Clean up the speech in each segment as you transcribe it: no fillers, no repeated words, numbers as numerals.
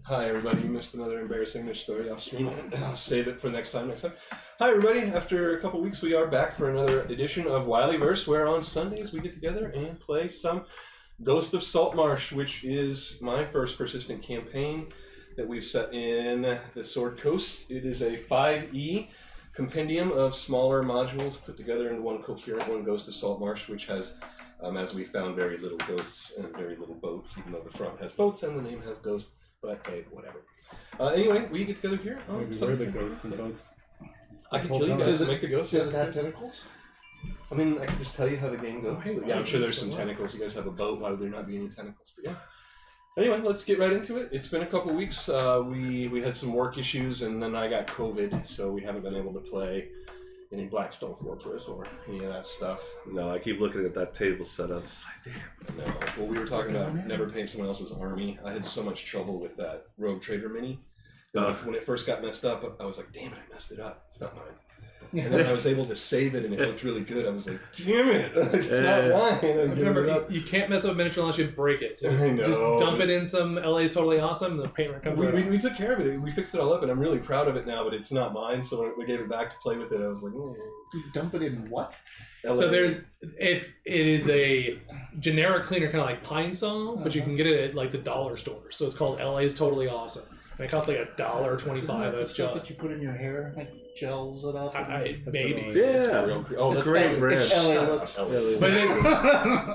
Hi everybody, you missed another embarrassing Mitch story off screen. I'll save it for next time. Hi everybody, after a couple weeks we are back for another edition of Wilyverse, where on Sundays we get together and play some Ghost of Saltmarsh, which is my first persistent campaign that we've set in the Sword Coast. It is a 5e compendium of smaller modules put together into one coherent one, Ghost of Saltmarsh, which has, as we found, very little ghosts and very little boats, even though the front has boats and the name has ghost. But hey, whatever. Anyway, we get together here. Maybe we're the ghosts and boats. I can kill you guys to make the ghosts. Does it have tentacles? I mean, I can just tell you how the game goes. Yeah, I'm sure there's some tentacles. You guys have a boat. Why would there not be any tentacles? But yeah. Anyway, let's get right into it. It's been a couple weeks. We had some work issues, and then I got COVID, so we haven't been able to play any Blackstone Fortress or any of that stuff. No, I keep looking at that table setup. It's like, damn. No. Well, we were talking about never paying someone else's army. I had so much trouble with that Rogue Trader mini. When it first got messed up, I was like, damn it, I messed it up. It's not mine. And then I was able to save it, and it looked really good. I was like, damn it, it's not mine. Remember, you can't mess up a miniature unless you break it. So just dump it in some LA's Totally Awesome, and the paint comes right we took care of it. We fixed it all up, and I'm really proud of it now, but it's not mine. So when we gave it back to play with it, I was like, You dump it in what? LA. So if it is a generic cleaner, kind of like Pine Sol, but you can get it at like the dollar store. So it's called LA's Totally Awesome. And it costs like $1.25 a stuff that you put in your hair, like gels it up. Maybe. Yeah. It's great brand. It's LA looks. But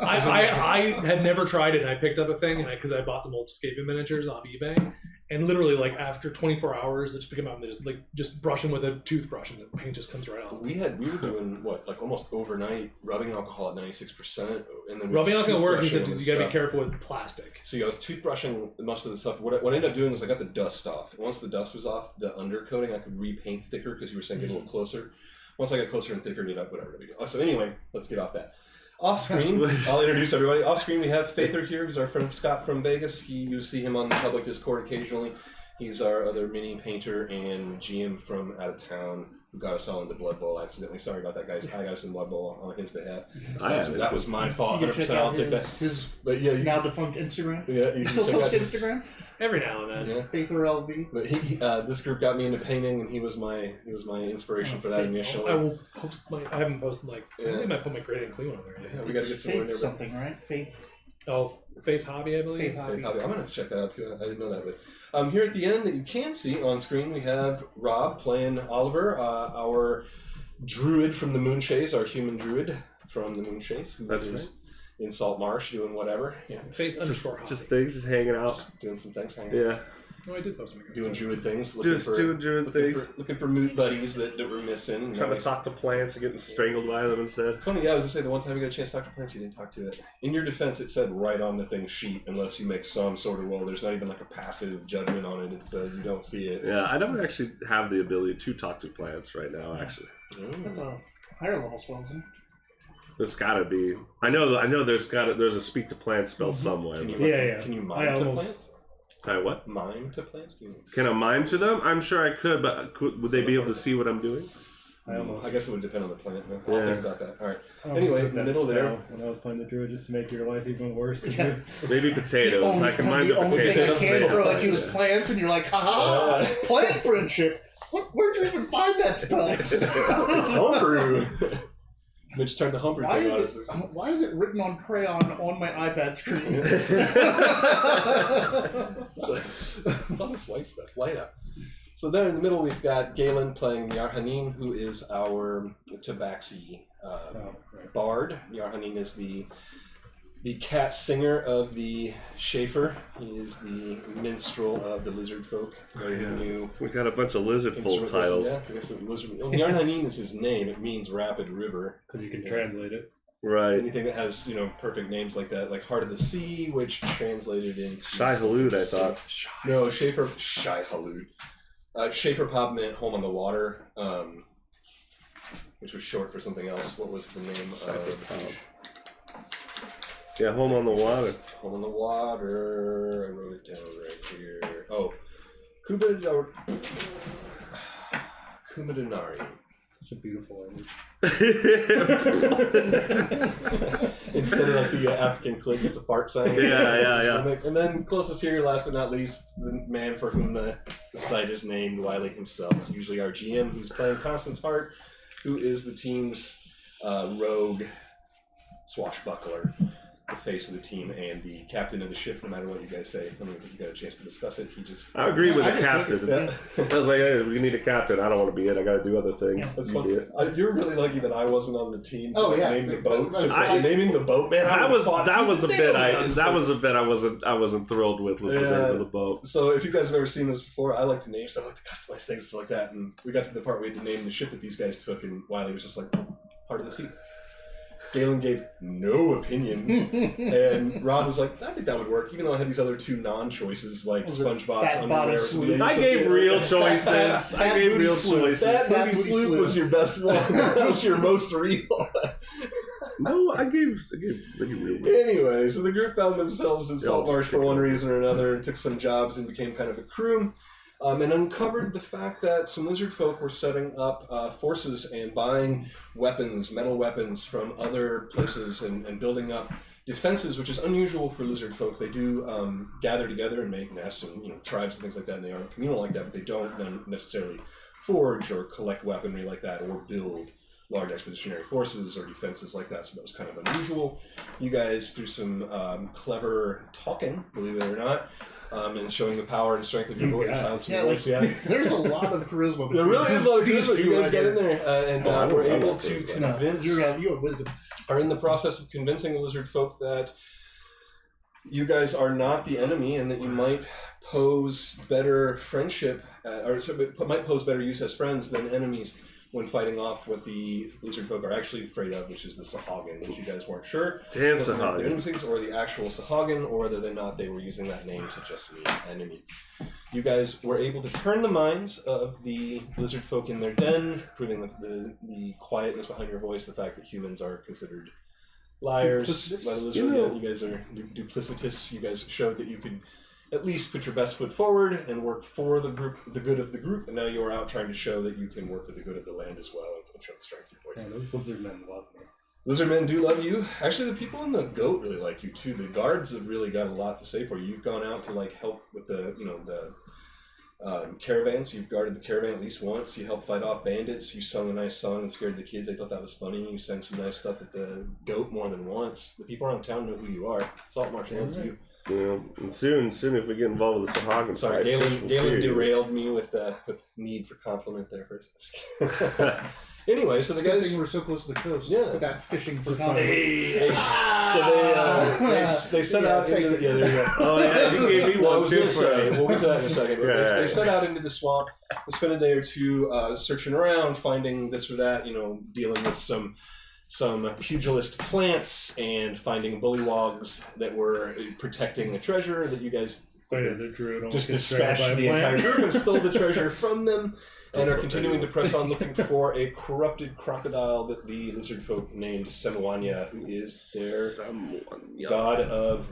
I had never tried it, and I picked up a thing because I bought some old Skaven miniatures off eBay, and literally like after 24 hours, they just pick them up and they just brush them with a toothbrush, and the paint just comes right off. We were doing like almost overnight rubbing alcohol at 96%, and then rubbing alcohol works. You gotta be careful with plastic. So I was toothbrushing most of the stuff. What I ended up doing was I got the dust off. Once the dust was off, the undercoating I could repaint thicker because you were saying get a little closer. Once I got closer and thicker, whatever. So anyway, let's get off that. Off screen, I'll introduce everybody. Off screen, we have Faither here, who's our friend Scott from Vegas. You see him on the public Discord occasionally. He's our other mini painter and GM from out of town who got us all into Blood Bowl accidentally. Sorry about that, guys. I got us in Blood Bowl on his behalf. That was my fault. 100%. I'll take that. His now defunct Instagram. Yeah, you still post Instagram. Every now and then. Yeah. Faither LB. But this group got me into painting, and he was my inspiration for that initially. I will post I haven't posted I think I might put my gradient clean on there. Yeah, we got to get some more in there. Something, right? Faith. Oh, Faith Hobby, I believe. Faith Hobby. I'm gonna have to check that out too. I didn't know that, but here at the end that you can see on screen, we have Rob playing Oliver, our druid from the Moonshades, our human druid from the Moonshades, who is in Saltmarsh doing whatever. Yeah, Faith _ Hobby. Just things, just hanging out. Just doing some things, Yeah. No, I did post them. Doing druid things. Doing druid things. Looking for mood buddies that were missing. Trying to talk to plants and getting strangled by them instead. It's funny, I was going to say, the one time you got a chance to talk to plants, you didn't talk to it. In your defense, it said right on the thing sheet, unless you make some sort of roll. There's not even like a passive judgment on it. It says you don't see it. Yeah, I don't actually have the ability to talk to plants right now, actually. That's a higher level spell, isn't it? There's gotta be. I know there's a speak to plants spell somewhere. Can you, Can you mime to plants? What? Mime to plants? Can I mime to them? I'm sure I could, but would they be able to see what I'm doing? I guess it would depend on the plant. Yeah. I'll think about that. All right. Anyway, in the middle there. When I was playing the druid, just to make your life even worse. Yeah. Maybe potatoes. I can mime the potatoes. The only thing I can throw at you is plants, and you're like, haha, plant friendship. Where'd you even find that spell? It's homebrew. Mitch turned the homebrew thing on. Why is it written on crayon on my iPad screen? All this white stuff. Light up. So there in the middle, we've got Galen playing Yarhanin, who is our Tabaxi bard. Yarhanin is the cat singer of the Schaefer. He is the minstrel of the lizard folk. We got a bunch of lizard folk titles. Yarhanin is his name. It means rapid river. Because you can translate it. Right. Anything that has, perfect names like that, like Heart of the Sea, which translated into... Shai Halud, I thought. No, Schaefer... Shai Halud. Schaefer Pop meant Home on the Water, which was short for something else. What was the name of... Yeah, Home on the Water. Home on the Water. I wrote it down right here. Oh. Kumadanari. Such a beautiful image. Instead of like the African click, it's a fart sound. Yeah. And then closest here, last but not least, the man for whom the site is named, Wiley himself. Usually our GM, who's playing Constance Hart, who is the team's rogue swashbuckler, the face of the team and the captain of the ship. No matter what you guys say, I don't think you got a chance to discuss it. He just I agree with I the just captain. took it. I was like, hey, we need a captain. I don't want to be it. I got to do other things. That's You fun. do it. You're really lucky that I wasn't on the team to Oh, yeah. name the boat. I- Naming the boat, man. That was a bit. I wasn't. wasn't thrilled with the name of the boat. So if you guys have ever seen this before, I like to name stuff, I like to customize things like that. And we got to the part where we had to name the ship that these guys took, and Wiley was just like, Heart of the Sea. Galen gave no opinion, and Ron was like, I think that would work, even though I had these other two non-choices, like Was it SpongeBob's Fat Body underwear. Sloop? I gave real choices. Fat I gave booty real sloop. choices. That Fat Booty Booty Sloop Sloop. was your best one. That was your most real. No, I gave real. Anyway, so the group found themselves in Yeah, I'll just Saltmarsh pick for it one up. reason or another, took some jobs and became kind of a crew, and uncovered the fact that some lizard folk were setting up forces and buying weapons, metal weapons from other places and building up defenses, which is unusual for lizard folk. They do gather together and make nests and tribes and things like that, and they aren't communal like that, but they don't necessarily forge or collect weaponry like that or build large expeditionary forces or defenses like that, so that was kind of unusual. You guys, through some clever talking, believe it or not, and showing the power and strength of your voice, silence of your voice, There's a lot of charisma. There really is a lot of these charisma. two You guys right get in here. there, and I we're don't able like to charisma. No, convince, you have wisdom. are in the process of convincing the lizard folk that you guys are not the enemy and that you might pose better friendship, might pose better use as friends than enemies when fighting off what the lizard folk are actually afraid of, which is the Sahagin, which you guys weren't sure. Damn Was it the Sahagin. enemies or the actual Sahagin, or whether or not they were using that name to just mean enemy. You guys were able to turn the minds of the lizard folk in their den, proving the quietness behind your voice, the fact that humans are considered liars Duplicitous? by the lizard. You guys are duplicitous. You guys showed that you could at least put your best foot forward and work for the group, the good of the group, and now you are out trying to show that you can work for the good of the land as well and show the strength of your voice. Yeah, those lizard men love me. Lizard men do love you. Actually, the people in the goat really like you too. The guards have really got a lot to say for you. You've gone out to help with the caravans. You've guarded the caravan at least once. You helped fight off bandits. You sung a nice song and scared the kids. They thought that was funny. You sang some nice stuff at the goat more than once. The people around town know who you are. Saltmarsh loves you. And soon if we get involved with the Sahagin Sorry, fight, fish will Galen fear you. derailed me with need for compliment there first. Anyway, so the Good guys. thing we're so close to the coast. Yeah. Without fishing for compliments. So they set out into the, there you go. Oh yeah, you gave me Well, I one was too. going to say, we'll get to that in a second. But Yeah. they set out into the swamp. They spent a day or two searching around, finding this or that, dealing with some pugilist plants and finding bullywogs that were protecting the treasure that you guys Fighting the druid just almost gets dispatched strangled by the a entire plant. group and stole the treasure from them. And are Don't continuing to anyone. press on, looking for a corrupted crocodile that the lizard folk named Semwanya, who is their god of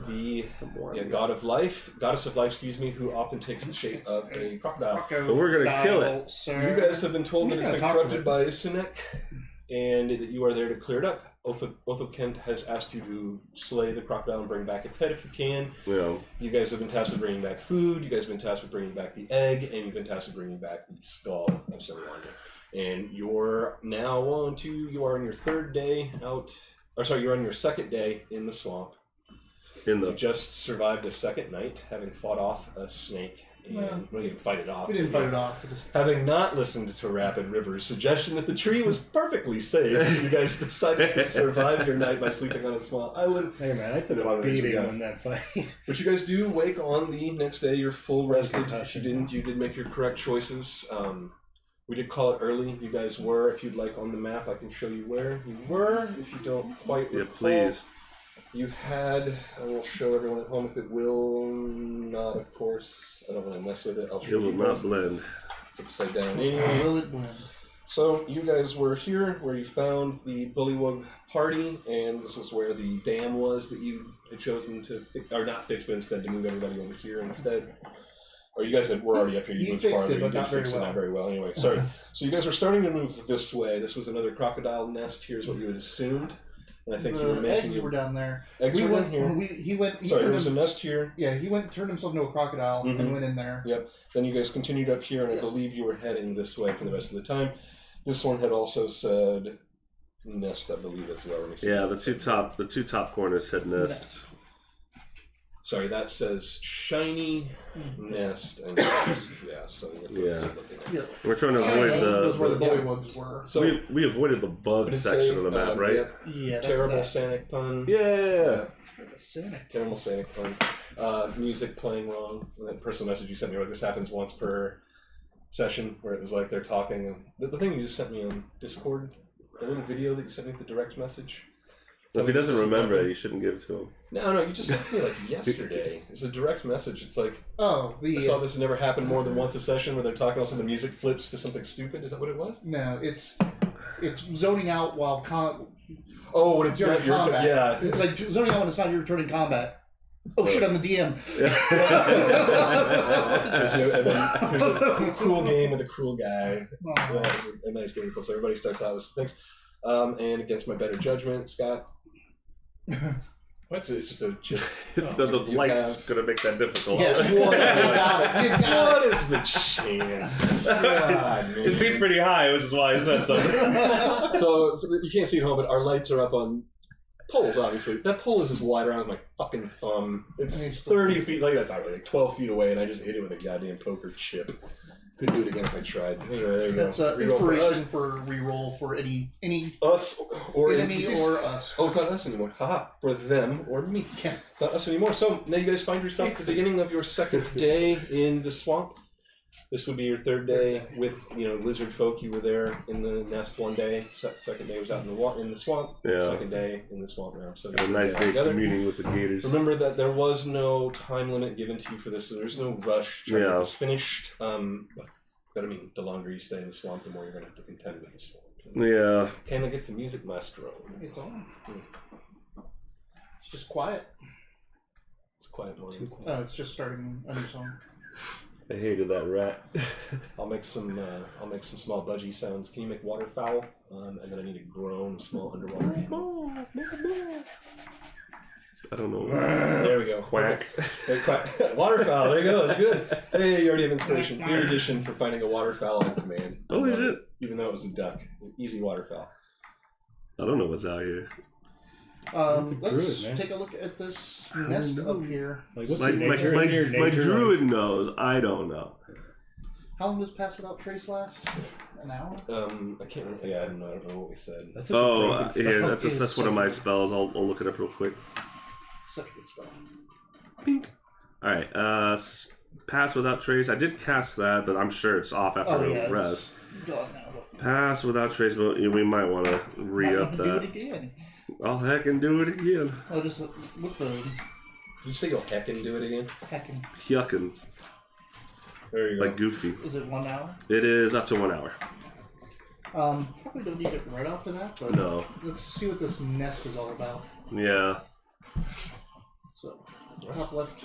life, goddess of life, who often takes the shape of a crocodile. But we're gonna kill it. Sir. You guys have been told that it's Yeah, been talk corrupted about by Sinek, and that you are there to clear it up. Otho Kent has asked you to slay the crocodile and bring back its head if you can. You guys have been tasked with bringing back food, you guys have been tasked with bringing back the egg, and you've been tasked with bringing back the skull of Semwanya. And you're now you are on your third day out, you're on your second day in the swamp. You just survived a second night, having fought off a snake. And, you didn't fight it off. We didn't fight it off. We just... Having not listened to Rapid River's suggestion that the tree was perfectly safe, you guys decided to survive your night by sleeping on a small island. Hey man, I took A lot a of reasons, beating yeah. on that fight. But you guys do wake on the next day. You're full rested. Concussion. You did make your correct choices. We did call it early. You guys were, if you'd like on the map, I can show you where you were. If you don't quite Yeah, recall. please. You had, I will show everyone at home if it will not, of course. I don't want to mess with it. I'll It show will you. not blend. It's upside down anyway. Will it blend? So you guys were here where you found the Bullywug party, and this is where the dam was that you had chosen to not fix, but instead to move everybody over here instead. Oh, you guys were already up here. You He moved fixed farther. it, but You did not very fix it well. not very well. Anyway, sorry. So you guys were starting to move this way. This was another crocodile nest. Here's what you had assumed. And I think you were The making eggs were down there. eggs we were went down here. He went. Sorry, there turned was a him- nest here. Yeah, he turned himself into a crocodile Mhm. and went in there. Yep. Then you guys continued up here, and I Yeah. believe you were heading this way for the rest of the time. This one had also said nest, I believe, as well. Let me see. Yeah, the two top corners said nest. Sorry, that says shiny nest and nest. Yeah, so that's what Yeah. it's looking at. Yeah. We're trying to Kinda avoid was where the the. bullywugs were. So We avoided the bug But it's section saying, of the map, right? yep, Yeah, that's terrible that. Sanic pun. Yeah. Cynic. Terrible Sanic pun. Music playing wrong. And that personal message you sent me, like, this happens once per session, where it was like they're talking. And the thing you just sent me on Discord, the little video that you sent me with the direct message. If he doesn't remember it, you shouldn't give it to him. No, you just sent me like yesterday. It's a direct message. It's like, Oh, I saw this never happen more than once a session where they're talking, all of a sudden the music flips to something stupid. Is that what it was? no, it's zoning out while Oh, when it's during not your turn. combat. Yeah. It's like zoning out when it's not your turn in combat. Oh shit, I'm the DM. Says, you know, and then here's a cruel game with a cruel guy. Oh. Yeah, it's a nice game. So everybody starts out with thanks. And against my better judgment, Scott. What's it? It's just a chip. the You light's have- gonna make that difficult. Yeah, you got it. You got What is the chance? God, man. It seemed pretty high, which is why I said something. it. So you can't see it at home, but our lights are up on poles. Obviously, that pole is just wide around my fucking thumb. It's 30 feet. Like that's not really, like 12 feet away, and I just hit it with a goddamn poker chip. Couldn't do it again if I tried. Anyway, there you That's go. Reroll for inspiration us. for reroll for any Us or enemy NPCs. or us. Oh, it's not us anymore. Haha. For them or me. Yeah. It's not us anymore. So now you guys find yourself at the beginning of your second day in the swamp. This would be your third day with, lizard folk. You were there in the nest one day. Second day was out in the swamp. Yeah. Second day in the swamp now. So Had a nice day together. communing with the gators. Remember that there was no time limit given to you for this, so there's no rush to try to get this finished. But I mean, the longer you stay in the swamp, the more you're going to have to contend with the swamp. Yeah. Can I get some music, Maestro? It's on. It's just quiet. It's a quiet morning. Oh, it's just starting a new song. I hated that rat. I'll make some small budgie sounds. Can you make waterfowl? And then I need a groan, small underwater animal. I don't know. There we go. Quack. Hey, quack. Waterfowl. There you go. That's good. Hey, you already have inspiration. Erudition for finding a waterfowl on command. Holy shit. Even though it was a duck, easy waterfowl. I don't know what's out here. Let's druid, man. take a look at this nest up here. Like, what's My your nature? Isn't your my nature, druid knows. I don't know. How long does Pass Without Trace last? An hour? I can't remember. Yeah, I don't know what we said. That's such a Oh, broken spell. yeah, that's one of my spells. I'll look it up real quick. Such a good spell. Alright, Pass Without Trace. I did cast that, but I'm sure it's off after Oh, yeah. res. It's gone now. Pass Without Trace, but we might want to re-up Do that. it again. I'll heckin' do it again. Oh, just what's the Did you say you'll heckin' do it again? hacking? Yuckin'. There you go. Like Goofy. Is it 1 hour? It is up to 1 hour. Probably don't need it right off the bat, but No. let's see what this nest is all about. Yeah. So, top left.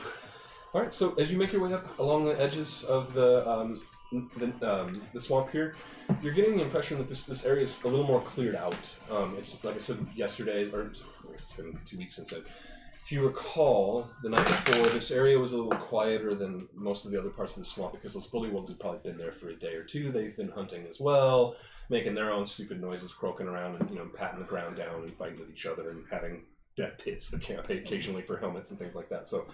All right. So as you make your way up along the edges of the swamp here, you're getting the impression that this area is a little more cleared out. It's like I said yesterday, or it's been 2 weeks since then. If you recall, the night before, this area was a little quieter than most of the other parts of the swamp because those bullywugs had probably been there for a day or two. They've been hunting as well, making their own stupid noises, croaking around and patting the ground down and fighting with each other and having death pits that can't pay occasionally for helmets and things like that. So,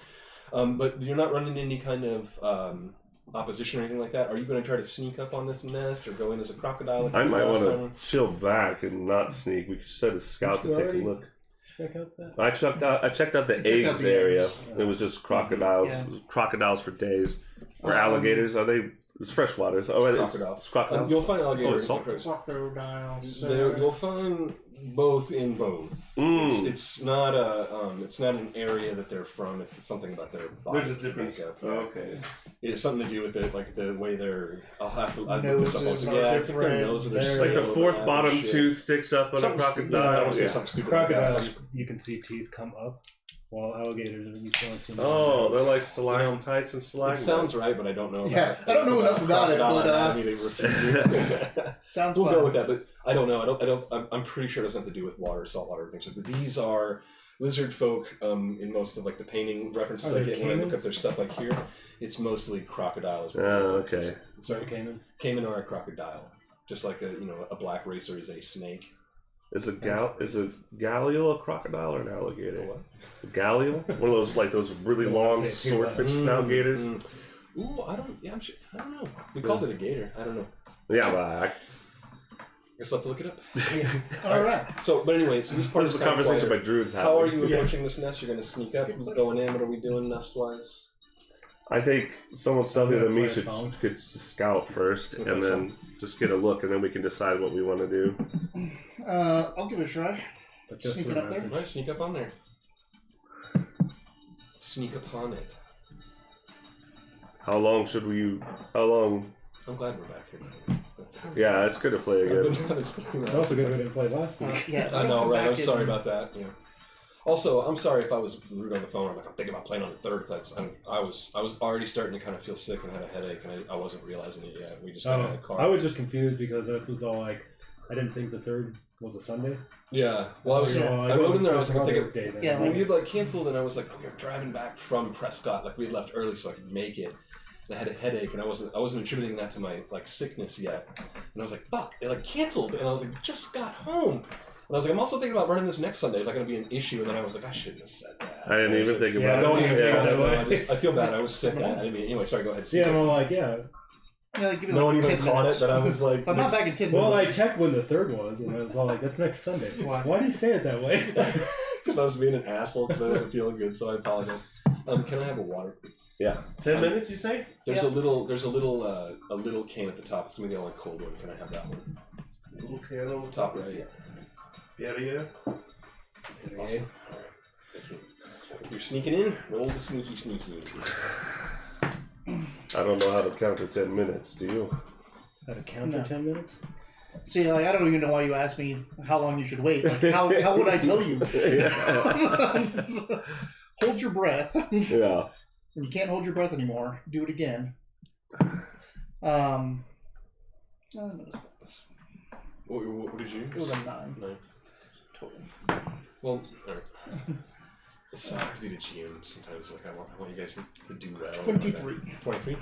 but you're not running into any kind of opposition or anything like that. Are you going to try to sneak up on this nest or go in as a crocodile? I might want to. to chill back and not sneak. We could set a scout to Let's take a already- look. Check out that. I checked out the You checked out eggs the area. eggs. It was just crocodiles. Yeah. Crocodiles for days. Or alligators. Are they? It's freshwater. Oh, it's Crocodile. It's crocodiles. You'll find alligators. salt. Crocodiles. You'll find both in both. Mm. It's not an area that they're from. It's something about their body. There's a difference. makeup. Okay. It has something to do with the way they're. I'll look this up. Noses Also. are Yeah, it's like their different. noses. Their They're It's like the scale, fourth and bottom shit. tooth sticks up on a Something crocodile. I don't want to say Yeah. something stupid. like that. Crocodiles, you can see teeth come up Well, alligators are responsible. Oh, they're like stalactites and It stalagmites. sounds right, but I don't know. Yeah, I don't know enough about it, but, sounds we'll fun. go with that. But I don't know. I'm pretty sure it doesn't have to do with water, saltwater things. But these are lizard folk. In most of like the painting references Are I they get when I look caimans? up their stuff, like here, it's mostly crocodiles. Oh, okay. Sorry, Caimans? caiman are a crocodile, just like a black racer is a snake. Is a galleal a crocodile or an alligator? What? A galleal? One of those really long swordfish snout gators. Ooh, I don't know. We called it a gator. I don't know. Yeah, but I Guess I'll have to look it up. All right. So, but anyway, so this part this is is a kind of conversation quieter. by Druids having. How are you Yeah. approaching this nest? You're going to sneak up? Who's going in? What are we doing nest-wise? I think someone stealthier I'm than gonna me play a should song. could scout first, Okay, and then just get a look, and then we can decide what we want to do. I'll give it a try. But just Sneaking the up there? message. Right, sneak up on there. Sneak upon it. How long should we? How long? I'm glad we're back here. Yeah, it's good to play I've been again. having sleeping It's that also good since we didn't play last Uh, week. yeah. I know, come right? back I'm sorry in. about that. Yeah. Also, I'm sorry if I was rude on the phone. I'm thinking about playing on the third. I was already starting to kind of feel sick and had a headache, and I wasn't realizing it yet. We just got in the car. I was just confused because it was all like, I didn't think the third was a Sunday. Yeah. Well, I was. Yeah, I wrote in there. I was like, I'm thinking. day then. Yeah, When we had like canceled, and I was like, oh, we were driving back from Prescott. Like we had left early so I could make it. And I had a headache, and I wasn't attributing that to my like sickness yet. And I was like, fuck, they like canceled, and I was like, just got home. And I was like, I'm also thinking about running this next Sunday. Is that going to be an issue? And then I was like, I shouldn't have said that. I didn't even think Yeah, about don't it. even Yeah. think about it. I feel bad. I was sick. I didn't mean. Anyway, sorry. Go ahead. Yeah, and I'm like, yeah. Yeah, like, give me No like one even 10 caught minutes. it, but I was like, If I'm not back in 10 Well, I minutes. checked when the third was, and I was all like, that's next Sunday. Why? Why do you say it that way? because I was being an asshole because I wasn't feeling good. So I apologize. Can I have a water? Yeah. 10 minutes, you say? There's Yeah. a little can at the top. It's gonna be the only cold one. Can I have that one? Little can on the Top right. Yeah. Awesome. All right. Thank you. You're sneaking in. Roll the sneaky. I don't know how to count to 10 minutes. Do you? At a counter, No. 10 minutes? See, like, I don't even know why you asked me how long you should wait. Like, how would I tell you? Hold your breath. Yeah. When you can't hold your breath anymore, do it again. What did you It was use? a 9 9. total. Well, all right. It's so hard to be the GM sometimes. Like I want you guys to do well. 23. 23.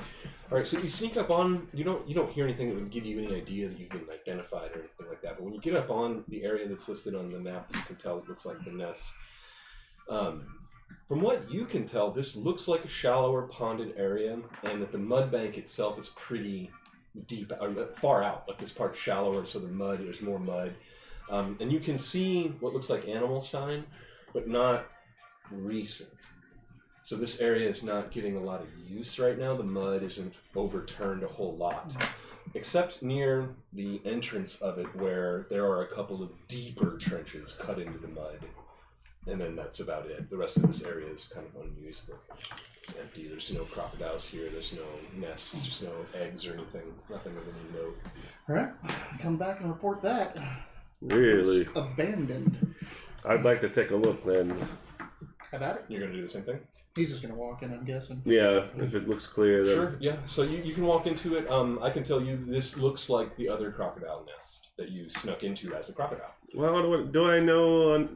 All right. So you sneak up on. You don't hear anything that would give you any idea that you've been identified or anything like that. But when you get up on the area that's listed on the map, you can tell it looks like the nest. From what you can tell, this looks like a shallower ponded area, and that the mud bank itself is pretty deep, or far out. Like this part's shallower, so there's more mud. And you can see what looks like animal sign, but not recent. So this area is not getting a lot of use right now. The mud isn't overturned a whole lot, except near the entrance of it where there are a couple of deeper trenches cut into the mud. And then that's about it. The rest of this area is kind of unused. It's empty. There's no crocodiles here. There's no nests. There's no eggs or anything. Nothing of any note. All right, come back and report that. Really? It's abandoned. I'd like to take a look then. How about it? You're going to do the same thing? He's just gonna walk in, I'm guessing. Yeah, if it looks clear, then. Sure, yeah. So you can walk into it. I can tell you this looks like the other crocodile nest that you snuck into as a crocodile. Well, do I know?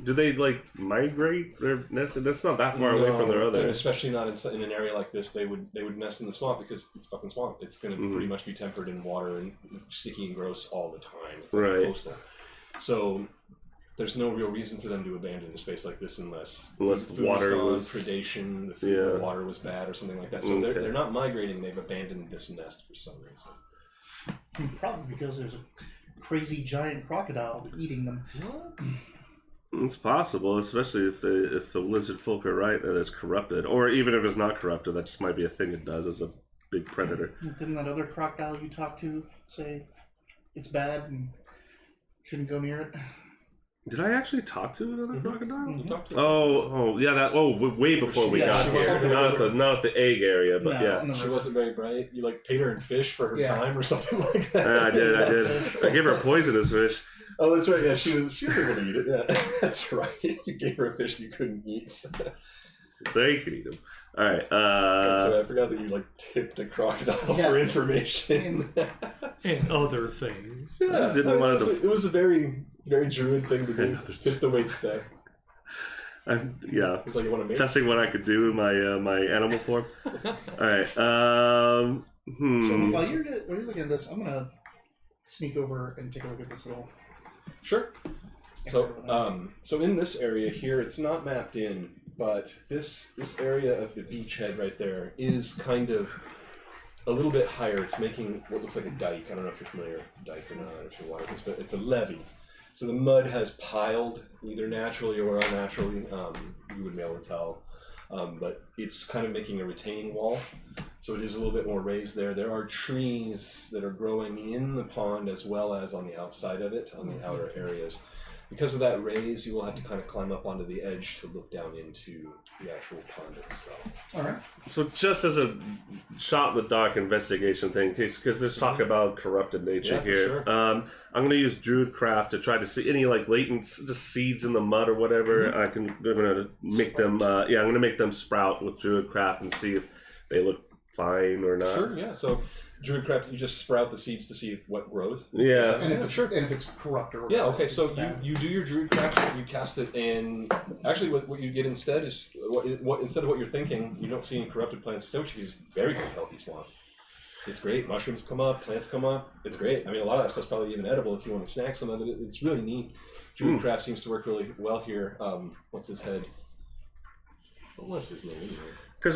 Do they like migrate their nest? That's not that far away from their No, other. and especially not in an area like this. They would nest in the swamp because it's fucking swamp. It's going to pretty much be tempered in water and sticky and gross all the time. It's like Right. coastal. So there's no real reason for them to abandon a space like this unless the food water gone, was predation, the Yeah. water was bad or something like that. So Okay. they're not migrating. They've abandoned this nest for some reason. Probably because there's a crazy giant crocodile eating them. What? It's possible, especially if the lizard folk are right that it's corrupted, or even if it's not corrupted, that just might be a thing it does as a big predator. Didn't that other crocodile you talked to say it's bad and shouldn't go near it? Did I actually talk to another Mhm. crocodile? You talked to Oh, yeah, that. Oh, way before we Yeah, got she here. wasn't Not at the egg area, but No, yeah. no, She wasn't very bright. You like paid her in fish for her Yeah. time or something like that. Yeah, I did. I gave her poisonous fish. Oh, that's right. Yeah, she was able to eat it. Yeah, that's right. You gave her a fish you couldn't eat. They can eat them. All right. That's right. I forgot that you like tipped a crocodile for information. And other things. Yeah, just didn't want to- it was a very, very druid thing to do. Tip the weight staff. Yeah. It's like you want to make Testing what I could do in my my animal form. All right. So while you're looking at this, I'm gonna sneak over and take a look at this little. Sure. So in this area here, it's not mapped in, but this area of the beachhead right there is kind of a little bit higher. It's making what looks like a dike. I don't know if you're familiar with dike or not, if you're water, but it's a levee. So the mud has piled either naturally or unnaturally. You wouldn't be able to tell. But it's kind of making a retaining wall. So it is a little bit more raised there. There are trees that are growing in the pond as well as on the outside of it, on the outer areas. Because of that raise, you will have to kind of climb up onto the edge to look down into the actual pond itself. All right. So just as a shot in the dark investigation thing, because there's talk about corrupted nature here. Sure. I'm going to use Druidcraft to try to see any like latent just seeds in the mud or whatever. I'm going to make them. I'm going to make them sprout with Druidcraft and see if they look fine or not. Sure. Yeah. So Druidcraft, you just sprout the seeds to see what grows. Yeah. And if it's corrupt or Yeah, okay, so bad. you do your Druidcraft, you cast it, and actually what you get instead is, what instead of what you're thinking, you don't see any corrupted plants. Instead what you use very good healthy swamp. It's great, mushrooms come up, plants come up, it's great. I mean, a lot of that stuff's probably even edible if you want to snack some of it. It's really neat. Druidcraft seems to work really well here. What's his head? What was his name anyway? Because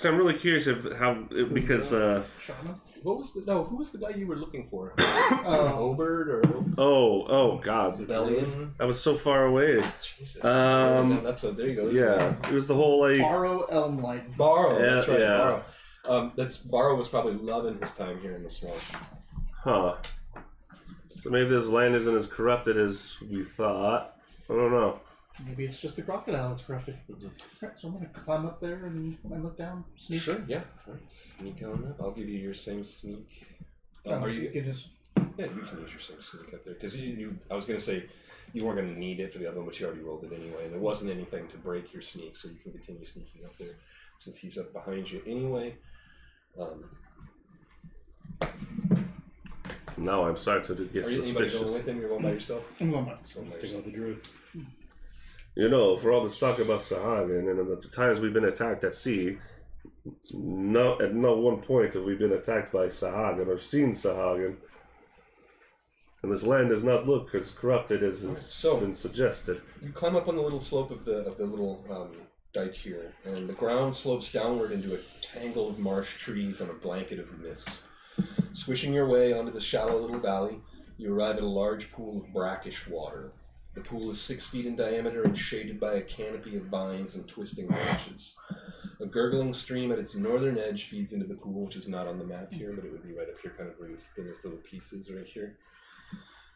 I'm really curious because Shaman? Who was the guy you were looking for? Obert or oh god, Rebellion? I was so far away. Jesus. There you go. Yeah, it was the whole like Borrow Elmlight. Borrow, that's right, yeah. Borrow. Borrow was probably loving his time here in the swamp. Huh. So maybe this land isn't as corrupted as we thought. I don't know. Maybe it's just the crocodile that's corrupted. Right, so I'm going to climb up there and look down. Sneak. Sure, yeah. Sneak on up. I'll give you your same sneak. Yeah, you can use your same sneak up there. Because I was going to say you weren't going to need it for the other one, but you already rolled it anyway. And there wasn't anything to break your sneak, so you can continue sneaking up there since he's up behind you anyway. No, I'm starting to get Are you anybody suspicious. going with him? You're going by yourself? I'm going by Stick with the druid. You know, for all this talk about Sahagan and the times we've been attacked at sea, at no one point have we been attacked by Sahagan or seen Sahagan. And this land does not look as corrupted as has been suggested. You climb up on the little slope of the little dike here, and the ground slopes downward into a tangle of marsh trees on a blanket of mist. Swishing your way onto the shallow little valley, you arrive at a large pool of brackish water. The pool is 6 feet in diameter and shaded by a canopy of vines and twisting branches. A gurgling stream at its northern edge feeds into the pool, which is not on the map here, but it would be right up here, kind of where this thinnest little piece is right here.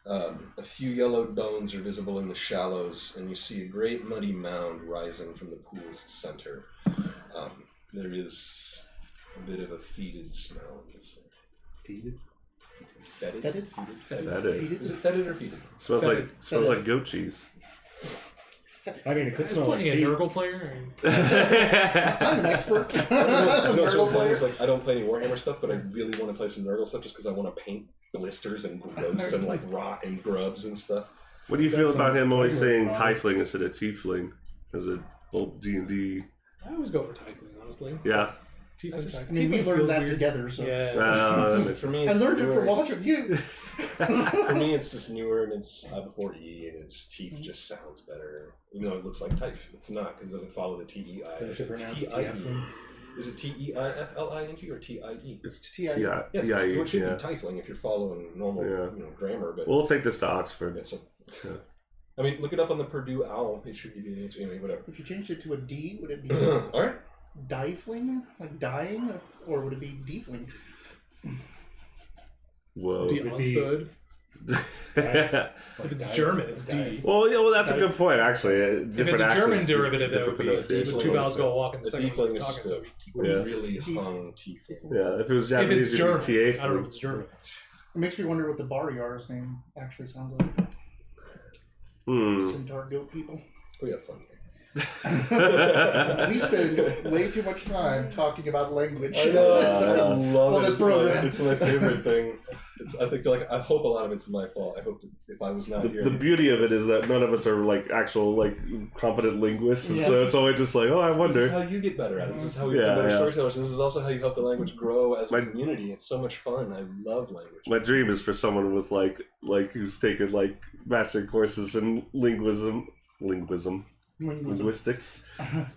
A few yellowed bones are visible in the shallows, and you see a great muddy mound rising from the pool's center. There is a bit of a fetid smell. Feeded? Fetid? Fetid? Fetid. Is it fetid or fetid? Smells like goat cheese. I mean, it could Is smell like playing a feet. Nurgle player? I'm an expert. I'm not sure playing. It's like I don't play any Warhammer stuff, but I really want to play some Nurgle stuff just because I want to paint blisters and growths and like rot and grubs and stuff. What do you feel That's about him always saying wrong. tiefling instead of tiefling as a old D&D? I always go for Tiefling, honestly. Yeah. Tiefling, I mean, we Tiefling learned feels that weird. together, so. Yeah. For me, I it's learned it newer. from watching you. For me, it's just newer and it's before E, and it's teeth just sounds better. Even though it looks like Tief, it's not because it doesn't follow the T-E-I. Is it pronounced T-I-E. tiefling? Is it T-E-I-F-L-I-N-G or T-I-E? It's T-I-E. T-I-E, Yes, it should yeah. be Tiefling if you're following normal grammar. But We'll take this to Oxford. yeah, so, I mean, look it up on the Purdue Owl. It should give you the answer. Anyway, whatever. If you changed it to a D, would it be All right. Diefling? Like dying? Or would it be Diefling? Whoa. Dianthood. If it's German, it's D. Well, that's a good point, actually. If it's a German derivative, that would be pronunciation. with two vowels go walking, the The second D one's fling is talking, just so a really hung teeth. Yeah, if it was if Japanese, it's German, it'd be I don't know if it's German. It makes me wonder what the Barriar's name actually sounds like. Centaur goat people. We have fun here. We spend way too much time talking about language. I know. I love On it. this program. It's my favorite thing. I hope a lot of it's my fault. I hope that if I was not here. The beauty of it is that none of us are like actual like competent linguists, and so it's always just like, oh, I This wonder. is how you get better at it. This is how we become better storytellers. This is also how you help the language grow as a community. It's so much fun. I love language. My dream is for someone with like who's taken like mastering courses in linguistics,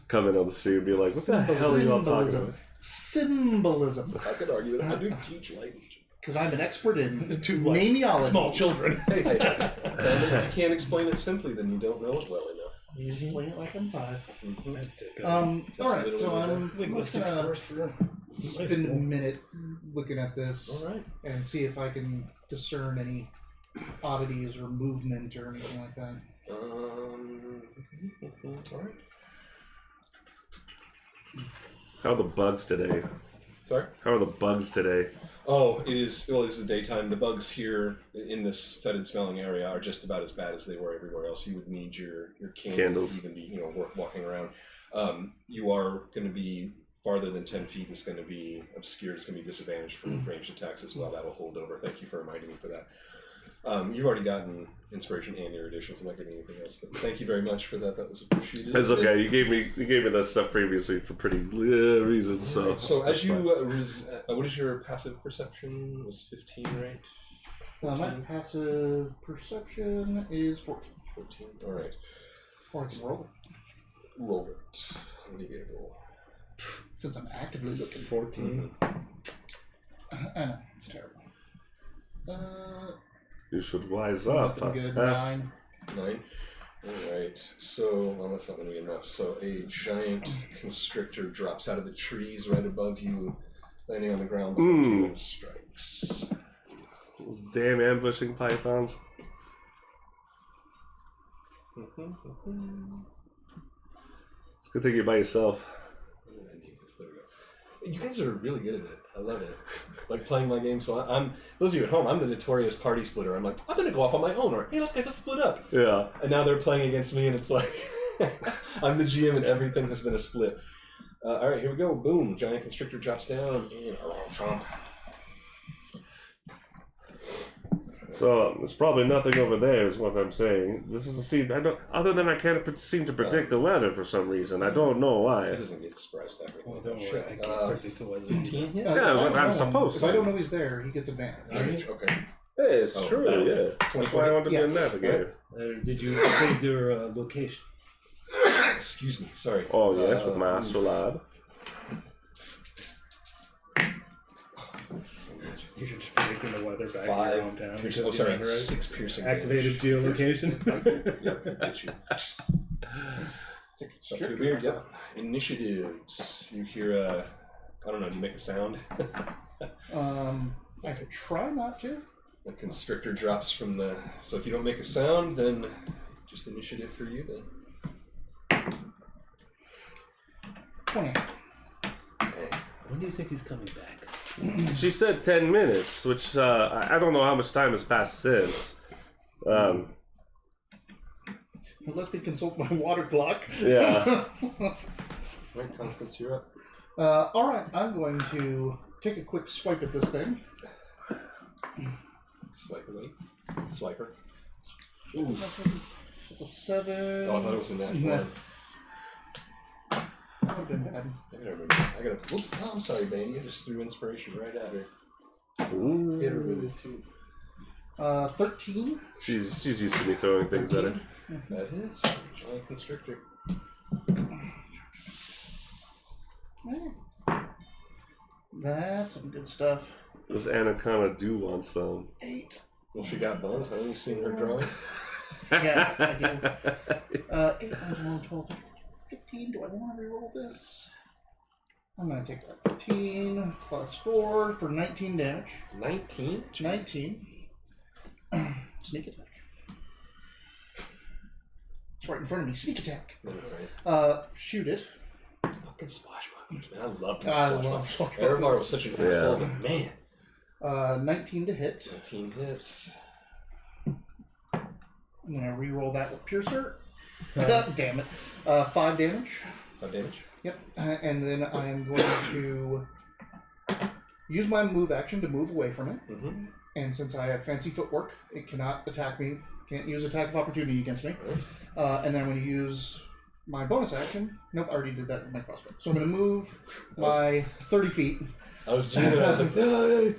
come in on the street and be like, what the hell are you all talking about? Symbolism. I could argue that I do teach language. Because I'm an expert in Like, small children. Hey, if you can't explain it simply, then you don't know it well enough. Explain it like I'm 5. Mm-hmm. Alright, so I'm linguistics gonna course for spend a minute looking at this All right. and see if I can discern any oddities or movement or anything like that. All right. How are the bugs today? Sorry? How are the bugs today? Oh, it is. Well, this is daytime. The bugs here in this fetid smelling area are just about as bad as they were everywhere else. You would need your candles to even be walking around. You are going to be farther than 10 feet. It's going to be obscured. It's going to be disadvantaged from ranged attacks as well. That will hold over. Thank you for reminding me for that. You've already gotten inspiration and your addition, so I'm not getting anything else. But thank you very much for that. That was appreciated. It's okay. You gave me that stuff previously for pretty reasons. So as you, what is your passive perception? Was 15, right? My passive perception is 14. 14. All right. Or I can roll it. Roll it. Let me get a roll. Since I'm actively looking. 14. I know, it's terrible. you should wise up. Nothing good. 9. 9. Alright, so, well, that's not going to be enough. So, a giant constrictor drops out of the trees right above you, landing on the ground behind you and strikes. Those damn ambushing pythons. It's a good thing you're by yourself. There we go. You guys are really good at it. I love it. Like playing my game. So I'm those of you at home, I'm the notorious party splitter. I'm like, I'm gonna go off on my own, or hey, let's split up. Yeah. And now they're playing against me, and it's like I'm the GM, and everything has been a split. All right, here we go. Boom! Giant constrictor drops down. And chomp. So there's probably nothing over there, is what I'm saying. This is a scene. Other than I can't seem to predict the weather for some reason. I don't know why. It doesn't get expressed that way. Well, don't worry. I can't predict the weather. 15 hit? Yeah, but I'm supposed If I to. don't know he's there, he gets advantage. Okay. Yeah, it's Oh, true. that- Yeah, that's why I want to be a navigator. Did you update your location? Excuse me. Sorry. Oh yes, with my astrolabe. You should just predicting the weather back in 5 your hometown. piercing. Oh, because sorry. you memorized 6 piercing. activated geolocation. Yep, get you. Up to weird, yep. Initiatives. You hear I don't know, do you make a sound? I could try not to. The constrictor drops from the... So if you don't make a sound, then just initiative for you then. 20. Okay. When do you think he's coming back? She said 10 minutes, which I don't know how much time has passed since. Let me consult my water clock. Yeah. Right, Constance, you're up. Alright, I'm going to take a quick swipe at this thing. Swipe away. Swiper. It's a 7. Oh, I thought it was a natural one. That would have been bad. I gotta remember. Whoops, oh, I'm sorry, Bane. You just threw inspiration right at her. Ooh. Hit her with it too. 13. She's used to me throwing things at her. That hits. Giant constrictor. That's some good stuff. This anaconda do want some. 8. Well, she got bones. I haven't seen her drawing. Yeah, I do. 8, 9, 12, 13, 15. Do I want to reroll this? I'm going to take that 15 plus 4 for 19 damage. 19? 19. Sneak attack. It's right in front of me. Sneak attack. Alright. Shoot it. Fucking swashbucklers, man. I loved I swashbucklers. love swashbucklers. Erevar was such an asshole, but man. 19 to hit. 19 hits. I'm going to re-roll that with Piercer. Damn it. 5 damage. 5 damage. Yep. And then I am going to use my move action to move away from it. Mm-hmm. And since I have fancy footwork, it cannot attack me. Can't use attack of opportunity against me. And then I'm going to use my bonus action. Nope, I already did that with my crossbow. So I'm going to move my 30 feet. I was doing it. I was like, no. I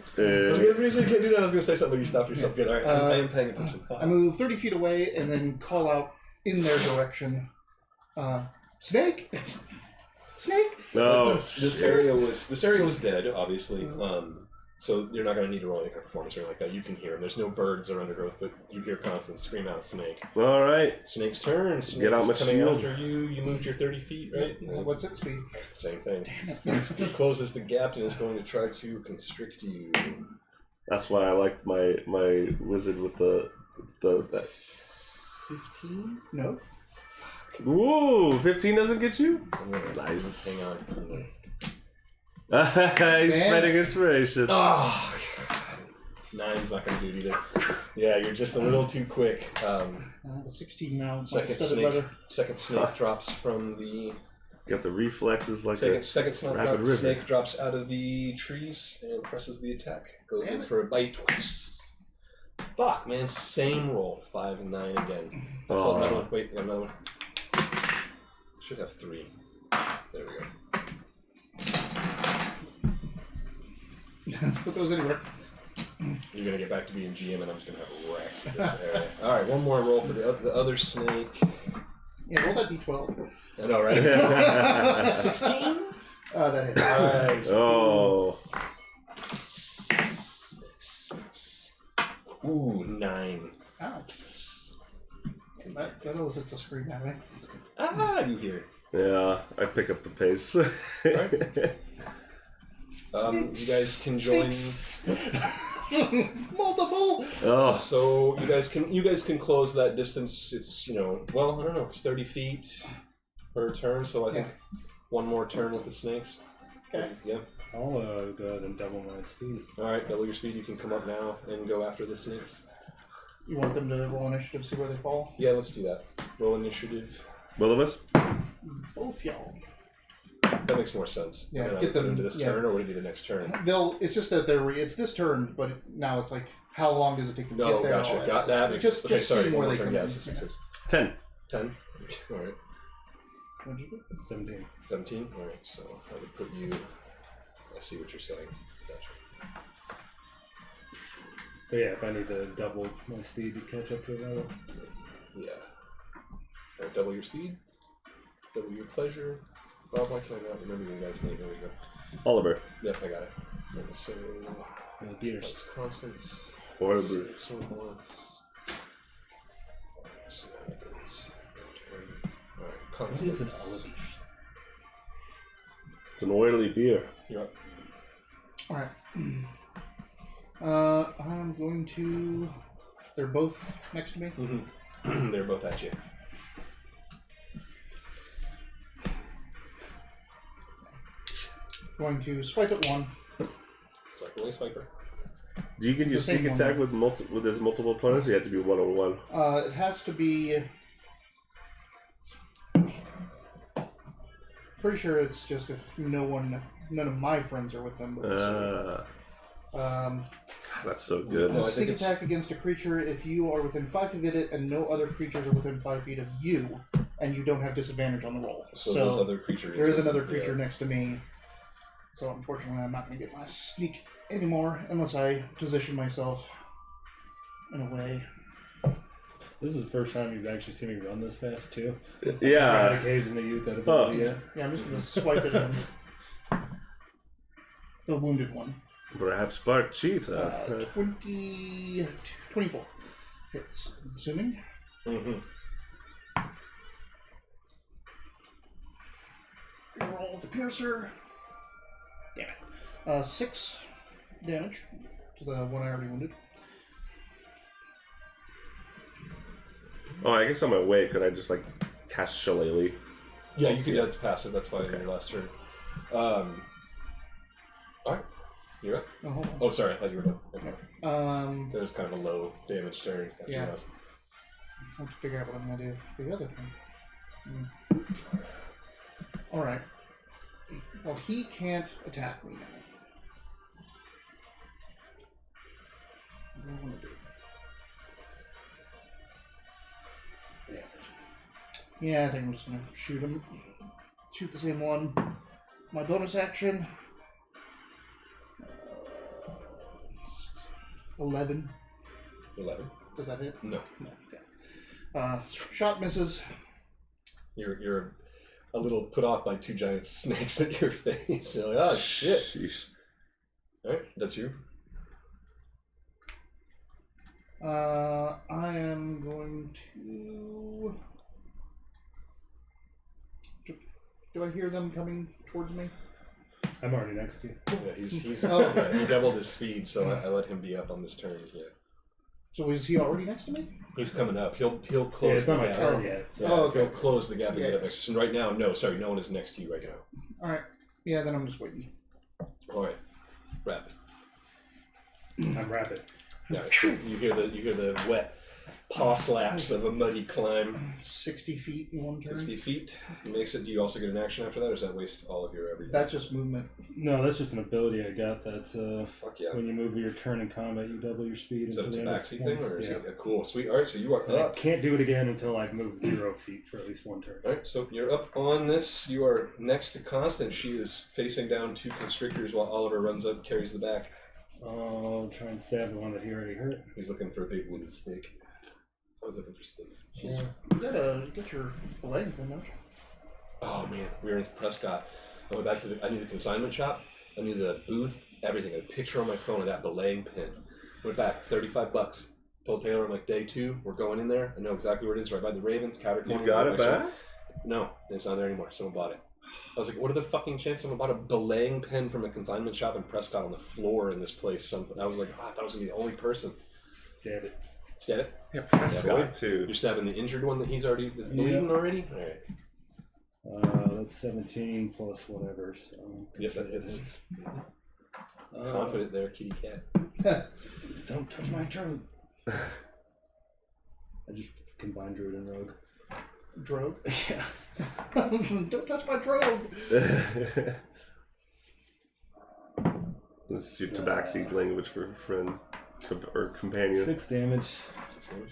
was going to reason you can't do that. I was going to say something, but you stopped yourself. Good. All right. I am paying attention. I move 30 feet away and then call out in their direction. Snake. Snake. No. This area was dead, obviously. So you're not going to need to roll any kind of performance or anything like that. You can hear them. There's no birds or undergrowth, but you hear constant scream out snake. All right. Snake's turn. Snake's Get out my coming shield. after you. You moved your 30 feet, right? What's its speed? Same thing. Damn it. He closes the gap and is going to try to constrict you. That's why I liked my wizard with the that. 15? No. Ooh, 15 doesn't get you? Nice. Hang on. He's spreading inspiration. Oh, God. 9's not going to do it either. Yeah, you're just a little too quick. 16 now. Second snake drops from the... Got the reflexes like Second rapid river. snake drops out of the trees and presses the attack. Goes in for a bite. Fuck, man. Same roll. 5 and 9 again. That's another one. Wait, another one. Should have 3. There we go. Put those anywhere. You're gonna get back to being GM, and I'm just gonna have wrecked this area. All right, one more roll for the other snake. Yeah, roll that d12. I know, right? 16. That hits. Nice. Oh. Ooh, 9. Ow. That elicits a scream at me. Ah, you hear. Yeah, I pick up the pace. Right. You guys can join. Multiple. Oh, So you guys can close that distance. It's well, I don't know, it's 30 feet per turn. So I think one more turn with the snakes. Okay. Yeah. I'll go ahead and double my speed. All right, double your speed. You can come up now and go after the snakes. You want them to roll initiative, see where they fall? Yeah, let's do that. Roll initiative. both of us? Both y'all. That makes more sense. Yeah, And then get I put them into this turn, or would it be the next turn? It's just that it's this turn, but now it's like, how long does it take to No, get there? and gotcha. all Got that. Makes Just sorry. seeing One where more they turn. come Yeah, in. 6. 10. 10. All right. What'd you do? 17. 17. All right. So I would put you. I see what you're saying. Gotcha. But yeah, if I need to double my speed to catch up to another. Yeah. All right, double your speed. Double your pleasure. Bob, why can I not remember your guy's name? There we go. Oliver. Yep, I got it. And so The beers. that's constants. Oliver. So once. So that goes. All right, This is an constants. Oliver. It's an oily beer. You're up. Alright. I'm going to... They're both next to me. Mm-hmm. They're both at you. Going to swipe at one. Swipe away, swiper. Do you get your The same sneak one, attack yeah. with his multiple opponents, or you have to be 1-on-1? It has to be... Pretty sure it's just if none of my friends are with them. That's so good. No, I A think sneak it's- attack against a creature if you are within 5 feet of it and no other creatures are within 5 feet of you, and you don't have disadvantage on the roll. So those other creatures. There is another creature next to me, so unfortunately I'm not going to get my sneak anymore unless I position myself in a way. This is the first time you've actually seen me run this fast, too. I Yeah. occasionally use that ability. Huh. Yeah, I'm just going to swipe at him. The wounded one. Perhaps Bart cheats. 24 hits, I'm assuming. Mm-hmm. Roll the piercer. Damn it. 6 damage to the one I already wounded. Oh, I guess on my way, could I just like cast Shillelagh? Yeah, you can. That's passive. That's fine in your last turn. All right. You're up? No, hold on. Oh, sorry. I thought you were done. Okay. That was kind of a low damage turn. Yeah. I have to figure out what I'm going to do for the other thing. Alright. Well, he can't attack me now. What do I want to do? Yeah, I think I'm just going to shoot him. Shoot the same one. My bonus action. 11. 11. Does that hit? No. No. Okay. Shot misses. You're a little put off by two giant snakes at your face. You're like, oh shit. Sheesh. Alright, that's you. I am going to... Do I hear them coming towards me? I'm already next to you. Yeah, he's Oh. he doubled his speed, so I let him be up on this turn. Yeah. So is he already next to me? He's coming up. He'll close Yeah, it's the not my gap. turn Oh. yet. So. Yeah, Oh, okay. he'll close the gap and Yeah. get up next to us. And right now, no, the one is next to you right now. Alright. Yeah, then I'm just waiting. Alright. Rapid. I'm rapid. Yeah, you hear the wet paw slaps of a muddy climb. 60 feet in one turn. 60 feet. Makes it. Do you also get an action after that, or does that waste all of your everything? That's just movement. No, that's just an ability I got. That's Fuck yeah. when you move your turn in combat, you double your speed. Is that a until the end of tabaxi thing, once. or is Yeah. it cool? Sweet. Alright, so you are And I up. can't do it again until I've moved 0 feet for at least one turn. Alright, so you're up on this. You are next to Constance. She is facing down two constrictors while Oliver runs up and carries the back. I'll try and stab the one that he already hurt. He's looking for a big wooden stake. I was looking for stakes. Yeah. You gotta get your leg pretty much. Oh man, we were in Prescott. I went back to I knew the consignment shop. I knew the booth, everything. I had a picture on my phone of that belaying pin. Went back, $35. Told Taylor, I'm like, day 2, we're going in there. I know exactly where it is, right by the Ravens, Counter You Corner. got it back? No, it's not there anymore. Someone bought it. I was like, what are the fucking chances someone bought a belaying pin from a consignment shop in Prescott on the floor in this place? I was like, I thought I was going to be the only person. Stab it. Stab it? Yep. Scott too. You're stabbing the injured one that he's already is bleeding already? Alright. That's 17 plus whatever. So Yes, that hits. Uh, Confident there, kitty cat. Don't touch my throat. I just combined druid and rogue. Drogue? Yeah. Don't touch my drogue! This is your tabaxi language for friend or companion. 6 damage. 6 damage.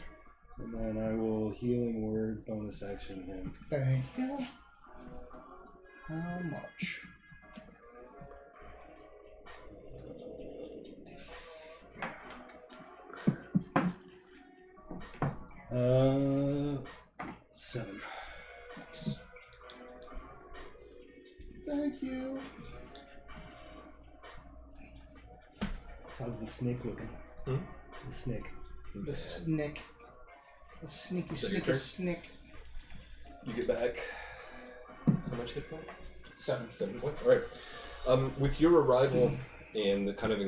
And then I will healing word bonus action him. Thank you. How much? Uh, 7. Nice. Thank you. How's the snake looking? Hmm? The snake. The snick. The sneaky Is that your snicky turn? snick. You get back. How much hit points? 7. 7 points. All right. With your arrival and the kind of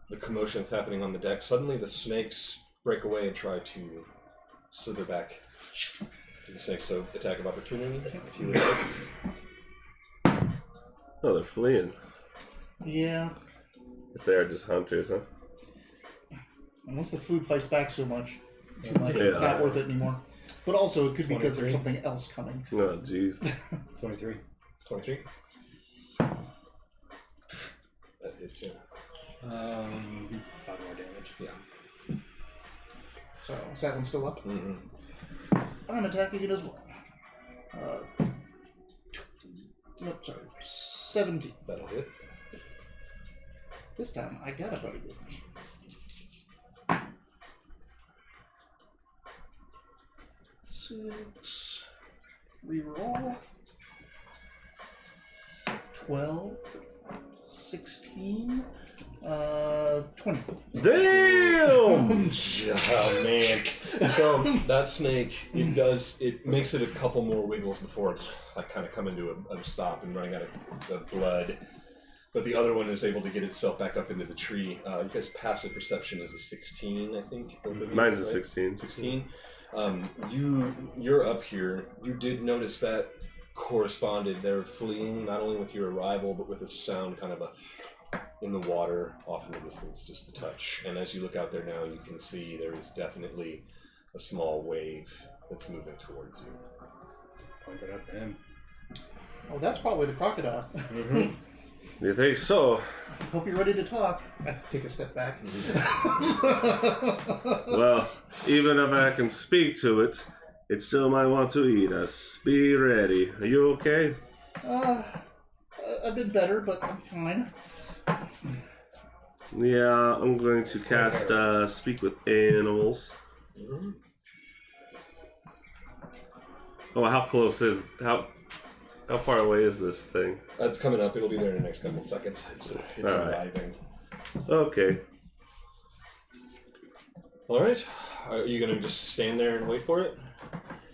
the commotion that's happening on the deck, suddenly the snakes break away and try to slither back to the snakes. So attack of opportunity. If you would like. Oh, they're fleeing. Yeah. If they are just hunters, huh? And once the food fights back so much, it's Yeah. not worth it anymore. But also, it could be because there's 23. something else coming. Oh, jeez. 23. 23. That is, yeah. 5 more damage. Yeah. So, is that one still up? Mm-hmm. I'm attacking it as well. Nope, sorry. 17. That'll hit. This time, I got a buddy with me. Six. Reroll. 12. 16. 20. Damn! Oh man! So that snake, it makes it a couple more wiggles before it like kind of come into a stop and running out of blood. But the other one is able to get itself back up into the tree. You guys' passive perception is a 16, I think. Both of you, Mine's a right? 16. 16. You're up here. You did notice that corresponded. They're fleeing not only with your arrival, but with a sound kind of in the water, off in the distance, just a touch. And as you look out there now, you can see there is definitely a small wave that's moving towards you. Point it out to him. Oh, that's probably the crocodile. Mm-hmm. You think so? Hope you're ready to talk. I take a step back. Well, even if I can speak to it, it still might want to eat us. Be ready. Are you okay? I've been better, but I'm fine. Yeah, I'm going to cast Speak with Animals. Oh, how close is how far away is this thing? It's coming up. It'll be there in the next couple of seconds. It's arriving. Okay. All right. Are you gonna just stand there and wait for it?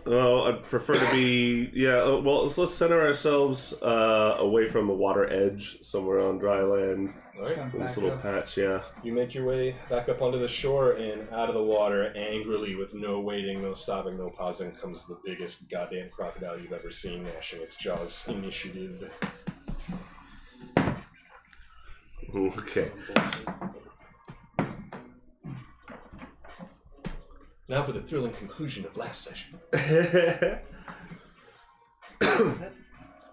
Oh, I'd prefer to be. Yeah. Well, let's center ourselves away from the water edge, somewhere on dry land. All right. Come This back little up. patch. Yeah. You make your way back up onto the shore and out of the water angrily, with no waiting, no stopping, no pausing, comes the biggest goddamn crocodile you've ever seen, gnashing its jaws. Initiative. Okay. Now for the thrilling conclusion of last session.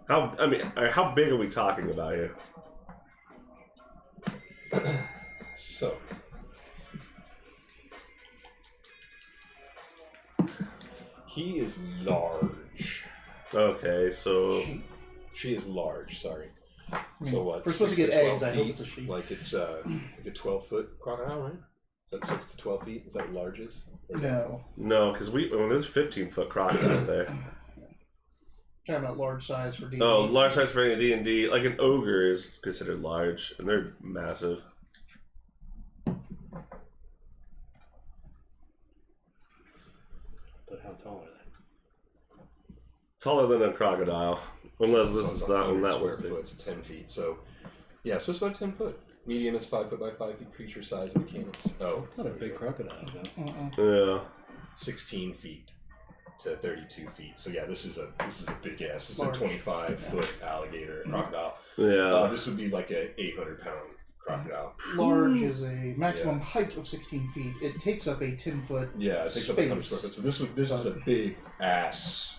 How big are we talking about here? So, he is large. Okay, so She is large. Sorry. I mean, So what? We're supposed to 6 get to 12 eggs. I hope feet? it's a sheep. Like it's like a 12-foot crocodile, right? Is that 6 to 12 feet? Is that what large is? Or is that- No. because there's 15-foot crocs out there. Talking about large size for D. Oh, large size for any D&D. Like an ogre is considered large, and they're massive. But how tall are they? Taller than a crocodile, unless this So is it's that one 100 that was square big. foot, so 10 feet. So, yeah, so it's about 10 foot. Medium is 5 foot by 5 feet creature size and mechanics. Oh, It's not a big crocodile, though. Yeah. 16 feet to 32 feet. So yeah, this is a big ass. This is a Large. 25-foot alligator crocodile. Yeah. This would be like a 800-pound crocodile. Large is a maximum height of 16 feet. It takes up a 10-foot. Yeah, it takes up 100 square foot. So this is a big ass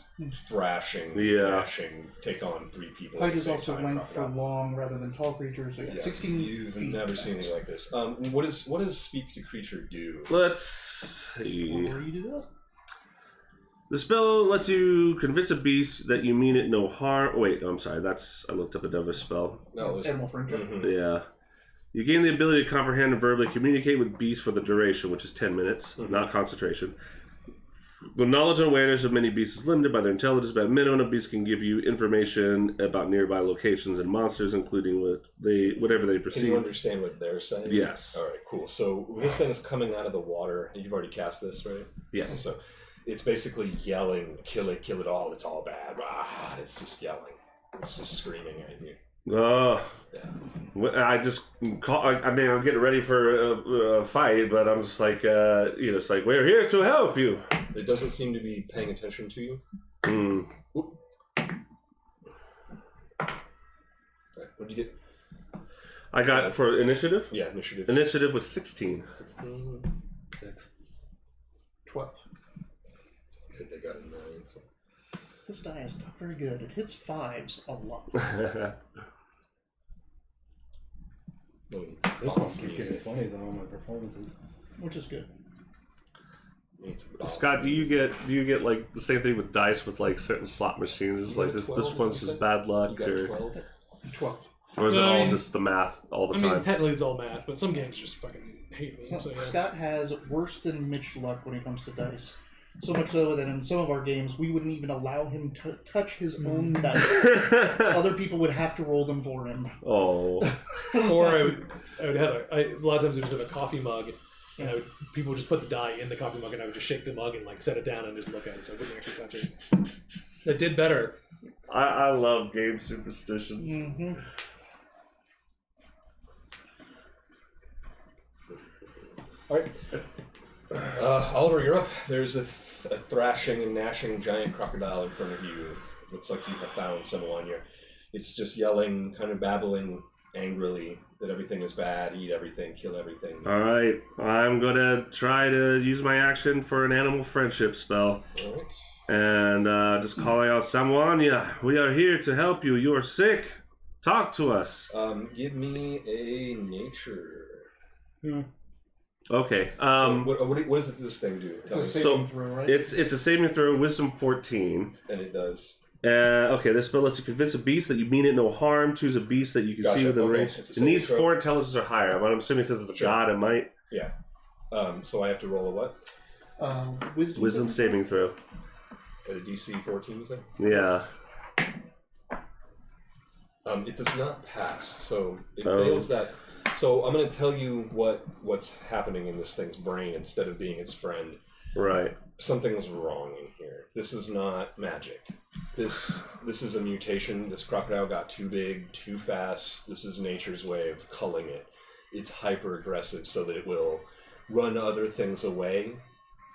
thrashing, thrashing, take on 3 people. Height at the is same also time length for crocodile. long rather than tall creatures. So yeah, Yeah, 16 You've feet. never seen anything like this. What does Speak to Creature do? Let's see. Read it up. The spell lets you convince a beast that you mean it no harm. Wait, I'm sorry. I looked up another spell. No, It's animal friendship. Mhm. Yeah. You gain the ability to comprehend and verbally communicate with beasts for the duration, which is 10 minutes, not concentration. The knowledge and awareness of many beasts is limited by their intelligence, but at minimum, a beast can give you information about nearby locations and monsters, including whatever they Can you perceive. understand what they're saying? Yes. All right, cool. So this thing is coming out of the water. You've already cast this, right? Yes. So it's basically yelling, kill it all. It's all bad. Ah, it's just yelling. It's just screaming at you. Oh, I just I'm getting ready for a fight, but I'm just like, it's like, we're here to help you. It doesn't seem to be paying attention to you. Mm. Okay, what'd you get? I got for initiative. Yeah, initiative. Initiative was 16. 16. 6. 12. I think they got a 9. So. This die is not very good. It hits 5s a lot. No, it's This awesome one keeps music. getting 20s on all my performances. Which is good. It's awesome. Scott, do you get like the same thing with dice with like certain slot machines? It's You like got a this 12, one's is just it? bad You luck, got a or 12? 12. is it No, I all mean- just the math all the I time? mean, technically it's all math, but some games just fucking hate me. So yeah. Scott has worse than Mitch luck when it comes to dice. So much so that in some of our games, we wouldn't even allow him to touch his own dice. Other people would have to roll them for him. Oh, Or I would have a lot of times I would just have a coffee mug, and people would just put the die in the coffee mug, and I would just shake the mug and like set it down and just look at it, so I wouldn't actually touch it. It did better. I love game superstitions. Mm-hmm. All right. Oliver, you're up. There's a thrashing and gnashing giant crocodile in front of you. Looks like you have found someone. It's just yelling, kind of babbling angrily that everything is bad, eat everything, kill everything. All right, I'm gonna try to use my action for an animal friendship spell, All right. and just calling out someone. Yeah, we are here to help you. You are sick. Talk to us. Give me a nature. Okay. So what does this thing do? It's Tell a me. saving throw, right? It's a saving throw, Wisdom 14. And it does. Okay, this spell lets you convince a beast that you mean it no harm. Choose a beast that you can Gotcha, see within okay. range. It's a It saving needs throw. 4 intelligence or higher. I'm assuming since it's a Sure. god, it might. Yeah. So I have to roll a what? Wisdom saving throw. A DC 14, you said? Yeah. It does not pass, so it Oh. fails that. So I'm going to tell you what's happening in this thing's brain instead of being its friend. Right. Something's wrong in here. This is not magic. This is a mutation. This crocodile got too big, too fast. This is nature's way of culling it. It's hyper aggressive so that it will run other things away.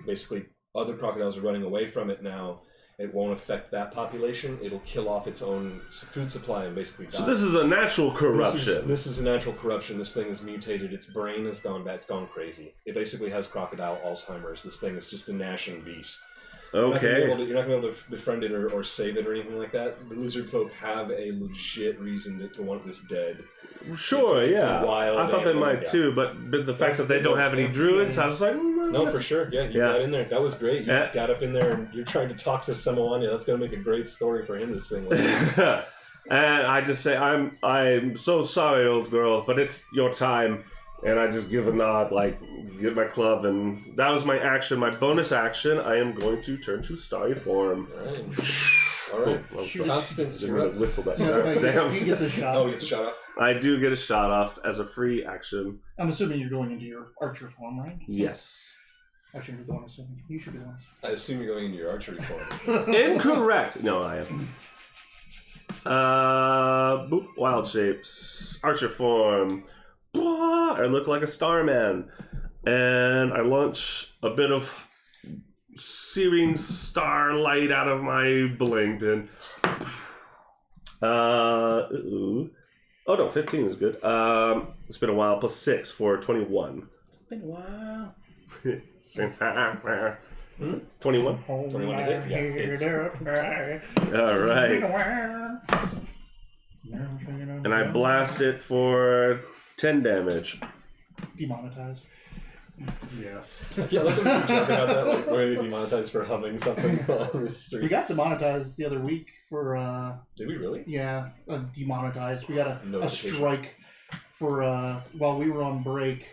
Basically, other crocodiles are running away from it now. It won't affect that population. It'll kill off its own food supply and basically die. So this is a natural corruption. This is a natural corruption. This thing is mutated. Its brain has gone bad. It's gone crazy. It basically has crocodile Alzheimer's. This thing is just a gnashing beast. Okay. You're not going to be able to befriend it or save it or anything like that. The lizard folk have a legit reason to want this dead. Sure, It's a yeah. wild I thought they animal, might yeah. too, but the fact That's that they don't have any yeah. druids, I was like, No, for sure. Yeah, you got in there. That was great. You got up in there and you're trying to talk to Samoania. That's going to make a great story for him to sing. And I just say, I'm so sorry, old girl, but it's your time. And I just give a nod, like, get my club, and that was my action. My bonus action, I am going to turn to starry form. All right. Well, Constance, I'm you're gonna up. whistle that No, shot. Damn. he gets a shot. Oh, he gets a shot off. I do get a shot off as a free action. I'm assuming you're going into your archer form, right? Yes. I shouldn't be the one assuming. You should be the one. I assume you're going into your archery form. Incorrect. No, I am. Boop. Wild shapes. Archer form. Blah, I look like a starman. And I launch a bit of searing starlight out of my bling pin. Ooh. Oh no, 15 is good. It's been a while. Plus 6 for 21. It's been a while. 21? 21 to hit? Yeah, hits. Alright. And I blast it for 10 damage. Demonetized. Yeah. Yeah, let's joke about that. Like, where they demonetized for humming something on the street. We got demonetized the other week for Did we really? demonetized. We got a Notification. strike for while we were on break.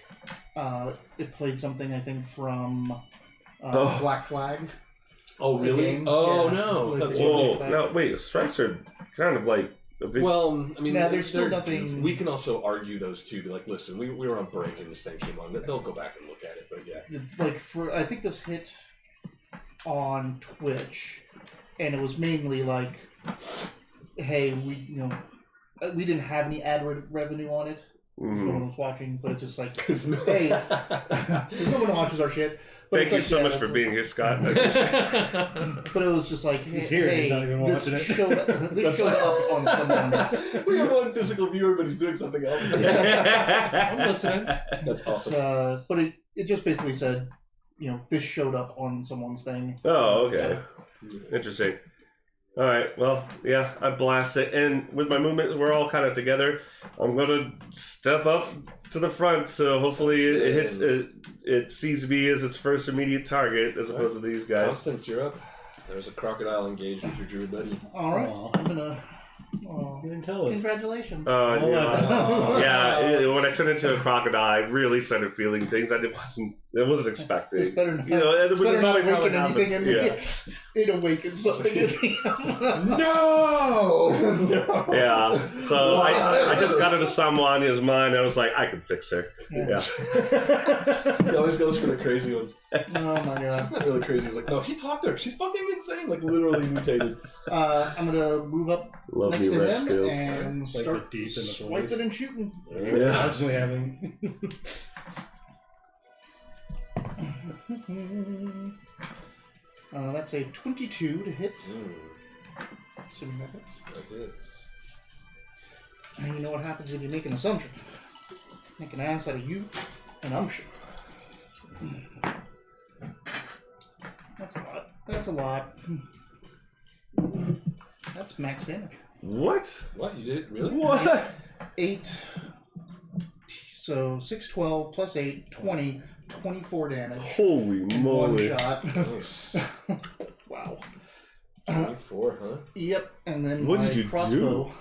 It played something I think from Black Flag. Oh, really? Game. Oh, Yeah. no. Like, That's yeah. Whoa, right. no, wait, strikes are kind of like a big... Well, I mean, Yeah, there's still they're- nothing- We can also argue those two. Be like, listen, we were on break and this thing came on. They'll go back and look at it, but yeah. It's like I think this hit on Twitch, and it was mainly like, hey, we didn't have any ad revenue on it. No one was watching, but it's just like, hey, no one watches our shit. But Thank it's you like, so yeah, much that's for like- being here, Scott. But it was just like, hey, He's here, he's not even this watching it. showed up on someone's. We have one physical viewer, but he's doing something else. I'm listening. That's awesome. But it just basically said, this showed up on someone's thing. Oh, okay. Interesting. All right, well, yeah, I blast it. And with my movement, we're all kind of together. I'm going to step up to the front, so hopefully it hits. It sees me as its first immediate target, as opposed to these guys. Constance, you're up. There's a crocodile engaged with your druid buddy. All right, Aw. I'm gonna. Oh, You didn't tell us. congratulations. Oh, Oh, yeah. When I turned into a crocodile, I really started feeling things I wasn't expecting. It's better not. It It's was better not always how it awaken anything happens. in Yeah. me. It awakens something in me. No! Yeah, so I just got into Samwania's mind. I was like, I can fix her. Yeah. He always goes for the crazy ones. Oh my god. She's not really crazy. He's like, no, he talked to her. She's fucking insane. Like, literally mutated. I'm gonna move up Love next me to red him skills. and Like start the deep in the swiping and shooting. Yeah. Constantly having. That's a 22 to hit. Mm, Assuming that hits. that hits. And you know what happens when you make an assumption. make an ass out of you, and I'm sure. That's a lot. That's a lot. That's max damage. What? What? You did it? Really? What? 8. So 6, 12, plus 8, 20, 24 damage. Holy One moly. shot. Nice. Wow. 24, huh? Yep, and then What my did you do? crossbow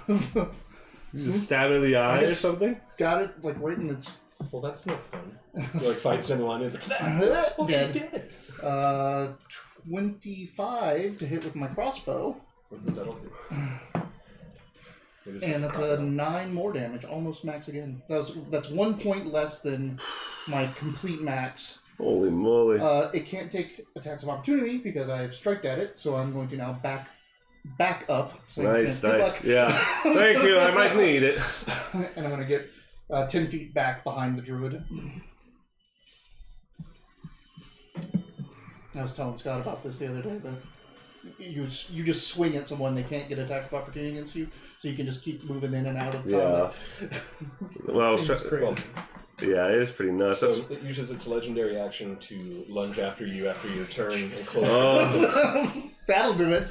You just stab it in the eye or just- something? got it like right in its Well, that's not fun. You like fight someone and it's like, oh, she's dead. dead. 25 to hit with my crossbow, That'll do. It is and just that's a crocodile. 9 more damage, almost max again. That's 1 point less than my complete max. Holy moly. It can't take attacks of opportunity because I have striked at it, so I'm going to now back up. So Nice, good nice. luck. Yeah. Thank you. I might need it. And I'm going to get 10 feet back behind the druid. I was telling Scott about this the other day. You just swing at someone, they can't get attack of opportunity against you, so you can just keep moving in and out of combat. Well, I was Seems try- pretty. Well, yeah, it is pretty nuts. so That's- it uses its legendary action to lunge after you after your turn and close Oh. the distance. That'll do it.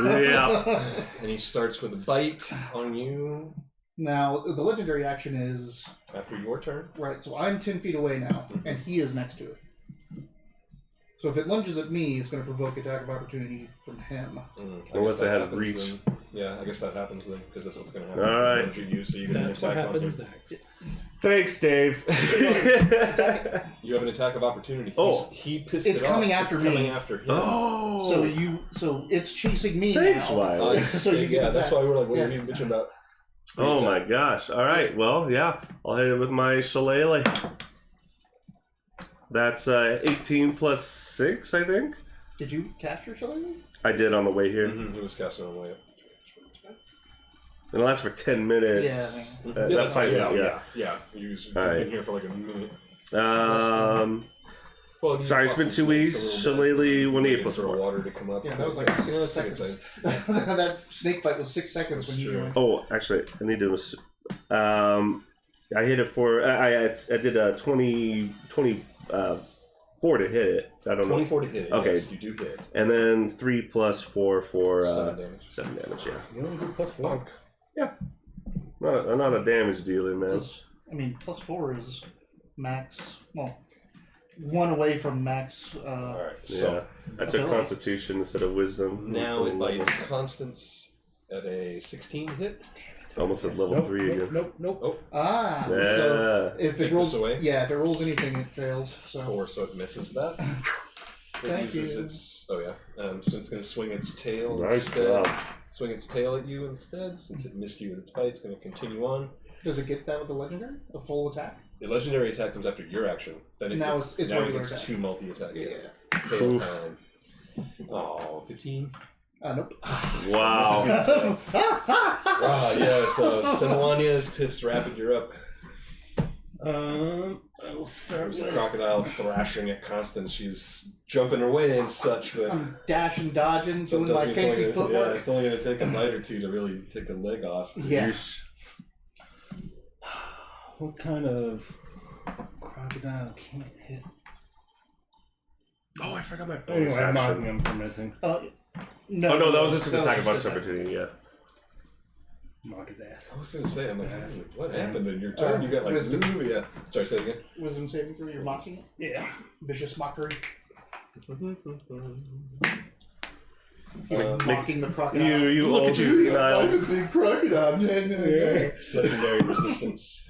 Yeah. And he starts with a bite on you Now, the legendary action is... after your turn. Right, so I'm 10 feet away now, and he is next to it. So if it lunges at me, it's going to provoke attack of opportunity from him. I Unless guess it that has happens reach. then. Yeah, I guess that happens then, because that's what's going to happen. All It's gonna right. lunge at you, so you get an That's what attack on happens him. next. Thanks, Dave. You have an attack of opportunity. Oh. He pissed It's it coming off. after It's me. coming after him. Oh. So it's chasing me Thanks, now. Wiley. So you get yeah, that's attack. why we're like, what Yeah. are you bitching about? Oh my gosh. All right. Well, yeah. I'll hit it with my shillelagh. That's 18 plus 6, I think. Did you cast your shillelagh? I did on the way here. Mm-hmm. He was casting on the way up. It lasts for 10 minutes. Yeah, That's fine. Yeah. You've All right. been here for like a minute. Well, sorry, it's been 2 weeks. Shillelagh, 1d8 plus for 4. water to come up. Yeah, that was like 6 Yeah, that's a good seconds. sign. That snake fight was 6 seconds That's when you true. joined. Oh, actually, I need to. I hit it for. I did a 24 to hit it. I don't know. 24 to hit it. Okay. Yes, you do hit. And then 3 plus 4 for 7 damage. 7 damage. Yeah, You only do plus 4. not a damage dealer, man. I mean, plus 4 is max. Well, 1 away from max. Alright, Yeah, so I took ability. Constitution instead of Wisdom. now it bites Constance at a 16 hit. Almost at level 3 again. Nope. Ah. So Yeah. if Take it rolls, this away. yeah, if it rolls anything, it fails. So 4, so it misses that. It Thank uses you. its. Oh, yeah. So it's going to swing its tail Nice instead. job. Swing its tail at you instead. Since it missed you with its bite, it's going to continue on. does it get that with the legendary? A full attack? The legendary attack comes after your action. Then it Now gets, it's now it regular gets attack. 2 multi-attack. Yeah. Fail Oof. time. Oh, 15. Nope. Wow. Wow, yeah, so Senwania is pissed. Rapid, you're up. I will start There's a with. crocodile thrashing at Constance. She's jumping her way and such, but I'm dashing, dodging, doing sometimes my it's fancy only gonna- Yeah, footwork. it's only going to take a bite or two to really take a leg off. Yeah. Yeesh. What kind of crocodile can't hit? Oh, I forgot my Anyway, bonus I'm action. marking him for missing. No, Oh no, that was just an that attack of just opportunity. Yeah. Mark his ass. I was going to say, I'm like, what happened in your turn? You got like, Wisdom. yeah. Sorry, say it again. Wisdom saving throw. You're mocking it. Yeah. Vicious mockery. Uh, Mocking the crocodile. You Look old at you. senile. I'm a big crocodile. Legendary resistance.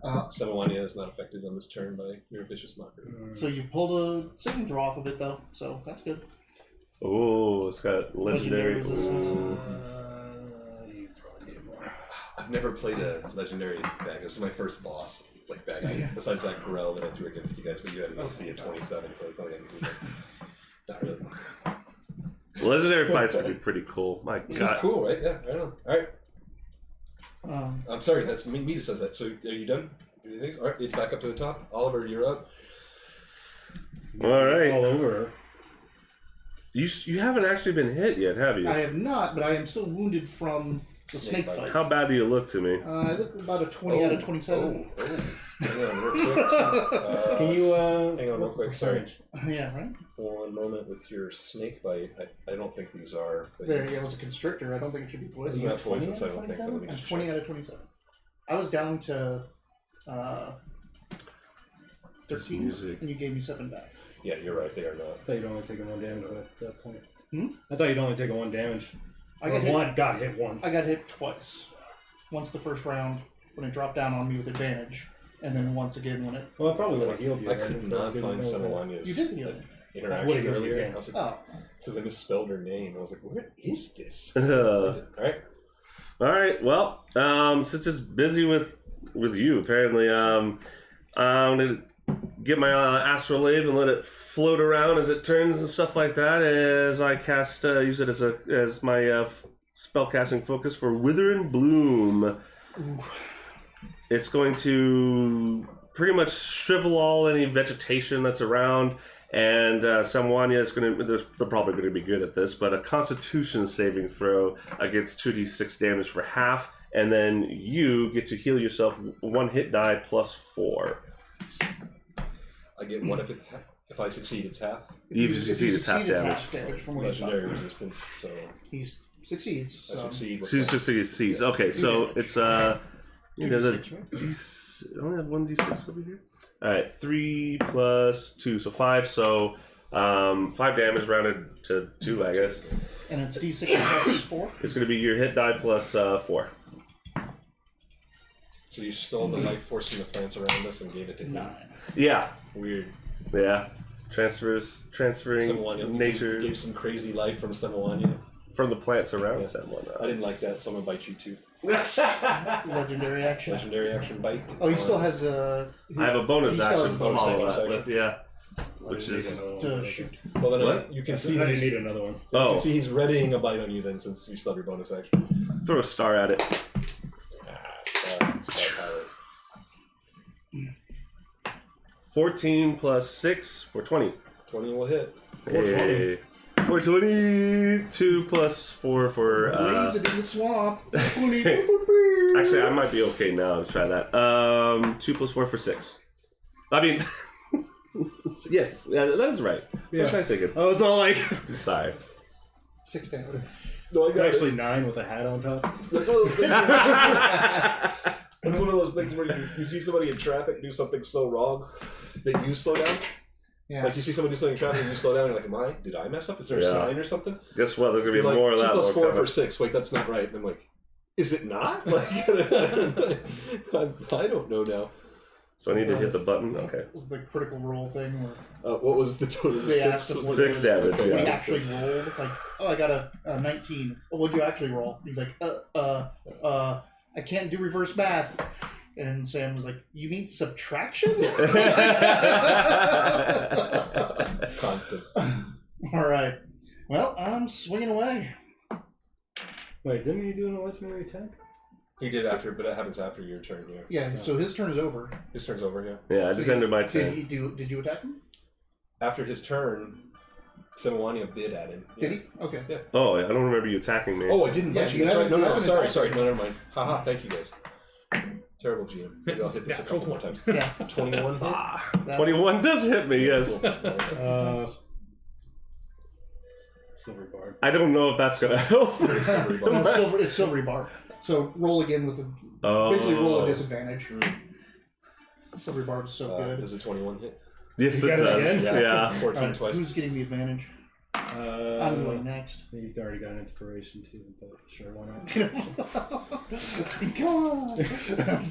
Uh, Senwania is not affected on this turn by your vicious mockery. So you've pulled a saving throw off of it, though, so that's good. Oh, it's got legendary. Legendary resistance. You probably need more. I've never played a legendary bag. This is my first boss, like bag. Besides that Grell that I threw against you guys, but you had an AC at 27, so it's not like anything. Not really. Legendary fights would be pretty cool. My This is God. cool, right? Yeah, I know. All right. I'm sorry, that's me that says that. So are you done? Anything? All right, it's back up to the top. Oliver, you're up. All right. All over. You haven't actually been hit yet, have you? I have not, but I am still wounded from the Snake snake bite. fight. How bad do you look to me? I look about a 20 out of 27. Oh. Hang on, real quick. Can you hang on, real what's the quick. Sorry. percentage? Yeah, right? One moment with your snake bite. I don't think these are. There, it was a constrictor. I don't think it should be It's poison. not 20 poisonous, I don't think. But let me I'm just 20 check. out of 27. I was down to This 13, music. and you gave me 7 back. Yeah, you're right. They are not. I thought you'd only taken 1 damage at that point. Hmm? I thought you'd only taken 1 damage. I got hit. Got hit once. I got hit twice. Once the first round when it dropped down on me with advantage, and then once again when it. Well, I probably would have healed you. I could not find Samawanya's You did heal me. interaction Would've healed you earlier. again. I was like, Oh, it's because I misspelled her name. I was like, where is this? All Alright. right. Well, since it's busy with you, apparently, I'm gonna get my astrolabe and let it float around as it turns and stuff like that. As I cast, use it as my spellcasting focus for Wither and Bloom. It's going to pretty much shrivel all any vegetation that's around, and Samwanya is going to. They're probably going to be good at this, but a Constitution saving throw against 2d6 damage for half, and then you get to heal yourself 1 hit die plus 4. I get one if it's if I succeed, it's half. If you succeed, it's half damage. from what you thought. Legendary resistance, so He succeeds. I So. succeed. with So you my- just succeeds. Okay, so it's you know, the 2d6, right? I only have 1d6 over here. All right, 3 plus 2, so 5. So 5 damage rounded to 2, I guess. And it's d6 plus 4. It's going to be your hit die plus 4. So you stole the life force from the plants around us and gave it to him. 9. Yeah, Weird. yeah. Transferring Samawanya nature gave some crazy life from Samawanya. from the plants around Yeah. someone. I didn't like that, so I'm gonna bite you too. Legendary action. Legendary action bite. Oh, he still has a. I have a bonus He still has action a to bonus follow action, that with, yeah. Which is to shoot. Well, then What? you can I see didn't he's, need another one. you oh, can see he's readying a bite on you then, since you still have your bonus action. throw a star at it. Star power. 14 plus 6 for 20. 20 will hit. Hey. 420. 2 plus 4 for. Blaze it in the swamp. Actually, I might be okay now to try that. 2 plus 4 for 6. I mean, yes, yeah, that is right. What was I thinking? Oh, it's all like Sorry. 6 damage. No, I it's got actually 9 with a hat on top. That's one of those things. That's one of those things where you see somebody in traffic do something so wrong that you slow down. Yeah. Like you see somebody do something in traffic and you slow down. And you're like, did I mess up? Is there a Yeah. sign or something? Guess what? There's gonna be You're like, more of 2 that. plus more 4 coming. for 6. Wait, that's not right. And I'm like, is it not? Like, I don't know now. So I need to hit the button. Okay. Was the critical roll thing where What was the total? they 6 asked if was what 6 damage, we yeah. actually rolled? Like, oh, I got a 19. Oh, what'd you actually roll? He's like, I can't do reverse math. And Sam was like, you mean subtraction? Constant. All right. Well, I'm swinging away. Wait, didn't he do an legendary attack? He did after, but that happens after your turn. Yeah. Yeah. So his turn is over. His turn's over. Yeah. Yeah, I just ended my turn. Did you attack him? After his turn, Samawanya bid at him. Did he? Okay. Yeah. Oh, I don't remember you attacking me. Oh, I didn't Yeah, mention. you That's right. haven't- No, you no, haven't sorry, attacked sorry. him. No, never mind. Haha, thank you guys. Terrible GM. Maybe I'll hit this a couple more times. Yeah. 21 hit. 21 does hit me, yes. Silver barb. I don't know if that's gonna help. No, it's silvery barb. So roll again with basically roll a disadvantage. Silvery barb's so good. Does a 21 hit? Yes, You it got it does. again? Yeah. 14 Alright, twice. who's getting the advantage? I'm going next. You've already got inspiration too, but sure, why not? Come on.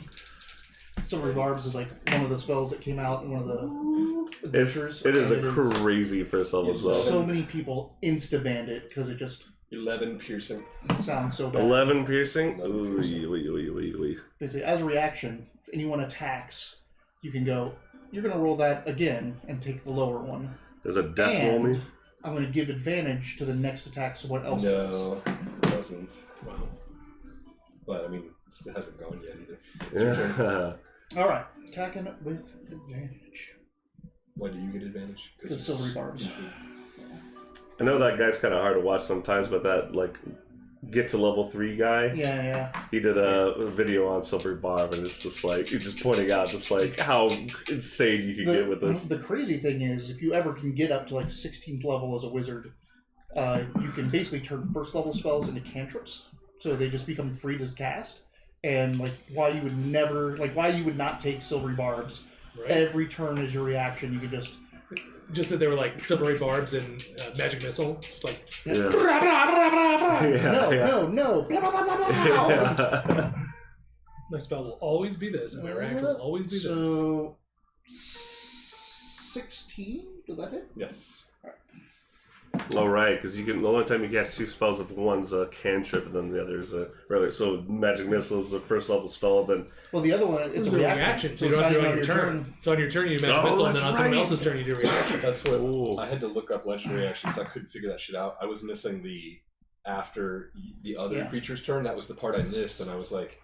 Silvery barbs is like one of the spells that came out in one of the adventures. It is a and crazy first level It's spell. so many people insta-banned it because it just 11 piercing. sounds so bad. 11 piercing? Ooh, wee. Basically, as a reaction, if anyone attacks, you can go, you're going to roll that again and take the lower one. Does a death roll me? I'm going to give advantage to the next attack, so what else does? No, it doesn't. Wow. But, I mean, it hasn't gone yet either. Yeah. All right, attacking with advantage. Why do you get advantage? The silvery barbs. I know that guy's kind of hard to watch sometimes, but that, like, get to level 3 guy. Yeah. He did a video on Silver Barb, and it's just like he's just pointing out just like how insane you can get with this. The crazy thing is, if you ever can get up to like 16th level as a wizard, you can basically turn first level spells into cantrips, so they just become free to cast. And like why you would not take Silvery Barbs every turn as your reaction, you could just that they were like silvery barbs and magic missile, just like no. Blah, blah, blah, blah, blah. Yeah. my spell will always be this, and my reaction will always be this. So 16, does that hit? Yes. Oh right, because you can the only time you cast 2 spells if one's a cantrip and then the other is a regular. So magic missile is a first level spell. Then the other one it's a reaction. So you don't have to do it on your turn. So on your turn you magic missile, and then on someone else's turn you do reaction. That's what I had to look up legendary actions. I couldn't figure that shit out. I was missing the after the other creature's turn. That was the part I missed, and I was like,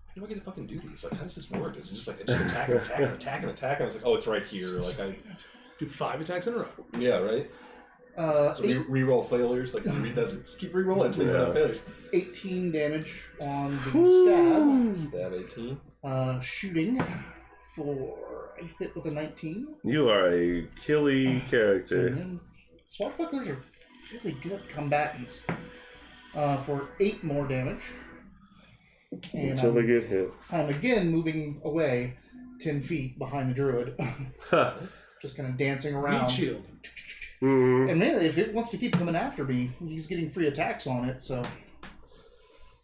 how do I get to fucking do these? Like, how does this work? Is it just like just attack and attack and attack and attack? And I was like, oh, it's right here. Like I do 5 attacks in a row. Yeah, right. So re-roll failures. Like you read that, just keep re-rolling until you have failures. 18 damage on the Stab 18. Shooting for a hit with a 19. you are a killy character. And swashbucklers are really good combatants. For 8 more damage. And Until they get hit. I'm again moving away 10 feet behind the druid. Just kind of dancing around. Meat shield. Mm-hmm. And man, if it wants to keep coming after me, he's getting free attacks on it, so...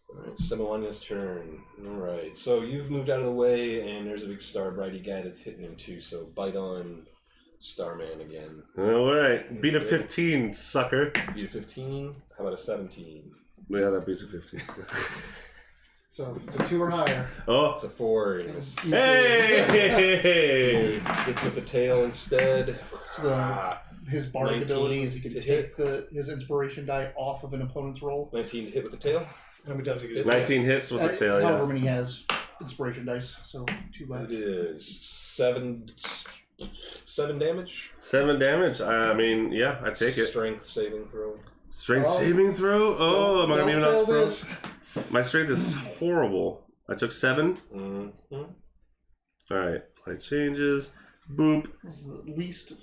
Alright, Similania's turn. Alright, so you've moved out of the way, and there's a big Starbrighty guy that's hitting him too, so bite on Starman again. Alright, beat a 15, sucker. Beat a 15? How about a 17? Yeah, that beats a 15. So it's a 2 or higher. Oh. It's a 4. And it's Hey! It's with the tail instead. It's his bardic 19 ability is he can to take his inspiration die off of an opponent's roll. 19 to hit with the tail. How many times do you get 19 hits with the tail, however yeah. many he has inspiration dice, so 2 left. It is 7 damage. 7 damage? I mean, yeah, I take it. Strength saving throw. Strength saving throw? Oh, am I going to be able to throw? this. My strength is horrible. I took 7. Mm-hmm. Alright, play changes. Boop. This is at least,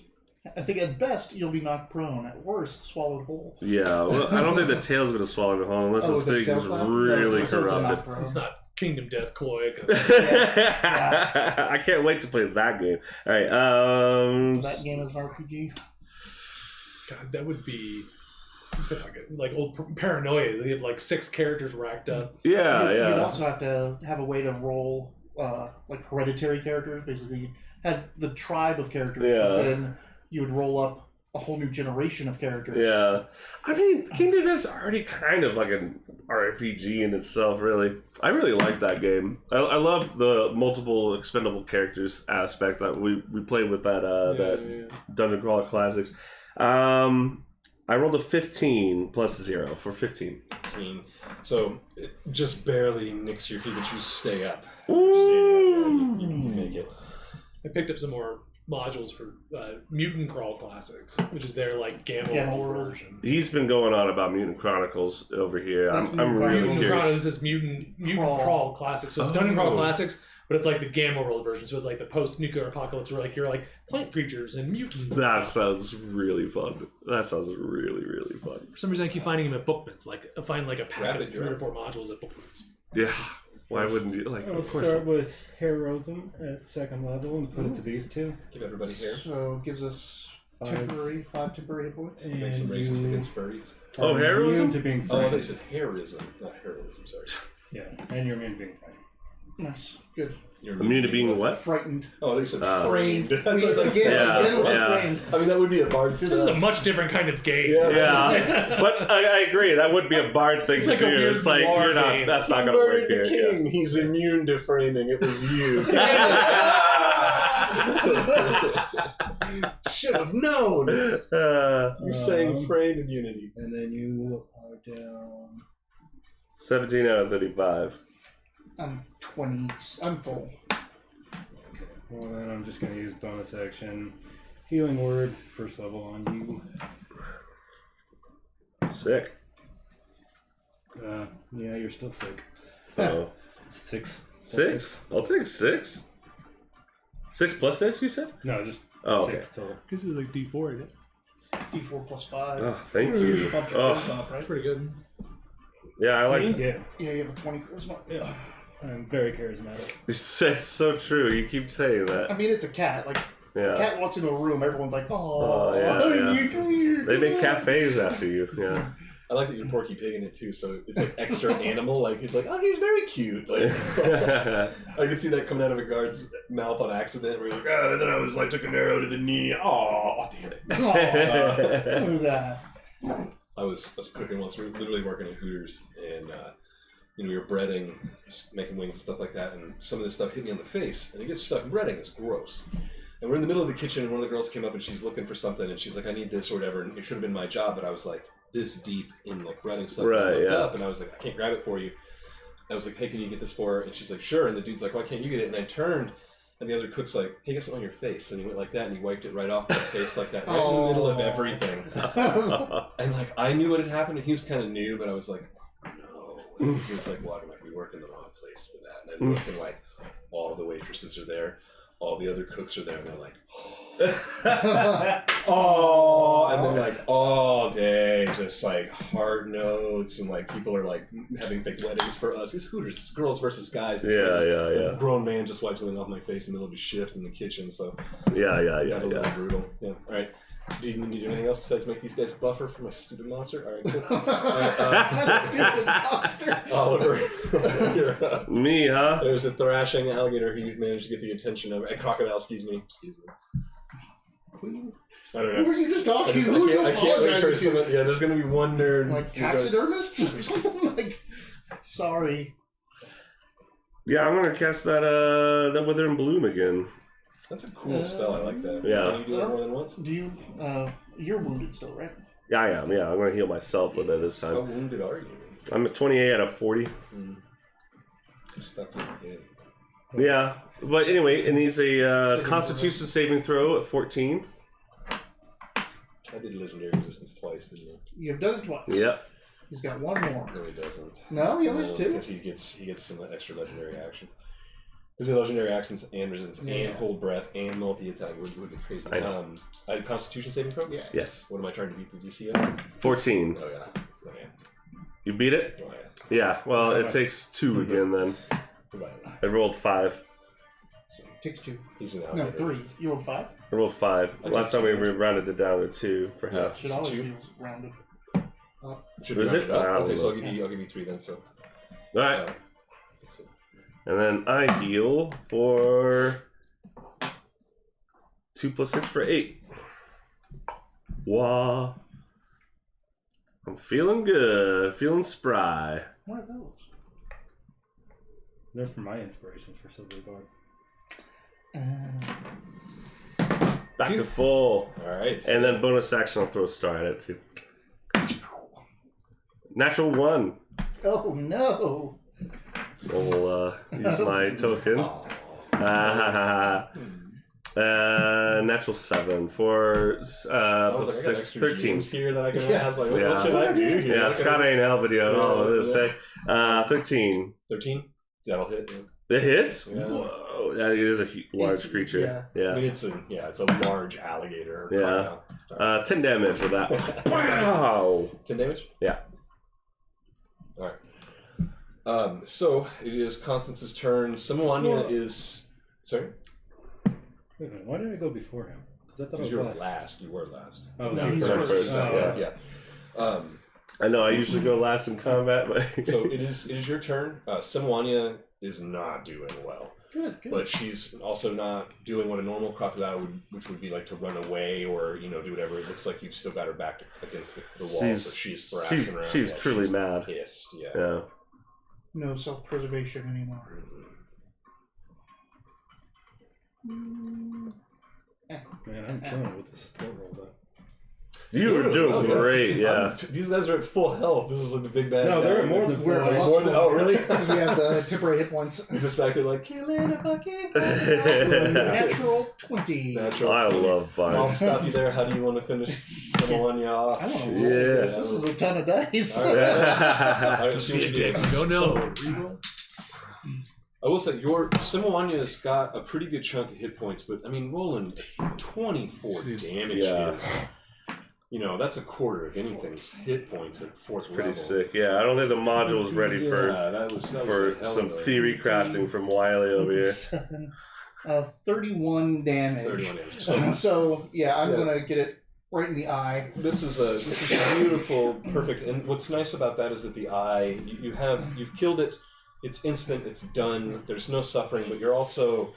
I think at best you'll be knocked prone. At worst, swallowed whole. Yeah, well, I don't think the tail's going to swallow the whole unless this thing is really corrupted. It's not Kingdom Death Cloak. I can't wait to play that game. Alright, That game is an RPG. God, that would be like old Paranoia. They have like 6 characters racked up. Yeah, You'd also have to have a way to roll like hereditary characters. Basically, you'd have the tribe of characters, but then you would roll up a whole new generation of characters. Yeah. I mean, Kingdom is already kind of like an RPG in itself, really. I really like that game. I love the multiple expendable characters aspect that we played with that Dungeon Crawler Classics. I rolled a 15 plus 0 for 15. 15. So it just barely nicks your feet, but you stay up. Ooh. You make it. I picked up some more modules for Mutant Crawl Classics, which is their like Gamma World version. He's been going on about Mutant Chronicles over here. I'm really Mutant curious. Chronicles is Mutant Crawl Classics. So it's Dungeon Crawl Classics, but it's like the Gamma World version. So it's like the post-nuclear apocalypse where like you're like plant creatures and mutants. That sounds really fun. That sounds really, really fun. For some reason, I keep finding them at Bookments. Like I find like a pack of 3 or 4 modules at Bookments. Yeah. Why wouldn't you? Like, I'll of course. start with heroism at 2nd level and put it to these 2. Give everybody hair. So it gives us 5 temporary hit points. Make some races against furries. Oh, heroism? To being Oh, frightened. they said hairism, not heroism, sorry. Yeah, and you're immune to being frightened. Nice, good. You're Immune to being what? Frightened. Oh, they said Framed. framed. Framed. I mean, that would be a bard This is a much different kind of game. Yeah, but I agree. That would be a bard thing It's to like a do. weird It's like war you're not. game. That's not going to work the here. king. He's immune to framing. It was you. Should have known. You're saying framed immunity. And then you are down 17 out of 35. I'm 20. I'm full. Okay. Well, then I'm just going to use bonus action. Healing word, 1st level on you. Sick. Yeah, you're still sick. Oh. 6. 6? I'll take 6. 6 plus 6, you said? No, just Oh, 6 total. This is like D4, isn't it? D4 plus 5. Oh, thank you. Bump your Oh, charisma up, right? That's pretty good. yeah, I like. Yeah, Yeah, you have a 20 charisma. yeah. I'm very charismatic. It's so true. You keep saying I that. mean, it's a cat. Like, Yeah. cat walks into a room, everyone's like, Oh, oh, yeah, yeah. come here. They make come here." cafes after you. Yeah. I like that you're Porky Pig in it too, so it's like extra animal. Like he's like, oh, he's very cute. Like I could see that coming out of a guard's mouth on accident, where you're like, oh, and then I was like, took an arrow to the knee. Oh, damn it. Aw, look at that. I was cooking once. We were literally working at Hooters, and we were breading, just making wings and stuff like that. And some of this stuff hit me on the face, and it gets stuck in breading. It's gross. And we're in the middle of the kitchen, and one of the girls came up, and she's looking for something, and she's like, I need this or whatever. And it should have been my job, but I was like this deep in like breading stuff. Right, and I looked yeah. up, and I was like, I can't grab it for you. I was like, hey, can you get this for her? And she's like, sure. And the dude's like, why can't you get it? And I turned, and the other cook's like, hey, get something on your face. And he went like that, and he wiped it right off my face like that, right in the middle of everything. And like, I knew what had happened, and he was kind of new, but I was like, no. And he was like, well, I'm like, we work in the wrong place for that. And I looked, and like, all the waitresses are there, all the other cooks are there, and they're like, oh, and then like all day, just like hard notes, and like people are like having fake weddings for us. It's Hooters, it's girls versus guys. It's like, Yeah. a grown man just wiped something off my face in the middle of a shift in the kitchen, so Yeah. got a little brutal. Yeah. All right. Do you need to do anything else besides make these guys buffer for my stupid monster? All right, cool. Stupid monster. Oliver, you're up. Me, huh? There's a thrashing alligator who you've managed to get the attention of. A crocodile, excuse me. I don't Who know. were you just talking to? I Who are you can't wait for apologizing to? someone. Yeah, there's gonna be one nerd. Like who goes, taxidermists or something? Like, sorry. Yeah, I'm gonna cast that Wither and Bloom again. That's a cool spell. I like that. Yeah. Can you do it more than once? Do you, you're wounded still, right? Yeah, I am. Yeah, I'm gonna heal myself with it this How time. wounded are you? I'm at 28 out of 40. Stuck in the head. Yeah, but anyway, it needs a Constitution saving throw at 14. I did legendary resistance twice, didn't I? You've done it twice. Yep. He's got one more. No, he doesn't. No, he only has two. Because he gets some extra legendary actions. There's legendary actions and resistance and hold breath and multi-attack. Would be crazy. I know. I had Constitution saving throw? Yeah. Yes. What am I trying to beat the DC at? 14. Oh, yeah. Oh, yeah. You beat it? Oh, yeah. Yeah. Well, it takes 2 again then. Goodbye. I rolled 5. So takes two. He's an No, alligator. 3. You rolled 5? I rolled 5. I Last took time we 2. rounded it down to 2 for half. Should always Two? be rounded. Should Is we it? round up? I don't Okay, so know. I'll give you 3 then. So. All right. Let's see. And then I heal for 2 plus 6 for 8. Wah. I'm feeling good. Feeling spry. What are those? They're for my inspirations for Silver Guard. Back to full. All right. And then bonus action, I'll throw a star at it too. Natural 1. Oh no! We'll use my token. Natural 7 for plus 6, 13. Here that I can Yeah. ask, like, Yeah. what should I do here? Yeah, Scott ain't helping you at all with this. Hey, 13. 13. That'll hit. Yeah. It hits? Yeah. Whoa, that is a large It's- creature. I Yeah. mean, it's a large alligator. Yeah. crocodile. 10 damage with that. Wow. 10 damage. Yeah. All right. So it is Constance's turn. Samoania Well- is. Sorry. Wait a minute, why did I go before him? Because I thought I Because was you were last. last. You were last. Oh, was No, he he's first? first. Oh, Yeah. I know I usually go last in combat, but So it is your turn. Samoania is not doing well. Good, good. But she's also not doing what a normal crocodile would, which would be like to run away or do whatever. It looks like you've still got her back against the wall, so she's thrashing around. she's Yeah, truly mad. pissed. Yeah. Yeah. No self-preservation anymore. Man, I'm killing it with the support roll though. You were doing great, yeah. These guys are at full health. This is like the big bad. No, guy. they're at more than We're four. at More than, oh, really? Because we have the temporary hit points. You're just back there like, killing a fucking Natural 20. Natural I 20. love I'll Bunny. stop you there. How do you want to finish someone off? I want to Yeah. this. This is a ton of dice. All right, Just be a dick. Go no. I will say your Simuanya's got a pretty good chunk of hit points, but I mean rolling 24 damage Yeah. is, you know, that's a quarter of anything's hit points at fourth level. Pretty sick, yeah. I don't think the module's ready for that was a hell some of a- theory crafting from Wiley over here. 31 damage. 31 damage. So, yeah, I'm Yeah. going to get it right in the eye. This is a beautiful, perfect, and what's nice about that is that the eye, you've killed it. It's instant. It's done. There's no suffering, but you're also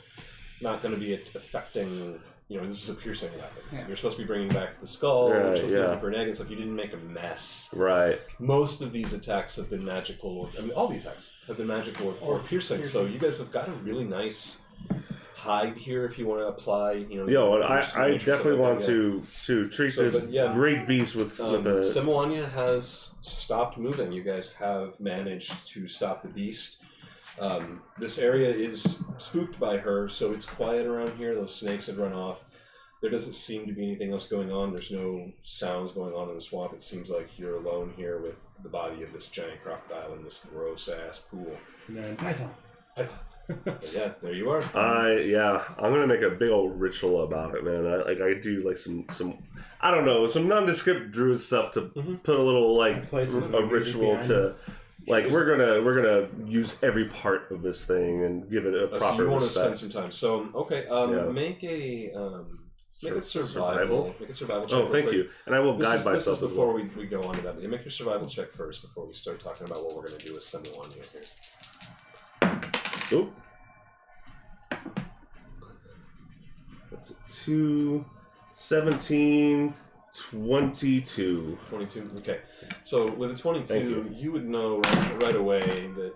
not going to be affecting. You know, this is a piercing weapon. Yeah. You're supposed to be bringing back the skull. Right, you're supposed to be yeah. looking for an egg. It's like you didn't make a mess. Right. Most of these attacks have been magical. I mean, all the attacks have been magical or piercing. So you guys have got a really nice hide here if you want to apply. You know. Yo, your I signature, definitely stuff like want that. to treat So, this but, yeah. great beast with a. Simuanya has stopped moving. You guys have managed to stop the beast. This area is spooked by her, so it's quiet around here. Those snakes had run off. There doesn't seem to be anything else going on. There's no sounds going on in the swamp. It seems like you're alone here with the body of this giant crocodile in this gross ass pool. And then Python. But yeah, there you are. I'm gonna make a big old ritual about it, man. I do like some I don't know, some nondescript druid stuff to put a little like a ritual to like we're gonna use every part of this thing and give it a proper so you want to respect. spend some time. So okay, make a survival. Make a survival check. Oh, real thank quick. you. And I will guide This myself is as before well. we go on to that. Yeah, make your survival check first before we start talking about what we're going to do with Simuanya here. Oop. That's a 2, 17, 22. 22. Okay. So with a 22, Thank you would know right away that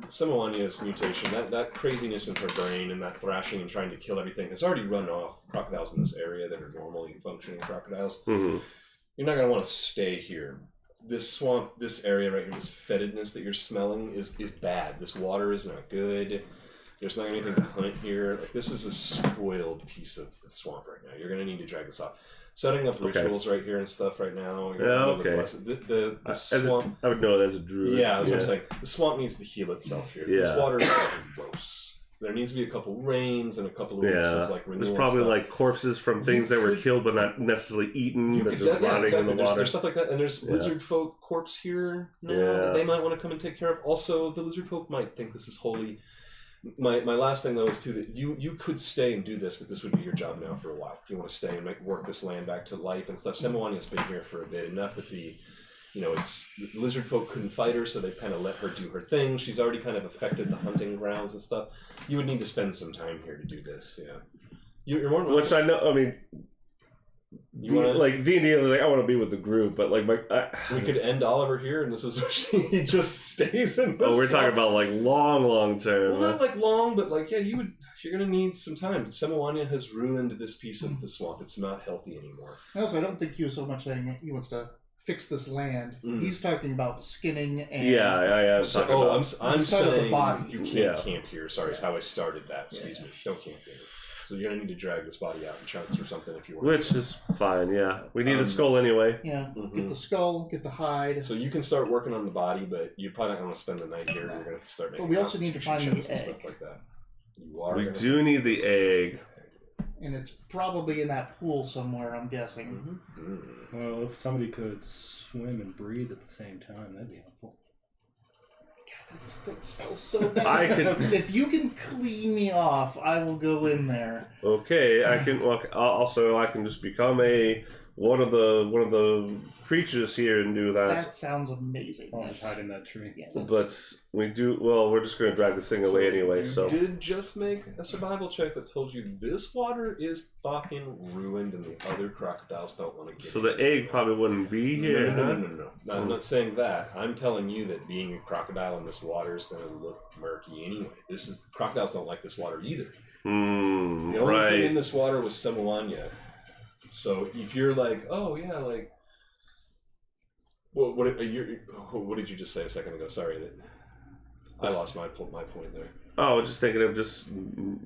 Simuanya's mutation, that craziness in her brain and that thrashing and trying to kill everything has already run off crocodiles in this area that are normally functioning crocodiles. Mm-hmm. You're not going to want to stay here. This swamp, this area right here, this fetidness that you're smelling is bad. This water is not good. There's not anything to hunt here. Like, this is a spoiled piece of swamp right now. You're going to need to drag this off. Setting up rituals right here and stuff right now. Yeah, okay. The swamp. I would know it as a druid. Yeah, that's what I'm saying. The swamp needs to heal itself here. Yeah. This water is gross. There needs to be a couple rains and a couple of weeks of like renewal. There's probably stuff. like corpses from things that were killed but not necessarily eaten. You That could, just yeah, rotting exactly. in the water. There's stuff like that, and there's lizard folk corpse here now that they might want to come and take care of. Also, the lizard folk might think this is holy. My last thing though is too that you could stay and do this, but this would be your job now for a while. If you want to stay and work this land back to life and stuff. Simuanya's been here for a bit enough that the lizard folk couldn't fight her, so they've kind of let her do her thing. She's already kind of affected the hunting grounds and stuff. You would need to spend some time here to do this. Yeah, you're more than Which I know. I mean, like D&D, like I want to be with the group, but like we could end Oliver here, and this is where she just stays in. Oh, we're talking about like long term. Well, not like long, but like you're gonna need some time. Simuanya has ruined this piece of the swamp. It's not healthy anymore. Also, I don't think he was so much saying he wants to fix this land. He's talking about skinning and I'm talking saying the body. you can't camp here. Sorry, is how I started that. Excuse me. Don't camp here. So you're gonna need to drag this body out in chunks or something if you want. Which is fine. Yeah, we need the skull anyway. Yeah, get the skull, get the hide. So you can start working on the body, but you're probably not going to spend the night here. You're going to have to start making. But we also need to find the checks and egg. stuff like that. We do need the egg. And it's probably in that pool somewhere, I'm guessing. Well, if somebody could swim and breathe at the same time, that'd be helpful. God, that thing smells so bad. If you can clean me off, I will go in there. Okay, I can. Well, also, I can just become one of the creatures here and do that. That sounds amazing. I'll just hide in that tree. Yeah, But we do. Well, we're just going to drag this thing away anyway. So you did just make a survival check that told you this water is fucking ruined, and the other crocodiles don't want to get. So the egg probably wouldn't be here. No. I'm not saying that. I'm telling you that being a crocodile in this water is going to look murky anyway. Crocodiles don't like this water either. The only thing in this water was Simuanya. So if you're like, oh yeah, like what did you just say a second ago? Sorry, I lost my point there. Oh, just thinking of just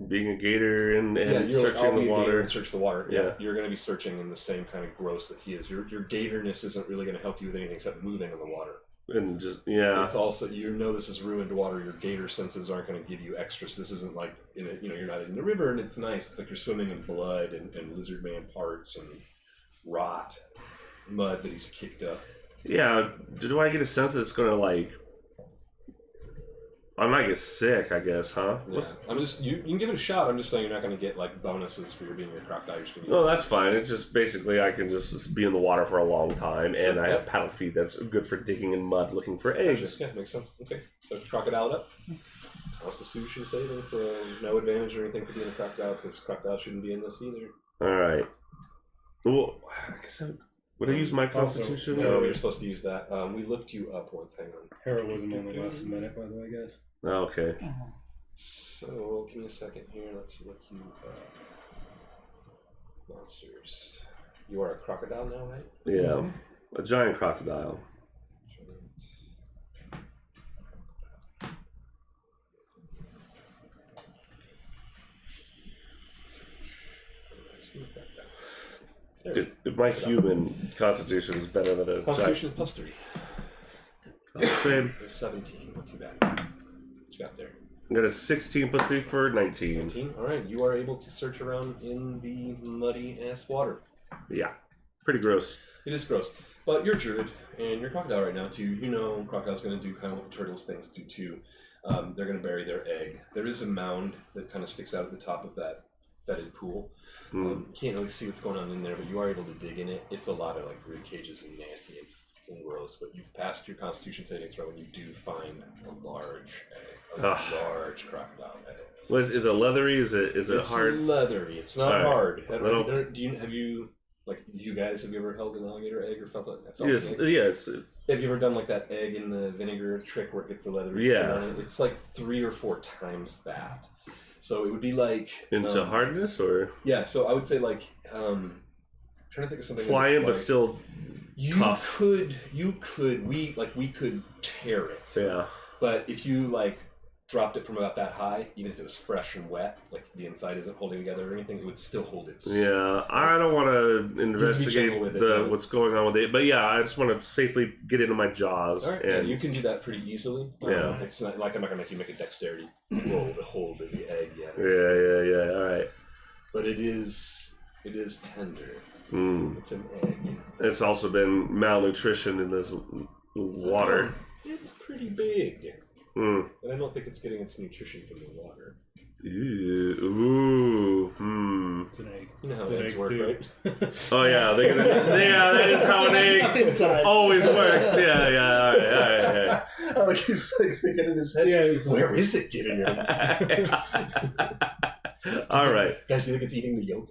being a gator and searching the water. And search the water. Yeah. You're going to be searching in the same kind of gross that he is. Your gatorness isn't really going to help you with anything except moving in the water. And just it's also this is ruined water. Your gator senses aren't going to give you extras. This isn't like you're not in the river and it's nice. It's like you're swimming in blood and lizard man parts and rot, mud that he's kicked up. Yeah. Do I get a sense that it's going to like? I might get sick, I guess, huh? Yeah. You can give it a shot. I'm just saying you're not going to get like bonuses for your being a crocodile. No, that's fine. It's just basically I can just be in the water for a long time, and I have paddle feet that's good for digging in mud looking for eggs. Yeah, makes sense. Okay, so crocodile it up. Wants to see what you say then for no advantage or anything for being a crocodile, because crocodile shouldn't be in this either. All right. Well, I guess would I use my constitution? No, you're supposed to use that. We looked you up once. Hang on. Heroism only lasts a minute, by the way, guys. Okay. So, give me a second here. Let's look you up. Monsters. You are a crocodile now, right? Yeah. A giant crocodile. If my human constitution is better than a Constitution plus 3. Same. 17. Not too bad. What you got there? I got a 16 plus 3 for 19. 19. All right. You are able to search around in the muddy ass water. Yeah. Pretty gross. It is gross. But you're a druid, and you're a crocodile right now, too. You know crocodile's going to do kind of what the turtles things do, too. They're going to bury their egg. There is a mound that kind of sticks out at the top of that fetid pool. Can't really see what's going on in there, but you are able to dig in it. It's a lot of like rib cages and nasty and gross, but you've passed your constitution saving throw and you do find a large egg. Large crocodile egg. What is it leathery? Is it It's hard? leathery. It's not hard. Have you ever held an alligator egg or felt that? Yes. Have you ever done like that egg in the vinegar trick where it gets the leathery skin on it? It's like 3 or 4 times that. So it would be like into hardness, or so I would say like trying to think of something pliant but still tough. We could tear it. Yeah. But if you like dropped it from about that high, even if it was fresh and wet, like the inside isn't holding together or anything, it would still hold its. Yeah, I don't want to investigate what's going on with it, but yeah, I just want to safely get into my jaws. All right, and you can do that pretty easily. Yeah, it's not like I'm not gonna make you make a dexterity roll to hold the egg yet. Yeah. All right, but it is tender. It's an egg. It's also been malnutrition in this water. It's pretty big. And I don't think it's getting its nutrition from the water. Ooh. It's an egg. You know how eggs work, right? Oh yeah, that is how an egg always works. Yeah. All right. Like he's like thinking in his head. Yeah, he's like, where is it getting it? All right. Guys, do you think it's eating the yolk?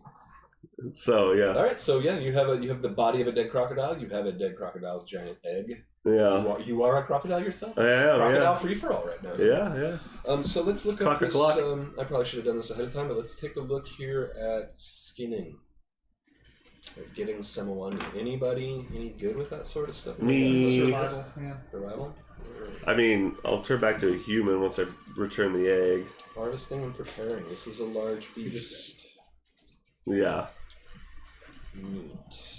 So yeah. All right. So yeah, you have the body of a dead crocodile. You have a dead crocodile's giant egg. Yeah. You are a crocodile yourself. I am. Crocodile free for all right now. Yeah. So let's look at this. I probably should have done this ahead of time, but let's take a look here at skinning. Getting someone. Anybody any good with that sort of stuff? Me. Survival. Yeah. Survival. I mean, I'll turn back to a human once I return the egg. Harvesting and preparing. This is a large beast. Yeah. Meat.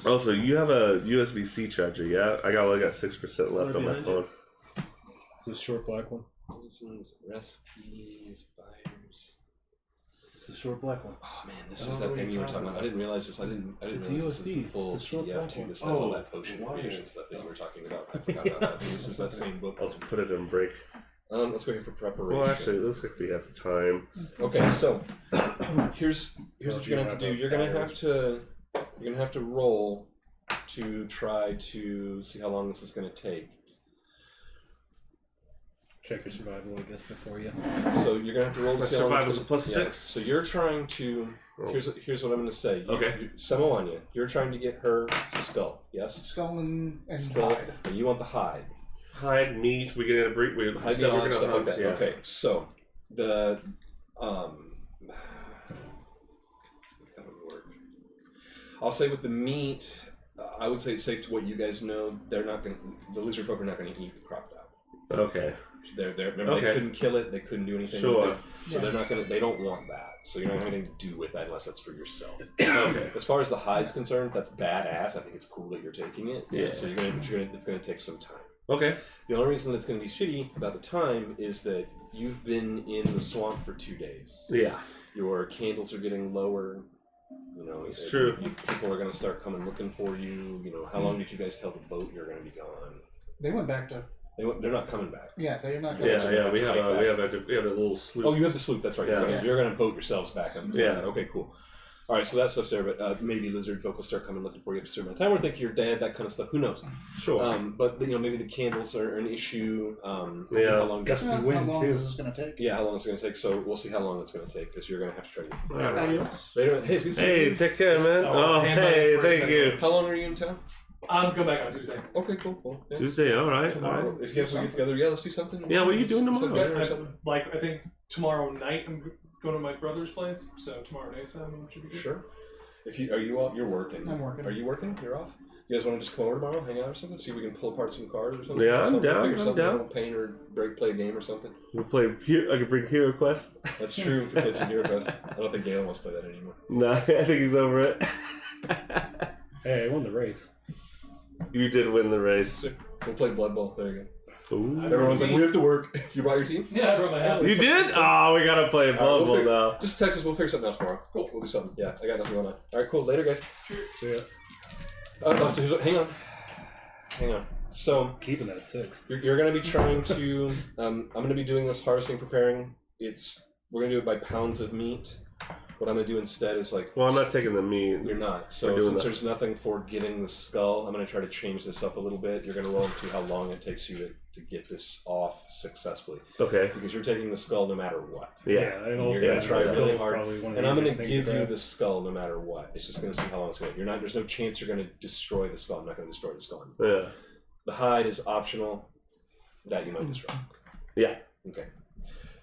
Also, you have a USB-C charger, yeah? I got 6% left on my phone. It's a short black one. Poisons, recipes, buyers. It's the short black one. Oh man, this is that thing you were talking about. I didn't realize this. I didn't it's realize USB. this is the full it's a short PDF black too. one. This has all that potion creation stuff that you were talking about. I forgot about that. So this is that same book. I'll put it in break. Let's go here for preparation. Well, actually, it looks like we have time. Okay, so here's what you're gonna have to do. You're gonna have to roll to try to see how long this is gonna take. Check your survival, I guess, before you. So you're gonna have to roll to My see how long survival's this a plus yeah. 6. So you're trying to. Here's what I'm gonna say. Okay. Samoanya, you're trying to get her skull. Yes. Skull and skull. hide. And you want the hide. Hide, meat. We get a break. We Hide, meat, all that stuff like that. Yeah. Okay. So the that would work. I'll say with the meat, I would say it's safe to what you guys know. They're not going. The lizard folk are not going to eat the crocodile. Okay. Remember, Okay. they couldn't kill it. They couldn't do anything. Sure. With it, so they're not going to. They don't want that. So you don't have anything to do with that unless that's for yourself. Okay. As far as the hide's concerned, that's badass. I think it's cool that you're taking it. Yeah. So it's going to take some time. Okay. The only reason that it's going to be shitty about the time is that you've been in the swamp for 2 days. Yeah. Your candles are getting lower. You know, It's true. People are going to start coming looking for you. You know, how long did you guys tell the boat you're going to be gone? They went back to. They're not coming back. Yeah, they're not. Yeah. We have a little sloop. Oh, you have the sloop. That's right. Yeah. You're going to boat yourselves back. Yeah. Okay, cool. All right, so that stuff's there, but maybe lizard folk will start coming looking for you after a certain amount of time. Or think you're dead, that kind of stuff. Who knows? Sure. But maybe the candles are an issue. How long? Gusty How wind long too. is this going to take? Yeah, how long it's going to take. So we'll see how long it's going to take because you're going to have to try to get. All right. Adios. Later. Hey, it's good to see Hey, you. take care, man. Oh, Oh, hand hey, buttons thank for you. How long are you in town? I'm coming back on Tuesday. Okay, cool. Yeah. Tuesday, all right. Tomorrow. If you guys want to get together, yeah, let's do something. Yeah, what are you doing Some tomorrow? dinner or something? I think tomorrow night I'm going to my brother's place, so tomorrow night should be good. Sure. If you are you off? You're working. I'm working. Are you working? You're off. You guys want to just come over tomorrow, hang out or something? See if we can pull apart some cards or something. Yeah, I'm Something, down, figure I'm something down. out, paint or play a game or something. We play here. I can bring Hero Quest. That's true. You can play some Hero Quest. I don't think Galen wants to play that anymore. No, I think he's over it. Hey, I won the race. You did win the race. We'll play Blood Bowl. There you go. Ooh. Everyone's like, we have to work. You brought your team? Yeah, I brought my house. You did? Oh, we gotta play Blood Bowl now. Just text us. We'll figure something out tomorrow. Cool. We'll do something. Yeah, I got nothing going on. All right, cool. Later, guys. Yeah. So hang on. So Keeping that at 6. you're going to be trying to. I'm going to be doing this harvesting, preparing. We're going to do it by pounds of meat. What I'm going to do instead is like. Well, I'm not taking the meat. You're not. We're So doing since that. there's nothing for getting the skull, I'm going to try to change this up a little bit. You're going to roll and see how long it takes you to get this off successfully. Okay. Because you're taking the skull no matter what. Yeah. and also You're gonna the try skull really is hard, probably one of And the I'm going to easiest things give you grab. the skull no matter what. It's just going to see how long it's going to. There's no chance you're going to destroy the skull. I'm not going to destroy the skull. Yeah. The hide is optional. That you might destroy. Yeah. Okay.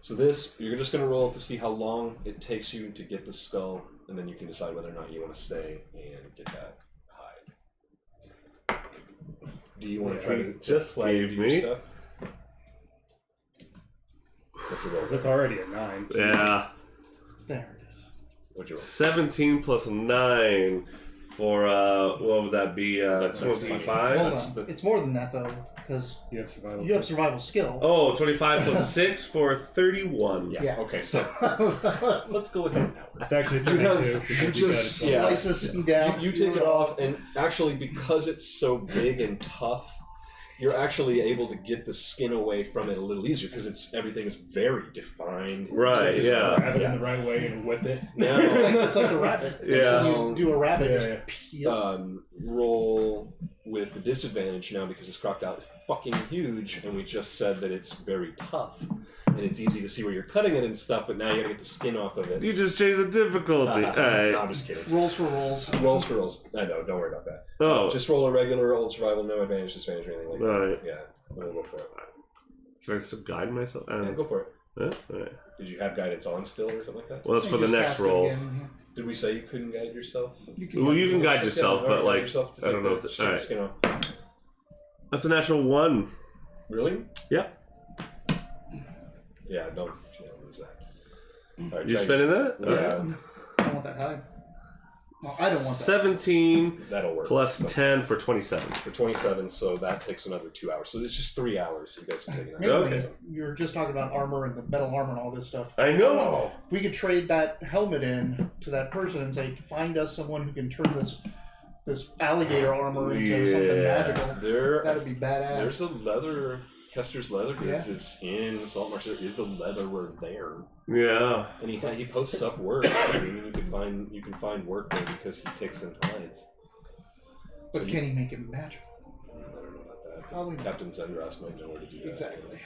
So this, you're just going to roll to see how long it takes you to get the skull, and then you can decide whether or not you want to stay and get that hide. Do you want to try to Just play gave do your me- stuff? What's your roll? That's already a 9. Yeah. There it is. What's your roll? 17 plus 9 for, what would that be? That's 25? Hold That's on. the- It's more than that though, because You have survival. you have survival skill. Oh, 25 plus 6 for 31. Yeah. Okay, so let's go with that now. It's actually You have- 32 you because you got just- it. yeah. Slice this down. You take it off, and actually, because it's so big and tough, you're actually able to get the skin away from it a little easier because everything is very defined. Right, Just yeah. grab it in the right way and whip it. Now, It's like the rabbit. Yeah. You do a rabbit, Yeah, just peel. roll with the disadvantage now because this crocodile is fucking huge, and we just said that it's very tough, and it's easy to see where you're cutting it and stuff. But now you gotta get the skin off of it. You just changed the difficulty. No, Alright. I'm just kidding. Rolls for rolls. Rolls for rolls. I know. Don't worry about that. Oh, Just roll a regular old survival, no advantage, disadvantage, or anything like that. Alright. Yeah. We'll go for it. can I still guide myself? Yeah, go for it. Alright. Did you have guidance on still or something like that? Well, that's for You the just next cast it roll. again, Did we say you couldn't guide yourself? yeah. Well, you can guide Yeah, yourself, alright, but guide like, yourself to I don't take know the if the, alright. skin off. That's a natural 1. Really? Yeah. Yeah, don't lose that. All right, You try- spending that? Yeah, Alright. I don't want that hide. No, I don't want that. 17 that'll work. plus So, 10 for 27. for 27, so that takes another 2 hours. So it's just 3 hours. You guys can take it out. Mainly, Okay. you were just talking about armor and the metal armor and all this stuff. I know! We could trade that helmet in to that person and say, find us someone who can turn this alligator armor into something Yeah. magical. There, That'd be badass. there's a leather. Kester's Leather Goods Yeah. is in Saltmarsh. There is a leatherer there, Yeah. and he posts up work. I mean, you can find work there because he takes in hides. But So can he make it magical? I don't know about that. Probably not. Captain Zendros might know where to do that. Exactly.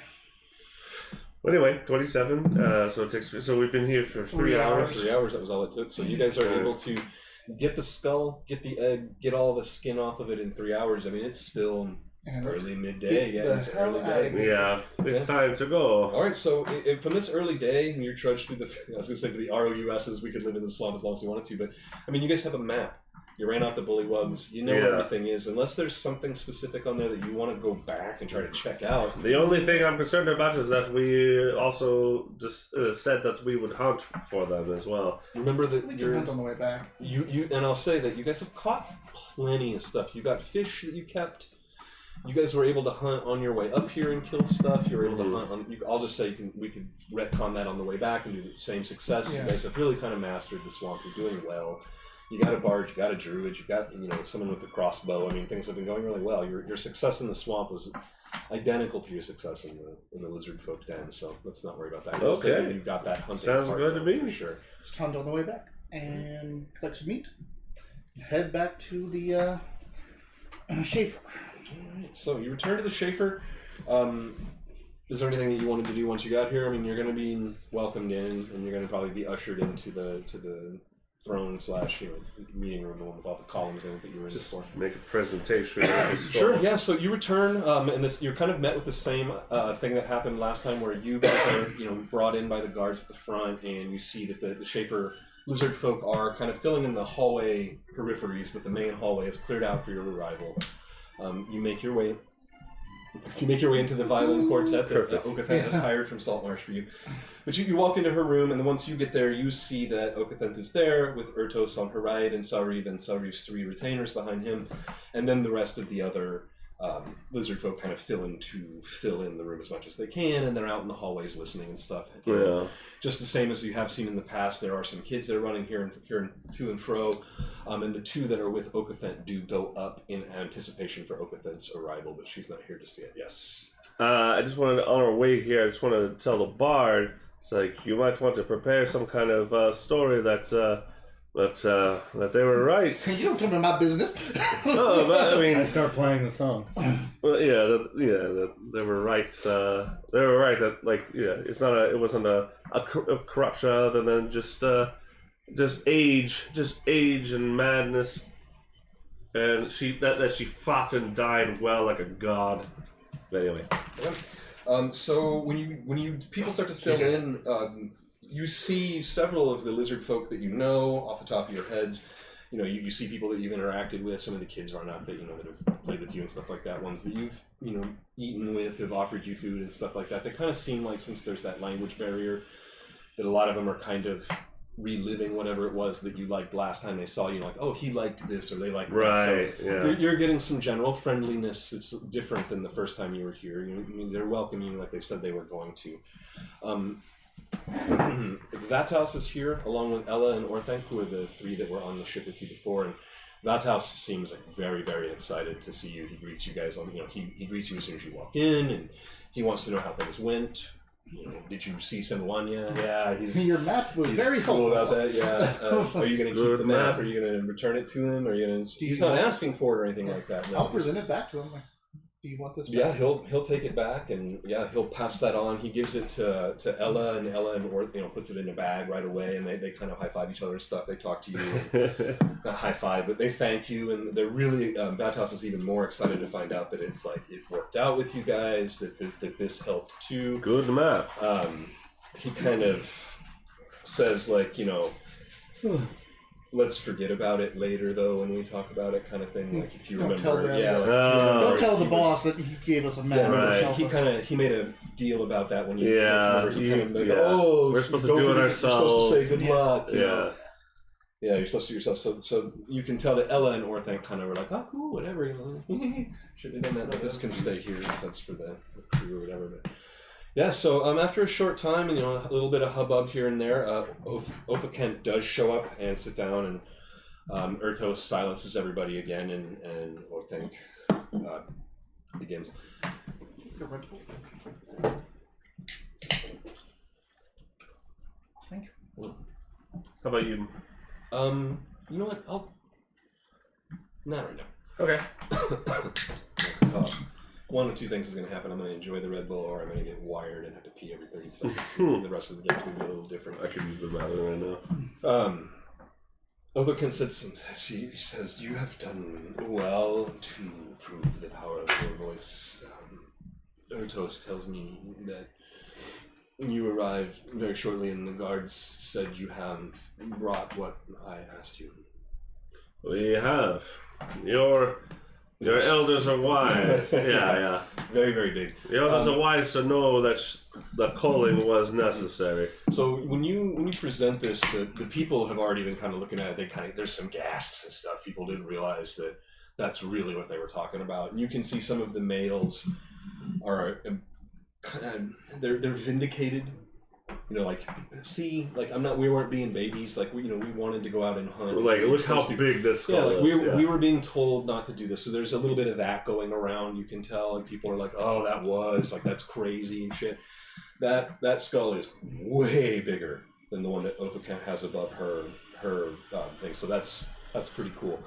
Well, anyway, 27. So it takes. So we've been here for 3 hours. 3 hours, that was all it took. So you guys are able to get the skull, get the egg, get all the skin off of it in 3 hours. I mean, it's still And let's early midday. get Yeah, the it's hell early out day. of here. Yeah, it's Yeah. time to go. All right, so from this early day, and you're trudged through the. I was going to say for the ROUSs, we could live in the swamp as long as we wanted to, but I mean, you guys have a map. You ran off the bullywugs. You know Yeah. where everything is. Unless there's something specific on there that you want to go back and try to check out. The only thing I'm concerned about is that we also just said that we would hunt for them as well. Remember that We can you're... hunt on the way back. And I'll say that you guys have caught plenty of stuff. You got fish that you kept. You guys were able to hunt on your way up here and kill stuff. You were able to hunt on. I'll just say we could retcon that on the way back and do the same success. Yeah. You guys have really kind of mastered the swamp. You're doing well. You got a bard. You got a druid. You got someone with the crossbow. I mean, things have been going really well. Your success in the swamp was identical to your success in the lizard folk den. So let's not worry about that. I'll say Okay. that you got that hunting. Sounds part good to down me. for sure. Just hunt on the way back and collect some meat. Head back to the Schaefer. Alright, so you return to the Schaefer. Is there anything that you wanted to do once you got here? I mean, you're going to be welcomed in, and you're going to probably be ushered into the throne / meeting room, the one with all the columns in it that you were in Just before. make a presentation. Of the Sure, store. yeah. So you return, and you're kind of met with the same thing that happened last time, where you guys are, brought in by the guards at the front, and you see that the Schaefer lizard folk are kind of filling in the hallway peripheries, but the main hallway is cleared out for your arrival. You make your way into the violin quartet that Okathen has hired from Saltmarsh for you. But you walk into her room, and then once you get there, you see that Okathen is there with Ertos on her right, and Sariv's 3 retainers behind him, and then the rest of the other lizard folk kind of fill in the room as much as they can, and they're out in the hallways listening and stuff. Yeah. Just the same as you have seen in the past, there are some kids that are running here and to and fro, and the 2 that are with Okathen do go up in anticipation for Okathen's arrival, but she's not here just yet. Yes. I just wanted, on our way here, I just wanted to tell the bard, it's like, you might want to prepare some kind of story that they were right. You don't tell me my business. No, but I mean, I start playing the song. well, that they were right. They were right that, like, it wasn't a corruption other than just age and madness, and that she fought and died well like a god. But anyway, So when people start to fill in, you see several of the lizard folk that you know off the top of your heads. You see people that you've interacted with. Some of the kids run up that that have played with you and stuff like that. Ones that you've eaten with, have offered you food and stuff like that. They kind of seem like, since there's that language barrier, that a lot of them are kind of reliving whatever it was that you liked last time they saw you. Like, oh, he liked this, or they liked that. So you're getting some general friendliness. It's different than the first time you were here. They're welcoming you like they said they were going to. Vatos is here along with Ella and Orthanc, who are the 3 that were on the ship with you before, and Vatos seems like very, very excited to see you. He greets you guys on, he greets you as soon as you walk in, and he wants to know how things went. Did you see Semwanya? Yeah, Your map was very cool helpful. about that. Yeah. Are you going to keep the map? Are you going to return it to him? He's not asking for it or anything like that. No. I'll present it back to him. Like, do you want this back? Yeah, he'll take it back, and he'll pass that on. He gives it to Ella, and puts it in a bag right away, and they kind of high five each other and stuff. They talk to you, not high five, but they thank you, and they're really Vatos is even more excited to find out that it's like it worked out with you guys, that this helped too. good map. He kind of says, like, let's forget about it later, though, when we talk about it, kind of thing. Like, if you Don't tell remember, them. if you remember, Don't tell the he boss was- that he gave us a map. Yeah, to right. help us. He made a deal about that when you. Yeah, remember, he kind of like, yeah. oh, We're supposed to don't do it forget- ourselves. You're supposed to say good luck. Yeah. Yeah, you're supposed to do it yourself. So you can tell that Ella and Orthanc kind of were like, oh, cool, whatever. Should have done that. But this can stay here because that's for the crew or whatever. But yeah, so after a short time, and a little bit of hubbub here and there, Othakent does show up and sit down, and Ertos silences everybody again, and Orthanc begins. Thank you. How about you? You know what? I'll not right now. Okay. One of 2 things is going to happen. I'm going to enjoy the Red Bull, or I'm going to get wired and have to pee every 30 seconds. The rest of the game's going to be a little different. I could use the bathroom right now. Otherkin sits and she says, you have done well to prove the power of your voice. Ertos tells me that you arrived very shortly, and the guards said you have brought what I asked you. We have. Your elders are wise. Yeah. Very, very big. Your elders are wise to know that the calling was necessary. So when you present this, the people have already been kind of looking at it. There's some gasps and stuff. People didn't realize that that's really what they were talking about. And you can see some of the males are they're vindicated. You know, like, see, like, we weren't being babies. Like, we wanted to go out and hunt. Like, look how big this skull is. We were being told not to do this. So there's a little bit of that going around. You can tell, and people are like, oh, that's crazy and shit. That skull is way bigger than the one that Othokent has above her thing. So that's pretty cool.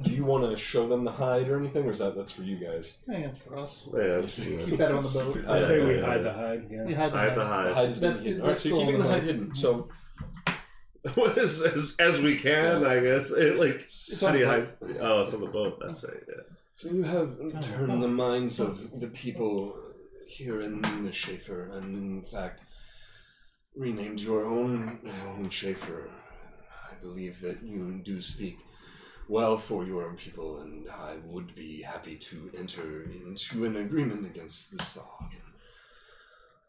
Do you want to show them the hide or anything, or that's for you guys? I think it's for us. Yeah, Keep that on the boat. I say we hide the hide. Yeah. We hide the hide. the hide. The hide is That's- hidden. that's All right, so you're still keeping on the the hide boat. hidden. So as we can, I guess. It's How on do you the hide? Oh, it's on the boat. That's right. Yeah. So you have turned the minds of the people here in the Schaefer, and in fact, renamed your own Schaefer. I believe that you do speak well for your people, and I would be happy to enter into an agreement against the Sog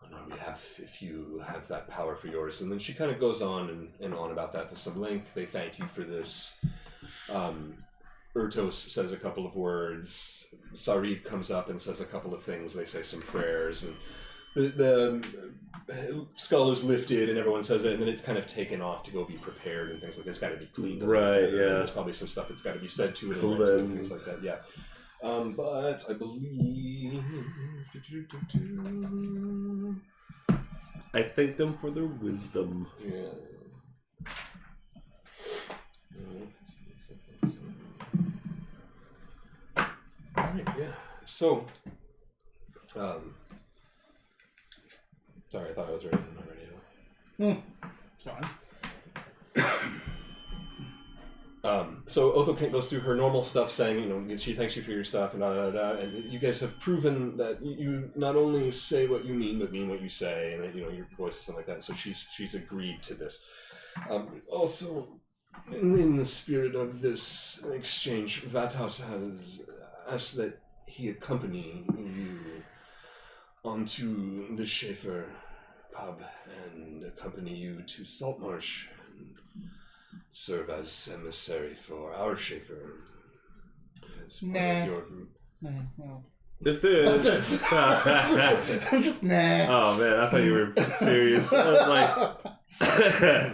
on our behalf if you have that power for yours. And then she kind of goes on and on about that to some length. They thank you for this. Urtos says a couple of words. Sarif comes up and says a couple of things. They say some prayers, and the skull is lifted, and everyone says it, and then it's kind of taken off to go be prepared, and things like that. It's got to be cleaned up. Right, And yeah. There's probably some stuff that's got to be said to it, and read to it, and things like that. Yeah. But I believe. I thank them for their wisdom. Yeah. Alright, yeah. So, sorry, I thought I was ready. I'm not ready anymore. It's fine. So Othokent goes through her normal stuff, saying, she thanks you for your stuff, and and you guys have proven that you not only say what you mean, but mean what you say, and that, your voice is something like that. So she's agreed to this. Also, in the spirit of this exchange, Vathaus has asked that he accompany you onto the Schaefer pub and accompany you to Saltmarsh and serve as emissary for our Schaefer as part of your group. No. If there's... That's it. I'm just nah. Oh man, I thought you were serious. I was like...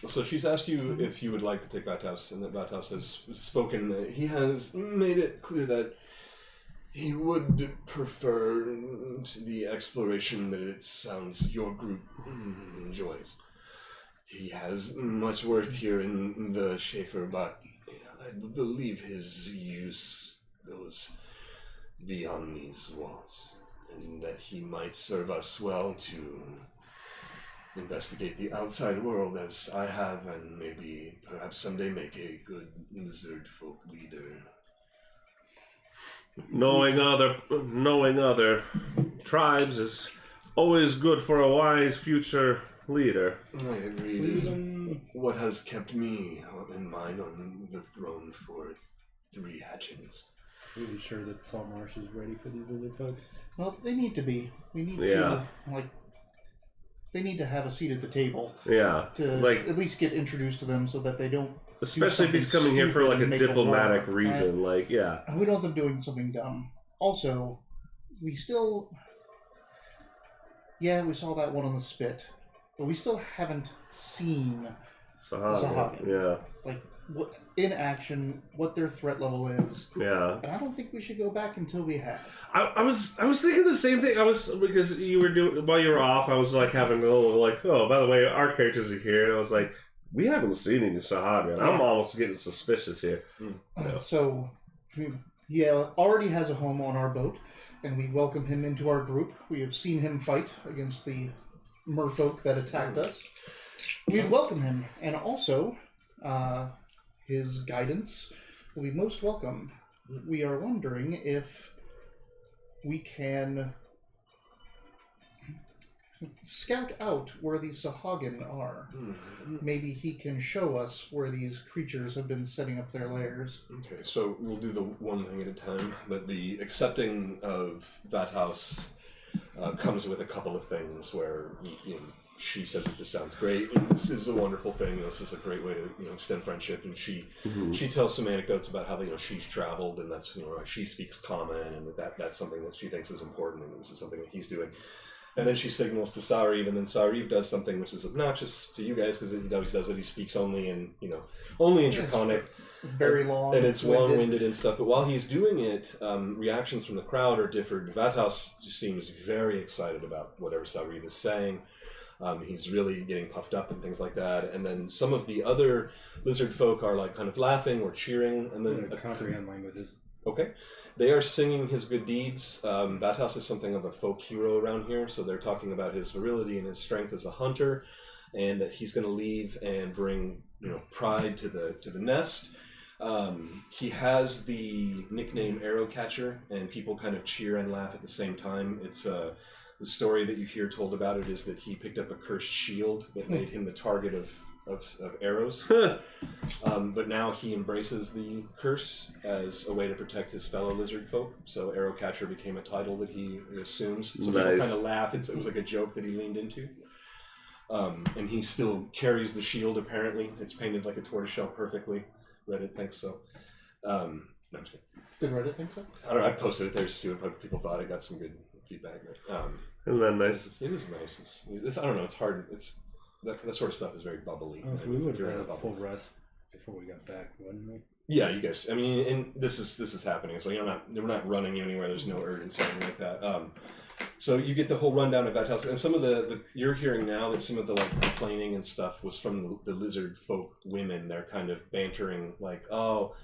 So she's asked you if you would like to take Vathaus, and that Vathaus has spoken. He has made it clear that he would prefer to the exploration that it sounds your group enjoys. He has much worth here in the Schaefer, but I believe his use goes beyond these walls, and that he might serve us well to investigate the outside world as I have, and maybe perhaps someday make a good lizard folk leader. Knowing other tribes is always good for a wise future leader. I agree. It is what has kept me in mind on the throne for 3 hatchings. Are you sure that Saltmarsh is ready for these other folk? Well, they need to be. We need Yeah. to, they need to have a seat at the table Yeah, to like at least get introduced to them so that they don't. especially if he's something coming here for stupid like a and make a diplomatic war, reason. Like, yeah, And we don't want them doing something dumb. Also, we still. Yeah, we saw that one on the spit, but we still haven't seen Sahagin. Yeah, what in action, what their threat level is, yeah. and I don't think we should go back until we have. I was thinking the same thing. Because you were doing while you were off. I was like having a little like, oh, by the way, our characters are here, and I was like, we haven't seen any Sahagin. I'm almost getting suspicious here. Yeah. So, he already has a home on our boat, and we welcome him into our group. We have seen him fight against the merfolk that attacked us. We'd welcome him, and also his guidance will be most welcome. We are wondering if we can scout out where these Sahagin are. Maybe he can show us where these creatures have been setting up their lairs. Okay, so we'll do the one thing at a time, but the accepting of that house comes with a couple of things where, she says that this sounds great, and this is a wonderful thing, this is a great way to, extend friendship, and she tells some anecdotes about how, she's traveled, and that's, she speaks common, and that's something that she thinks is important, and this is something that he's doing. And then she signals to Sarif, and then Sarif does something which is obnoxious to you guys, because he always does it, he speaks only in, only in Draconic. Very long. And it's long-winded and stuff, but while he's doing it, reactions from the crowd are different. Vathaus just seems very excited about whatever Sarif is saying. He's really getting puffed up and things like that. And then some of the other lizard folk are like kind of laughing or cheering. And then comprehend languages. Okay. They are singing his good deeds. Vathaus is something of a folk hero around here, so they're talking about his virility and his strength as a hunter, and that he's going to leave and bring pride to the nest. He has the nickname Arrow Catcher, and people kind of cheer and laugh at the same time. It's the story that you hear told about it is that he picked up a cursed shield that made him the target of arrows. But now he embraces the curse as a way to protect his fellow lizard folk. So Arrow Catcher became a title that he assumes. So people kind of laugh. It was like a joke that he leaned into. And he still carries the shield, apparently. It's painted like a tortoiseshell perfectly. Reddit thinks so. No, I'm just kidding. Did Reddit think so? I don't know. I posted it there to see what people thought. I got some good feedback. Isn't that nice? It is nice. It's I don't know. It's hard. That sort of stuff is very bubbly. Oh, so we would have had a full rest before we got back, wouldn't we? Yeah, you guys. I mean, and this is happening as well. We're not running you anywhere. There's no urgency or anything like that. So you get the whole rundown of Vathaus, and some of the you're hearing now that some of the complaining and stuff was from the lizard folk women. They're kind of bantering like, oh,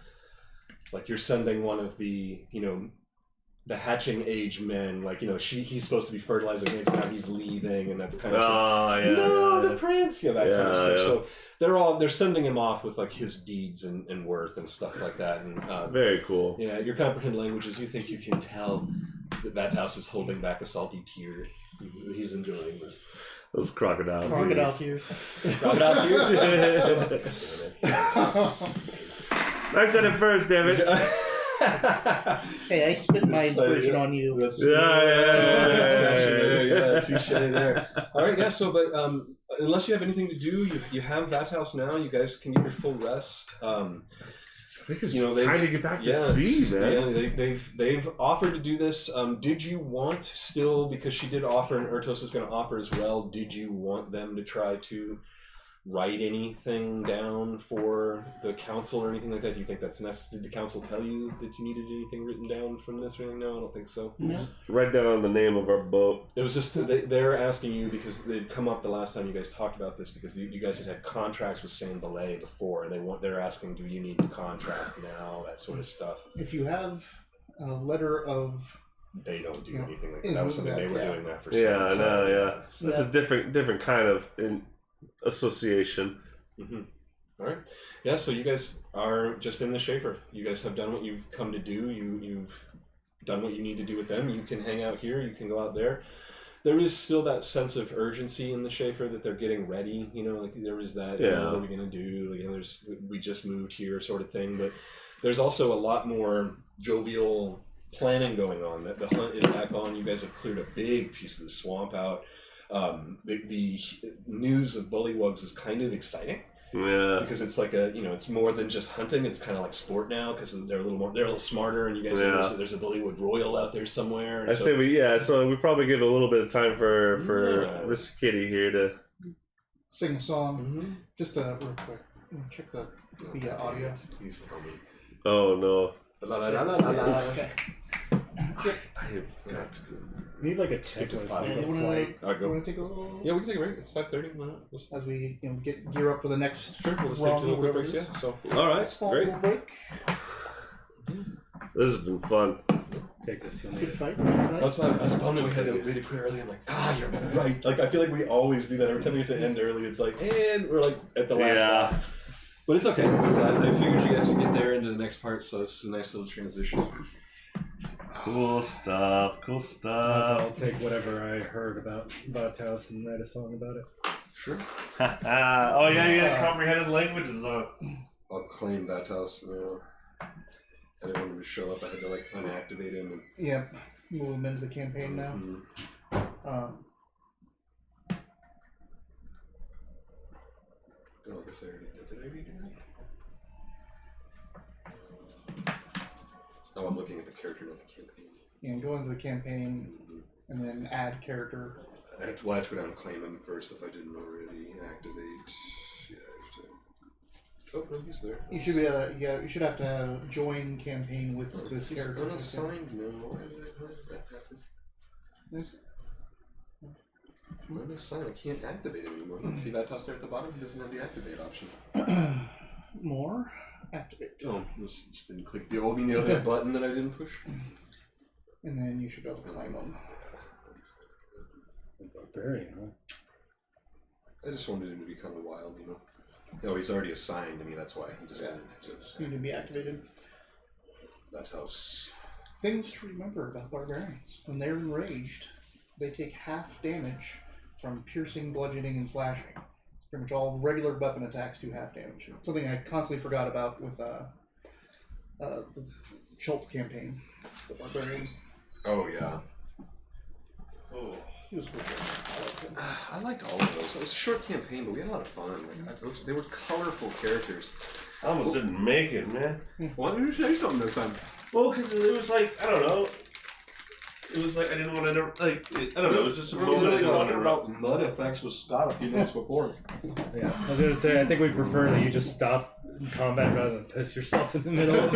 like you're sending one of the the hatching age men, he's supposed to be fertilizing eggs, now he's leaving, and that's kind of the prince, that kind of stuff. Yeah. So they're sending him off with his deeds and worth and stuff like that. And very cool. Yeah, your comprehend languages. You think you can tell that Vathaus is holding back a salty tear. He's enjoying this. Those crocodile tears. Crocodile tears. I said it first, damn it. Hey, I spit my inspiration on you. Yeah, touche there. All right, yeah. So, but unless you have anything to do, you have Vathaus now. You guys can get your full rest. I think it's time to get back to sea, man. Yeah, they've offered to do this. Did you want still, because she did offer, and Ertos is going to offer as well? Did you want them to try to write anything down for the council or anything like that? Do you think that's necessary? Did the council tell you that you needed anything written down from this or anything? No, I don't think so. No. Write down the name of our boat. It was just they're asking you because they'd come up the last time you guys talked about this, because you guys had contracts with Saint Belay before, and they're asking, do you need a contract now, that sort of stuff. If you have a letter of, they don't do anything like that. That was something they were doing that for. Yeah, I know. Yeah, so it's a different kind of association. Mm-hmm. All right. Yeah, so you guys are just in the Schaefer. You guys have done what you've come to do. You've done what you need to do with them. You can hang out here. You can go out there. There is still that sense of urgency in the Schaefer that they're getting ready. There is that. Yeah. What are we gonna do? We just moved here, sort of thing. But there's also a lot more jovial planning going on. That the hunt is back on. You guys have cleared a big piece of the swamp out. The news of bullywugs is kind of exciting. Yeah. Because it's like it's more than just hunting. It's kind of like sport now because they're a little smarter, and you guys there's a bullywug royal out there somewhere. I say so we probably give a little bit of time for Mr. Kitty here to sing a song. Mm-hmm. Just real quick, check the audio. Please tell me. Oh no. La la la la la la. Okay. I have got to go. We need like a checklist. You want to take a little? Yeah, we can take a break. It's 5:30. As we get gear up for the next. Sure, we'll just take 2 little quick breaks. Yeah. So. All right. Great. Little break. This has been fun. Take this. You'll need Good it. fight. That's why I was bummed that we had to quit early. I'm like, you're right. Like I feel like we always do that every time we have to end early. It's like, and we're like at the last. But it's okay. I figured you guys would get there into the next part, so it's a nice little transition. Cool stuff. Cool I'll stuff. take whatever I heard about Bauhaus and write a song about it. Sure. Oh yeah, you had comprehended languages on. I'll claim that house now. I didn't want him to show up. I had to like unactivate him. And... Yep. Move him into the campaign now. Oh, I guess I already did. Did I already do that? Oh, I'm looking at the character, not the campaign. Yeah, go into the campaign and then add character. I have to go down and claim him first if I didn't already activate. Yeah, I have to. Oh, no, he's there. You should be you should have to join campaign with this He's character. unassigned now. Why did that happen? Unassigned. I can't activate him anymore. See that toss there at the bottom? He doesn't have the activate option. More activate. Oh, just didn't click the old that button that I didn't push. And then you should be able to claim them. Barbarian, huh? I just wanted him to be kind of wild, you know. Oh, he's already assigned to me. That's why he just Just need to be activated. That house. Things to remember about barbarians: when they're enraged, they take half damage from piercing, bludgeoning, and slashing. It's pretty much all regular weapon attacks do half damage. Something I constantly forgot about with the Schultz campaign, the barbarian. Oh yeah. Oh. He was good. I liked all of those. It was a short campaign, but we had a lot of fun. Like, they were colorful characters. I almost didn't make it, man. Why didn't you say something this time? Well, because it was like, I don't know. It was like I didn't want to, I don't know. It was just a moment I didn't want to about mud effects with Scott a few minutes before. Yeah, I was gonna say I think we prefer that you just stop combat rather than piss yourself in the middle.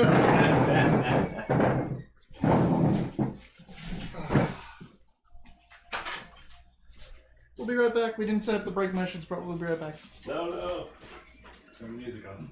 We'll be right back. We didn't set up the break missions, but we'll be right back. No. Turn music on.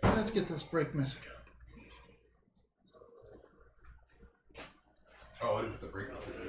Let's get this break message up. Oh, I didn't put the break message in.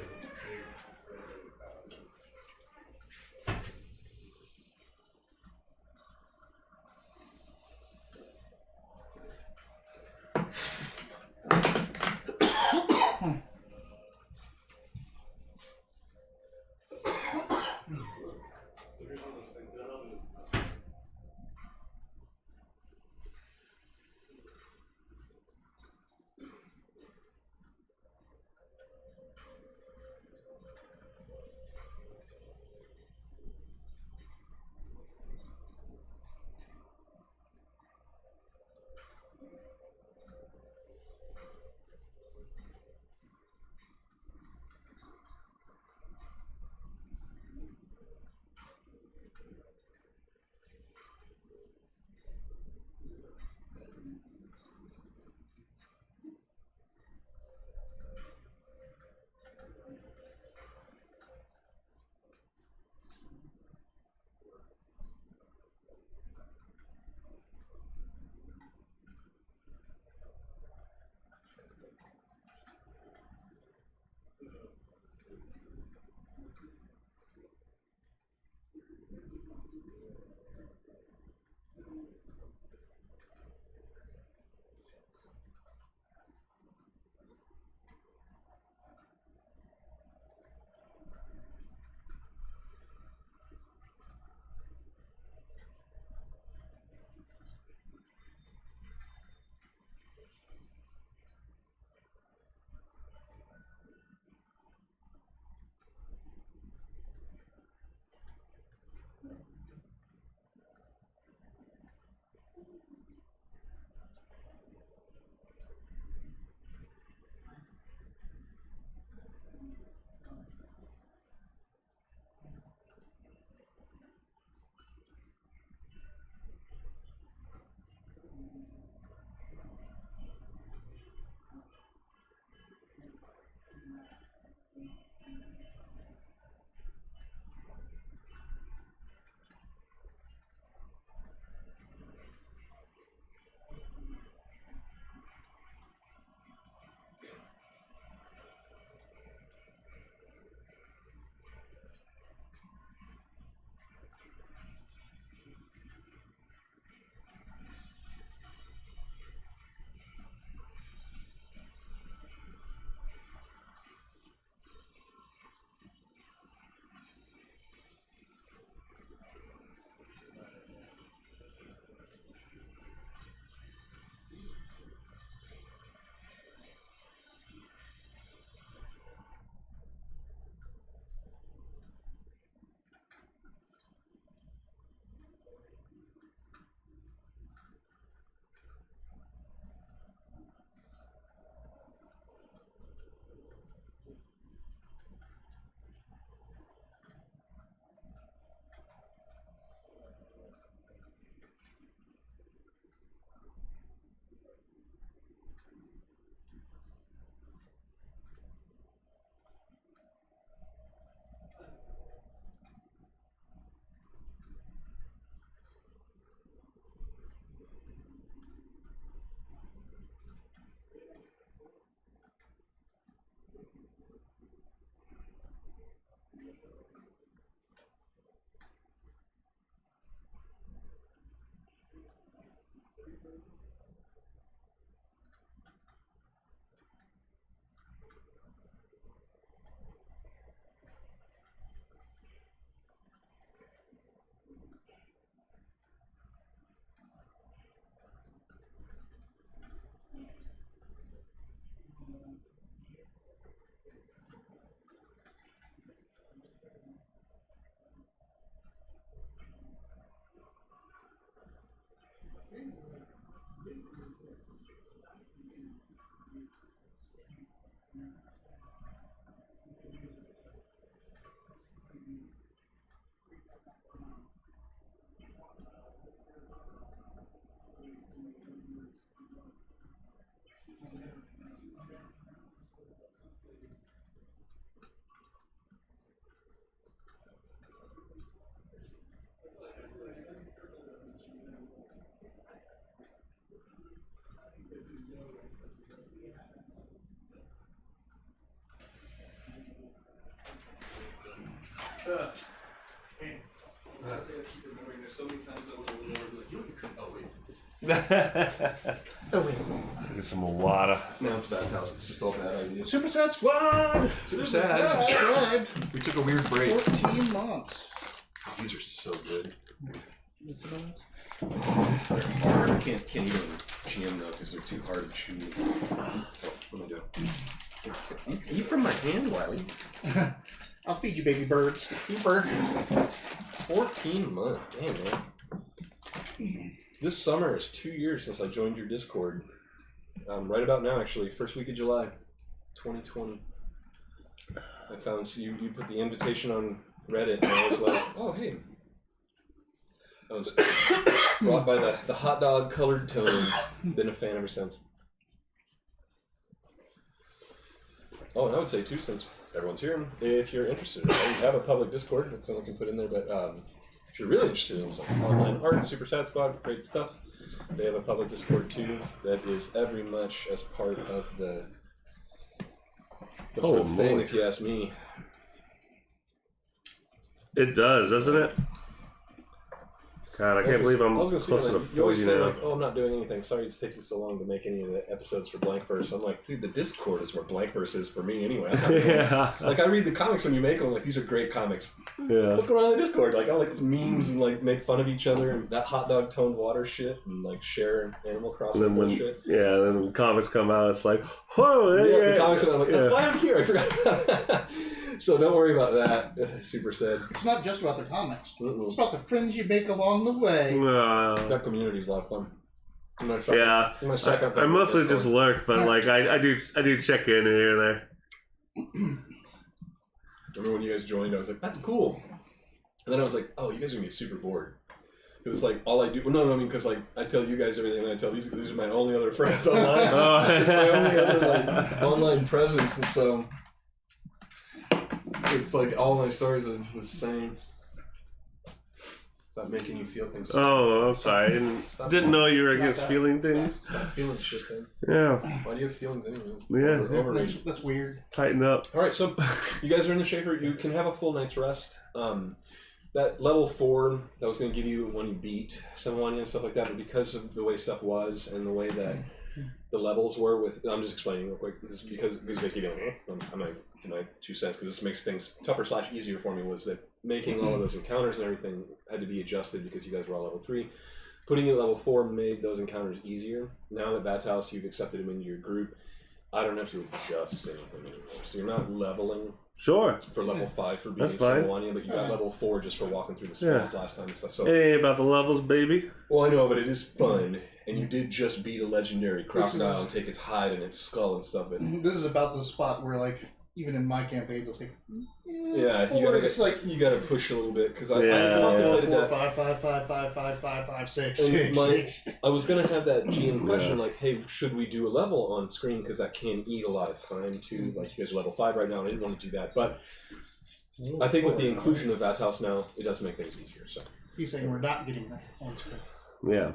There's so many times I would have like, you know, you could. Oh wait. Oh wait. Get some more water. Now it's Dad's house. It's just all bad ideas. Super Sad Squad. Super sad. Subscribed. We took a weird break. 14 months. These are so good. This is on- They're hard. I can't even chew them though because they're too hard to chew. What am I doing? Eat from my hand, Wiley. I'll feed you, baby birds. Super. 14 months. Damn, man. This summer is 2 years since I joined your Discord. Right about now, actually. First week of July, 2020. I found you put the invitation on Reddit, and I was like, oh, hey. I was brought by the hot dog colored tones. Been a fan ever since. Oh, and I would say, too, since everyone's here, if you're interested, I have a public Discord that someone can put in there, but if you're really interested in some online art, Super Sad Squad, great stuff, they have a public Discord too that is every much as part of the whole thing, if you ask me. It does, doesn't it? God, I can't believe I'm close to the you always 40 say now. like, oh, I'm not doing anything. Sorry it's taking so long to make any of the episodes for Blankverse. I'm like, dude, the Discord is where Blankverse is for me anyway. Yeah. Like, I read the comics when you make them. Like, these are great comics. Yeah. What's going on in the Discord? Like, I like it's memes and like make fun of each other and that hot dog toned water shit and like share Animal Crossing And then when, bullshit. yeah, then when comics come out, it's like, whoa, Yeah, the comics, and I'm like, that's why I'm here. I forgot. So don't worry about that. Super sad. It's not just about the comics. Mm-mm. It's about the friends you make along the way. That community is a lot of fun. Yeah, I mostly just lurk, but like I do check in here and there. Remember when you guys joined? I was like, that's cool. And then I was like, oh, you guys are gonna be super bored. Because it's like all I do. Well, no, I mean, because like I tell you guys everything, and I tell these are my only other friends online. Oh. It's my only other like online presence, and so it's like all my stories are the same. Stop making you feel things. Oh, I'm sorry. I didn't know you were against feeling things. Stop feeling shit, then. Yeah. Why do you have feelings anyways? Yeah. Overrated. That's weird. Tighten up. All right, so you guys are in the shaper. You can have a full night's rest. That level 4 that was going to give you when you beat Someone and stuff like that, but because of the way stuff was and the way that the levels were with, I'm just explaining real quick. This is because you guys keep going. I'm like my 2 cents because this makes things tougher / easier for me. Was that making all of those encounters and everything had to be adjusted because you guys were all level 3. Putting you at level 4 made those encounters easier. Now that Bathouse, you've accepted him into your group. I don't have to adjust anything anymore. So you're not leveling. Sure. For level 5 for being That's fine. Samoania, but you got level 4 just for walking through the swamp last time and stuff. So, It ain't about the levels, baby. well, I know, but it is fun, and you did just beat a legendary crocodile and take its hide and its skull and stuff. But This is about the spot where, like, even in my campaigns, it's like, yeah, you gotta push a little bit because I contemplated 4, that. 5, 5, 5, 5, 5, 5, 5, 6, And 6, my- 6. I was gonna have that GM question like, hey, should we do a level on screen because that can eat a lot of time too. Like you guys are level 5 right now, and I didn't want to do that, but I think with the inclusion of Vathouse now, it does make things easier. So He's saying we're not getting that on screen. Yeah.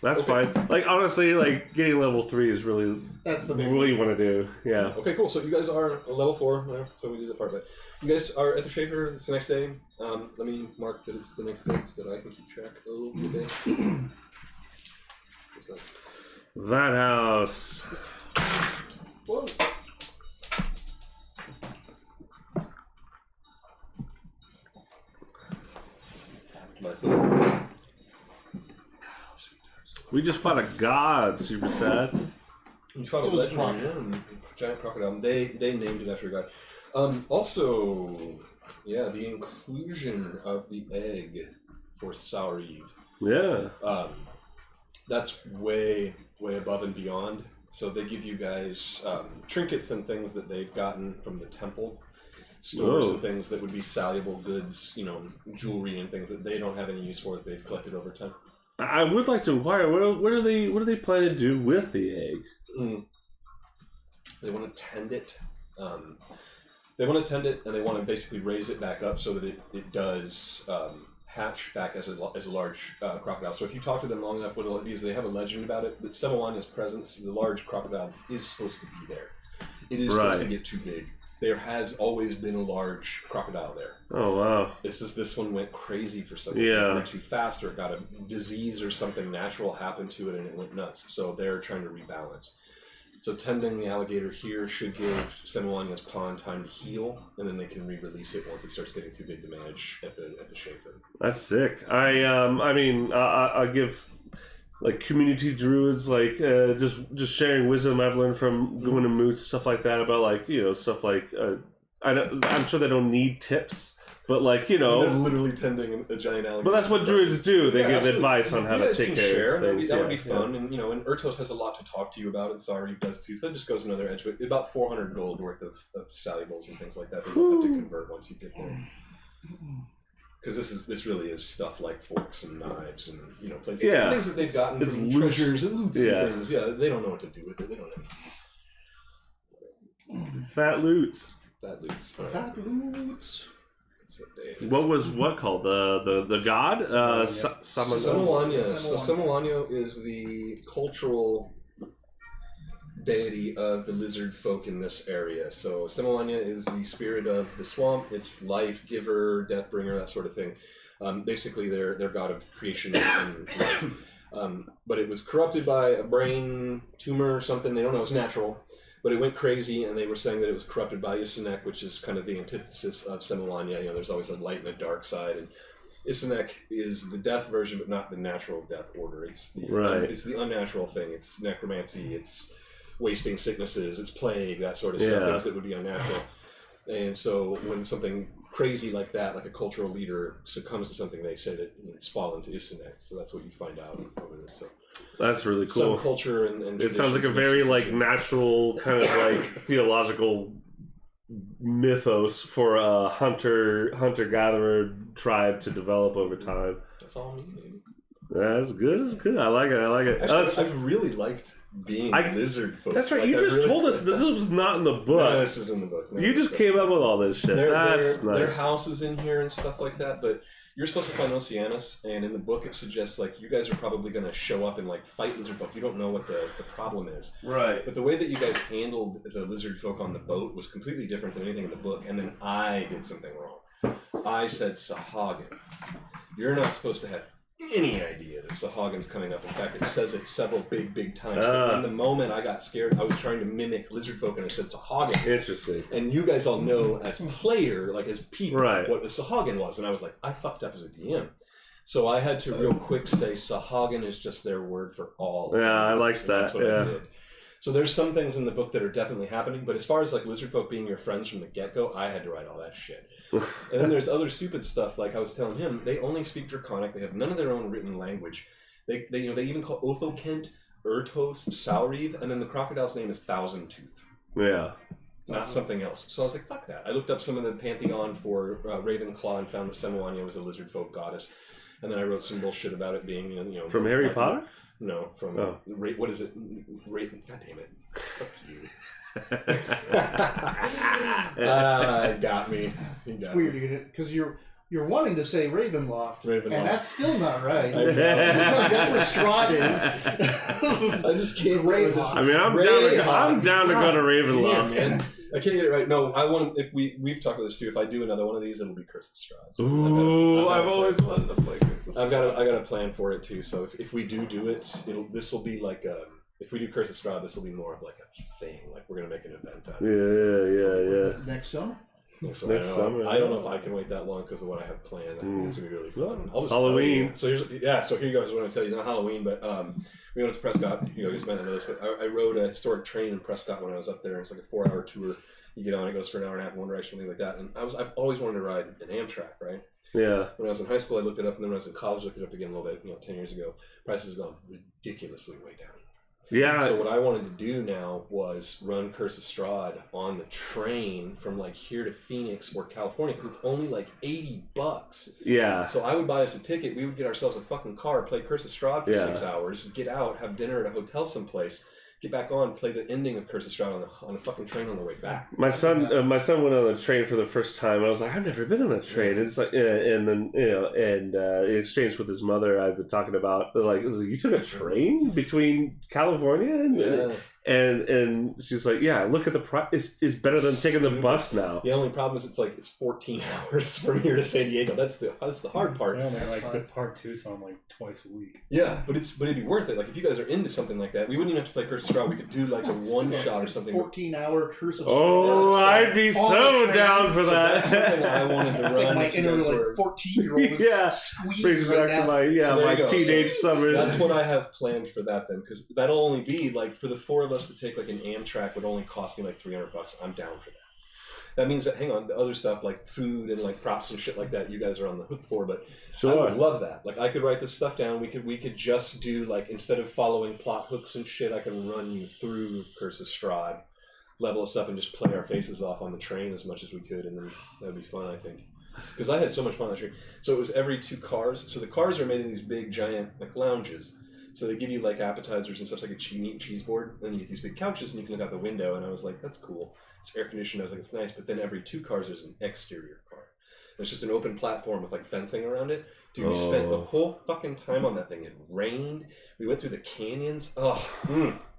That's Okay. fine. Like honestly, like getting level 3 is really That's the big what you want to do. Yeah. Okay, cool. So you guys are a level 4. Whatever, so we did the part, but you guys are at the Schaefer. It's the next day. Let me mark that it's the next day so that I can keep track of the day. What's that? That house. Whoa. My foot. We just fought a god, super sad. You fought a It was a legendary giant crocodile. They named it after a god. Also, yeah, the inclusion of the egg for Sour Eve. Yeah. That's way above and beyond. So they give you guys trinkets and things that they've gotten from the temple. Stores Whoa. and things that would be valuable goods, jewelry and things that they don't have any use for that they've collected over time. I would like to inquire, what do they plan to do with the egg? They want to tend it. They want to tend it, and they want to basically raise it back up so that it does hatch back as a large crocodile. So if you talk to them long enough, what it'll be is they have a legend about it. That Semilania's presence, the large crocodile, is supposed to be there. It is supposed to get too big. There has always been a large crocodile there. Oh wow! This one went crazy for some reason. Yeah. It went too fast, or it got a disease or something natural happened to it, and it went nuts. So they're trying to rebalance. So tending the alligator here should give Semilania's pond time to heal, and then they can re-release it once it starts getting too big to manage at the Schaefer. That's sick. I give like community druids just sharing wisdom I've learned from going to moots, stuff like that about stuff like I'm sure they don't need tips, but They're literally tending a giant alligator. but that's what druids do. They give absolutely. advice on how You to guys take can care share, of things. that would be fun. And and Ertos has a lot to talk to you about, and Sari does too. So that just goes another edge. But about 400 gold worth of valuables and things like that that you'll have to convert once you get there. Because this really is stuff like forks and knives and places, things that they've gotten It's from loot. treasures and loots Yeah. and things. Yeah, they don't know what to do with it. They don't know. Fat loots. That loots. Fat roots. That's what day it is. What was called the god? Semilania. So Semilania is the cultural deity of the lizard folk in this area. So Semilania is the spirit of the swamp. It's life giver, death bringer, that sort of thing. Basically, they're god of creation and life. But it was corrupted by a brain tumor or something. They don't know. It's natural. But it went crazy, and they were saying that it was corrupted by Isanek, which is kind of the antithesis of Semilania. There's always a light and a dark side. And Isanek is the death version, but not the natural death order. It's the unnatural thing. It's necromancy. It's wasting sicknesses. It's plague, that sort of stuff. Things that would be unnatural. And so when something crazy like that, like a cultural leader, succumbs to something, they say that it's fallen to Isanek. So that's what you find out over this. So that's really cool. some culture and it sounds like a very natural kind of theological mythos for a hunter-gatherer tribe to develop over time. That's all me, maybe. That's good. That's good. I like it. Actually, I've really liked being lizard folk. That's right. You just told us that this was not in the book. No, this is in the book. No, you just came up with all this shit. That's nice. There are houses in here and stuff like that, but you're supposed to find Oceanus, and in the book it suggests you guys are probably going to show up and fight lizard folk. You don't know what the problem is. Right. But the way that you guys handled the lizard folk on the boat was completely different than anything in the book, and then I did something wrong. I said Sahagin. You're not supposed to have any idea that Sahagins coming up. In fact, it says it several big times. But in the moment I got scared, I was trying to mimic lizard folk, and I said Sahagin. Interesting. And you guys all know as player, as people, right, what the Sahagin was. And I was like, I fucked up as a DM. So I had to real quick say Sahagin is just their word for all. Yeah, I like that. That's what I did. So there's some things in the book that are definitely happening, but as far as lizard folk being your friends from the get-go, I had to write all that shit. And then there's other stupid stuff, like I was telling him, they only speak Draconic, they have none of their own written language. They even call Othokent, Ertos, Sauriv, and then the crocodile's name is Thousand Tooth. Yeah. Not something else. So I was like, fuck that. I looked up some of the pantheon for Ravenclaw and found that Semilania was a lizard folk goddess. And then I wrote some bullshit about it being, From Harry Potter? No, from what is it? God damn it! Fuck you. Got me. He got Weird me. to get it because you're You're wanting to say Ravenloft, Ravenloft. and that's still not right. I know. That's where Strahd is. I just can't Ravenloft. just, I mean, I'm down to go to Ravenloft. Damn, man. I can't get it right. No, I want. If we've talked about this too. If I do another one of these, it'll be Curse of Strahd. So Ooh, I've a always plan. wanted to play Curse of Strahd. I got a plan for it too. So if we do it, this will be like if we do Curse of Strahd, this will be more of like a thing. Like we're gonna make an event out of it. Yeah. Next summer? So Next summer. I don't know if I can wait that long because of what I have planned. I think it's gonna be really fun. I'll just Halloween. tell you. So here you go. Is what I'm gonna tell you. Not Halloween, but we went to Prescott. You know, you might not know this, but I rode a historic train in Prescott when I was up there. It's like a 4-hour tour. You get on, it goes for an hour and a half in one direction, things like that. And I've always wanted to ride an Amtrak, right? Yeah. When I was in high school, I looked it up, and then when I was in college, I looked it up again a little bit. 10 years ago, prices have gone ridiculously way down. Yeah. So what I wanted to do now was run Curse of Strahd on the train from like here to Phoenix or California because it's only like $80. Yeah. So I would buy us a ticket. We would get ourselves a fucking car, play Curse of Strahd for Yeah. 6 hours, get out, have dinner at a hotel someplace, get back on, play the ending of Curse of Strahd on the fucking train on the way back. My son went on a train for the first time. And I was like, I've never been on a train. And it's like, and then in exchange with his mother, I've been talking about like, it was like, you took a train between California and she's like, yeah, look at the price. It's better than taking the bus now. The only problem is it's 14 hours from here to San Diego. That's the hard part. I only like depart Tucson like twice a week. Yeah, but it'd be worth it. Like if you guys are into something like that, we wouldn't even have to play Curse of Strahd. We could do like a one shot or something. 14-hour Curse of Strahd. Oh, I'd be On so the down for So that. that's something I wanted to That's run. like my if you inner guys like were- 14-year-old is Yeah. squeezed Brings right back to now. my So there my you go. teenage summers. That's what I have planned for that then, because that'll only be like for the 4 of us to take like an Amtrak would only cost me like $300. I'm down for that. That means that hang on, the other stuff like food and like props and shit like that, you guys are on the hook for. But I would love that. Like I could write this stuff down. We could just do like instead of following plot hooks and shit, I can run you through Curse of Strahd, level us up, and just play our faces off on the train as much as we could, and then that'd be fun, I think. Because I had so much fun on the train. So it was every 2 cars. So the cars are made in these big giant like lounges. So they give you like appetizers and stuff like a cheese board. Then you get these big couches and you can look out the window. And I was like, that's cool. It's air conditioned. I was like, it's nice. But then every 2 cars there's an exterior car. It's just an open platform with like fencing around it. Dude, we spent the whole fucking time on that thing. It rained. We went through the canyons. Oh,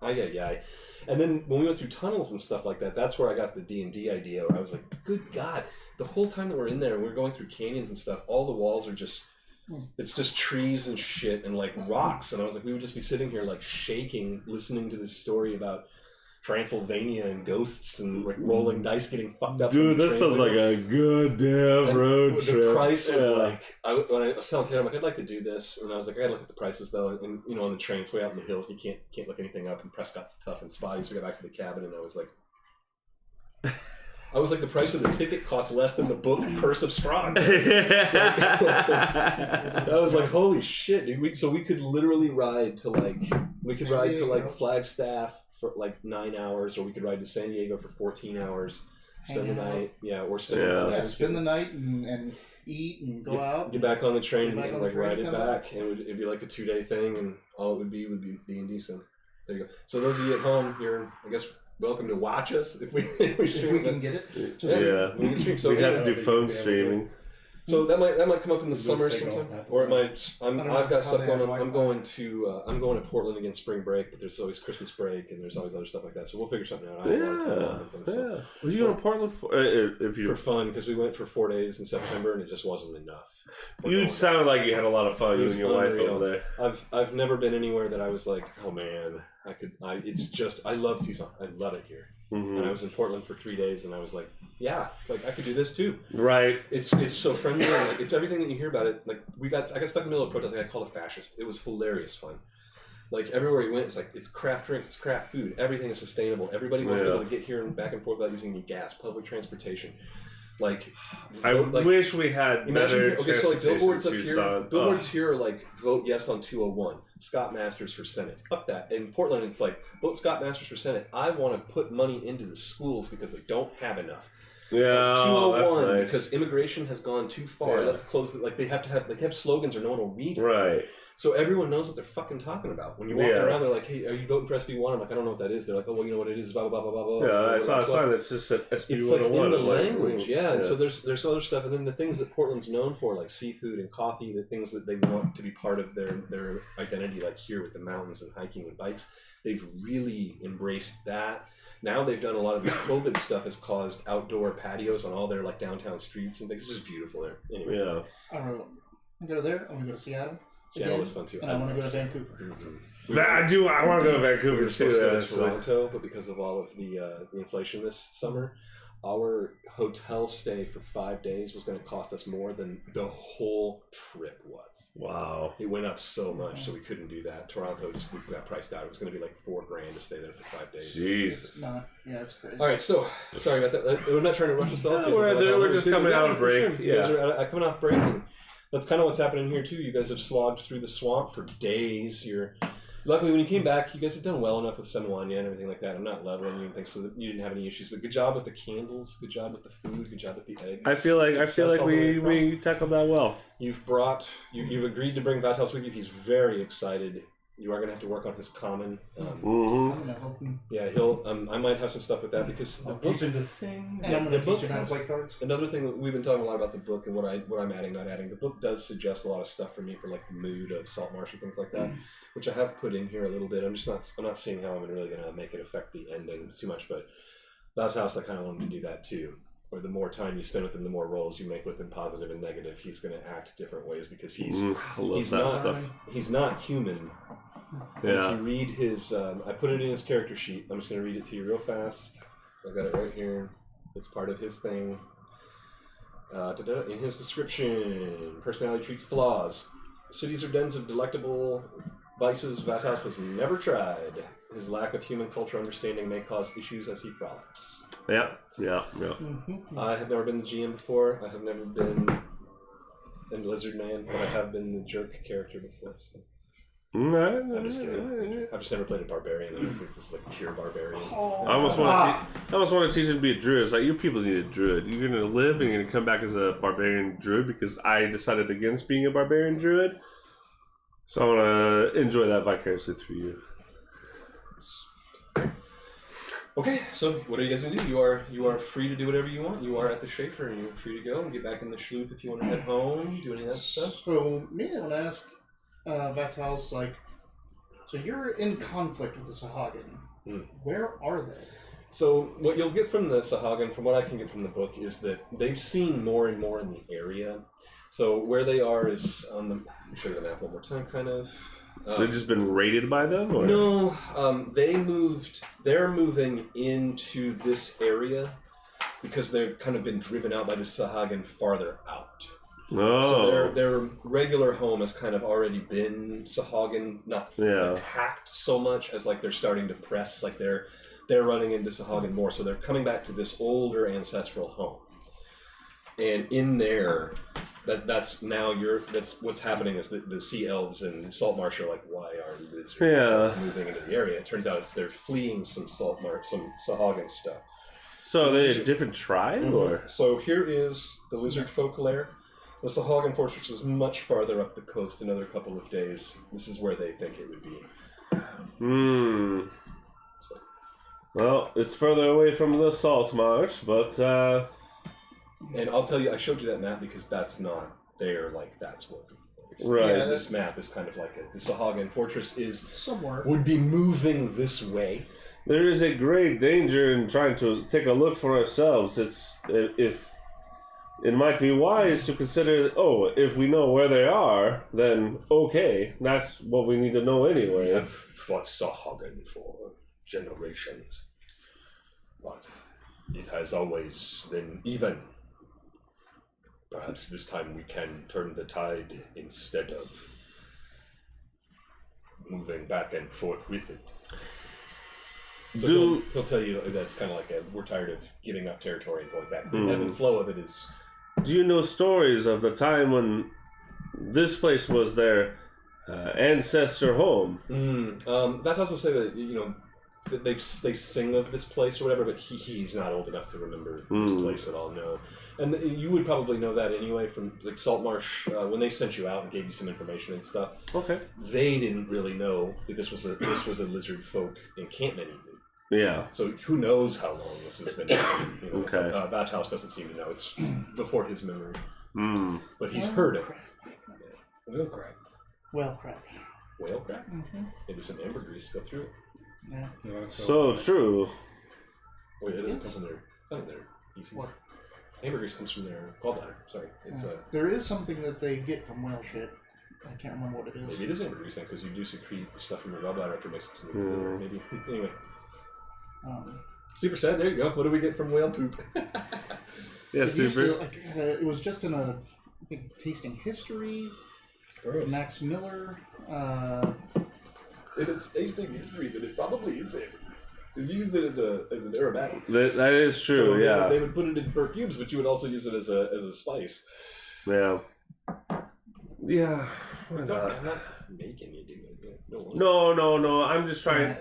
ay. And then when we went through tunnels and stuff like that, that's where I got the D&D idea. Where I was like, good God. The whole time that we're in there, we're going through canyons and stuff. All the walls are just... It's just trees and shit and like rocks, and I was like, we would just be sitting here like shaking, listening to this story about Transylvania and ghosts and like rolling dice, getting fucked up. Dude, this sounds like a good damn road trip. The price was like, when I was telling Taylor, I'm like, I'd like to do this, and I was like, I gotta look at the prices though, and you know, on the train, it's way out in the hills, you can't look anything up, and Prescott's tough and spotty, so we got back to the cabin, and I was like, the price of the ticket cost less than the book Curse of Strahd. I was like, holy shit, dude. So we could literally ride to Flagstaff for like 9 hours, or we could ride to San Diego for 14 hours, spend the night, or spend the night. Yeah, spend the night and eat and go out. Get back on the train Get back and on the like train, ride it come back. And it'd be like a 2-day thing, and all it would be D&D. So there you go. So those of you at home, you're, I guess, welcome to watch us if we If we stream can get it. Yeah. we can stream. So We'd have to anyway, do phone streaming. So that might come up in the Good summer signal. sometime, or it might. I don't know I've got how stuff they going have on. I'm Wi-Fi. going to Portland again spring break, but there's always Christmas break and there's always other stuff like that. So we'll figure something out. I have a lot of time off and things, so. What are you going to Portland for? If For you fun, because we went for 4 days in September and it just wasn't enough. you sounded like you had a lot of fun, It you was and your wife unreal. over there. I've never been anywhere that I was like, oh man, I love Tucson. I love it here. And I was in Portland for 3 days and I was like, yeah, like I could do this too. Right. It's so friendly and like it's everything that you hear about it. Like I got stuck in the middle of a protest. I got called a fascist. It was hilarious fun. Like everywhere you went, it's like it's craft drinks, it's craft food. Everything is sustainable. Everybody wants to be able to get here and back and forth without using any gas. Public transportation. Like I wish we had better so like billboards up Tucson. here. Billboards here are like vote yes on 201. Scott Masters for Senate. Fuck that. In Portland, it's like vote Scott Masters for Senate. I want to put money into the schools because they don't have enough. Yeah, Like 201 that's nice. because immigration has gone too far. Yeah. Let's close it. Like they have slogans or no one will read it. Right. So everyone knows what they're fucking talking about. When you walk around, they're like, "Hey, are you voting for SB1?" I'm like, "I don't know what that is." They're like, "Oh, well, you know what it is." Blah blah blah blah blah. Yeah, I saw a sign that just said SB101. It's like in the language, yeah. And so there's other stuff, and then the things that Portland's known for, like seafood and coffee, the things that they want to be part of their identity, like here with the mountains and hiking and bikes, they've really embraced that. Now they've done a lot of this COVID stuff has caused outdoor patios on all their like downtown streets and things. It's just beautiful there. Anyway. Yeah. I don't know. I'm gonna go there. I'm gonna go to Seattle. Seattle was fun too. And I want to go to Vancouver. Mm-hmm. I want to go to Vancouver We were supposed too. to go to Toronto, but because of all of the inflation this summer, our hotel stay for 5 days was going to cost us more than the whole trip was. Wow. It went up so much, so we couldn't do that. Toronto just we got priced out. It was going to be like $4,000 to stay there for 5 days. Jesus. It's not. Yeah, it's crazy. All right, so sorry about that. We're not trying to rush us off. No, we're just coming out of break. You guys are coming off break, and that's kind of what's happening here too. You guys have slogged through the swamp for days. Luckily, when you came back, you guys had done well enough with Senwanya and everything like that. I'm not leveling you and things, so that you didn't have any issues. But good job with the candles. Good job with the food. Good job with the eggs. I feel like we tackled that well. You've agreed to bring Vatos with you. He's very excited. You are going to have to work on his common. I'm gonna help him. Yeah, I might have some stuff with that because I'll teach him to sing. And I'm the gonna book teach him how to has- play cards. Another thing that we've been talking a lot about the book and what I'm adding, not adding. The book does suggest a lot of stuff for me for like the mood of Saltmarsh and things like that, which I have put in here a little bit. I'm not seeing how I'm really going to make it affect the ending too much, but Bow's House, I kind of wanted to do that too. Where the more time you spend with him, the more roles you make with him, positive and negative. He's going to act different ways because I love that stuff. He's not human. Yeah. If you read his, I put it in his character sheet. I'm just going to read it to you real fast. I've got it right here. It's part of his thing. In his description, personality treats flaws. Cities are dens of delectable vices Vatos has never tried. His lack of human culture understanding may cause issues as he frolics. Yeah. Mm-hmm. I have never been the GM before. I have never been a Lizard Man, but I have been the jerk character before. So. I'm just kidding. I've just never played a barbarian. I think this is like pure barbarian. I almost want to teach him to be a druid. It's like, you people need a druid. You're going to live and you're going to come back as a barbarian druid because I decided against being a barbarian druid. So I want to enjoy that vicariously through you. Okay, so what are you guys gonna do? You are free to do whatever you want. You are at the Schaefer, and you're free to go and get back in the sloop if you want to head home. Do any of that stuff. So, I want to ask Vatal's, like, so you're in conflict with the Sahagin. Where are they? So what you'll get from the Sahagin, from what I can get from the book, is that they've seen more and more in the area. So where they are is on the. Let me show you the map one more time, kind of. They've just been raided by them? Or? No, they're moving into this area because they've kind of been driven out by the Sahagin farther out. Oh. So their regular home has kind of already been Sahagin, not attacked so much as like they're starting to press, like they're running into Sahagin more. So they're coming back to this older ancestral home. And in there, that's what's happening is that the sea elves and Saltmarsh are like, why are lizards moving into the area? It turns out they're fleeing some Saltmarsh, some Sahagin stuff. So are they a different tribe, or? So here is the lizard folk lair. The Sahagin fortress is much farther up the coast, another couple of days. This is where they think it would be. So. Well, it's further away from the Saltmarsh, but and I'll tell you, I showed you that map because that's not there, like that's what. Right. Yeah, this map is kind of like the Sahagin fortress is somewhere. Would be moving this way. There is a great danger in trying to take a look for ourselves. If it might be wise to consider, if we know where they are, then okay, that's what we need to know anyway. We have fought Sahagin for generations, but it has always been even. Perhaps this time we can turn the tide instead of moving back and forth with it. So he'll tell you that's kind of like we're tired of giving up territory and going back. The ebb and flow of it is. Do you know stories of the time when this place was their ancestor home? That also say that they sing of this place or whatever, but he's not old enough to remember this place at all. No, and you would probably know that anyway from like Saltmarsh when they sent you out and gave you some information and stuff. Okay. They didn't really know that this was a lizard folk encampment even. Yeah. So who knows how long this has been? You know, Okay. Bathouse doesn't seem to know. It's before his memory, but he's Well, heard it. crap. Whale crab. Well, crap. Whale crab. Mm-hmm. Maybe some ambergris go through it. Yeah. So true. Wait, it doesn't come from their feces. What? Ambergris comes from their gallbladder. Sorry, it's There is something that they get from whale shit. I can't remember what it is. maybe it is ambergris then, because you do secrete stuff from your gallbladder after it makes it to the liver. Maybe anyway. Super sad. There you go. What do we get from whale poop? Yeah, It used super. to, it was just in a, I think, tasting history. Gross. Max Miller. It's tasting history that it probably is ambergris. Because you used it as an aromatic. That is true. So Yeah. they would put it in perfumes, but you would also use it as a spice. Yeah. Yeah. I'm not making anything like that. No. I'm just trying.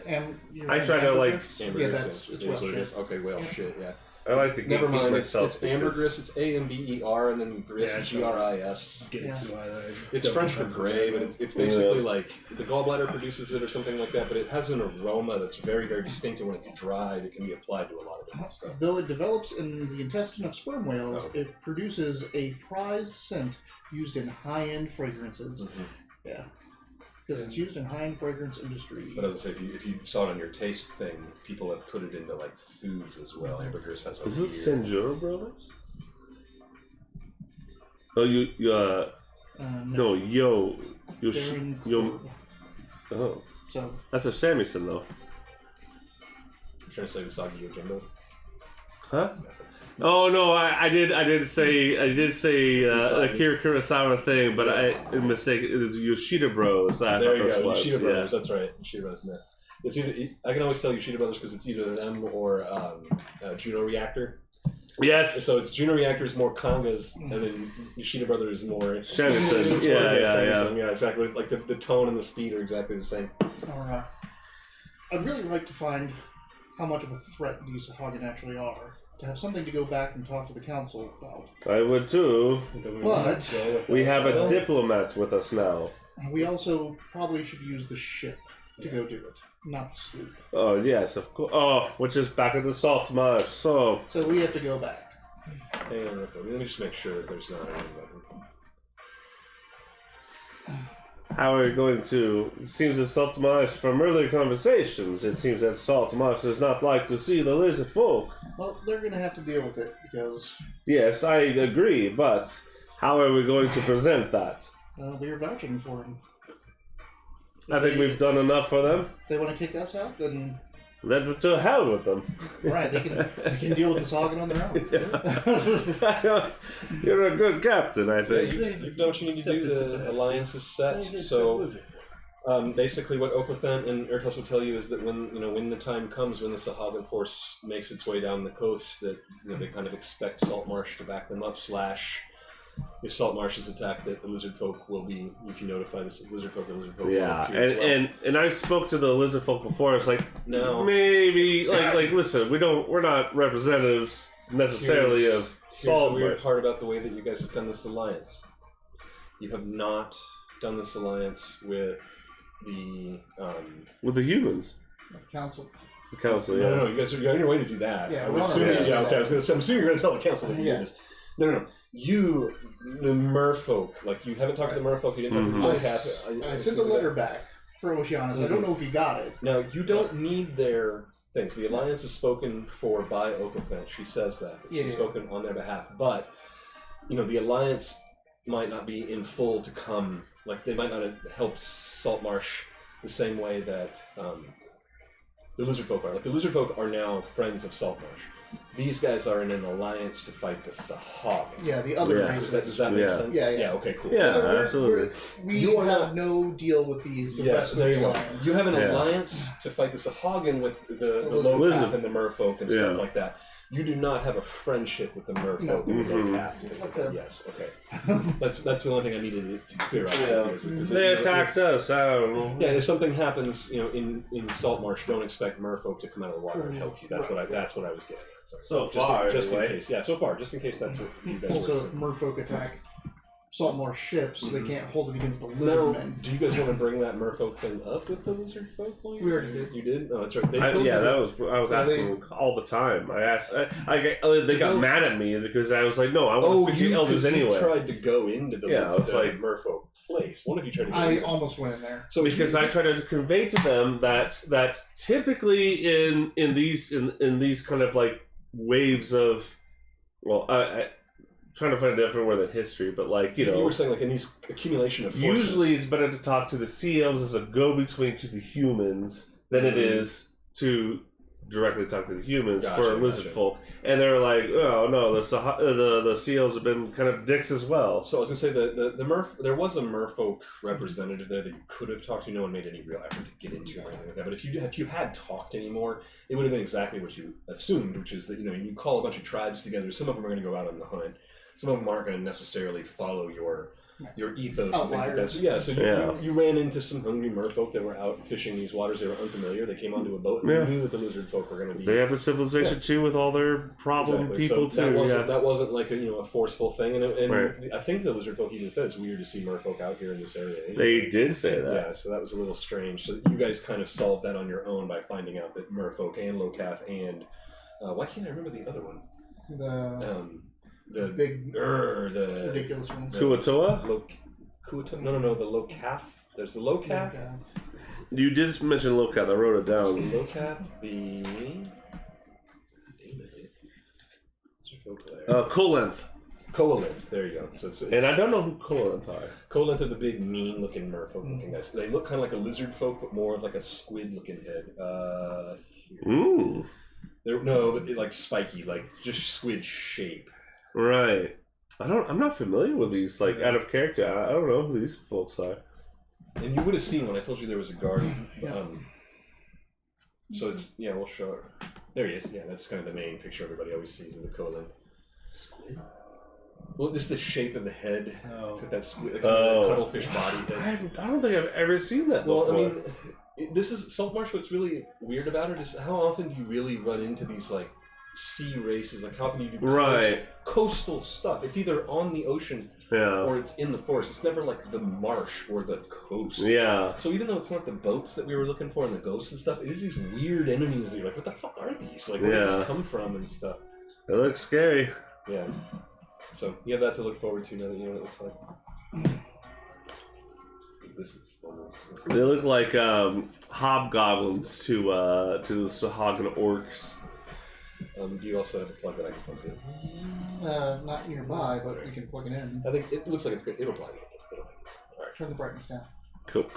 I try to like. Yeah, that's it's whale what it shit. is. Okay, whale shit. Yeah. I like to Never keep mind. It's myself. ambergris. It's AMBER and then gris. Yeah, GRIS. It's Don't French for have gray, that. but it's basically like the gallbladder produces it or something like that. But it has an aroma that's very, very distinct, and when it's dried, it can be applied to a lot of different stuff. Though it develops in the intestine of sperm whales, Oh. it produces a prized scent used in high-end fragrances. Mhm. Yeah, because it's used in high-end fragrance industry. But as I say, if you saw it on your taste thing, people have put it into like foods as well. Ambergris has a Is this weird- Sanjuro Brothers? Oh, no, yo, They're in yo. Oh, So that's a Samison though, You're trying to say Usagi Yojimbo? huh? Oh no, I did say Akira Kurosawa thing, but I mistake. It was Yoshida Bros. I There thought you this go, was, Yoshida yeah. Brothers. That's right, Yoshida Brothers. No. It's either I can always tell Yoshida Brothers because it's either them or Juno Reactor. Yes, So it's Juno Reactor is more congas, and then Yoshida Brothers is more Shamisen. it's Yeah, more, yeah. yeah, exactly. Like the tone and the speed are exactly the same. I'd really like to find how much of a threat these Hagen actually are. To have something to go back and talk to the council about. I would too. But We have a diplomat with us now. we also probably should use the ship to go do it, not the sloop. Oh yes, of course. Oh, which is back at the Saltmarsh. So So we have to go back. Hang on, let me just make sure that there's not anything. how are we going to? It seems that Saltmarsh, from earlier conversations, it seems that Saltmarsh does not like to see the lizard folk. Well, they're going to have to deal with it because Yes, I agree, but how are we going to present that? we are vouching for them. I think we've done enough for them. If they want to kick us out, then Then to hell with them. right, they can deal with the Hagen on their own. You're a good captain, I Yeah, think. you know what you need to do. The alliance is set. So basically, what Okothan and Ertos will tell you is that when the time comes when the Sahagan force makes its way down the coast, that they kind of expect Saltmarsh to back them up. If Saltmarsh is attacked, that the lizard folk will be. If you notify the lizard folk, Yeah, will appear as well. and I spoke to the lizard folk before. It's like No. maybe like listen, we're not representatives necessarily Here's of the weird Saltmarsh. part about the way that you guys have done this alliance. You have not done this alliance with the With the humans, With the council. the council. Yeah. No, you guys are on your way to do that. Yeah, I'm we're on our assuming, way to do okay. that. I was gonna say, I'm assuming you're going to tell the council that you Yeah. did this. No. You, the merfolk, like you haven't talked to the merfolk. You didn't talk to the I sent a letter back for Oceanus. I don't know if he got it. Now you don't need their things. The alliance is spoken for by Okothan. She says that Yeah. she's spoken on their behalf. But the alliance might not be in full to come. Like they might not help Saltmarsh the same way that the lizard folk are. Like the lizard folk are now friends of Saltmarsh. These guys are in an alliance to fight the Sahagan. Yeah, the other Yeah. races. Does that make Yeah. sense? Yeah. Okay. Cool. Yeah, We're- absolutely. We You are have no deal with the Yes, rest of there the you go. alliance. You have an Yeah. alliance to fight the Sahagan with the Lizard. Locath and the merfolk and stuff Yeah. like that. You do not have a friendship with the merfolk in the Locath. Yes, okay. That's the only thing I needed to clear up. Yeah. They attacked us. I don't know. Yeah, if something happens, in Saltmarsh, don't expect merfolk to come out of the water and help you. That's what I was getting at. So far, just in anyway. case. Yeah, so far, just in case that's what you guys Also, were if saying. merfolk attack Saltmarsh ships, they can't hold it against the Now, lizardmen. do you guys want to bring that merfolk thing up with the lizard folk? We already did. You did? Oh, that's right. They I killed you. was asking all the time. I asked. They got mad at me because I was like, no, I want to speak to elders anyway. You tried to go into the Yeah, it's like merfolk place. One of you tried to go I in there. almost went in there. So because I tried to convey to them that typically in these kind of like waves of, well, trying to find a different word than history, but like you were saying like in these accumulation of forces. usually it's better to talk to the sea elves as a go-between to the humans than it is to directly talk to the humans for lizard folk. And they're like, oh no, the sea elves have been kind of dicks as well. So I was gonna say there was a merfolk representative there that you could have talked to. No one made any real effort to get into or anything like that. But if you had talked anymore, it would have been exactly what you assumed, which is that you call a bunch of tribes together. Some of them are going to go out on the hunt. Some of them aren't going to necessarily follow your ethos and things like that. So you ran into some hungry merfolk that were out fishing these waters. They were unfamiliar. They came onto a boat and you knew that the lizard folk were going to be. They have a civilization too with all their problem people so too. That wasn't like a forceful thing. And Right. I think the lizard folk even said it's weird to see merfolk out here in this area. They did say that. Yeah, so that was a little strange. So you guys kind of solved that on your own by finding out that merfolk and Locath and why can't I remember the other one? The big, the ridiculous ones. Kuatoa? No, the Locath. There's the Locath. You did just mention Locath. I wrote it There's down. the Locath. Kolenth. Kolenth. There you go. So it's And I don't know who Kolenth are. Kolenth are the big, mean-looking merfolk-looking guys. They look kind of like a lizard folk, but more of like a squid-looking head. Ooh. But like spiky, like just squid shape. Right. I'm not familiar with these, like, out of character. I don't know who these folks are. And you would have seen when I told you there was a guard. So it's, we'll show it. There he is. Yeah, that's kind of the main picture everybody always sees of the colon. Squid? Well, just the shape of the head. Oh. It's got that squid, like that cuttlefish body. I don't think I've ever seen that before. Well, I mean, this is Saltmarsh. What's really weird about it is how often do you really run into these, like, sea races? Like, how often do you do coastal stuff? It's either on the ocean or it's in the forest. It's never like the marsh or the coast. Yeah. So even though it's not the boats that we were looking for and the ghosts and stuff, it is these weird enemies that you're like, what the fuck are these? Like, where did this come from and stuff? It looks scary. Yeah. So you have that to look forward to now that you know what it looks like. This is almost... They look like hobgoblins to the Sahagan orcs. Do you also have a plug that I can plug in? Not nearby, but we can plug it in. I think it looks like it's good. It'll plug in. Alright. Turn the brightness down. Cool.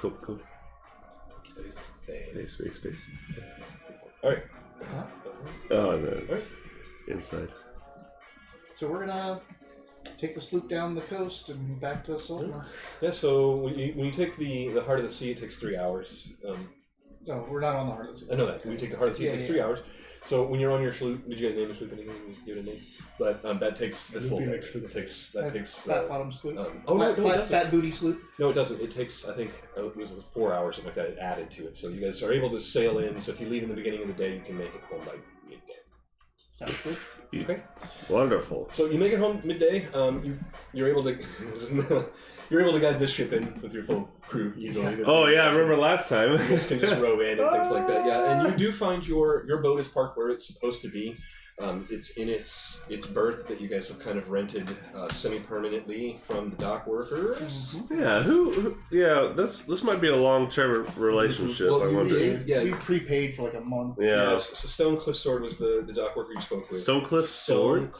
Space. Alright. Oh, no. Inside. So we're gonna take the sloop down the coast and back to Saltmarsh. Yeah, so when you take the heart of the sea, it takes 3 hours. No, we're not on the heart of the sea. I know that. When you take the heart of the sea, it takes 3 hours. So when you're on your sloop, did you guys name the sloop anything? Give it a name. But that takes the full day. That takes flat bottom sloop. Fat booty sloop. No, it doesn't. It takes, I think, it was 4 hours, something like that, added to it. So you guys are able to sail in. So if you leave in the beginning of the day, you can make it home by midday. Sounds good. Okay. Wonderful. So you make it home midday. You're able to guide this ship in with your full crew easily. Oh yeah, I remember last time. You guys can just row in and things like that. Yeah, and you do find your boat is parked where it's supposed to be. It's in its berth that you guys have kind of rented semi-permanently from the dock workers. Yeah, this might be a long-term relationship. Well, I wonder. We prepaid for like a month. Yeah. So Stone Cliff Sword was the dock worker you spoke with. Stone Cliff Sword.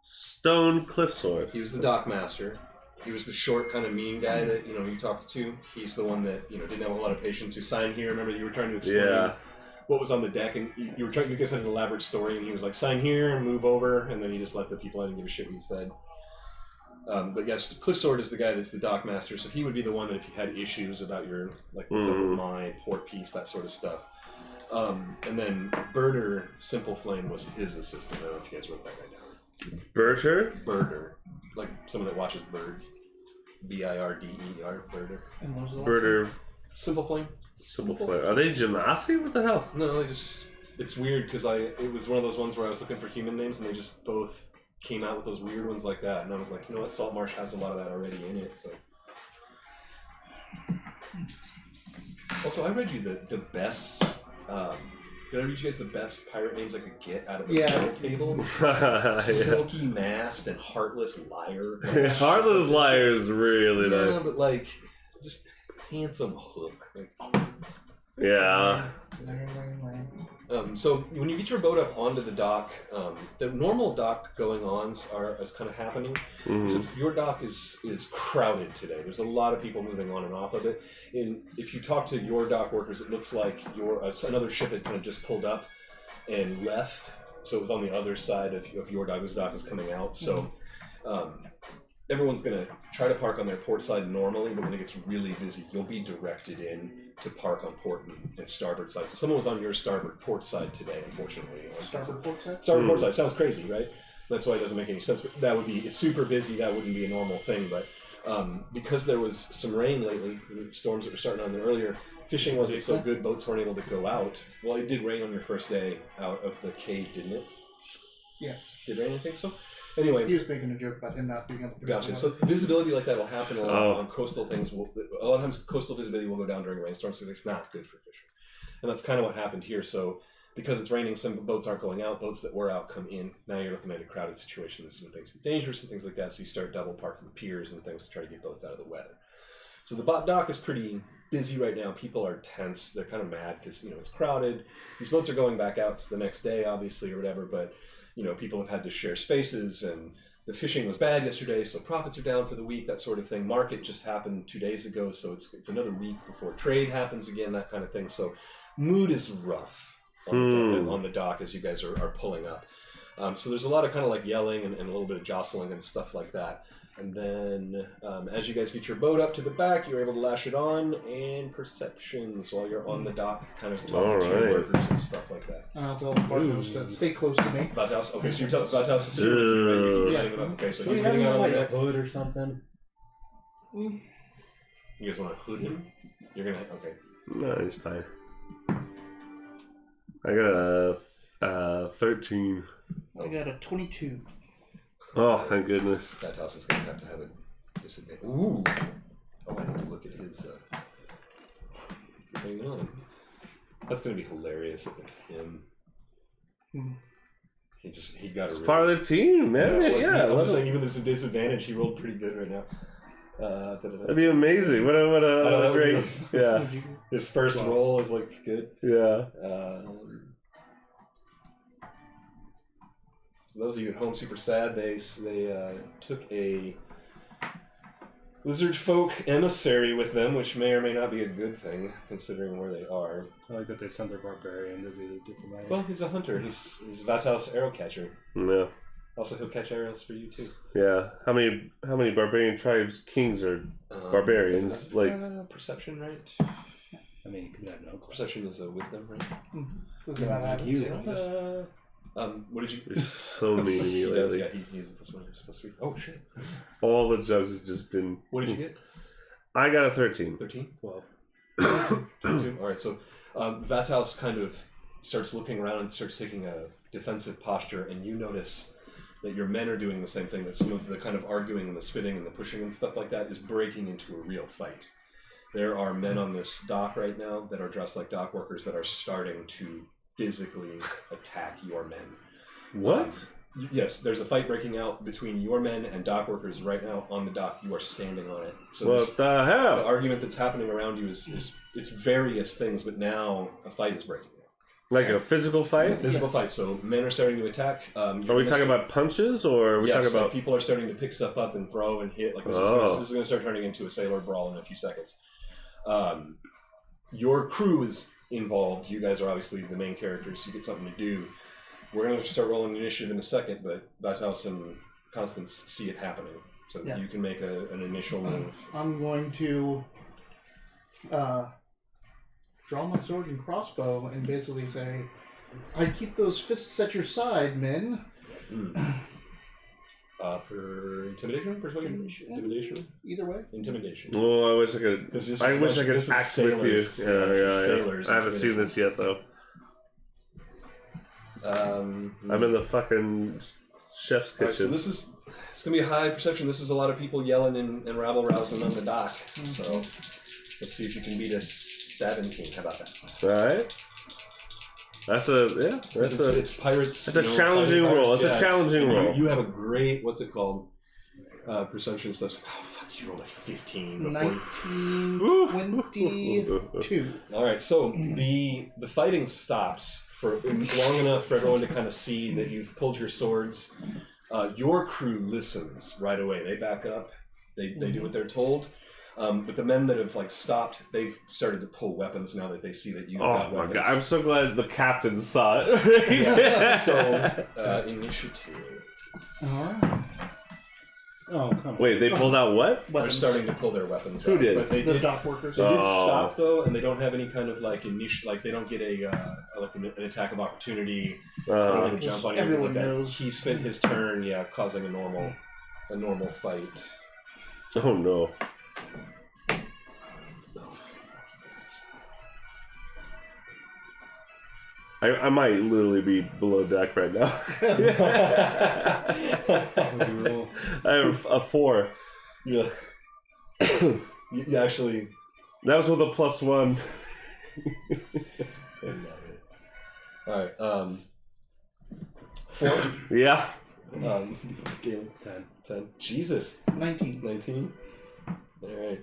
Stone Cliff Sword. He was the dock master. He was the short, kind of mean guy that you talked to. He's the one that didn't have a lot of patience. Who signed here? Remember, you were trying to explain what was on the deck, and you guys had an elaborate story, and he was like, "Sign here and move over," and then he just let the people in and give a shit what he said. But yes, Cliff Sword is the guy that's the dock master, so he would be the one that if you had issues about your what's up with my port piece, that sort of stuff. And then Birder Simple Flame was his assistant. I don't know if you guys wrote that right down. Birder, like someone that watches birds. Birder. Birder. And what was the last Birder. Simple Flame. Simple Flame. Are they Genasi? What the hell? No, they just. It's weird because it was one of those ones where I was looking for human names and they just both came out with those weird ones like that, and I was like, you know what, Saltmarsh has a lot of that already in it. So. Also, I read you the best. Did I read you guys the best pirate names I could get out of the battle table? Silky Mast and Heartless Liar. Heartless Liar is really nice. Yeah, but like, just handsome Hook. Like, yeah. So when you get your boat up onto the dock, the normal dock going-ons is kind of happening. Except your dock is crowded today. There's a lot of people moving on and off of it. And if you talk to your dock workers, it looks like another ship had kind of just pulled up and left. So it was on the other side of your dock. This dock is coming out. So everyone's going to try to park on their port side normally, but when it gets really busy, you'll be directed in to park on port and starboard side. So someone was on your starboard port side today, unfortunately. Starboard port side? Starboard port side. Sounds crazy, right? That's why it doesn't make any sense. But it's super busy. That wouldn't be a normal thing. But because there was some rain lately, the storms that were starting on there earlier, fishing wasn't so good, boats weren't able to go out. Well, it did rain on your first day out of the cave, didn't it? Yes. Did it rain, I think so? Anyway, he was making a joke about him not being able to. Gotcha. So visibility like that will happen a lot on coastal things. A lot of times, coastal visibility will go down during rainstorms, so it's not good for fishing. And that's kind of what happened here. So because it's raining, some boats aren't going out. Boats that were out come in. Now you're looking at a crowded situation. When things get dangerous and things like that, so you start double parking piers and things to try to get boats out of the weather. So the dock is pretty busy right now. People are tense. They're kind of mad because it's crowded. These boats are going back out the next day, obviously, or whatever, but people have had to share spaces, and the fishing was bad yesterday, so profits are down for the week, that sort of thing. Market just happened 2 days ago, so it's another week before trade happens again, that kind of thing. So mood is rough on the dock as you guys are pulling up. So there's a lot of kind of like yelling and a little bit of jostling and stuff like that. And then as you guys get your boat up to the back, you're able to lash it on, and perceptions while you're on the dock, kind of talking to your workers and stuff like that. I'll tell Bartos to stay close to me. Bartos, okay, so you're telling Bartos to sit with you, right? You're lighting it up. Okay, so he's getting out on like the a deck. hood or something. You guys want to hood him? You're gonna, okay. No, he's fine. I got a 13. I got a 22. Oh, thank goodness. Bartos is gonna have to have a disadvantage. Ooh! Oh, I need to look at his, hang on. That's gonna be hilarious if it's him. He got a It's part of the team, man. Yeah, I'm just saying, even this disadvantage, he rolled pretty good right now. That'd be amazing. What a great, yeah. His first roll is like good. Yeah. Those of you at home super sad. They took a lizard folk emissary with them, which may or may not be a good thing considering where they are. I like that they sent their barbarian to be diplomatic. Well, he's a hunter. He's Vatos arrow catcher. Yeah. Also, he'll catch arrows for you too. Yeah. How many barbarian tribes kings are barbarians? Like perception, right? I mean, you could have no Perception is a wisdom, right? Doesn't matter. What did you? you're so mean to me He does, lately. yeah, he is plus one. You're supposed to be. Oh shit! All the jugs have just been. What did you get? I got a 13. 13? 12. 22? All right. So Vatos kind of starts looking around and starts taking a defensive posture, and you notice that your men are doing the same thing. That some of the kind of arguing and the spitting and the pushing and stuff like that is breaking into a real fight. There are men on this dock right now that are dressed like dock workers that are starting to physically attack your men. What? Yes, there's a fight breaking out between your men and dock workers right now on the dock. You are standing on it. So What the the hell? argument that's happening around you is it's various things, but now a fight is breaking out. Like a physical fight? Physical fight. So men are starting to attack. Are we talking about punches, or are we talking about? People are starting to pick stuff up and throw and hit. Like this is going to start turning into a sailor brawl in a few seconds. Your crew is involved. You guys are obviously the main characters. You get something to do. We're going to start rolling initiative in a second, but Battlehouse and Constance see it happening. So you can make an initial move. I'm going to draw my sword and crossbow and basically say, "I'd keep those fists at your side, men." For intimidation, intimidation, Either way. intimidation. Oh, I wish I could. Because this I is wish I could this is act with you. sailors. Yeah, This is yeah. sailors I haven't seen this yet though. I'm in the fucking chef's All right, so kitchen. it's gonna be a high perception. This is a lot of people yelling and rabble rousing on the dock. So let's see if you can beat a 17. How about that? All right. That's It's pirates. That's a challenging fighting roll. pirates. It's a challenging roll. You have a great what's it called? Perception stuff. Oh fuck! You rolled a 15 before. 1922. All right, so the fighting stops for long enough for everyone to kind of see that you've pulled your swords. Your crew listens right away. They back up. They do what they're told. But the men that have like stopped, they've started to pull weapons now that they see that you've got Oh my weapons. god! I'm so glad the captain saw it. Yeah. So initiative. All right. Oh, come on. Wait, they pulled out what? They're starting to pull their weapons. Who out, did? But they The did. dock workers. They did Oh. stop though, and they don't have any kind of like initial. Like they don't get a like an attack of opportunity. Or to jump on you. Everyone Like that. knows. He spent his turn, causing a normal fight. Oh no! I might literally be below deck right now. I have a 4. Yeah. you actually. That was with a +1. All right. 4. Yeah. Galen. 10. Jesus. 19. 19. All right.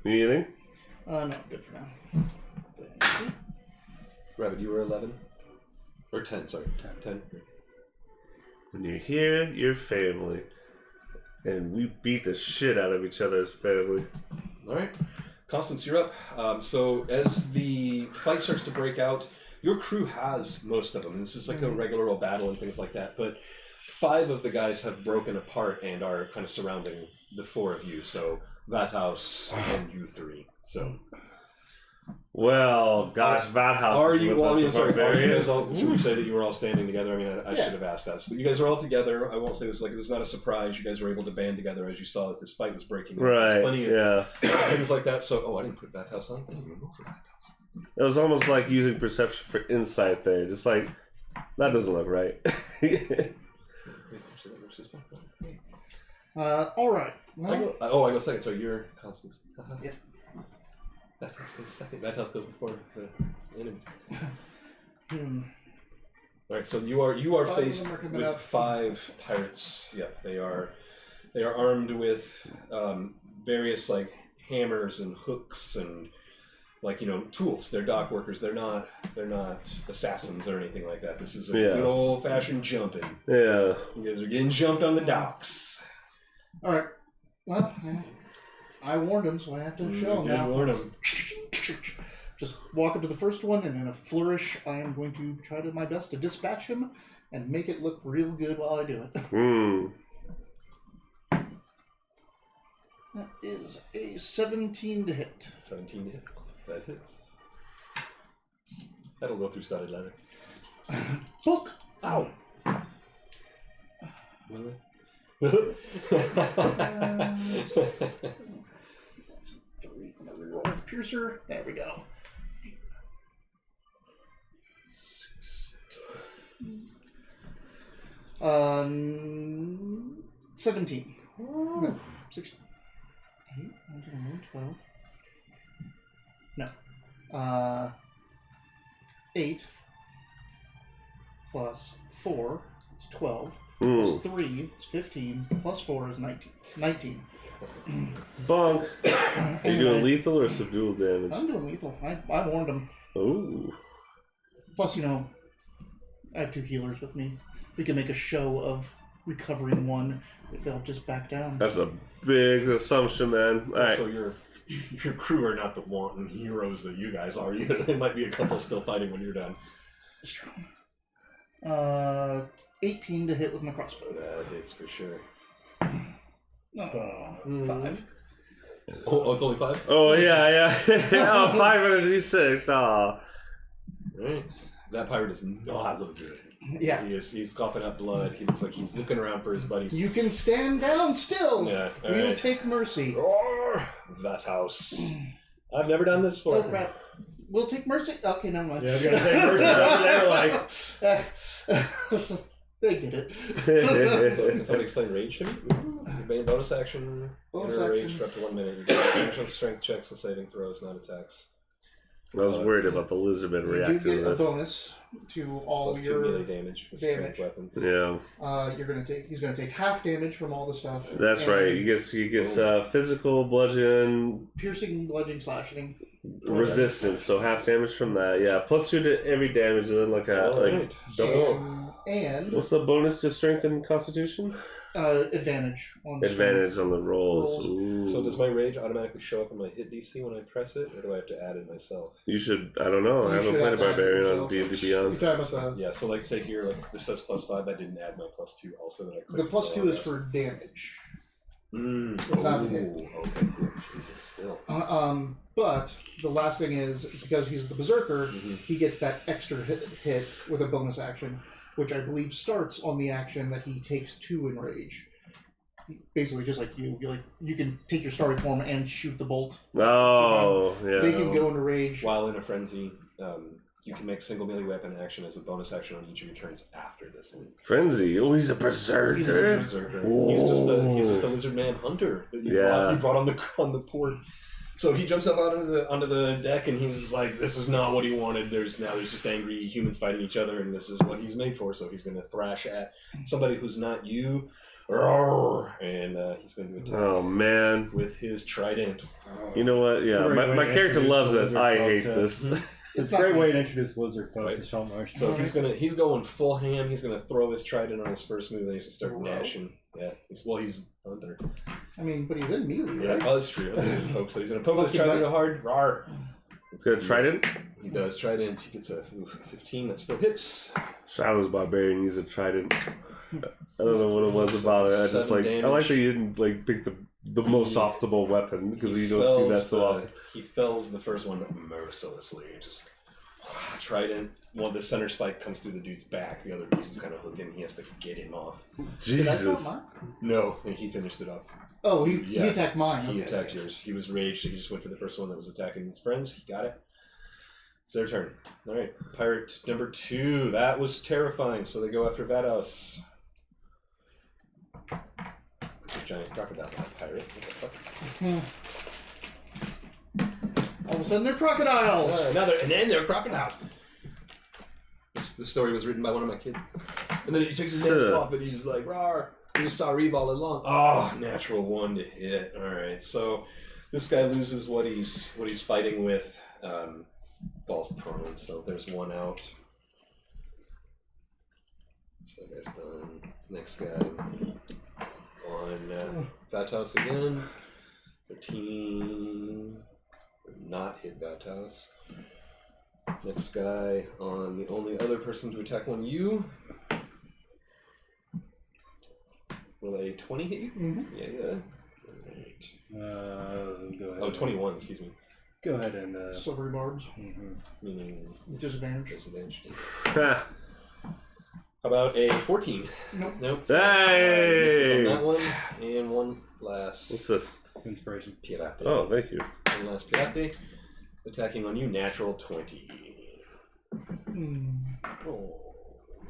Anything? No, good for now. Rabbit, you were 11? Or 10, sorry. 10. When you're here, you're family. And we beat the shit out of each other's family. All right. Constance, you're up. So as the fight starts to break out, your crew has most of them. This is like a regular old battle and things like that. But 5 of the guys have broken apart and are kind of surrounding the 4 of you. So Vathouse and you 3. So Well, gosh, Vathouse are is you? with Well, I us mean, with sorry. Are you barbarians. guys all? Should we say that you were all standing together? I mean, I should have asked that. So you guys are all together. I won't say this like this is not a surprise. You guys were able to band together as you saw that this fight was breaking out. There's Right, plenty of yeah. things like that. So, I didn't put Vathouse on. I didn't even go for Vathouse. It was almost like using perception for insight there. Just like, that doesn't look right. All right. Well, I go second. So you're Constance. Yep. Vathouse goes second. Vathouse goes before the enemy. All right. So you are 5 of faced them are coming with up. 5 pirates. Yeah, they are armed with various like hammers and hooks and like tools. They're dock workers. They're not assassins or anything like that. This is a good old fashioned jumping. Yeah. You guys are getting jumped on the docks. all right. Well, I warned him, so I have to show him did now. warn him. Just walk up to the first one, and in a flourish, I am going to try my best to dispatch him and make it look real good while I do it. That is a 17 to hit. 17 hit. That hits. That'll go through studded leather. Book! Ow! Really? That's 3. I'm going to reroll with Piercer. There we go. 17. No, 16. 8, 9, 12. No. 8 plus 4 is 12. Plus 3 is 15. Plus 4 is 19. 19. Bonk. Are you doing lethal or subdual damage? I'm doing lethal. I warned him. Ooh. Plus, I have 2 healers with me. We can make a show of recovering one if they'll just back down. That's a big assumption, man. All right. So your crew are not the wanton heroes that you guys are. There might be a couple still fighting when you're done. Strong. 18 to hit with my crossbow. That hits for sure. No, 5. Oh, it's only 5? Oh, yeah. Oh, 5d6. Aw. Alright. That pirate does not look good. Yeah. He's coughing up blood. He looks like he's looking around for his buddies. You can stand down still. Yeah, We will alright. take mercy. Roar! That house. I've never done this Oh before. crap. We'll take mercy. Okay, never mind. Yeah, I was gonna say mercy over there, like. They did it. Can somebody explain rage to me? Your main bonus action. Bonus Enter action. rage for up to 1 minute. You get additional strength checks and saving throws, not attacks. I was worried about the lizardmen You do reacting get to a this. bonus to all Plus 2 your melee damage with strength damage. weapons. Yeah, He's gonna take half damage from all the stuff. that's and right. He gets physical, bludgeon, piercing, bludgeoning, slashing. resistance, so half damage from that. Yeah, plus 2 to every damage, and then like Alright. double. And What's the bonus to strength and constitution? advantage on Advantage on the rolls. Rolls. Ooh. So does my rage automatically show up in my hit DC when I press it, or do I have to add it myself? You should. I don't know. I You haven't should played a have to add it barbarian on yourself. D&D You're Beyond. talking about Yeah, so like say here, like this says +5, I didn't add my +2 also that I clicked. the plus 2 is yes. for damage. It's not to hit. Okay, good. Jesus, still. But the last thing is because he's the berserker, Mhm. he gets that extra hit with a bonus action, which I believe starts on the action that he takes 2 in rage. Basically, just like you can take your starry form and shoot the bolt. Oh, yeah. They can go into rage. While in a frenzy, you can make single melee weapon action as a bonus action on each of your turns after this one. Frenzy. Oh, he's a berserker. He's a berserker. He's just a lizard man hunter that you brought on the port. So he jumps up onto the deck and he's like, "This is not what he wanted. There's just angry humans fighting each other, and this is what he's made for." So he's going to thrash at somebody who's not you, and he's going to attack Oh, man. with his trident. You know what? Yeah, my character loves it. I hate this. It's a great way to introduce lizard folk Right. to Saltmarsh. So he's going full ham. He's going to throw his trident on his first move, and he's going to start gnashing. Yeah, he's hunter. I mean, but he's in melee, Yeah, right? oh, that's true. Poke. So he's going to poke with his trident real hard. Rawr. It's got a trident. He does trident. He gets a 15 that still hits. Shadow's barbarian uses a trident. I don't know what it was about it. I just 7 I like damage. that you didn't pick the most optimal weapon because you don't see that so often. He fells the first one mercilessly. Just trident. The center spike comes through the dude's back. The other piece is kind of hooking. He has to get him off. Did I Jesus. not mine? No, he finished it off. Oh, he Yeah. attacked mine. He Okay. attacked yours. He was raged, so he just went for the first one that was attacking his friends. He got it. It's their turn. All right, pirate number 2. That was terrifying. So they go after Vados. It's a giant crocodile, not pirate. What the fuck? All of a sudden, they're crocodiles. And then they're crocodiles. The story was written by one of my kids. And then he takes his mask off and he's like, "Rawr, he was Sariv all along." Oh, natural 1 to hit. All right, so this guy loses what he's fighting with. Falls prone, so there's 1 out. So that guy's done. Next guy on Vathouse again. 13. Not hit Vathouse. Next guy on the only other person to attack one you. Will a 20 hit you? Mm-hmm. Yeah. Alright. Go ahead. Oh, 21, excuse me. Go ahead and. Silvery barbs. Meaning Disadvantage. disadvantage. How about a 14? Nope. Nope. Hey! Misses on that one. And one last. What's this? Inspiration. Oh, Pirate. thank you. One last pirate. Attacking on you, natural 20. Oh.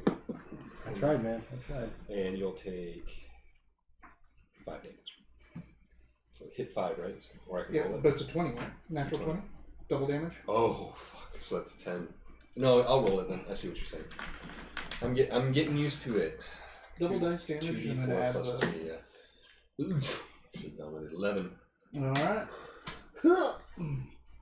I tried, man. I tried. And you'll take 5 damage. So hit 5, right? Or I can Yeah, roll it. but it's a 20, right? Natural 20? Double damage? Oh, fuck. So that's 10. No, I'll roll it then. I see what you're saying. I'm getting used to it. Double dice damage and then 2d4 add plus the... 3, yeah. Ooh. Should have gone with 11. Alright.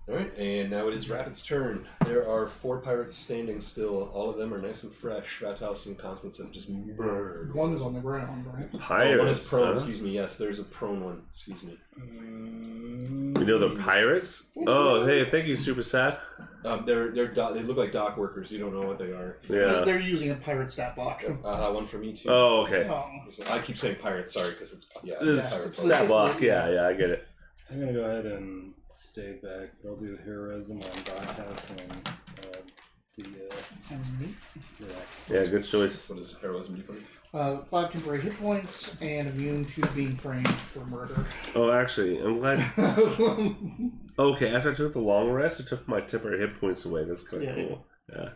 Alright, and now it is Rapid's turn. There are 4 pirates standing still. All of them are nice and fresh. Rathouse and Constance have just murdered. One's on the ground, right? Pirates. One is prone, huh? excuse me. Yes, there's a prone one. Excuse me. You know the pirates? Oh, hey, thank you, Super Sad. They look like dock workers. You don't know what they are. Yeah. They're using a pirate stat block. One for me too. Oh, okay. Oh. I keep saying pirates, sorry, because it's This pirate Yeah. stat block. Yeah, I get it. I'm gonna go ahead and stay back. But I'll do heroism on bypass and And me. Yeah, good choice. What does heroism do for you? 5 temporary hit points and immune to being framed for murder. Oh, actually, I'm glad. Okay, after I took the long rest, I took my temporary hit points away. That's kind of cool. Yeah.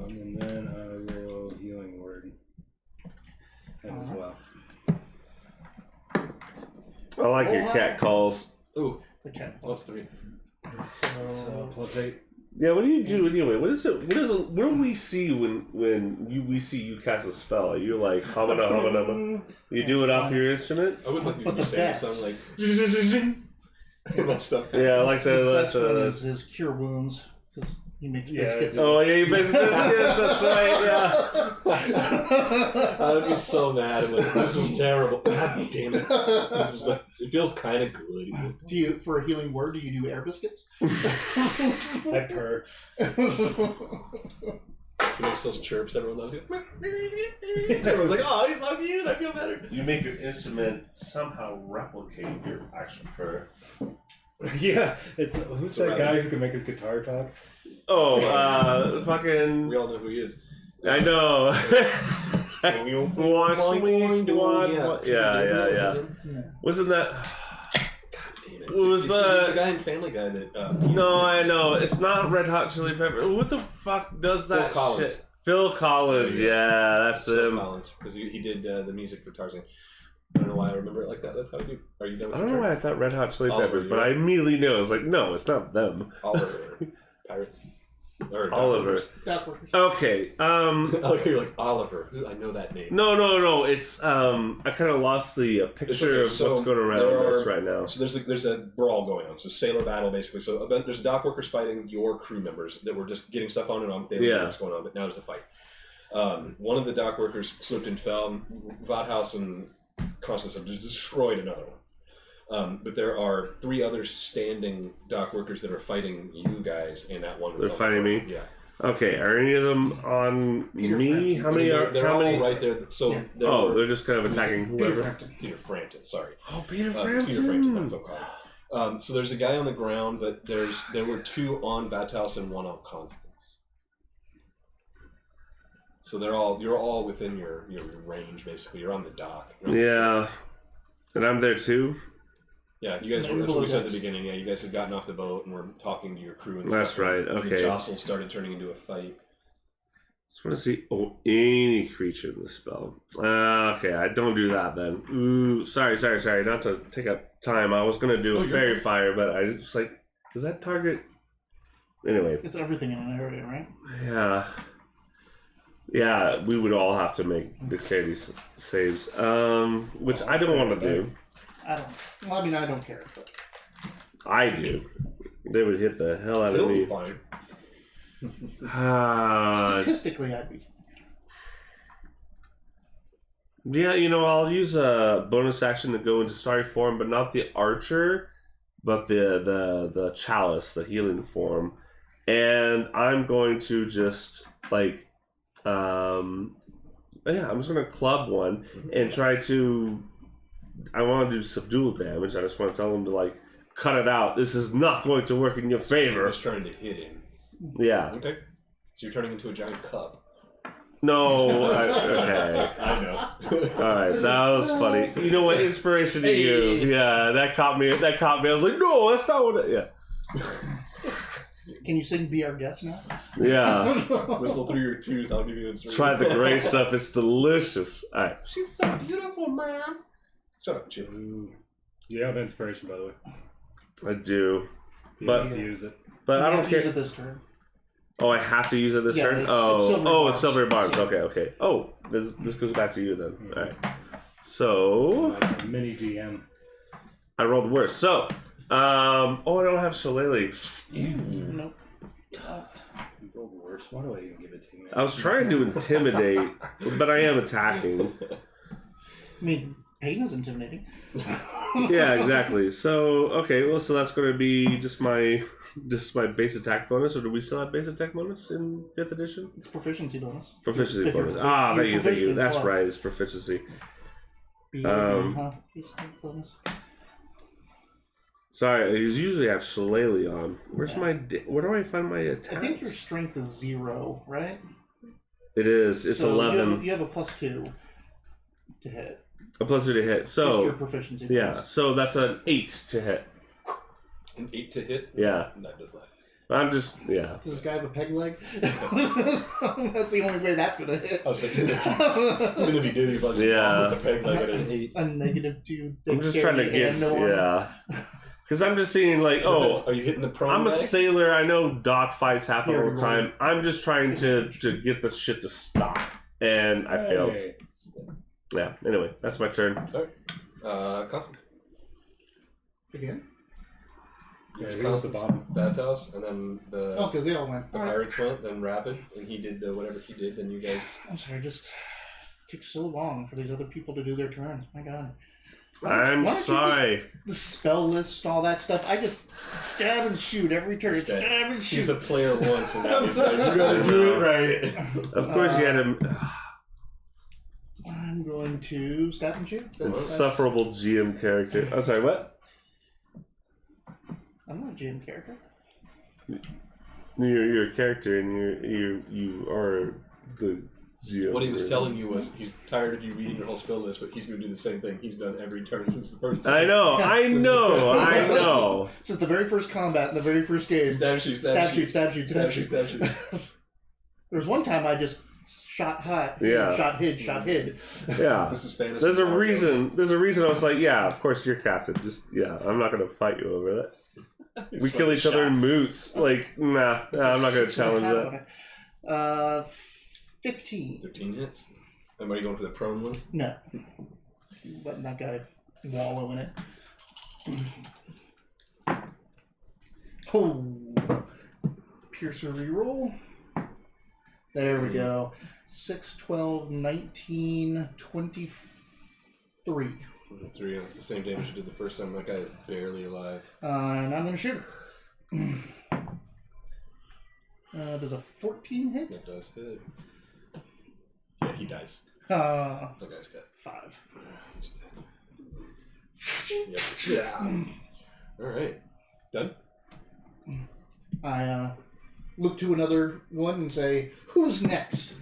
And then I will healing word. And as well. I like your cat calls. Ooh, The cat. +3. So +8. Yeah, what do you do anyway? What is it? What do we see when we see you cast a spell? You're like humana humana. You do it off your instrument? I would like But to the say best. something like that stuff. Yeah, I like The that. best one is his cure wounds because he makes biscuits. Oh yeah, you basically biscuits. That's right. Yeah. I would be so mad. I'm like, this is terrible. God damn it. This is like, it feels kind of good. Do you, for a healing word, do you do air biscuits? I purr. He makes those chirps everyone loves. Everyone's like, oh, he's lucky and I feel better. You make your instrument somehow replicate your actual prayer. Yeah, it's who's So that guy who can make his guitar talk? Oh, fucking. We all know who he is. I know. Yeah. Yeah. Wasn't that? Damn it. What was He's the- the guy in Family Guy that? No, I know. It's not Red Hot Chili Pepper. What the fuck does that Phil Collins. shit? Phil Collins. Yeah, that's Phil him. Collins, because he did the music for Tarzan. I don't know why I remember it like that. That's how I do. Are you done with I don't know your why I thought Red Hot Chili Oliver, Peppers, but yeah. I immediately knew. I was like, no, it's not them. Oliver. Pirates. Or Oliver. That works. Okay. You're like Oliver. I know that name. No. It's I kind of lost the picture okay, of so what's going around there us are- right now. So there's a brawl going on. So sailor battle basically. So there's dock workers fighting your crew members that were just getting stuff on and on. They didn't know what's going on, but now there's a fight. One of the dock workers slipped and fell. Vathouse and Constance have just destroyed another one. But there are 3 other standing dock workers that are fighting you guys and that one. They're fighting me? Yeah. Okay, are any of them on Peter me? Frampton. How many are? They're How all many? right there. So Yeah. there Oh, were- they're just kind of attacking Peter whoever. Frampton. Peter Frampton. Sorry. Oh, Peter It's Frampton. Peter Frampton, not Phil Collins. So there's a guy on the ground, but there were 2 on Vathouse and 1 on Constance. So you're all within your range basically. You're on the dock. Yeah, and I'm there too. Yeah, you guys were. That's what we said at the beginning. Yeah, you guys had gotten off the boat and were talking to your crew and That's stuff. right, And okay. the jostle started turning into a fight. Just want to see any creature in the spell. Okay, I don't do that then. Ooh, sorry. Not to take up time. I was gonna do a fairy fine. fire, but I just like, does that target? Anyway, It's everything in an area, right? yeah. We would all have to make dexterity saves, which I don't want to do. I don't. Well, I mean, I don't care. But I do. They would hit the hell out of It'll be me. fine. statistically, I'd be fine. Yeah, I'll use a bonus action to go into starry form, but not the archer, but the chalice, the healing form. And I'm going to just I'm just gonna club one and try to. I want to do subdual damage. I just want to tell them to cut it out. This is not going to work in your I favor. was trying to hit him. Yeah. Okay. So you're turning into a giant cub. No. Okay. I know. All right, that was funny. You know what? Inspiration to you. Yeah, that caught me. I was like, no, that's not what. Yeah. Can you sing "Be Our Guest" now? Yeah. Whistle through your tooth. I'll give you an Try the gray stuff. It's delicious. All right. She's so beautiful, man. Shut up, Chip. Ooh. You have inspiration, by the way. I do, You But- have to use it. but You I have don't to care. use it this turn. Oh, I have to use it this Yeah, turn. it's Oh, silvery it's silver barbs. barbs. Okay. Oh, this goes back to you then. All right. So Like a mini GM. I rolled worse. So, I don't have Shillelagh. Nope. You rolled worse. Why do I even give it to you? I was trying to intimidate, but I am attacking. I mean, pain is intimidating. Yeah, exactly. So so that's going to be just my base attack bonus, or do we still have base attack bonus in 5th edition? It's proficiency bonus. Proficiency If you're bonus. proficient- Thank you. you're That's proficient in right. It's proficiency. Be Um, bonus. Sorry, I usually have Shillelagh on. Where's Yeah. my... Where do I find my attacks? I think your strength is 0, right? It is. It's So 11. You have a +2 to hit. A +2 to hit. Just your So, proficiency. yeah. bonus. So that's an 8 to hit. An 8 to hit? Yeah. That does not. I'm just... Yeah. Does this guy have a peg leg? That's the only way that's gonna hit. I was thinking, even if he did, he probably Yeah. with the peg like at an 8. A -2. I'm just trying to get... dexterity and no Yeah. Because I'm just seeing, like, Are you hitting the prone I'm a leg? sailor. I know dock fights happen Yeah, all the time. I'm just trying to get this shit to stop. And I failed. Hey. Yeah. Anyway, that's my turn. Constance. Again? Yeah, Use he was the Constance, bottom. Batos, and then the Oh, because they all went. the All right. pirates went, then Rapid, and he did whatever he did, then you guys... I'm sorry, just took so long for these other people to do their turn. My God. I'm why don't you sorry. The spell list, all that stuff. I just stab and shoot every turn. Stab. Stab and He's shoot. a player once, and now he's like, you gotta do it right. Of course, you had him. I'm going to stab and shoot. Insufferable GM character. I'm sorry, what? I'm not a GM character. You're a character, and you are the GM. What he was telling you was he's tired of you reading your whole spell list, but he's going to do the same thing he's done every turn since the first time. I know. Since the very first combat in the very first game. Stab, shoot, Stab, shoot, stab, shoot, stab, stab, shoot, shoot. stab, shoot. There was one time I just shot hot. Yeah. Shot hid. Yeah. This is Spanish. There's a reason. There's a reason. I was like, yeah, of course you're captain. Just I'm not gonna fight you over that. We kill each other in moots. Like, nah, I'm not gonna challenge that. 15. 15 hits. Am I going for the prone one? No. Letting that guy wallow in it. Oh. Piercer reroll. There we go. 6, 12, 19, 23. 3. That's the same damage you did the first time. That guy is barely alive. And I'm going to shoot. Does a 14 hit? That does hit. Yeah, he dies. Uh, That guy's dead. 5. He's dead. Yep. Yeah. Alright. Done? I look to another one and say, "Who's next?"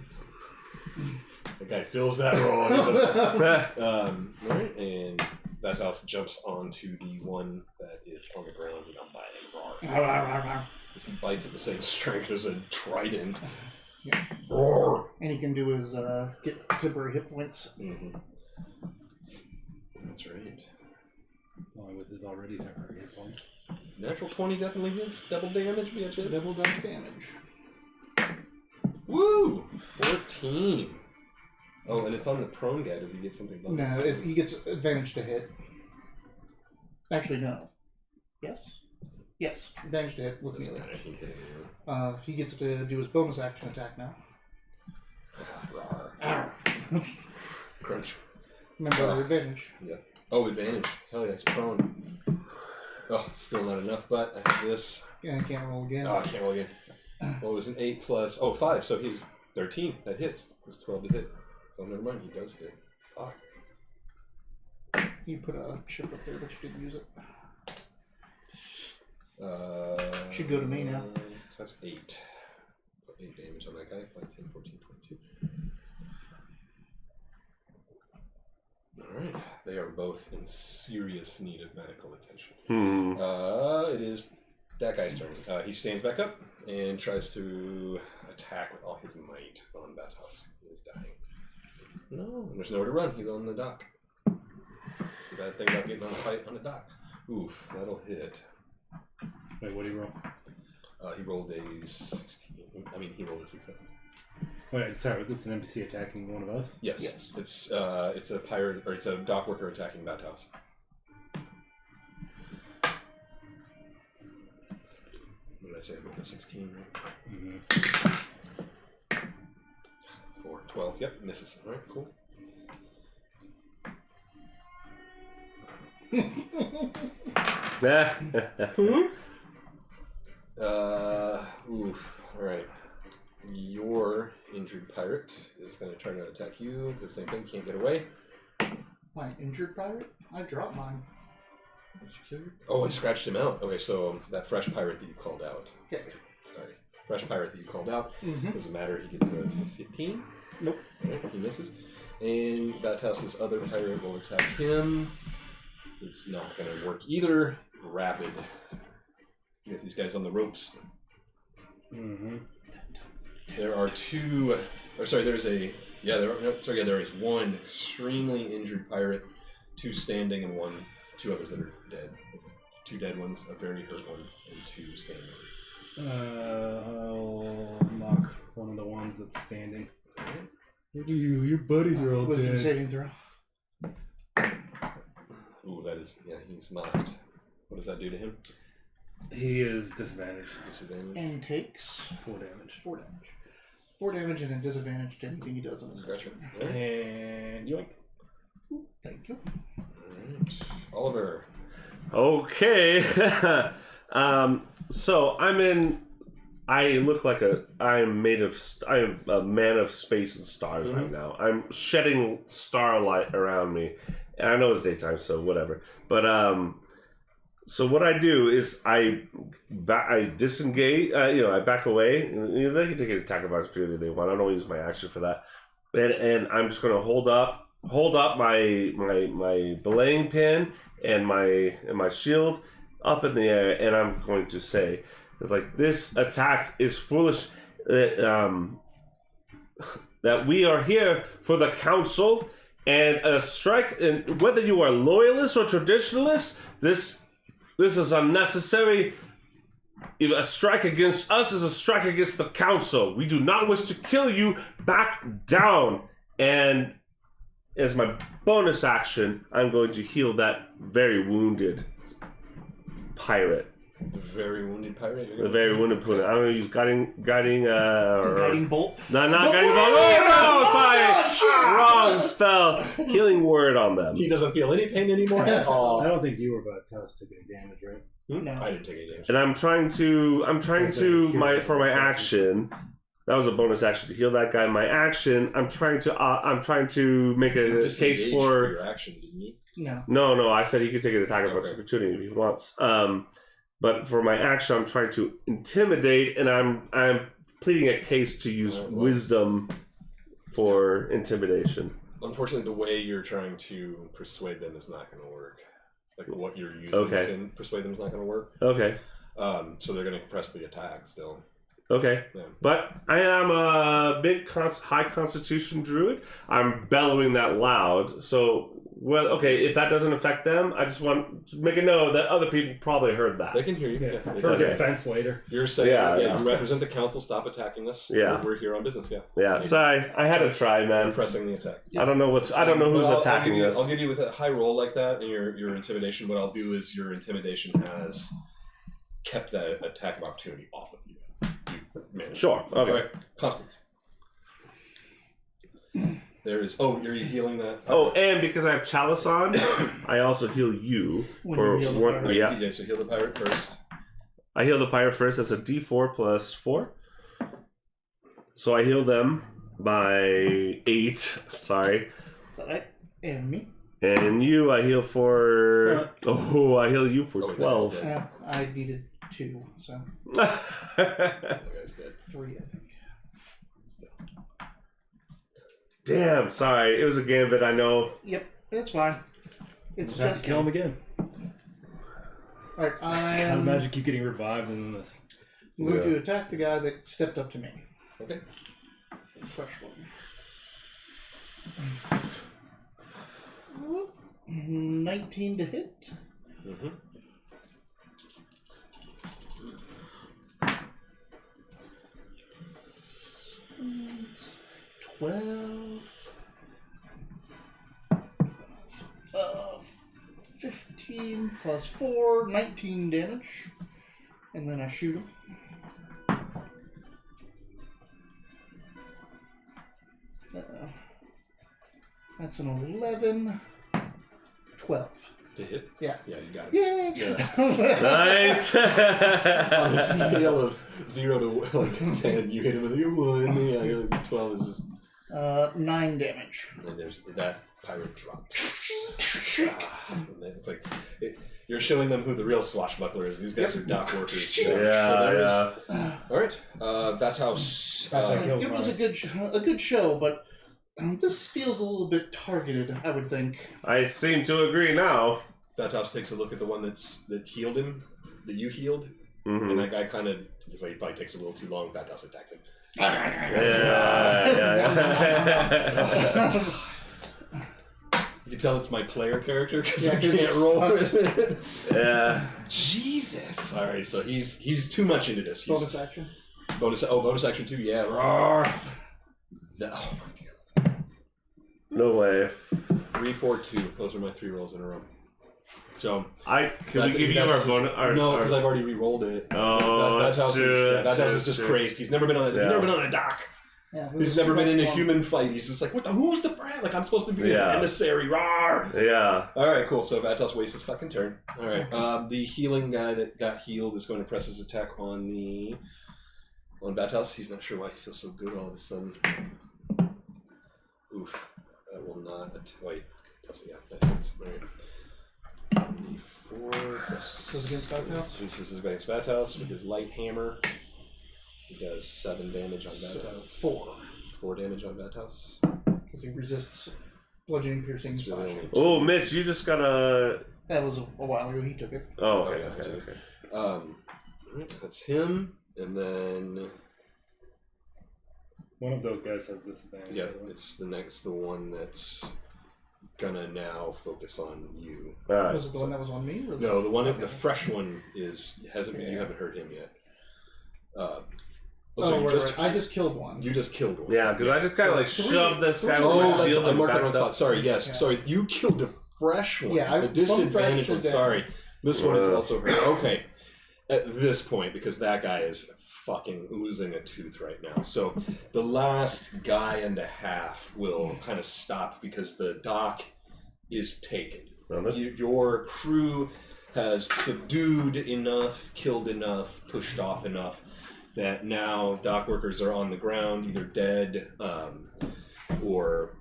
The guy fills that role. Alright, and that house jumps onto the one that is on the ground and I'm biting. As he bites at the same strength as a trident. Yeah. Roar! And he can do his get temporary hit points. Mm-hmm. That's right. Along with his already temporary hit points. Natural 20 definitely hits. Double damage, bitches. Double dice damage. Woo! 14. Oh, and it's on the prone guy. Does he get something bonus? No, he gets advantage to hit. Actually, no. Yes? Yes, advantage to hit with Doesn't melee. matter if he hit anyone. He gets to do his bonus action attack now. Rawr. Crunch. Remember, advantage. Yeah. Oh, advantage. Hell yeah, it's prone. Oh, it's still not enough, but I have this. Yeah, I can't roll again. Oh, I can't roll again. Well, it was an 8 plus... Oh, 5, so he's 13. That hits. It was 12 to hit. So never mind, he does hit. Fuck. You put a chip up there, but you didn't use it. Should go to me now. 6 times 8. So 8 damage on that guy. 5, 10, 14, 22. Alright. They are both in serious need of medical attention. It is that guy's turn. He stands back up and tries to attack with all his might on Batos. He is dying. No, and there's nowhere to run. He's on the dock. It's the bad thing about getting on a fight on a dock. Oof, that'll hit. Wait, what do you roll? He rolled a 16. I mean, he rolled a success. Wait, sorry, was this an NPC attacking one of us? Yes. Yes. It's a pirate, or it's a dock worker attacking Batos. What did I say? I rolled a 16, right? Mm-hmm. 4, 12. Yep, misses. All right, cool. Oof. All right. Your injured pirate is going to try to attack you. The same thing, can't get away. My injured pirate? I dropped mine. Oh, I scratched him out. Okay, so that fresh pirate that you called out. Yeah. Sorry. Fresh pirate that you called out. Mm-hmm. Doesn't matter. He gets a 15. Nope. He misses. And Batas, this other pirate, will attack him. It's not going to work either. Rapid. You get these guys on the ropes. Mm-hmm. There are two. Or sorry, there's a. Yeah, there is one extremely injured pirate, two standing, and two others that are dead. Two dead ones, a very hurt one, and two standing. I'll knock one of the ones that's standing. Look at you, your buddies are all Wisdom dead. saving throw. Ooh, that is. Yeah, he's knocked. What does that do to him? He is disadvantaged. Disadvantage. And takes 4 damage. 4 damage. 4 damage and a disadvantage to anything he does on his Gotcha. action. And yoink. Thank you. Alright. Oliver. Okay. So I look like I am a man of space and stars right now. I'm shedding starlight around me. And I know it's daytime, so whatever. But so what I do is I disengage. I back away. They can take an attack of opportunity if they want. I don't use my action for that. And I'm just going to hold up my belaying pin and my shield up in the air, and I'm going to say that, like, this attack is foolish. That we are here for the council, and a strike. And whether you are loyalist or traditionalist, this is unnecessary. If a strike against us is a strike against the council. We do not wish to kill you. Back down. And as my bonus action, I'm going to heal that very wounded pirate. The very wounded pirate? The very wounded pirate. I'm going to use guiding bolt? No, not guiding bolt. Oh, no, sorry. Wrong spell. Healing word on them. He doesn't feel any pain anymore at all. I don't think you were about to test to get damage, right? No. I didn't take any damage. And I'm trying to for my action. That was a bonus action to heal that guy. My action, I'm trying to make You a just case engaged for. your action, didn't you? No. No, I said he could take an attack of Okay. opportunity if he wants. But for my action, I'm trying to intimidate, and I'm pleading a case to use wisdom for intimidation. Unfortunately, the way you're trying to persuade them is not going to work. Like, what you're using Okay. to persuade them is not going to work. Okay. So they're going to press the attack still. Okay. Yeah. But I am a big high constitution druid. I'm bellowing that loud. So, well, okay, if that doesn't affect them, I just want to make a note that other people probably heard that. They can hear you. Yeah, Yeah, they for can. Okay. defense later. You're saying, Yeah. you represent the council, stop attacking us. Yeah. We're here on business, yeah. Yeah, sorry. I had to try, You're man. pressing the attack. I don't know who's Well, attacking us. I'll give you with a high roll like that and your intimidation. What I'll do is your intimidation has kept that attack of opportunity off of you. Sure. Okay. All right, Constance. There is. Oh, are you healing that? Oh, and because I have chalice on, I also heal you When for you heal the one. pirate. Yeah, Yeah, so heal the pirate first. I heal the pirate first. That's a D4 plus 4. So I heal them by 8. Sorry. Is that right? And me? And you, I heal for. Oh, I heal you for Oh, that is 12. dead. I needed 2, so That guy's dead. 3, I think. Damn, sorry. It was a gambit, I know. Yep, it's fine. It's Just have just to kill him again. Alright, I Can't am imagine keep getting revived and then this. going to attack the guy that stepped up to me. Okay. Fresh one. 19 to hit. Mm-hmm. $12. 15 plus 4, 19 damage. And then I shoot him. That's an 11. 12. To hit? Yeah. Yeah, you got it. Yay! Yeah. Nice. On a scale of 0 to like 10, you hit him with a 1. Yeah, 12 is just. 9 damage. And there's that pirate drops. It's like You're showing them who the real swashbuckler is. These guys are dock workers. So Yeah. all right, Vathouse. It was a good show, but this feels a little bit targeted. I would think. I seem to agree now. Vathouse takes a look at the one that healed him, that you healed, and that guy kind of he probably takes a little too long. Vathouse attacks him. Yeah. You can tell it's my player character because I Yeah, can't roll with it. Yeah. Jesus. All right, so he's too much into this. He's, Bonus action. bonus action too. Yeah. Roar. Oh my god. No way. 3, 4, 2. Those are my 3 rolls in a row. So Can we give you our bonus? No, because I've already re-rolled it. Oh, that house is just true. crazed. He's never been on a dock. Yeah, He's never been in a human fight. He's just like, what the? Who's the brand? Like, I'm supposed to be an emissary. Rawr! Yeah. All right, cool. So Vatos wastes his fucking turn. All right. The healing guy that got healed is going to press his attack on Vatos. He's not sure why he feels so good all of a sudden. Oof. That will not. Wait. Tells me that hits. All right. 4 plus. This is against Vathouse? This is against Vatos with his light hammer. He does 7 damage on Vatos. 4 damage on Vatos. Because he resists bludgeoning, piercing, slashing. Oh, Mitch, you just got a. That was a while ago. He took it. Oh, okay. That's him, and then One of those guys has disadvantage. yeah, it's the one that's gonna now focus on you. All right. Was it the one that was on me? Or No, the fresh one hasn't. You haven't hurt him yet. So you just I just killed one. You just killed one. Yeah, because I just kind of like shoved this guy with Oh, my that's shield I and marked that backed wrong up. spot. Sorry, yes. Yeah. Sorry, you killed the fresh one. Yeah, the disadvantaged one. fresh to Sorry. This one is also hurt. Okay. At this point, because that guy is fucking losing a tooth right now. So the last guy and a half will kind of stop because the dock is taken. Your crew has subdued enough, killed enough, pushed off enough that now dock workers are on the ground, either dead or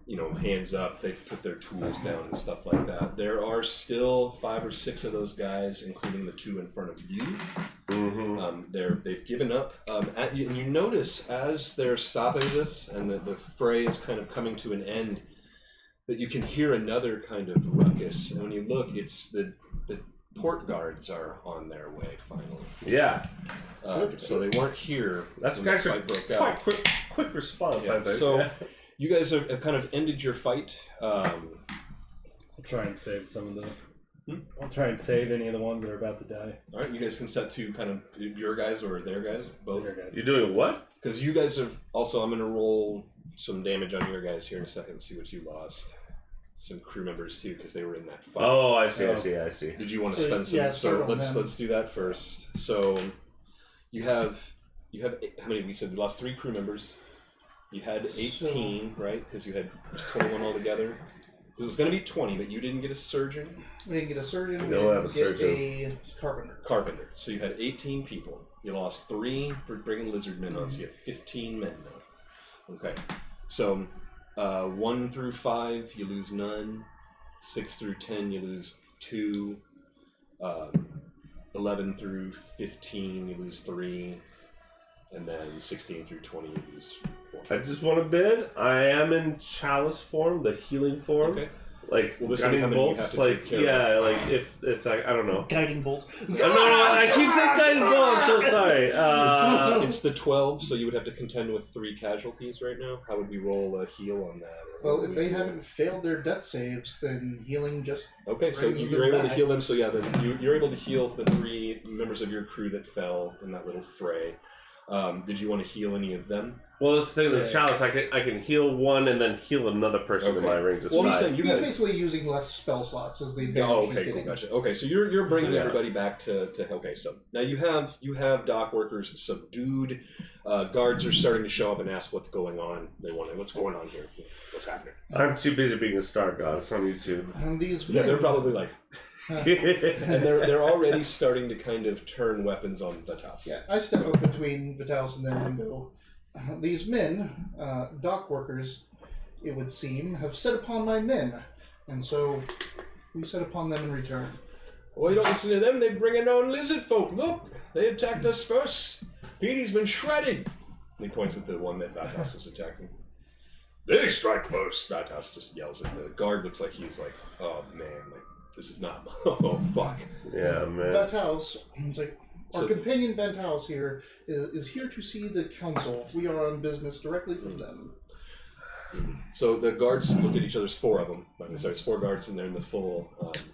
hands up. They've put their tools down and stuff like that. There are still 5 or 6 of those guys, including the 2 in front of you. They've given up. And you notice as they're stopping this and the fray is kind of coming to an end, that you can hear another kind of ruckus. And when you look, it's the port guards are on their way finally. Yeah. So they weren't here. That's when the actually fight broke quite out. quick response, Yeah, I think. so you guys have kind of ended your fight. I'll try and save some of the. I'll try and save any of the ones that are about to die. All right, you guys can set to kind of your guys or their guys, both. Their guys. You're doing what? Because you guys have also. I'm going to roll some damage on your guys here in a second and see what you lost. Some crew members too, because they were in that fight. Oh, I see. Did you want to spend some? Yeah, so let's do that first. So you have how many? We said we lost 3 crew members. You had 18, right? Because it was 21 altogether. It was going to be 20, but you didn't get a surgeon. We didn't get a surgeon. We We don't didn't have a get surgeon. a carpenter. Carpenter. So you had 18 people. You lost 3 for bringing lizard men on, so you have 15 men now. Okay. So 1 through 5, you lose none. 6 through 10, you lose 2. 11 through 15, you lose 3. And then 16 through 20, you lose 4. I just want to bid. I am in chalice form, the healing form. Okay. Like Well, this guiding is coming, you have bolts. to Like take care yeah, like if I don't know. Guiding bolt. No, I keep saying guiding bolt. I'm so sorry. It's the 12, so you would have to contend with 3 casualties right now. How would we roll a heal on that? Well, if they haven't failed their death saves, then healing just Okay, so brings you're them able to back. heal them. So yeah, then you're able to heal the 3 members of your crew that fell in that little fray. Did you want to heal any of them? Well, this thing, the Yeah. chalice, I can heal one and then heal another person in Okay. my range of Well, you sight. said you He's had. basically using less spell slots as the Oh, advantage he's okay, cool, getting. gotcha. Okay, so you're bringing Yeah. everybody back to okay. So now you have dock workers subdued. Guards are starting to show up and ask what's going on. They want to, what's going on here? What's happening? I'm too busy being a star god. It's on YouTube. And these Yeah, men, they're probably like, and they're already starting to kind of turn weapons on the tops. Yeah, I step up between Vitalis and them and go, these men, dock workers, it would seem, have set upon my men, and so we set upon them in return. Well, you don't listen to them. They bring in their own lizard folk. Look, they attacked us first. Petey's been shredded. And he points at the one that Vathouse was attacking. They strike first. Vathouse just yells at the guard. Looks like he's like, oh man, like this is not. Oh fuck. Yeah, man. Venthouse, it's like, our So- companion Venthouse here is here to see the council. We are on business directly from them. So the guards look at each other. There's four of them. Sorry, there's four guards, and they're in the full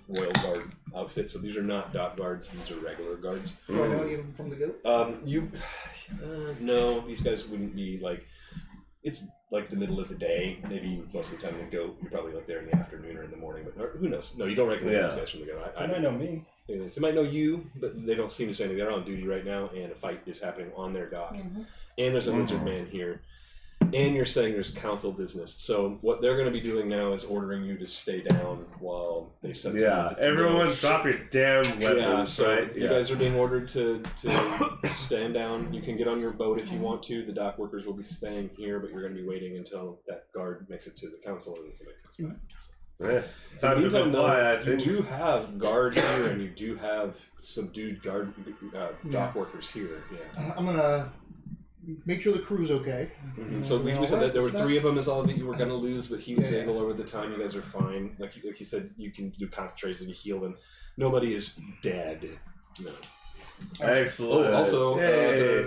royal guard outfit. So these are not dock guards; these are regular guards. Do I know any of them from the goat? No, these guys wouldn't be like. It's like the middle of the day. Maybe most of the time they go. You're probably like there in the afternoon or in the morning. But or, who knows? No, you don't recognize these guys from the goat. I might know me. They might know you, but they don't seem to say anything. They're on duty right now, and a fight is happening on their dock. Mm-hmm. And there's a lizard man here. And you're saying there's council business. So what they're going to be doing now is ordering you to stay down while they send Yeah, everyone drop your damn weapons, yeah, so right? you guys are being ordered to stand down. You can get on your boat if you want to. The dock workers will be staying here, but you're going to be waiting until that guard makes it to the council and somebody comes back. Yeah, time to comply, I You think. do have guard here, and you do have subdued guard dock workers here. Yeah. I'm gonna make sure the crew's okay. Mm-hmm. So we said that there were three of them is all that you were going to lose, but he was able over the time. You guys are fine. Like you said, you can do concentration and you heal them. Nobody is dead. No. Excellent. Oh, also, Yay.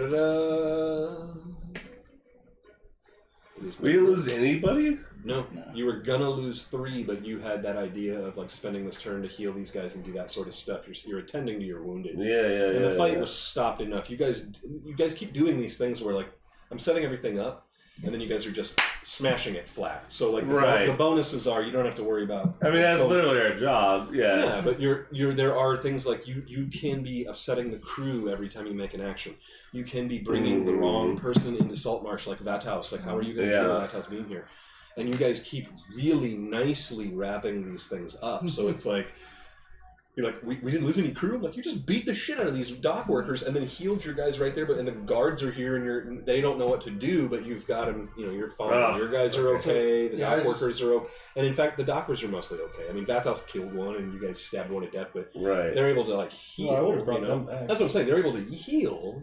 We didn't lose anybody? No, you were gonna lose three, but you had that idea of like spending this turn to heal these guys and do that sort of stuff. You're attending to your wounded. Yeah. And the fight was stopped enough. You guys keep doing these things where like I'm setting everything up, and then you guys are just smashing it flat. So like the bonuses are you don't have to worry about. I mean that's literally our job. Yeah. Yeah, but there are things like you can be upsetting the crew every time you make an action. You can be bringing the wrong person into Saltmarsh like Vathouse. Like how are you going to deal with Vathouse being here? And you guys keep really nicely wrapping these things up. So it's like, you're like, we didn't lose any crew? Like, you just beat the shit out of these dock workers and then healed your guys right there. But and the guards are here and they don't know what to do, but you've got them, you're fine. Your guys are okay. The dock workers are okay. And in fact, the dockers are mostly okay. I mean, Vathouse killed one and you guys stabbed one to death, but they're able to, like, heal. Well, I would've brought them back. That's what I'm saying. They're able to heal.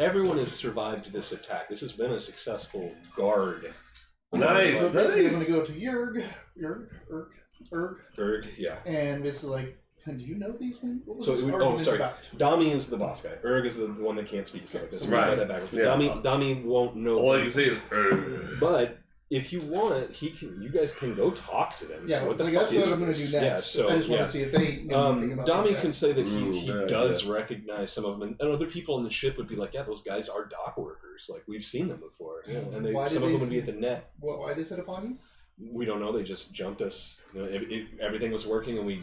Everyone has survived this attack. This has been a successful guard. Nice. So basically, I'm going to go to Erg, yeah. and it's like, do you know these men? What was So this it would, argument sorry, about? Dami is the boss guy. Erg is the one that can't speak. So like this. Right. That backwards. Yeah. Dami won't know. All you can say is But if you want, you guys can go talk to them. Yeah, so what the like, fuck that's what is I'm going to this? do next. Yeah, so I just want to see if they know anything about these Dami guys. can say that he yeah, does recognize some of them, and other people on the ship would be like, yeah, those guys are dock workers. Like we've seen them before, and Why did some of they- them would be at the net. Why they set upon you? We don't know. They just jumped us. Everything was working, and we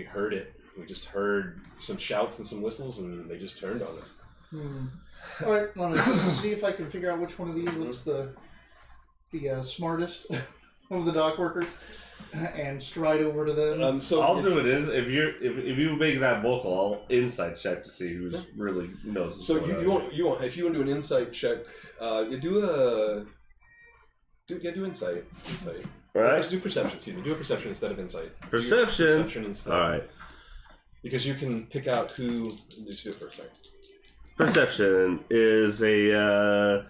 heard it. We just heard some shouts and some whistles, and they just turned on us. All right, want to see if I can figure out which one of these looks the smartest of the dock workers, and stride over to them. So I'll do it is if you make that vocal, I'll insight check to see who's really knows. what's So going on. you want if you want to do an insight check, you do insight. All right. Let's do perception. Excuse me. Do a perception instead of insight. Perception. Do perception instead. All right. Because you can pick out who. Just do it first. Sorry. Perception is a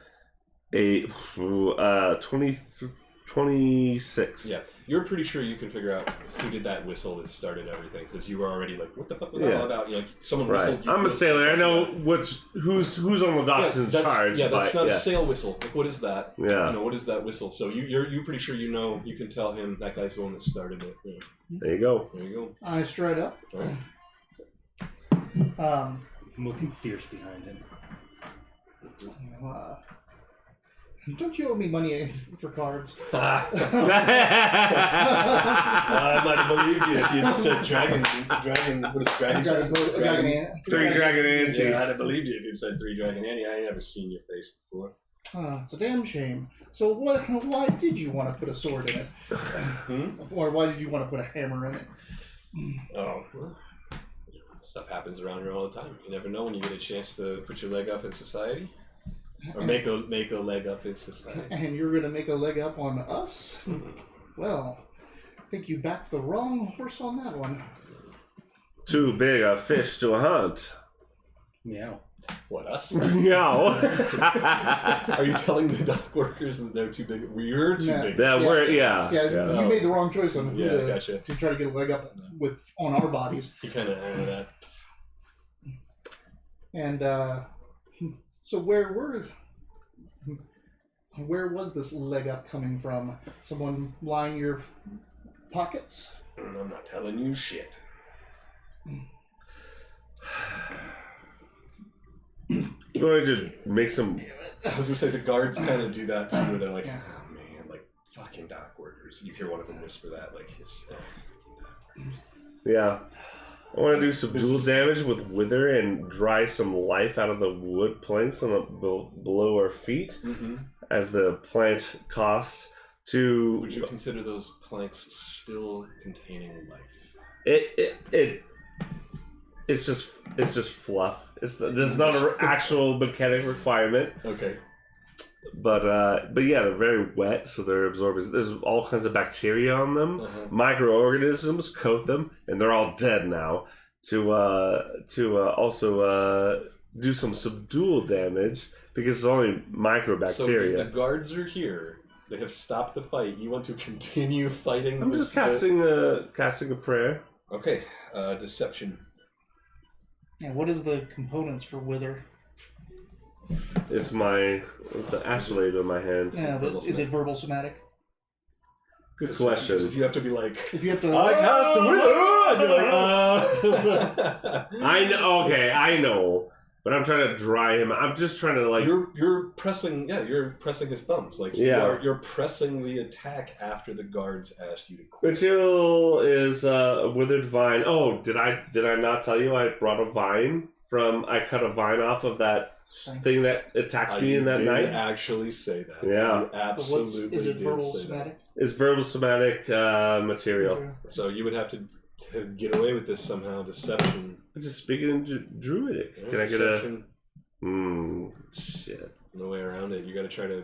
26. Yeah, you're pretty sure you can figure out who did that whistle that started everything because you were already like, what the fuck was that all about? Like someone whistled. I'm a sailor. I know who's on the docks in charge. Yeah, that's but, not a sail whistle. Like, what is that? Yeah. What is that whistle? So you're pretty sure you know. You can tell him that guy's the one that started it. Yeah. There you go. There you I stride up. go. I'm looking fierce behind him. Don't you owe me money for cards? I might have believed you if you'd said dragon. What is dragon? Dragon ant. 3 dragon ants. Yeah, I'd have believed you if you'd said 3 dragon ant. I ain't never seen your face before. It's a damn shame. So why did you want to put a sword in it? Or why did you want to put a hammer in it? Oh, well, stuff happens around here all the time. You never know when you get a chance to put your leg up in society. Or make a leg up in society. And you're going to make a leg up on us? Well, I think you backed the wrong horse on that one. Too big a fish to hunt. Meow. What, us? Meow. Are you telling the dock workers that they're too big? We're too Yeah. big. That we're Yeah, yeah. you made the wrong choice on who Yeah, gotcha. to try to get a leg up on our bodies. He kind of added that. And so where was this leg up coming from? Someone line your pockets? I'm not telling you shit. Going to make some. I was gonna say the guards kind of do that too, where they're like, Yeah. "Oh man, like fucking dock workers." You hear one of them whisper that, like, "It's Yeah. I want to do some This dual is- damage with Wither and dry some life out of the wood planks on the below our feet as the plant cost to. Would you consider those planks still containing life? It's just fluff. There's not an actual mechanic requirement, Okay. but yeah, they're very wet, so they're absorbing. There's all kinds of bacteria on them. Microorganisms coat them, and they're all dead now. To also do some subdual damage because it's only microbacteria. So the guards are here. They have stopped the fight. You want to continue fighting? I'm just casting a prayer. Okay. Deception. Yeah, what is the components for Wither? It's the astrolabe in my hand. Yeah, but is it verbal somatic? Good Because if question. you have to be like, If you have to, I cast a wither, and you're like, I know. Okay, I know, but I'm trying to dry him. I'm just trying to like. You're pressing. Yeah, you're pressing his thumbs. Like you're pressing the attack after the guards asked you to quit. Material is withered vine. Oh, did I not tell you I brought a vine from? I cut a vine off of that thing that attacked me in that did night. Actually say that. Yeah. You absolutely is it did verbal say somatic? It's verbal somatic material. that. So you would have to get away with this somehow. Deception. I'm just speaking in druidic. Yeah, Can I get a? deception. Shit. No way around it. You got to try to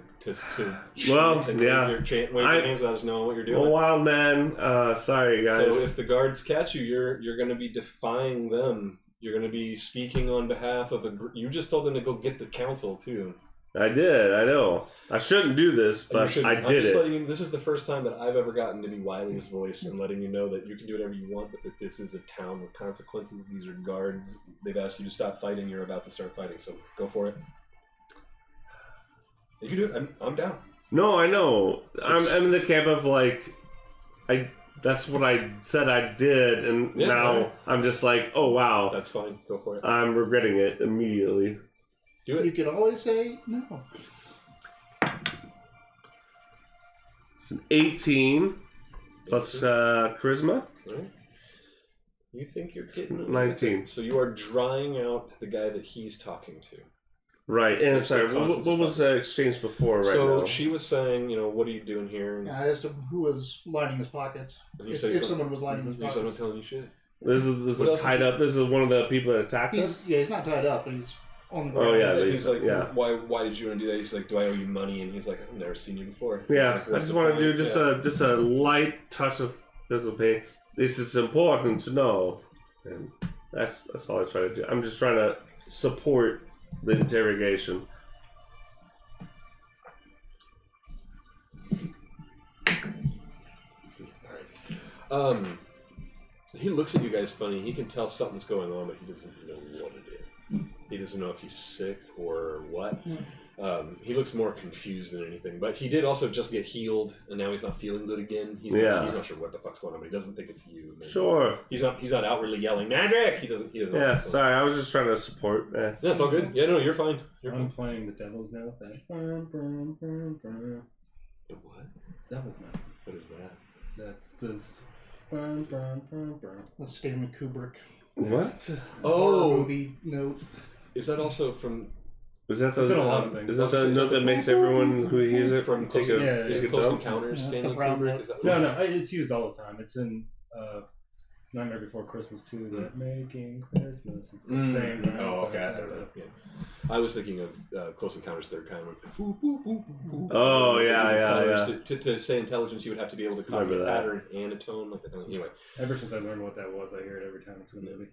Well, chant and yeah. wave your hands out as knowing what you're doing. Well, wild man. Sorry, guys. So if the guards catch you, you're going to be defying them. You're going to be speaking on behalf of you just told them to go get the council too. I did. I know. I shouldn't do this, but I did just it. letting you, this is the first time that I've ever gotten to be Wiley's voice and letting you know that you can do whatever you want, but that this is a town with consequences. These are guards. They've asked you to stop fighting. You're about to start fighting, so go for it. You can do it. I'm down. No, I know. I'm in the camp of like, that's what I said I did, and Yeah, now right. I'm just like, oh wow, That's fine. Go for it. I'm regretting it immediately. Do You it. could always say no. It's an 18 plus charisma. All right. You think you're getting 19. So you are drying out the guy that he's talking to. Right, and There's sorry, some what was the exchange before right so now? she was saying, what are you doing here? And I asked him who was lining his pockets. you If, said if someone was lining his you said I'm pockets. telling you shit. This What is else tied did you- up. This is one of the people that attacked us. He's not tied up, but he's on the Oh, ground. yeah, And they- he's like, yeah. why did you want to do that? He's like, do I owe you money? And he's like, I've never seen you before. Yeah, Like, I what's just the want to do point? just a light touch of physical pain. This is important to know, and that's all I try to do. I'm just trying to support the interrogation. He looks at you guys funny. He can tell something's going on, but he doesn't know what it is. He doesn't know if he's sick or what. He looks more confused than anything. But he did also just get healed, and now he's not feeling good again. He's not sure what the fuck's going on, but he doesn't think it's you. Maybe. Sure. He's not outwardly yelling magic. He doesn't. Yeah. Sorry, I was just trying to support. Yeah, it's all good. Yeah, no, you're fine. You're I'm fine. playing the Devil's Knell with that. The what? Devil's Knell. What is that? That's this. The Stanley Kubrick What? Oh, movie note. is that also from Is that It's in a the lot of things. is that the note that makes everyone who hears it from take Close, a Yeah, is yeah. it Close dump? Encounters? Yeah, that's Stanley the brown Kubrick? note. Is that No, it's used all the time. It's in Nightmare Before Christmas too. That Making Christmas. It's the same. Oh, okay. I don't know. Yeah. I was thinking of Close Encounters Third Kind. Oh, yeah. To say intelligence, you would have to be able to copy a pattern and a tone. Like that. Anyway. Ever since I learned what that was, I hear it every time it's in the movie.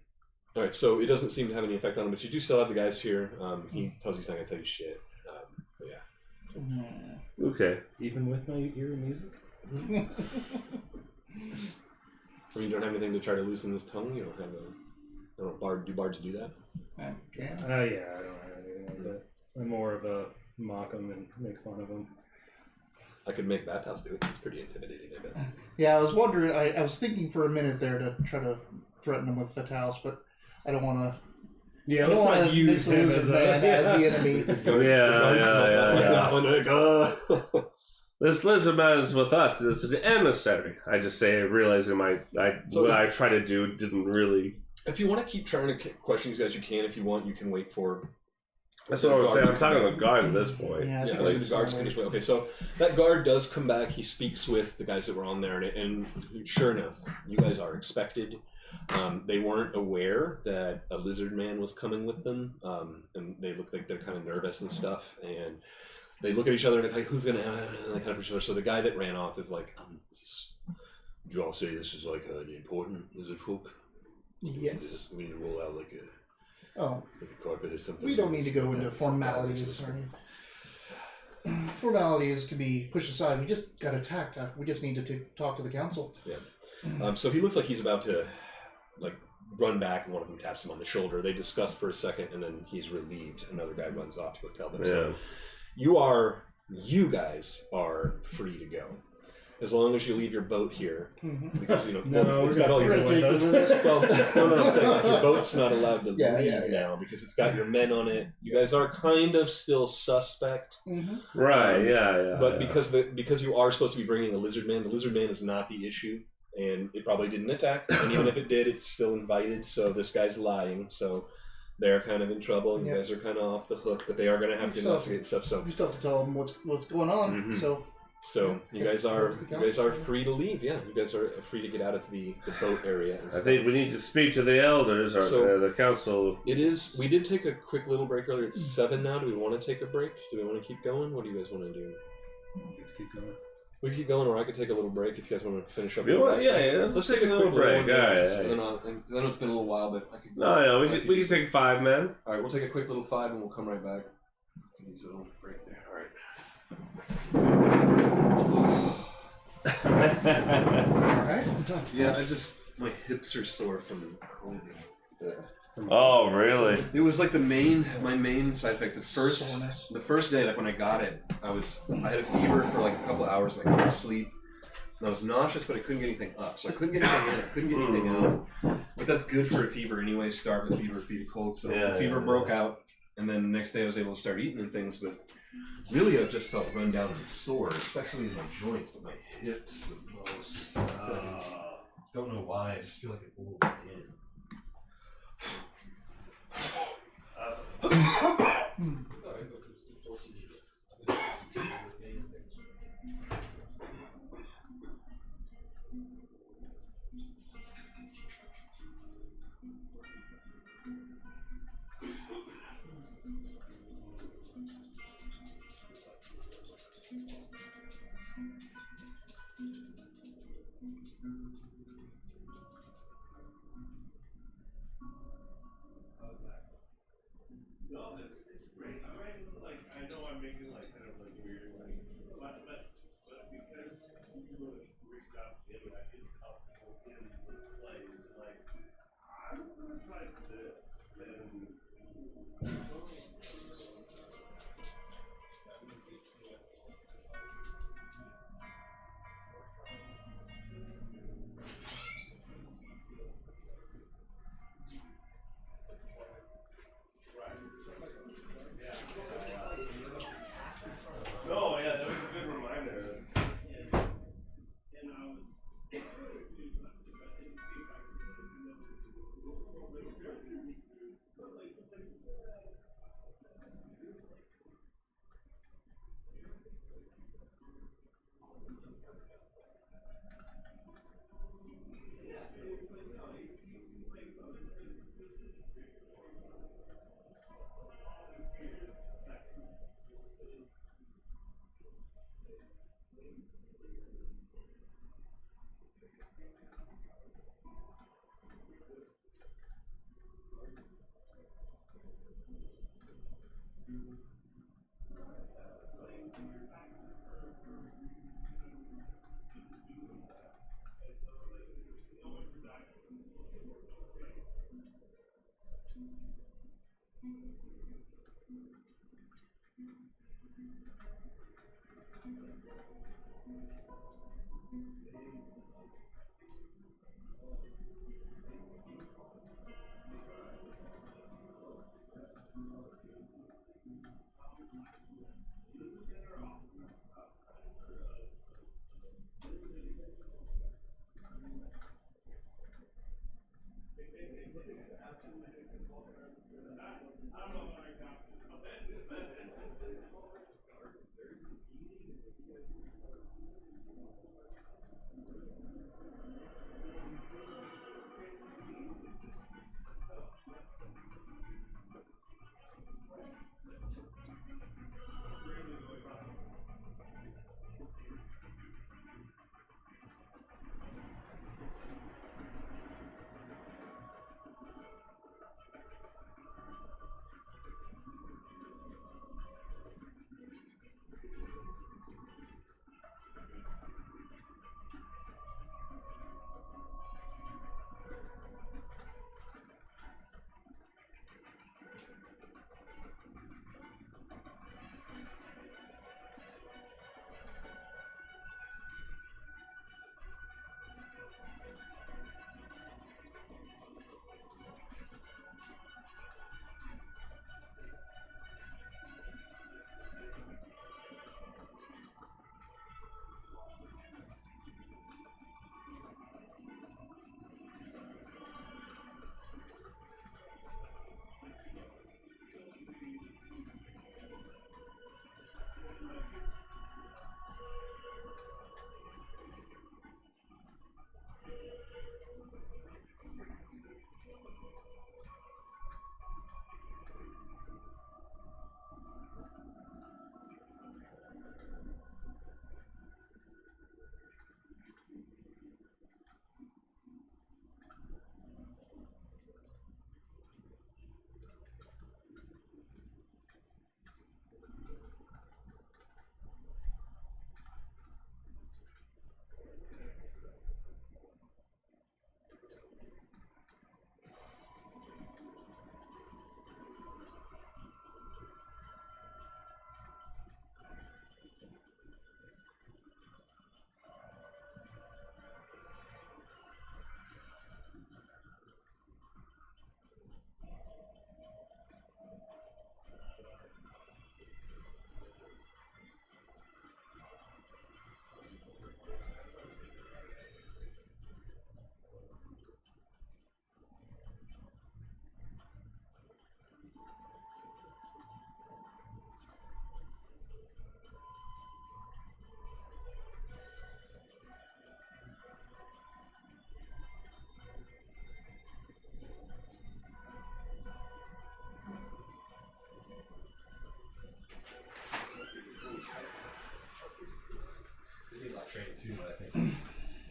All right, so it doesn't seem to have any effect on him, but you do still have the guys here. He tells you he's not going to tell you shit. But yeah. Okay. Even with my ear music? I mean, you don't have anything to try to loosen this tongue? You don't have a... I don't know, do bards do that? Okay. Yeah, I don't have anything like that. I'm more of a mock them and make fun of them. I could make Batthouse do it. It's pretty intimidating, I bet. Yeah, I was wondering, I was thinking for a minute there to try to threaten him with Fatals, but I don't want to... Yeah, I don't want to use the lizard man as the enemy. Yeah. This lizard man is with us. It's an emissary. I just say, realizing what I try to do didn't really. If you want to keep trying to question these guys, you can. If you want, you can wait for. That's what I was saying. I'm talking to the guards at this point. Yeah, so the guards can just wait. Okay, so that guard does come back. He speaks with the guys that were on there, and sure enough, you guys are expected. They weren't aware that a lizard man was coming with them, and they look like they're kind of nervous and stuff. And they look at each other and they're like, "Who's gonna?" And they kind of push each other. So the guy that ran off is like, "Did you all say this is like an important lizard folk? Yes. We need to roll out like a carpet or something." We don't need to go into formalities. Formalities can be pushed aside. We just got attacked. We just need to talk to the council. Yeah. So he looks like he's about to run back, and one of them taps him on the shoulder. They discuss for a second, and then he's relieved. Another guy runs off to go tell them. Yeah. So you guys are free to go. As long as you leave your boat here, because it's got all your I'm saying your boat's not allowed to leave now because it's got your men on it. You guys are kind of still suspect, Right? Yeah. But because you are supposed to be bringing the lizard man is not the issue, and it probably didn't attack. And even if it did, it's still invited. So this guy's lying. So they're kind of in trouble, and you guys are kind of off the hook. But they are going to have to investigate stuff. So we still have to tell them what's going on. So you guys are free to leave. Yeah, you guys are free to get out of the boat area. I think we need to speak to the elders or the council. It is. We did take a quick little break earlier. It's 7 now. Do we want to take a break? Do we want to keep going? What do you guys want to do? Keep going. We can keep going, or I could take a little break if you guys want to finish up. Let's take a little break. I know it's been a little while, but I could. We can take 5, man. All right, we'll take a quick little 5, and we'll come right back. Needs a little break there. All right. Alright. Yeah, my hips are sore from COVID. Oh, really? It was like my main side effect. The first day, like when I got it, I had a fever for like a couple hours, and I couldn't sleep. And I was nauseous, but I couldn't get anything up. So I couldn't get anything in, I couldn't get anything out. But that's good for a fever anyway, start with fever, feed a cold. So the fever broke out, and then the next day I was able to start eating and things, but really I've just felt run down and sore, especially in my joints, but my hips the most. Don't know why, I just feel like it blew my in.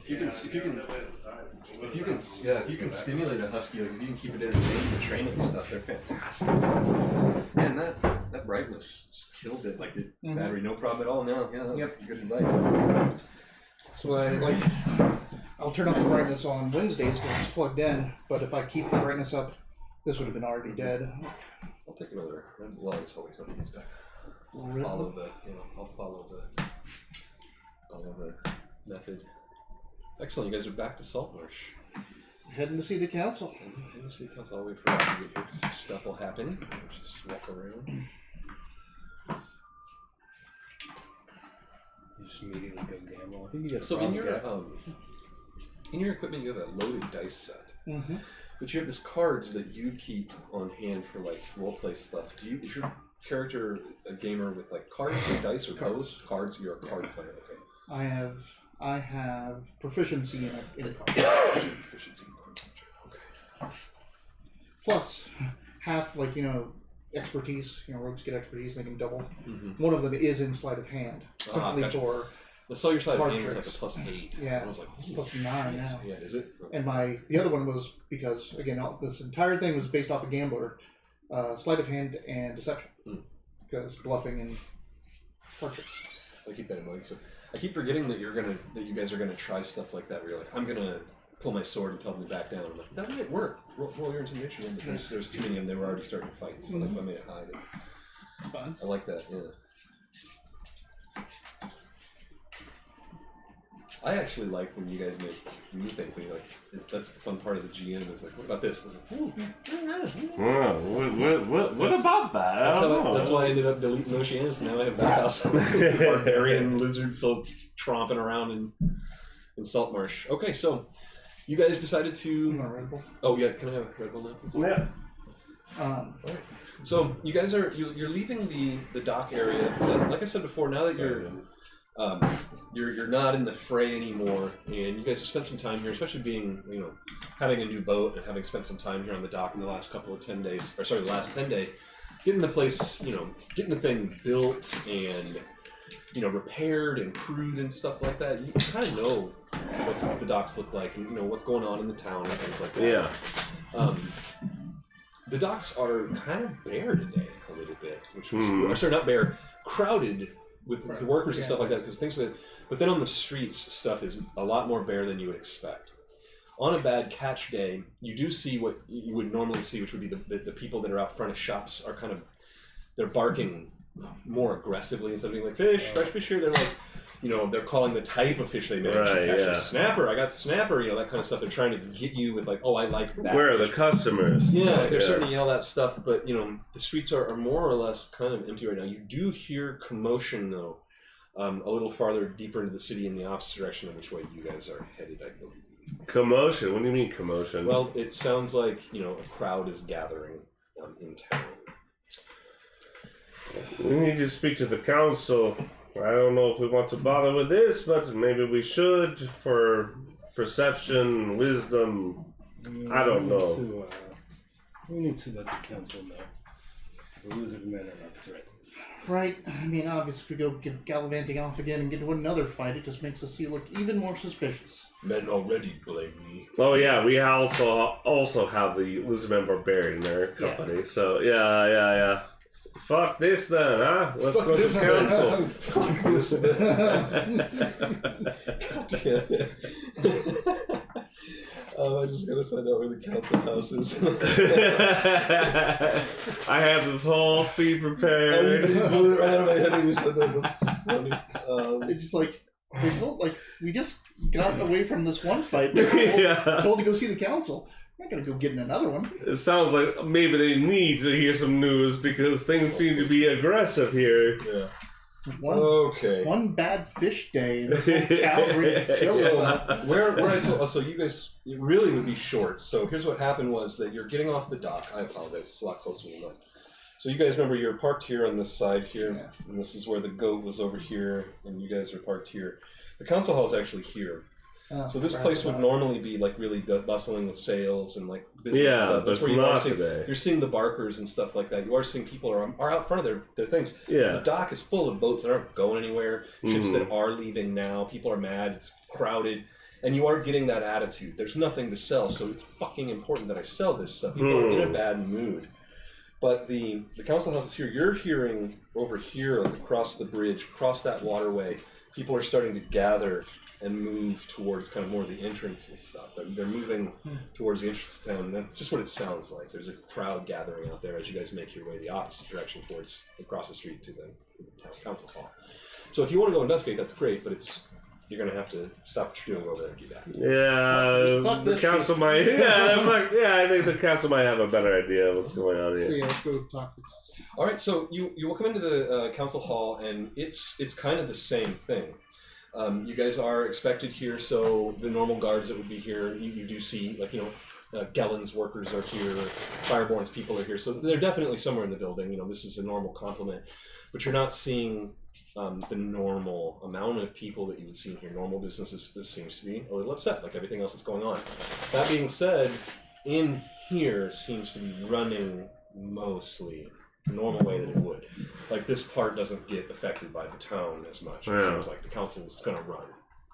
If you can stimulate a husky, like if you can keep it entertained and train it and stuff, they're fantastic. Man, that brightness just killed it. Like the battery, no problem at all. No, yeah, that was good advice. So I'll turn up the brightness on Wednesdays because it's plugged in. But if I keep the brightness up, this would have been already dead. I'll take another long so he gets back. Really? I'll follow the method. Excellent, you guys are back to Saltmarsh. Heading to see the council. Heading to see the council. I'll wait for that to get here because some stuff will happen. Just walk around. You just immediately go gamble. I think you got so in your equipment you have a loaded dice set. Mm-hmm. But you have this cards that you keep on hand for like roleplay stuff. Is your character a gamer with like cards or dice or both? Cards, you're a card player, okay. I have proficiency in cards. Proficiency in cards. Okay. Plus half expertise. Rogues get expertise, they can double. Mm-hmm. One of them is in sleight of hand. Simply gotcha. for The sell your side of Card hand is like a tricks. +8. Yeah, I was like, it's "Ooh, +9 shit." now. Yeah, is it? Okay. And the other one was because again this entire thing was based off a gambler, sleight of hand and deception, because bluffing and card tricks. I keep that in mind. So I keep forgetting that you guys are gonna try stuff like that. Where you're like, I'm gonna pull my sword and tell them to back down. I'm like, that might work. Roll your intimidation. But there's too many of them. They were already starting to fight. So that's why I made it high. Fun. I like that. Yeah. I actually like when you guys make me think. When you're like, that's the fun part of the GM. Is like, what about this? I'm like, ooh, What about that? that's why I ended up deleting Oceanus. Now I have that house. Barbarian lizard folk tromping around in Saltmarsh. Okay, so you guys decided You to. want a Red Bull? Oh yeah, can I have a Red Bull now? Yeah. Alright. So you guys you're leaving the dock area. Like I said before, now that you're not in the fray anymore, and you guys have spent some time here, especially being having a new boat and having spent some time here on the dock in the last the last 10 days, getting the place, getting the thing built and repaired and crewed and stuff like that. You kind of know what the docks look like and what's going on in the town and things like that. Yeah. The docks are kind of bare today a little bit, which was or sorry, not bare, crowded with the workers and stuff like that because things that. But then on the streets, stuff is a lot more bare than you would expect. On a bad catch day, you do see what you would normally see, which would be the people that are out front of shops are they're barking more aggressively instead of being like, fish, fresh fish here. They're like, they're calling the type of fish they managed to catch. Snapper, I got snapper, that kind of stuff. They're trying to get you with like, oh, I like that. Where are the customers? Yeah, they're starting to yell that stuff, but the streets are more or less kind of empty right now. You do hear commotion though, a little farther deeper into the city in the opposite direction of which way you guys are headed, I believe. Commotion? What do you mean commotion? Well, it sounds like a crowd is gathering in town. We need to speak to the council. I don't know if we want to bother with this, but maybe we should for perception, wisdom. I don't know. We need to let the council know. The lizard men are not threatened. Right. I mean, obviously, if we go get gallivanting off again and get to another fight, it just makes us look even more suspicious. Men already blame me. Oh yeah, we also have the Lizardman Barbarian in their company. Yeah. So yeah. Fuck this then, huh? Let's go to council. Fuck this then. God damn it. I just gotta find out where the council house is. I have this whole scene prepared. You blew it right out of my head when you said that. That's funny. It's just like we just got away from this one fight. We were told to go see the council. I'm not gonna go get in another one. It sounds like maybe they need to hear some news because things seem to be aggressive here. Yeah. Okay. One bad fish day and this whole town ready to kill itself. Where I told so you guys it really would be short. So here's what happened was that you're getting off the dock. I apologize, it's a lot closer than that. So you guys remember you're parked here on this side here, and this is where the goat was over here, and you guys are parked here. The council hall is actually here. So this place would normally be like really bustling with sales and like business and stuff. That's where you are seeing, you're seeing the barkers and stuff like that. You are seeing people are out front of their things. Yeah. The dock is full of boats that aren't going anywhere. Ships that are leaving now. People are mad. It's crowded. And you are getting that attitude. There's nothing to sell, so it's fucking important that I sell this stuff. People are in a bad mood. But the council house is here. You're hearing over here, like across the bridge, across that waterway, people are starting to gather and move towards kind of more the entrance and stuff. They're moving towards the entrance of town, and that's just what it sounds like. There's a crowd gathering out there as you guys make your way the opposite direction towards across the street to the town council hall. So if you want to go investigate, that's great, but you're going to have to stop what you're doing over there and do that. Yeah, the council might. I think the council might have a better idea of what's going on here. So yeah, let's go talk to the council. All right, so you will come into the council hall, and it's kind of the same thing. You guys are expected here, so the normal guards that would be here, you do see, like, Gellen's workers are here, Fireborn's people are here, so they're definitely somewhere in the building. This is a normal complement, but you're not seeing the normal amount of people that you would see in here. Normal businesses, this seems to be a little upset, like everything else that's going on. That being said, in here seems to be running mostly the normal way that it would. like this part doesn't get affected by the town as much. It Yeah. seems like the council's gonna run.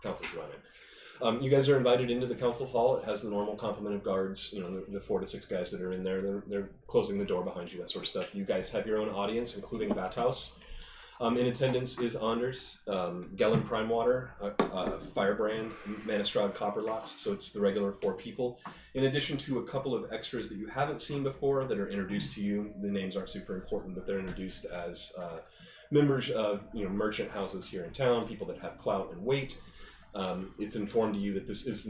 Council's running. You guys are invited into the council hall. It has the normal complement of guards. You know, the 4 to 6 guys that are in there. They're closing the door behind you, that sort of stuff. You guys have your own audience, including Bathouse. In attendance is Anders, Gellin Primewater, Firebrand, Manistrad Copperlocks, so it's the regular 4 people. In addition to a couple of extras that you haven't seen before that are introduced to you. The names aren't super important, but they're introduced as members of merchant houses here in town, people that have clout and weight. It's informed to you that this is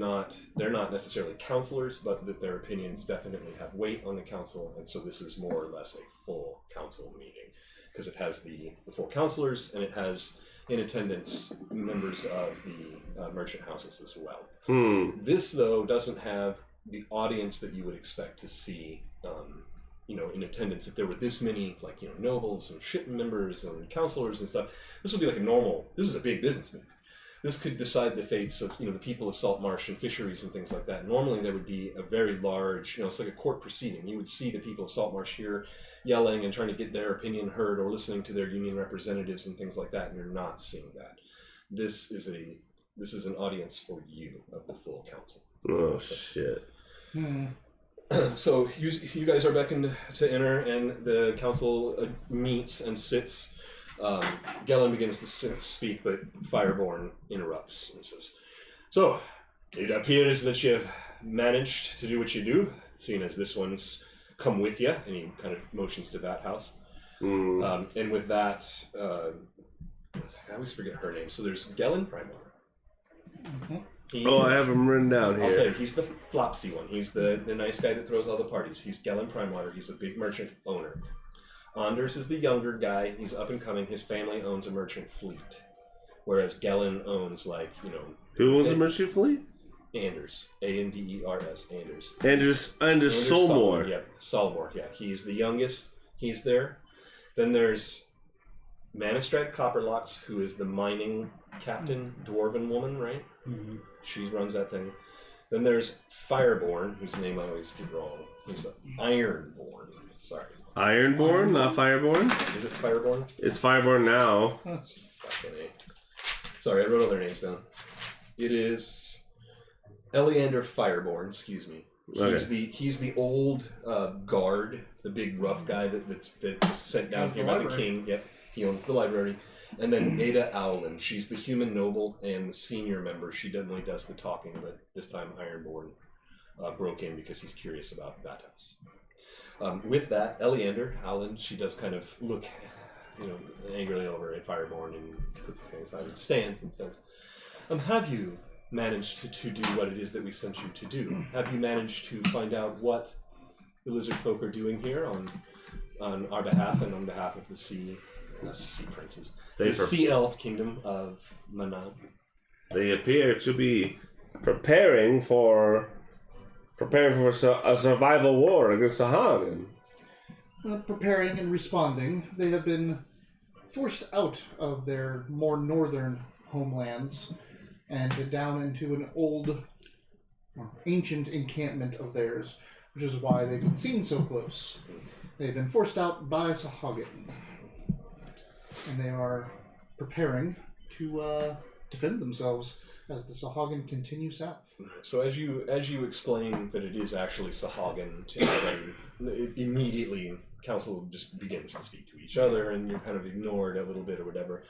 they're not necessarily counselors, but that their opinions definitely have weight on the council, and so this is more or less a full council meeting, because it has the 4 counselors, and it has in attendance members of the merchant houses as well. This, though, doesn't have the audience that you would expect to see in attendance. If there were this many, nobles and ship members and counselors and stuff, this would be like this is a big business meeting. This could decide the fates of the people of Saltmarsh and fisheries and things like that. Normally there would be a very large, it's like a court proceeding. You would see the people of Saltmarsh here yelling and trying to get their opinion heard, or listening to their union representatives and things like that, and you're not seeing that. This is an audience for you of the full council. Oh shit. So you guys are beckoned to enter, and the council meets and sits. Gellin begins to speak, but Fireborn interrupts and says, "So, it appears that you've managed to do what you do, seeing as this one's come with you," and he kind of motions to Bathouse. And with that, I always forget her name. So there's Gellin Primewater. I have him written down here. I'll tell you, he's the flopsy one. He's the nice guy that throws all the parties. He's Gellin Primewater. He's a big merchant owner. Anders is the younger guy. He's up and coming. His family owns a merchant fleet, whereas Gellin owns Who owns the merchant fleet? Anders, Anders, Anders. Anders Solmore. Yeah, Solmore. Yeah, he's the youngest. He's there. Then there's Manistrad Copperlocks, who is the mining captain, dwarven woman, right? Mm-hmm. She runs that thing. Then there's Fireborn, whose name I always get wrong. He's Ironborn. Sorry. Ironborn, not Fireborn? Is it Fireborn? It's Fireborn now. That's fucking A. Sorry, I wrote all their names down. It is Eleander Fireborn, excuse me. He's the old guard, the big rough guy that's sent down here by the king. Yep, he owns the library. And then Ada Owlin, she's the human noble and the senior member. She definitely does the talking, but this time Ironborn broke in because he's curious about Bathouse. With that, Eleander Owlin, she does kind of look, angrily over at Fireborn and puts the thing aside and stands and says, "Have you managed to do what it is that we sent you to do? Have you managed to find out what the lizard folk are doing here on our behalf and on behalf of the sea princes, the sea elf kingdom of Manan?" They appear to be preparing for a survival war against Sahagin. Preparing and responding, they have been forced out of their more northern homelands and down into an old, ancient encampment of theirs, which is why they've been seen so close. They've been forced out by Sahagin, and they are preparing to defend themselves as the Sahagin continue south. So as you explain that it is actually Sahagin to everybody, immediately council just begins to speak to each other, and you're kind of ignored a little bit or whatever.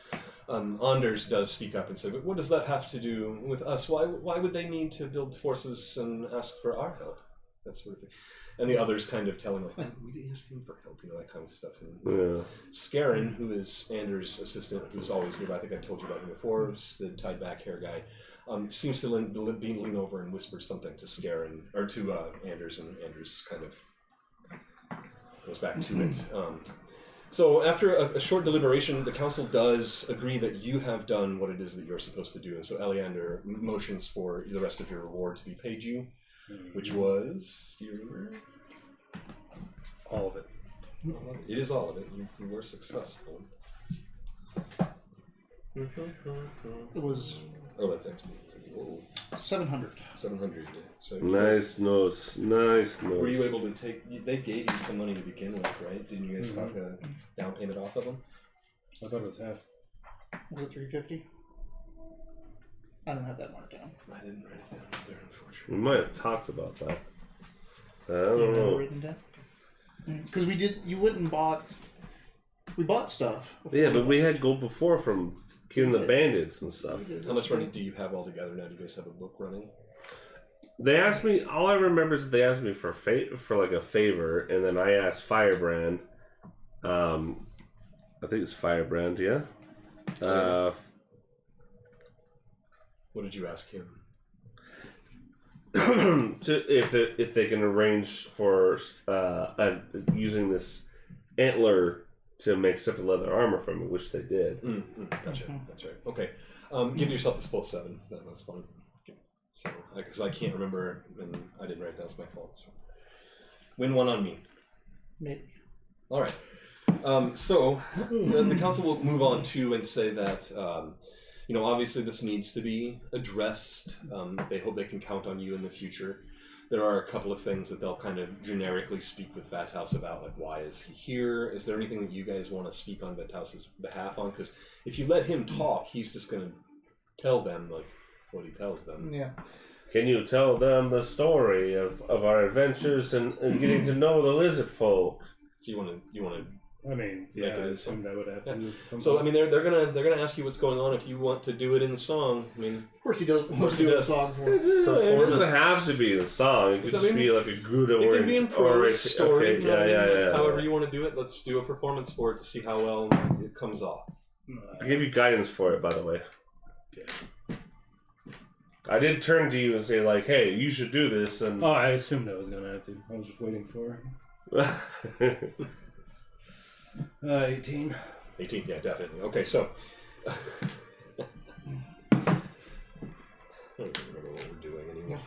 Anders does speak up and say, "But what does that have to do with us? Why would they need to build forces and ask for our help?" That sort of thing. And the others kind of tell him, "We asked him for help," that kind of stuff. And Scarin, who is Anders' assistant, who's always here, I think I told you about him before, the tied back hair guy, seems to lean over and whisper something to Scarin, or to Anders, and Anders kind of goes back to it. So after a short deliberation, the council does agree that you have done what it is that you're supposed to do, and so Eleander motions for the rest of your reward to be paid you, which was all of it. It is all of it. You were successful. It was that's XP. Whoa. 700. 700. So Nice notes. Were you able to take? They gave you some money to begin with, right? Didn't you guys talk a down payment off of them? I thought it was half. Was it 350? I don't have that marked down. I didn't write it down either, unfortunately. We might have talked about that. I You don't have it know. written down? Because we did. You went and bought. We bought stuff. before Yeah, but we left. had gold before from killing the bandits and stuff. How much money do you have all together now? Do you guys have a book running? They asked me. All I remember is they asked me for like a favor, and then I asked Firebrand. I think it's Firebrand. Yeah. What did you ask him? if they can arrange for using this antler to make separate leather armor from me, which they did. Gotcha. That's right. Okay. Give yourself this full 7. That's fine. So, because I can't remember and I didn't write it down. It's my fault. So. Win 1 on me. Maybe. All right. So the council will move on to and say that obviously this needs to be addressed. They hope they can count on you in the future. There are a couple of things that they'll kind of generically speak with Vathouse about, like why is he here? Is there anything that you guys want to speak on Vathouse's behalf on? Because if you let him talk, he's just going to tell them like what he tells them. Yeah. Can you tell them the story of our adventures and getting to know the lizard folk? So you want to. I mean, Make yeah, it I in assumed I would have to use something. So I mean, they're gonna ask you what's going on if you want to do it in the song. I mean, Of course he does. Of course he he does. does song for. It doesn't Performance. have to be the song. It could So, I just mean, be like a good it can be in prose, story. Okay, You know what I mean? yeah. However you want to do it, let's do a performance for it to see how well it comes off. I gave you guidance for it, by the way. Okay. I did turn to you and say, like, hey, you should do this, and... Oh, I assumed I was gonna have to. I was just waiting for it. 18. 18, yeah, definitely. Okay, so I don't even remember what we're doing anymore.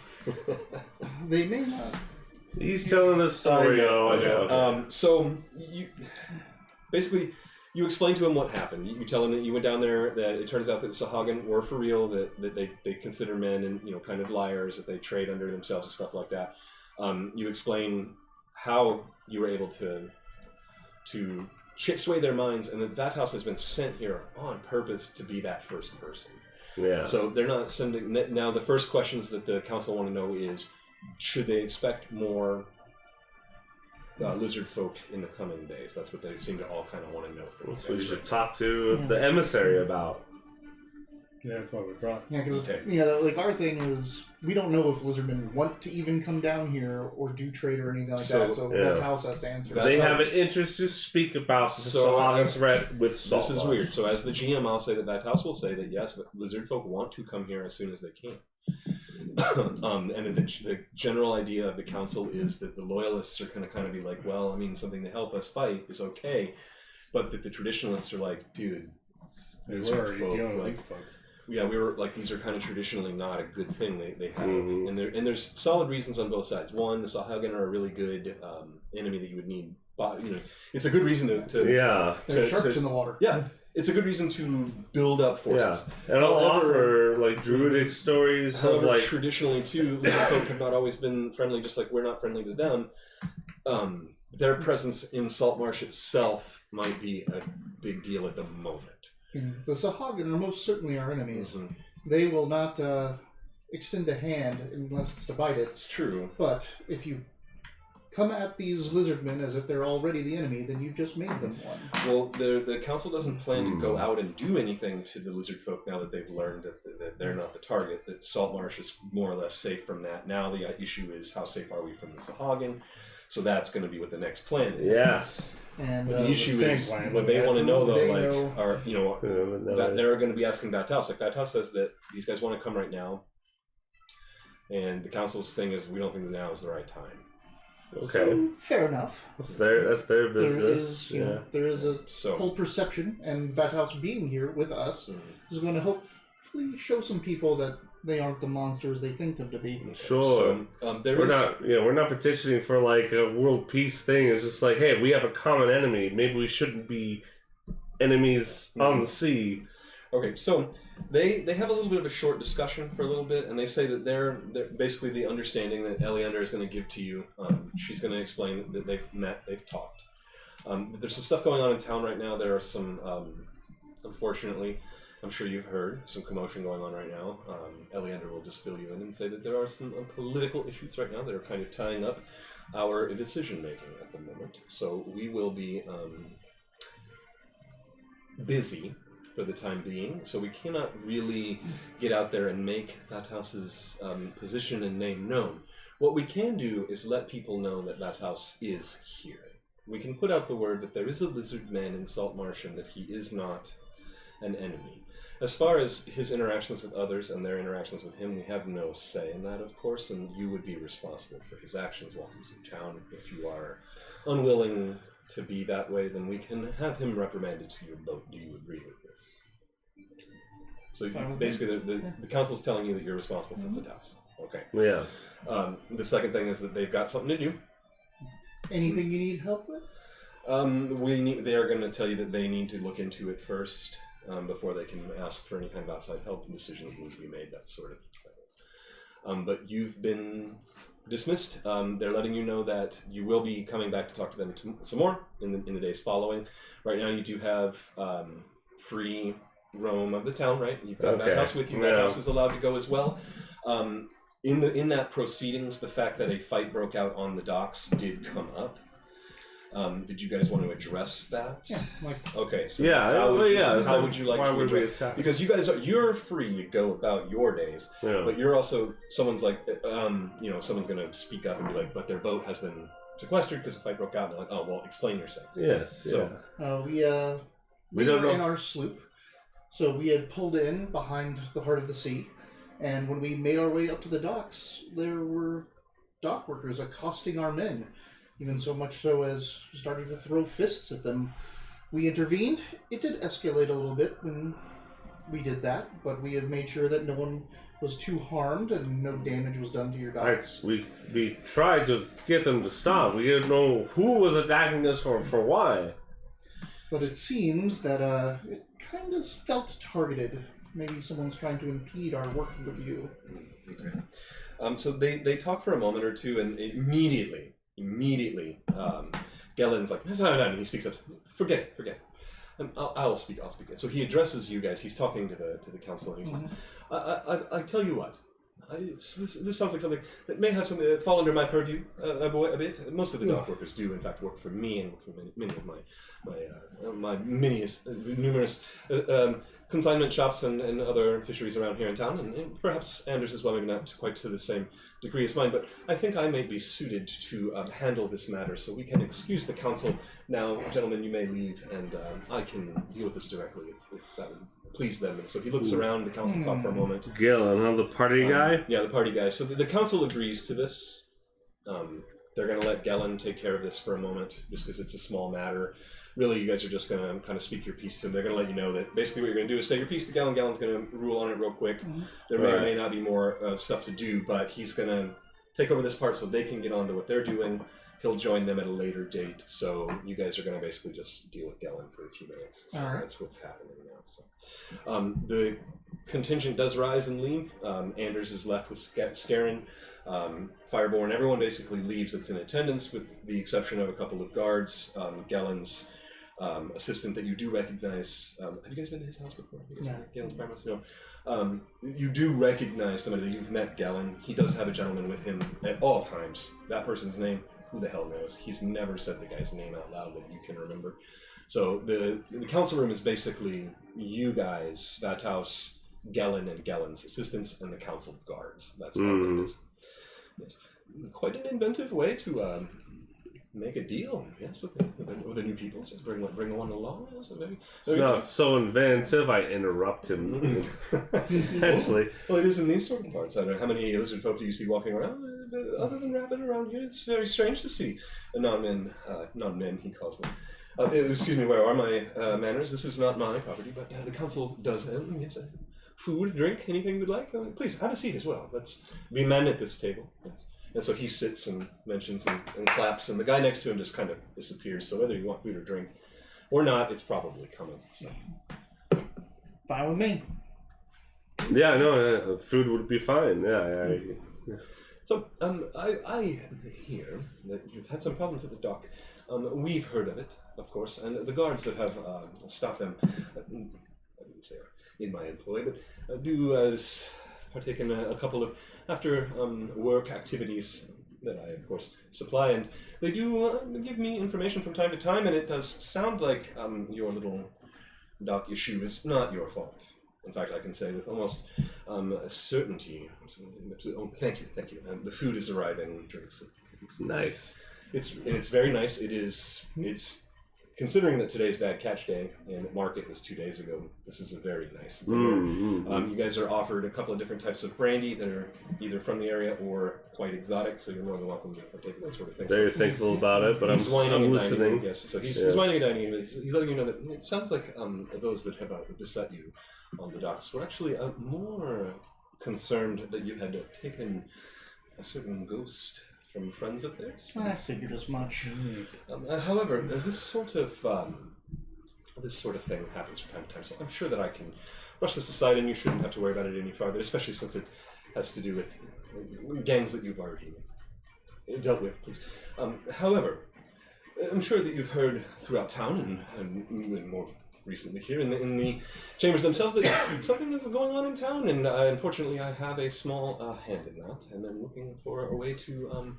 They may not. He's telling the story. I know. Okay. So you basically you explain to him what happened. You tell him that you went down there. That it turns out that Sahagin were for real. That they consider men and kind of liars. That they trade under themselves and stuff like that. You explain how you were able to sway their minds, and that Vathouse has been sent here on purpose to be that first person. Yeah. So they're not sending. Now the first questions that the council want to know is, should they expect more lizard folk in the coming days? That's what they seem to all kind of want to know. That's what you should talk to the emissary about. Yeah, that's what we brought. Yeah, because Okay. like our thing is we don't know if lizardmen want to even come down here or do trade or anything like that. So yeah. that house has to answer. That's They how- have an interest to speak about the So, Sahaga as- threat with Saltmarsh. This is weird. So as the GM, I'll say that Vathouse will say that yes, lizard folk want to come here as soon as they can. And the general idea of the council is that the loyalists are going to kind of be like, well, I mean, something to help us fight is okay, but that the traditionalists are like, dude, We're lizard already folk, dealing with like, you folks. yeah, we were like, these are kind of traditionally not a good thing they have, Mhm. and there's solid reasons on both sides. One, the Sahagin are a really good enemy that you would need. But it's a good reason to Yeah. There's to- sharks to- in the water. yeah. It's a good reason to build up forces. Yeah. And I'll However- offer, like, druidic stories of, However, like... traditionally too, lizard folk have not always been friendly, just like we're not friendly to them. Their presence in Saltmarsh itself might be a big deal at the moment. The Sahagin are most certainly our enemies. Mhm. They will not extend a hand unless it's to bite it. It's true. But if you come at these lizardmen as if they're already the enemy, then you've just made them one. Well, the council doesn't plan to go out and do anything to the lizard folk now that they've learned that they're not the target, that Saltmarsh is more or less safe from that. Now the issue is how safe are we from the Sahagin? So that's going to be what the next plan is. Yes. And But the issue same is plan what we they had want to know, though, they like, know- are they're going to be asking Vathouse. Like Vathouse says that these guys want to come right now, and the council's thing is we don't think that now is the right time. Okay. fair enough. That's their business. There is, yeah. there is a So whole perception, and Vathouse being here with us is going to hopefully show some people that they aren't the monsters they think them to be. Sure. So, We're not petitioning for like a world peace thing. It's just like, hey, we have a common enemy. Maybe we shouldn't be enemies on the sea. Okay, so they have a little bit of a short discussion for a little bit, and they say that they're basically the understanding that Eleander is going to give to you. She's going to explain that they've met, they've talked. There's some stuff going on in town right now. There are some unfortunately, I'm sure you've heard some commotion going on right now. Eleander will just fill you in and say that there are some political issues right now that are kind of tying up our decision making at the moment. So we will be busy for the time being, so we cannot really get out there and make that house's position and name known. What we can do is let people know that that house is here. We can put out the word that there is a lizard man in Saltmarsh and that he is not an enemy. As far as his interactions with others and their interactions with him, we have no say in that, of course, and you would be responsible for his actions while he's in town. If you are unwilling to be that way, then we can have him reprimanded to your boat. Do you agree with this? So basically, the council's telling you that you're responsible for the house. Okay. Yeah. The second thing is that they've got something to do. Anything you need help with? They are going to tell you that they need to look into it first before they can ask for any kind of outside help and decisions need to be made, that sort of thing. But you've been dismissed. They're letting you know that you will be coming back to talk to them some more in the days following. Right now you do have free roam of the town, right? You've got that house with you. That house is allowed to go as well. In that proceedings, the fact that a fight broke out on the docks did come up. Did you guys want to address that? Yeah. Okay. So How would you like to address that? Because you guys you're free to go about your days, but you're also someone's like, someone's going to speak up and be like, but their boat has been sequestered because the fight broke out. And they're like, oh well, explain yourself. Yes. So we don't were know. in our sloop, so we had pulled in behind the heart of the sea, and when we made our way up to the docks, there were dock workers accosting our men. Even so much so as starting to throw fists at them. We intervened. It did escalate a little bit when we did that, but we have made sure that no one was too harmed and no damage was done to your docks. We tried to get them to stop. We didn't know who was attacking us or for why. But it seems that it kind of felt targeted. Maybe someone's trying to impede our work with you. Okay. So they talk for a moment or two, and immediately, Gellen's like, no, and he speaks up. Forget it. I'll speak. So he addresses you guys. He's talking to the council, and he says, I tell you what, this sounds like something that may have something that fall under my purview a bit. Most of the dock workers do, in fact, work for me and for many of my numerous consignment shops and other fisheries around here in town, and perhaps Anders as well, maybe not quite to the same degree as mine, but I think I may be suited to handle this matter, so we can excuse the council now. Gentlemen, you may leave, and I can deal with this directly if that would please them. And so he looks around, the council talk for a moment. Gillen, the party guy? Yeah, the party guy. So the council agrees to this. They're going to let Gellen take care of this for a moment, just because it's a small matter. Really, you guys are just going to kind of speak your piece to him. They're going to let you know that basically what you're going to do is say your piece to Gellen. Gellen's going to rule on it real quick. There may or may not be more stuff to do, but he's going to take over this part so they can get on to what they're doing. He'll join them at a later date. So you guys are going to basically just deal with Gellen for a few minutes. So that's what's happening now. So the contingent does rise and leave. Anders is left with Scarin. Fireborn, everyone basically leaves that's in attendance with the exception of a couple of guards. Gellen's assistant that you do recognize. Have you guys been to his house before? Gellen's Firehouse? No. You do recognize somebody that you've met, Gellen. He does have a gentleman with him at all times. That person's name, who the hell knows? He's never said the guy's name out loud that you can remember. So the council room is basically you guys, that house, Gellen and Gellen's assistants, and the council guards. That's what it is. Yes. Quite an inventive way to make a deal, yes, with the new people. Just bring one along. Yes, It's not so inventive. I interrupt him intentionally. Well, it is in these sort of parts. I don't know how many lizard folk do you see walking around. Other than rabbit around here, it's very strange to see non-men, he calls them. Excuse me, where are my manners? This is not my property, but the council does yes, food, drink, anything you'd like. Please have a seat as well. Let's be men at this table. Yes. And so he sits and mentions and claps, and the guy next to him just kind of disappears. So whether you want food or drink or not, it's probably coming. So. Fine with me. Yeah, no, food would be fine. Yeah. So I hear that you've had some problems at the dock. We've heard of it, of course, and the guards that have stopped them I wouldn't say are in my employ, but I do partake in a couple of after work activities that I, of course, supply, and they do give me information from time to time, and it does sound like your little dock issue is not your fault. In fact, I can say with almost certainty. Oh, thank you. The food is arriving. Drinks. Nice. It's very nice. It's considering that today's Bad Catch Day and market was 2 days ago. This is a very nice dinner. You guys are offered a couple of different types of brandy that are either from the area or quite exotic, so you're more than welcome to partake in that sort of thing. Very thankful about it, but I'm listening. Yes, so he's whining and dining. He's letting you know that it sounds like those that have beset you on the docks were actually more concerned that you had taken a certain ghost from friends of theirs. I figured as much. However, this sort of thing happens from time to time, so I'm sure that I can brush this aside and you shouldn't have to worry about it any farther, especially since it has to do with gangs that you've already dealt with, please. However, I'm sure that you've heard throughout town and more recently here in the chambers themselves that something is going on in town, and unfortunately I have a small hand in that, and I'm looking for a way to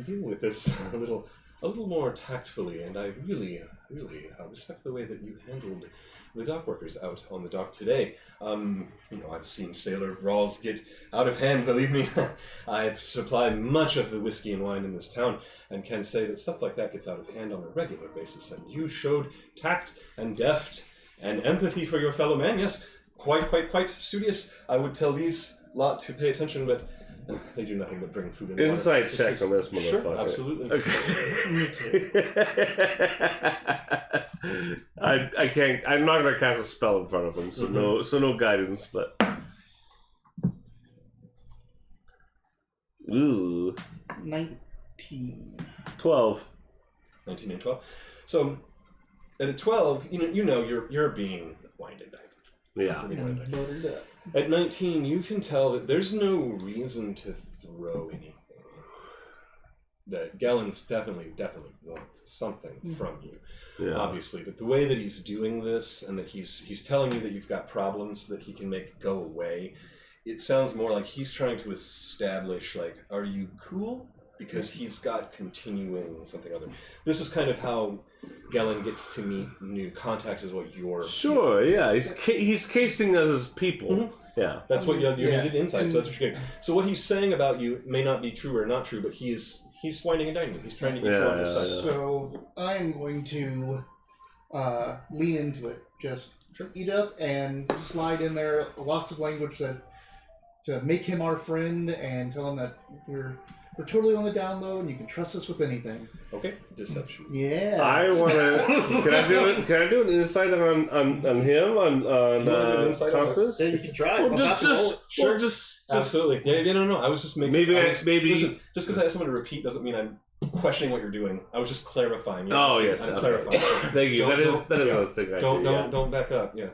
deal with this a little more tactfully, and I really respect the way that you handled the dock workers out on the dock today. I've seen sailor brawls get out of hand, believe me. I supply much of the whiskey and wine in this town, and can say that stuff like that gets out of hand on a regular basis, and you showed tact and deft and empathy for your fellow man. Yes, quite studious. I would tell these lot to pay attention, but they do nothing but bring food and water. Inside check on this motherfucker. Sure, absolutely. Okay. I can't. I'm not gonna cast a spell in front of him, so no guidance. But 19. 12. 19 and 12. So at a 12, you're being winded back. Yeah. At 19, you can tell that there's no reason to throw anything. That Gellens definitely wants something from you, obviously. But the way that he's doing this, and that he's telling you that you've got problems that he can make go away, it sounds more like he's trying to establish, like, are you cool? Because he's got continuing something other. This is kind of how Gellin gets to meet new contacts, is what you're... Sure, yeah. He's casing us as people. Mm-hmm. Yeah. That's what you needed insight, so that's what you're getting. So what he's saying about you may not be true or not true, but he's whining and dining. He's trying to get you on his side. So I'm going to lean into it. Just eat up and slide in there lots of language to make him our friend and tell him that we're totally on the down low and you can trust us with anything. Okay, deception. Yeah. I want to. Can I do an insight on him on Constance? Yeah, you can try. Well, just absolutely. Yeah, no. I was just making. Maybe. Listen, just because I have someone to repeat doesn't mean I'm questioning what you're doing. I was just clarifying. Yes. I'm clarifying. Thank you. That is a thing. Don't back up. Yeah.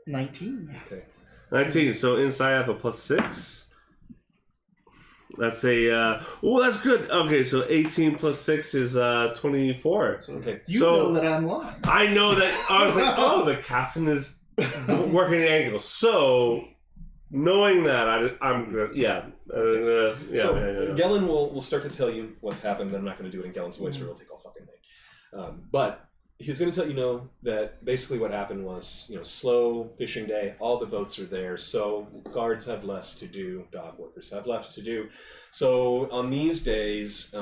19. Okay. 19. So inside I have a +6. That's a that's good. Okay, so 18 + 6 is 24. Okay. You know that I'm lying. I know that. I was like, the captain is working the angle. So knowing that, I'm gonna Gellin will start to tell you what's happened. I'm not going to do it in Gellin's voice, or it'll take all fucking night. But he's going to let you know that basically what happened was, slow fishing day. All the boats are there, so guards have less to do. Dock workers have less to do. So on these days,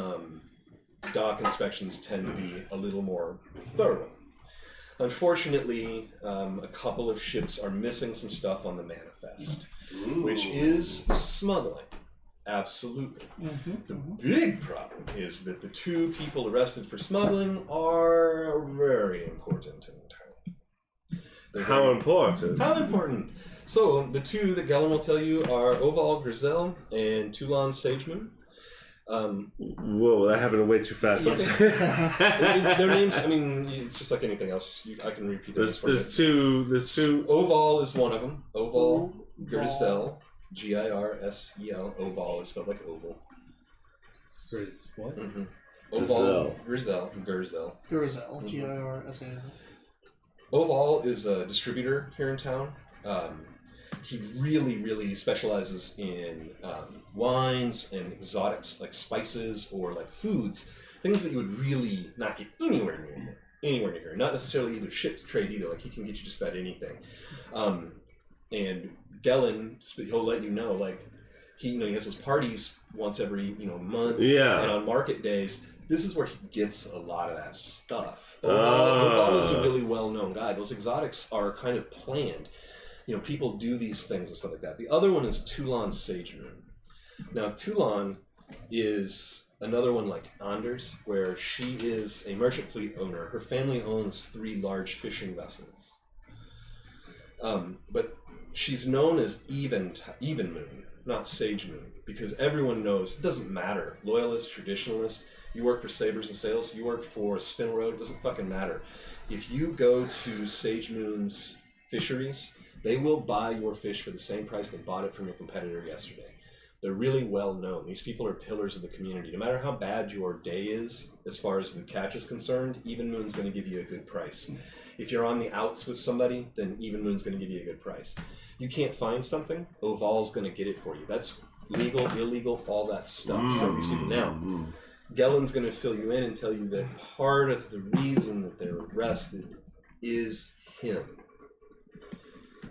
dock inspections tend to be a little more thorough. Unfortunately, a couple of ships are missing some stuff on the manifest, which is smuggling. Absolutely. The big problem is that the 2 people arrested for smuggling are very important in town. How important? How important? So, the 2 that Gellin will tell you are Oval Grizel and Toulon Sageman. Whoa, that happened way too fast. Their names, it's just like anything else. I can repeat those. There's two. Oval is one of them. Oval Grizel. Girsel. Oval is spelled like oval. What? Oval Grizel. Girsel. Girsel. Oval is a distributor here in town. He really specializes in wines and exotics like spices or like foods, things that you would really not get anywhere near here. Not necessarily either shipped trade either. Like he can get you just about anything. And Gellin, he'll let you know like he has his parties once every month. Yeah. And on market days. This is where he gets a lot of that stuff. Oval is a really well-known guy. Those exotics are kind of planned. People do these things and stuff like that. The other one is Toulon Sage Moon. Now, Toulon is another one like Anders, where she is a merchant fleet owner. Her family owns 3 large fishing vessels. But she's known as Even Moon, not Sage Moon, because everyone knows it doesn't matter. Loyalist, traditionalist, you work for Sabres and Sails, you work for Spin Road, it doesn't fucking matter. If you go to Sage Moon's fisheries, they will buy your fish for the same price they bought it from your competitor yesterday. They're really well known. These people are pillars of the community. No matter how bad your day is, as far as the catch is concerned, Even Moon's going to give you a good price. If you're on the outs with somebody, then Even Moon's going to give you a good price. You can't find something, Oval's going to get it for you. That's legal, illegal, all that stuff. So these people now. Gellin's going to fill you in and tell you that part of the reason that they're arrested is him.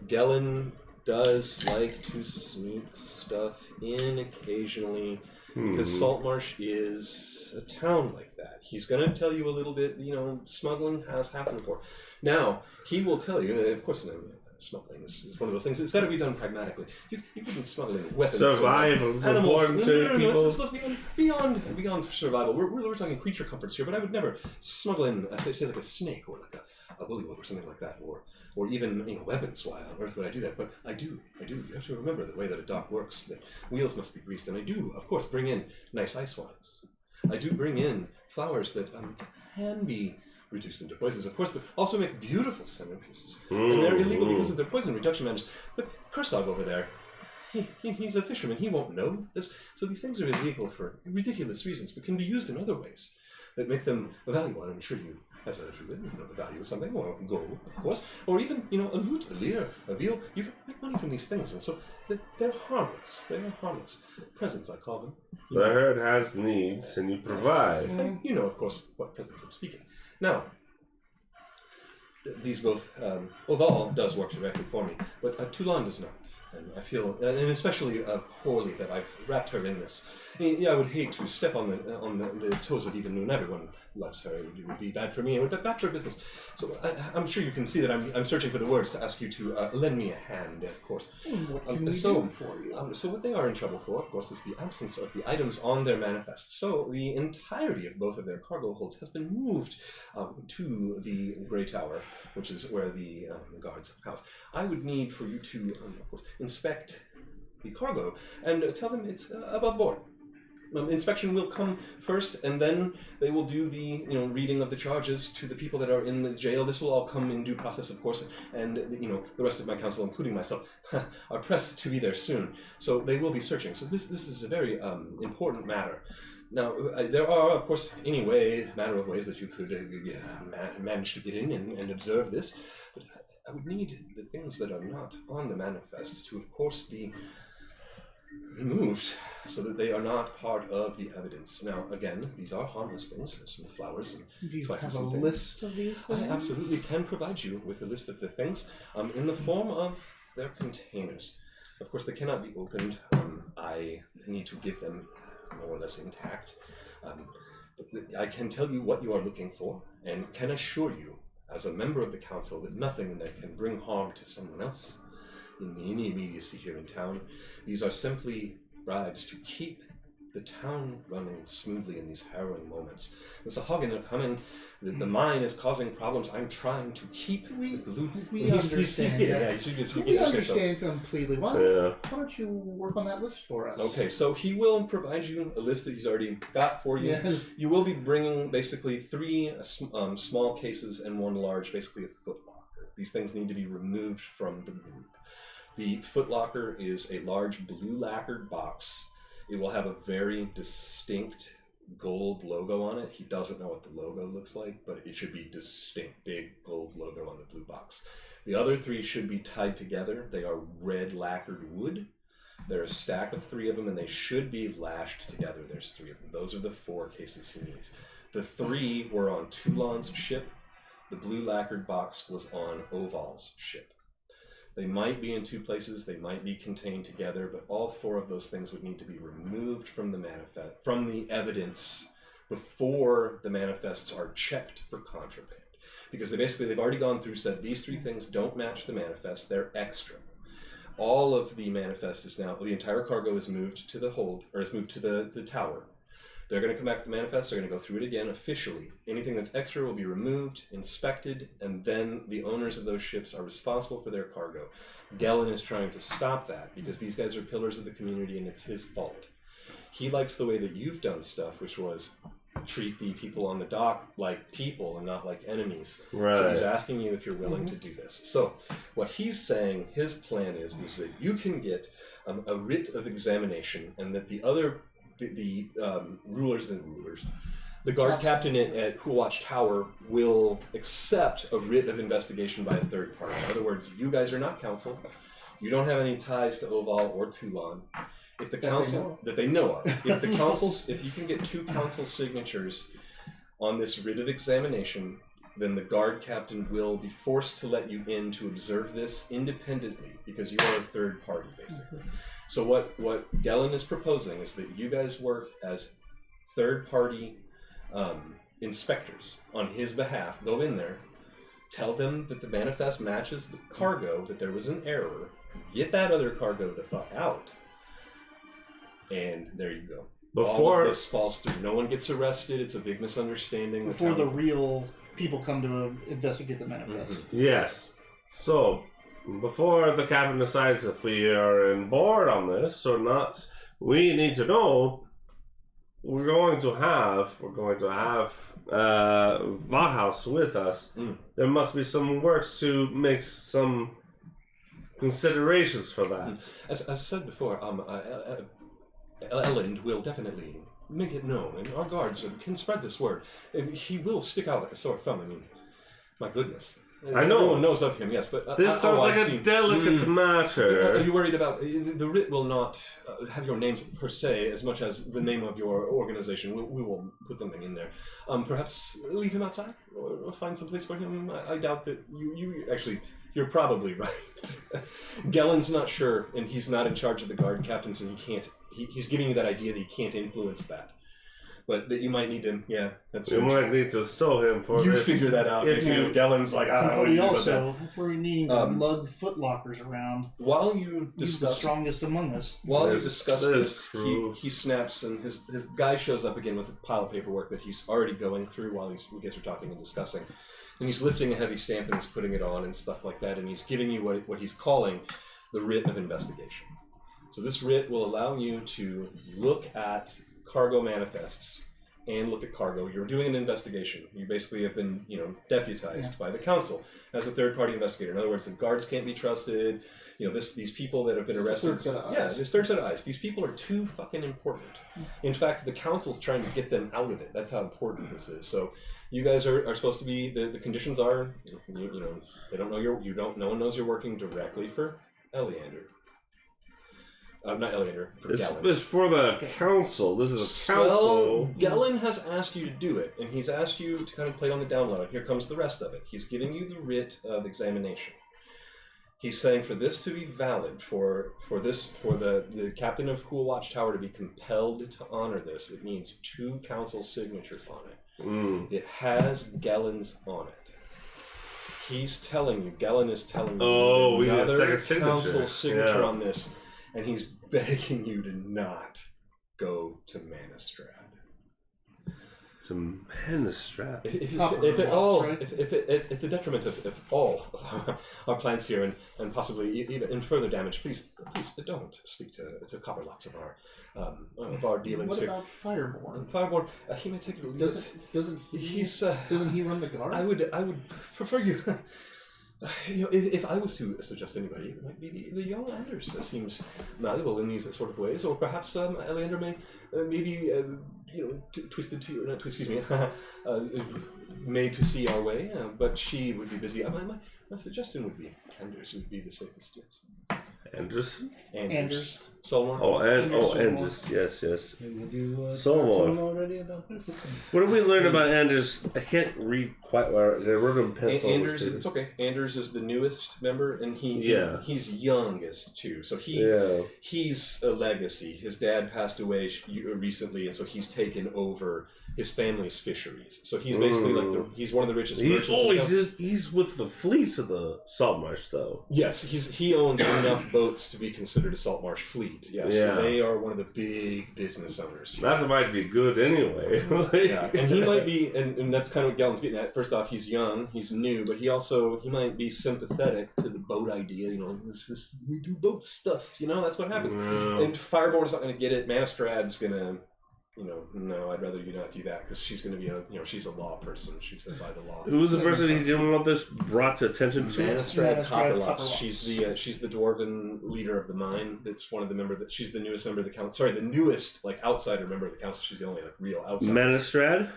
Gellin does like to sneak stuff in occasionally because Saltmarsh is a town like that. He's going to tell you a little bit, smuggling has happened before. Now, he will tell you, of course, smuggling is one of those things. It's got to be done pragmatically. You couldn't smuggle in weapons. Survival is important to people. It's supposed to be beyond survival. We're talking creature comforts here, but I would never smuggle in, say like a snake or like a bullywug or something like that, or even weapons. Why on earth would I do that? But I do. You have to remember the way that a dock works. That wheels must be greased, and I do, of course, bring in nice ice wines. I do bring in flowers that can be reduced into poisons, of course, but also make beautiful centerpieces. And they're illegal because of their poison reduction measures. But Kursog over there, he's a fisherman. He won't know this. So these things are illegal for ridiculous reasons, but can be used in other ways that make them valuable. And I'm sure you, as a druid, know the value of something, or gold, of course, or even, a lute, a lyre, a veal. You can make money from these things, and so they're harmless. They're harmless. Presents, I call them. The herd has needs, and you provide. And you know, of course, what presents I'm speaking. Now, these both, Oval does work directly for me, but Toulon does not. And I feel, and especially poorly, that I've wrapped her in this. I would hate to step on the toes of Even Moon. Everyone loves her. It would be bad for me. It would be bad for business. So I'm sure you can see that I'm searching for the words to ask you to lend me a hand, of course. What can we do for you? So what they are in trouble for, of course, is the absence of the items on their manifest. So the entirety of both of their cargo holds has been moved to the Grey Tower, which is where the guards house. I would need for you to, of course, inspect the cargo and tell them it's above board. Inspection will come first, and then they will do the reading of the charges to the people that are in the jail. This will all come in due process, of course, and the rest of my council, including myself, are pressed to be there soon. So they will be searching. So this is a very important matter. Now, there are, of course, matter of ways that you could manage to get in and observe this, but I would need the things that are not on the manifest to, of course, be removed so that they are not part of the evidence. Now, again, these are harmless things. There's some flowers and Do you spices have a and things. list of these things? I absolutely can provide you with a list of the things in the form of their containers. Of course, they cannot be opened. I need to give them more or less intact. But I can tell you what you are looking for and can assure you, as a member of the council, that nothing in there can bring harm to someone else in any immediacy here in town. These are simply bribes to keep the town running smoothly in these harrowing moments. The Sahagin are coming. The mine is causing problems. I'm trying to keep the glue. We understand. We understand completely. Why don't you work on that list for us? Okay, so he will provide you a list that he's already got for you. Yes. You will be bringing basically 3 small cases and 1 large, basically a footlocker. These things need to be removed from the group. The footlocker is a large blue lacquered box. It will have a very distinct gold logo on it. He doesn't know what the logo looks like, but it should be distinct, big gold logo on the blue box. The other 3 should be tied together. They are red lacquered wood. There are a stack of 3 of them, and they should be lashed together. There's 3 of them. Those are the 4 cases he needs. The 3 were on Toulon's ship. The blue lacquered box was on Oval's ship. They might be in 2 places, they might be contained together, but all 4 of those things would need to be removed from the manifest, from the evidence before the manifests are checked for contraband. Because they've already gone through, said these 3 things don't match the manifest, they're extra. All of the manifest is now, the entire cargo is moved to the hold, or is moved to the tower. They're going to come back to the manifest, they're going to go through it again officially. Anything that's extra will be removed, inspected, and then the owners of those ships are responsible for their cargo. Gellin is trying to stop that because these guys are pillars of the community and it's his fault. He likes the way that you've done stuff, which was treat the people on the dock like people and not like enemies. Right. So he's asking you if you're willing to do this. So what he's saying, his plan is that you can get a writ of examination, and that the other the rulers, the guard captain at Pool Watch Tower will accept a writ of investigation by a third party. In other words, you guys are not council. You don't have any ties to Oval or Toulon. If the council that they know of, if the councils, if you can get 2 council signatures on this writ of examination, then the guard captain will be forced to let you in to observe this independently, because you are a third party, basically. So what Gellin is proposing is that you guys work as third party inspectors on his behalf. Go in there, tell them that the manifest matches the cargo, that there was an error, get that other cargo the fuck out, and there you go. All of this falls through. No one gets arrested. It's a big misunderstanding. Before the real people come to investigate the manifest. Mm-hmm. Yes. So, before the captain decides if we are on board on this or not, we need to know we're going to have Vathouse with us. There must be some works to make some considerations for that. As said before, Elland will definitely make it known, and our guards can spread this word. He will stick out like a sore thumb. I mean, my goodness. I know. Everyone knows of him, yes, but... This sounds like a delicate matter. Are you worried about... The writ will not have your names per se, as much as the name of your organization. We will put something in there. Perhaps leave him outside, or find some place for him. I doubt that you actually... You're probably right. Gellin's not sure, and he's not in charge of the guard captains, and he can't... He's giving you that idea that he can't influence that. But that you might need him, yeah. That's you might need to stow him for you this. You figure that out. Gellin's like, I don't know what we to do about also, if we're needing to lug footlockers around, while you he's the strongest among us. While you discuss this, he snaps, and his guy shows up again with a pile of paperwork that he's already going through while you guys are talking and discussing. And he's lifting a heavy stamp and he's putting it on and stuff like that, and he's giving you what he's calling the writ of investigation. So this writ will allow you to look at cargo manifests and look at cargo. You're doing an investigation. You basically have been, deputized by the council as a third-party investigator. In other words, the guards can't be trusted. These people that have been arrested. There's third set of eyes. These people are too fucking important. In fact, the council's trying to get them out of it. That's how important this is. So you guys are supposed to be. The conditions are, they don't know no one knows you're working directly for Eleander. Not Eleander, for Gellin. It's for the council. This is a council. Well, Gellin has asked you to do it, and he's asked you to kind of play it on the down low. Here comes the rest of it. He's giving you the writ of examination. He's saying for this to be valid, for the captain of Cool Watch Tower to be compelled to honor this, it needs 2 council signatures on it. It has Gellin's on it. Gellin is telling you we need a second council signature on this. And he's begging you to not go to Manistrad. To Manistrad? If the detriment of all of our plans here and possibly even in further damage, please don't speak to Copperlocks of our dealings what here. What about Fireborn? Fireborn, he may take it or leave it. Doesn't he run the guard? I would prefer you. If I was to suggest anybody, it might be the young Anders. Seems malleable in these sort of ways, or perhaps Eleander may maybe twisted to your, not excuse me, made to see our way, but she would be busy. My suggestion would be Anders would be the safest. Yes. Anders. Saltmarsh. Anders. Yes. Have you So talked to him already about this? What did we learn about Anders? I can't read quite well. They wrote in pencil. Anders, it's okay. Anders is the newest member, and he's youngest too. So he's a legacy. His dad passed away recently, and so he's taken over his family's fisheries. So he's basically he's one of the richest merchants. He's with the fleets of the Saltmarsh, though. Yes, he owns enough boats to be considered a Saltmarsh fleet. Yes, so they are one of the big business owners here. That might be good anyway. Yeah, and he might be, and that's kind of what Gallen's getting at. First off, he's young, he's new, but he might be sympathetic to the boat idea. We do boat stuff. That's what happens. No. And Fireborn's not going to get it. Manistrad's going to. No, I'd rather you not do that because she's going to be she's a law person. She's by the law. Who was the person he didn't want this brought to attention to? Manistrad Copperloss. She's the dwarven leader of the mine. That's one of the she's the newest member of the council. Sorry, the newest outsider member of the council. She's the only real outsider. Manistrad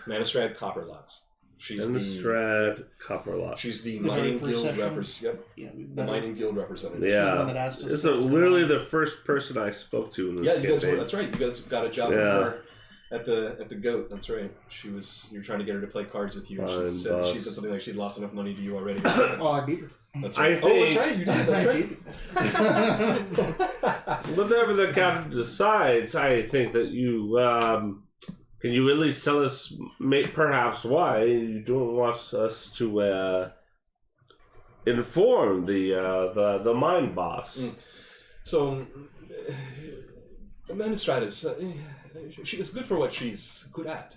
Copperloss. Manistrad Copperloss. She's the mining guild representative. The mining guild representative. Yeah, it's literally the first person I spoke to in this campaign. You guys. That's right. You guys got a job for her. At the goat, that's right. You were trying to get her to play cards with you. She said something like she'd lost enough money to you already. Oh, I beat her. That's right. That's right. You did. That's right. Whatever the captain decides, I think that you can you at least tell us, perhaps why you don't want us to inform the mine boss. So, Manistrad is. She is good for what she's good at.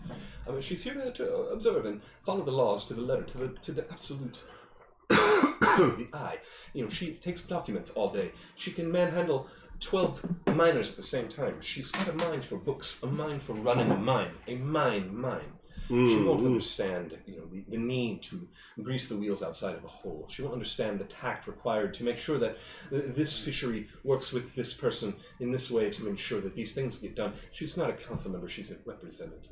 She's here to observe and follow the laws to the letter, to the absolute the eye. She takes documents all day. She can manhandle 12 miners at the same time. She's got a mind for books, a mind for running a mine. She won't understand, the need to grease the wheels outside of a hole. She won't understand the tact required to make sure that this fishery works with this person in this way to ensure that these things get done. She's not a council member; she's a representative.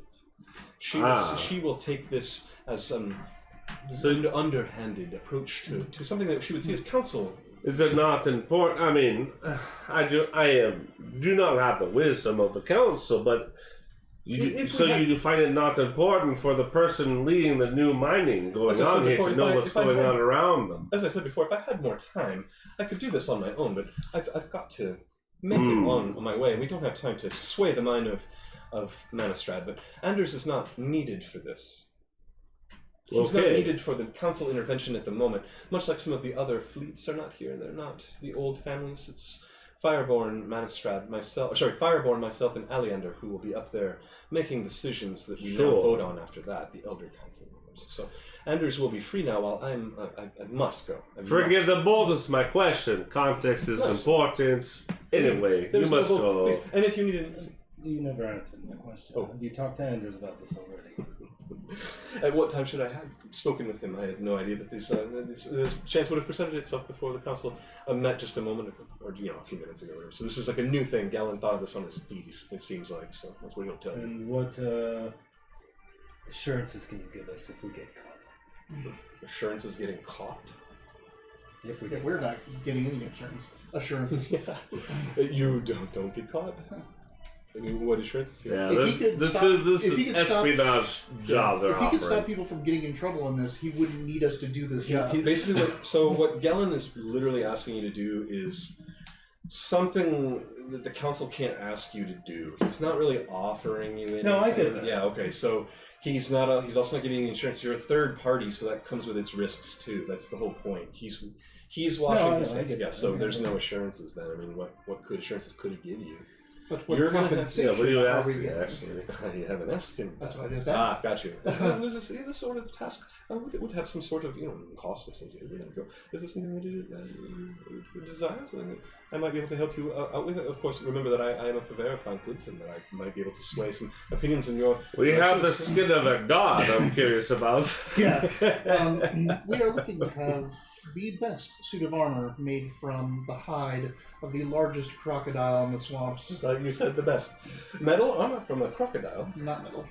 She will take this as an underhanded approach to something that she would see as council. Is it not important? I mean, I do not have the wisdom of the council, but. You find it not important for the person leading the new mining going on here to know what's going on around them. As I said before, if I had more time, I could do this on my own, but I've got to make it on my way, and we don't have time to sway the mind of Manistrad, but Anders is not needed for this. He's not needed for the council intervention at the moment, much like some of the other fleets are not here. They're not the old families. It's Fireborn, myself, and Aleander, who will be up there making decisions that we now vote on after that, the elder council members. So Anders will be free now while I must go. Forgive the boldness of my question. Context is important. Anyway, you must go. Please. And if you need anything... You never answered my question. Have you talked to Anders about this already? At what time should I have spoken with him? I had no idea that this chance would have presented itself before the council met just a moment ago, or a few minutes ago. So this is like a new thing. Gallen thought of this on his feet, it seems like. So that's what he'll tell you. And what assurances can you give us if we get caught? Assurances getting caught? If we we're not getting any assurances. You don't get caught. I mean, what assurances? Yeah, this is espionage job. If he could stop people from getting in trouble in this, he wouldn't need us to do this job. Basically, what Gallen is literally asking you to do is something that the council can't ask you to do. He's not really offering you anything. No, I get that. Yeah, okay. So he's also not getting insurance. You're a third party, so that comes with its risks too. That's the whole point. He's watching this. Yeah, so there's no assurances then. I mean, what assurances could he give you? But what compensation what do you ask? Actually, you haven't asked him. That's what I just asked. Got you. Is this sort of task would have some sort of cost or something? Is this something that you desire? I might be able to help you out with it. Of course, remember that I am a purveyor of fine goods, and that I might be able to sway some opinions in your. We have the skin of a god. I'm curious about. Yeah, we are looking to have the best suit of armor made from the hide of the largest crocodile in the swamps. Like you said, the best. Metal armor from a crocodile. Not metal.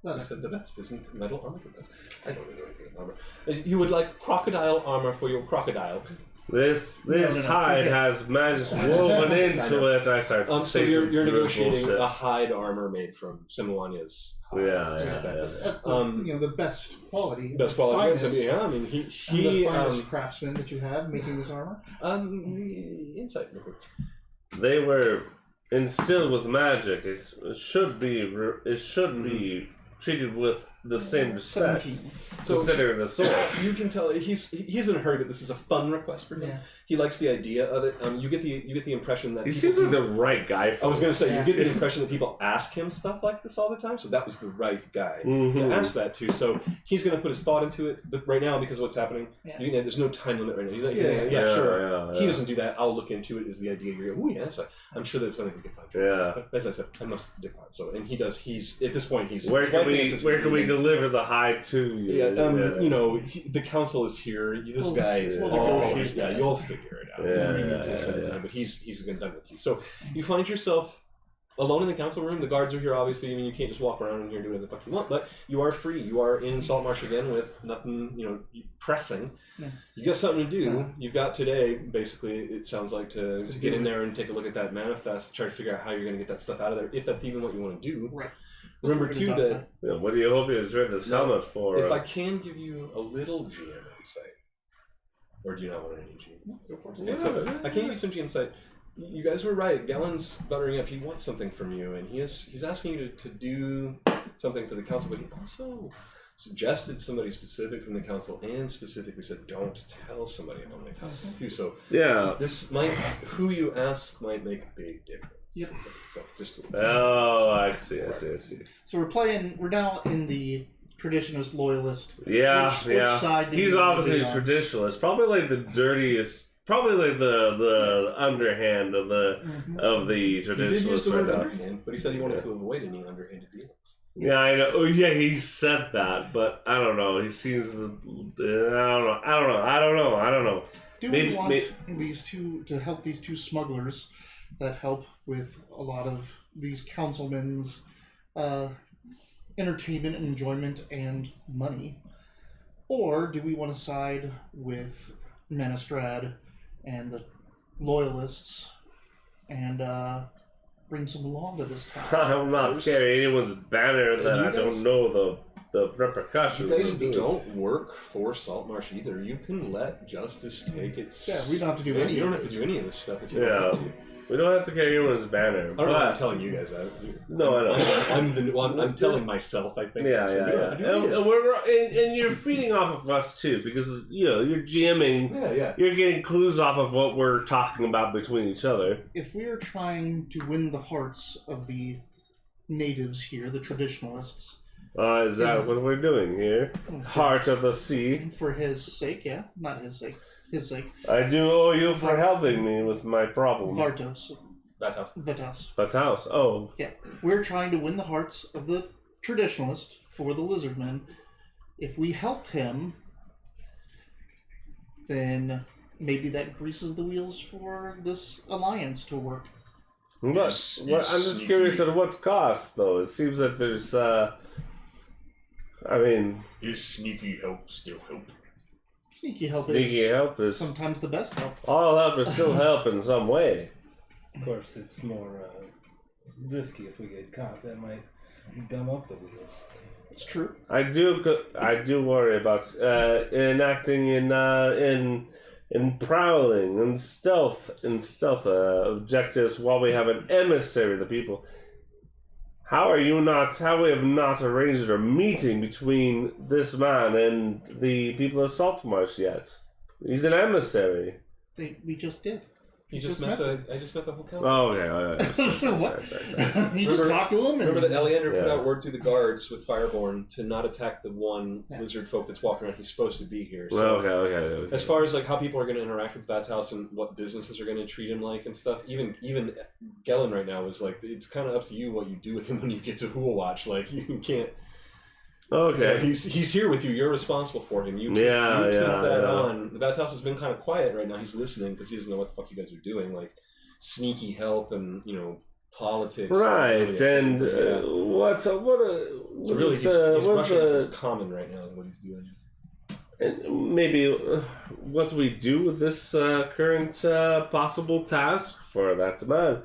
You said the best. Isn't metal armor the best? I don't know anything about armor. You would like crocodile armor for your crocodile. This No, hide forget. has magic woven into it. I start So saying you're some negotiating bullshit. a hide armor made from Simuania's hide. Yeah. The best quality. Best the quality. finest, Yeah, I mean, and the he finest craftsman that you have making this armor. Insight. Real quick. They were instilled with magic. It should be treated with the same respect. 17. So Considering the source. you can tell he's in a hurry, but this is a fun request for him. Yeah. He likes the idea of it. You get the impression that He people seems like the right guy for I was going to say, Yeah. you get the impression that people ask him stuff like this all the time, so that was the right guy Mhm. to ask that to. So he's going to put his thought into it, but right now, because of what's happening, Yeah. there's no time limit right now. He's like, Yeah, yeah, sure. Yeah. He doesn't do that. I'll look into it. Is the idea? You're going, yes, I'm sure there's something we can find. Yeah. But as I said, I must depart. So, and he does. He's at this point. He's Where can we do? deliver the hide to you? Yeah, the council is here. This Well, guy is. we'll Oh, negotiate yeah, that. you'll figure it out. Yeah, Time, but he's going to done with you. So you find yourself alone in the council room. The guards are here, obviously. I mean, you can't just walk around in here and do whatever the fuck you want. But you are free. You are in Saltmarsh again with nothing, pressing. Yeah. You got something to do. Yeah. You've got today, basically. It sounds like to get in there and take a look at that manifest. Try to figure out how you're going to get that stuff out of there, if that's even what you want to do. Right. Remember That's too what we're that Yeah, what do you hope you trade this helmet for? if I can give you a little GM insight, or do you not want any GM? Go for it. Okay, so I can give you some GM insight. You guys were right. Gellen's buttering up. He wants something from you, and he's asking you to do something for the council. But he also suggested somebody specific from the council, and specifically said, "Don't tell somebody on the council too." So Yeah. this might, who you ask might make a big difference. Yep. So just Oh, I see. So we're now in the traditionalist loyalist. Yeah, Which side do He's you obviously a want to be traditionalist. Probably like the dirtiest. Probably like the underhand of the he did use traditionalists the right word now. underhand, but he said he wanted to avoid any underhanded dealings. Yeah, I know. Oh, yeah, he said that, but I don't know. He seems. I don't know. Do Maybe- we want may- these two to help these two smugglers that help with a lot of these councilmen's entertainment and enjoyment and money? Or do we want to side with Manistrad and the loyalists and bring some law to this town? I will not carry anyone's banner that you I don't guys- know the You repercussions guys of this. don't work for Saltmarsh either. You can let justice take its. Yeah, we don't have to do Yeah, any You don't of have to this. do any of this stuff if you Yeah. don't want to. We don't have to carry anyone's banner. I don't know why I'm But telling you guys that. No, I know. I'm telling myself. I think. yeah. And you're feeding off of us too, because you're GMing. Yeah. You're getting clues off of what we're talking about between each other. If we are trying to win the hearts of the natives here, the traditionalists, Is that what we're doing here? Heart of the sea. for his sake, yeah, not his sake, his sake, I do owe you for helping me with my problem. Vartos, That house. Vatos. But house. Oh, Yeah, we're trying to win the hearts of the traditionalist for the lizardmen. If we help him, then maybe that greases the wheels for this alliance to work. I'm just curious at what cost, though. It seems that there's, His sneaky help still help. Sneaky help sneaky is help is sometimes the best help. all help is still help in some way. Of course, it's more risky if we get caught. That might gum up the wheels. It's true. I do worry about enacting in prowling and stealth objectives while we have an emissary of the people. How we have not arranged a meeting between this man and the people of Saltmarsh yet? He's an emissary. We just did. I just met the whole council. Oh, okay. What? Sorry. You just Remember- talked to him. Remember that Eleander put Yeah. out word to the guards with Fireborn to not attack the one Yeah. lizard folk that's walking around. He's supposed to be here. So Okay. as far as like how people are going to interact with Bat's house and what businesses are going to treat him like and stuff, even Gellin right now is like, it's kind of up to you what you do with him when you get to Hool Watch. Like you can't. Okay. He's here with you. You're responsible for him. You took that on. The Battlehouse has been kind of quiet right now. He's listening because he doesn't know what the fuck you guys are doing, like sneaky help and politics. Right. And what's so really he's rushing is common right now is what he's doing. And maybe what do we do with this current possible task for that man?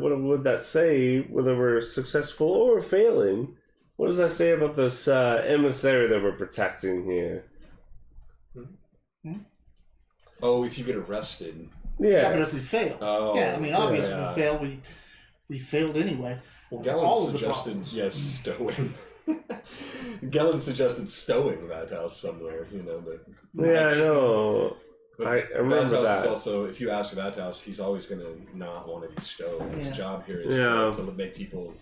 What would that say, whether we're successful or failing? What does that say about this emissary that we're protecting here? Oh, if you get arrested. Yeah, but if we fail. Oh, yeah, I mean, obviously if we fail, we failed anyway. Well, Gellin suggested, stowing. Gellin suggested stowing that house somewhere, but... Yeah, I know. But I remember that. Is also, if you ask that house, he's always going to not want to be stowed. His job here is to make people...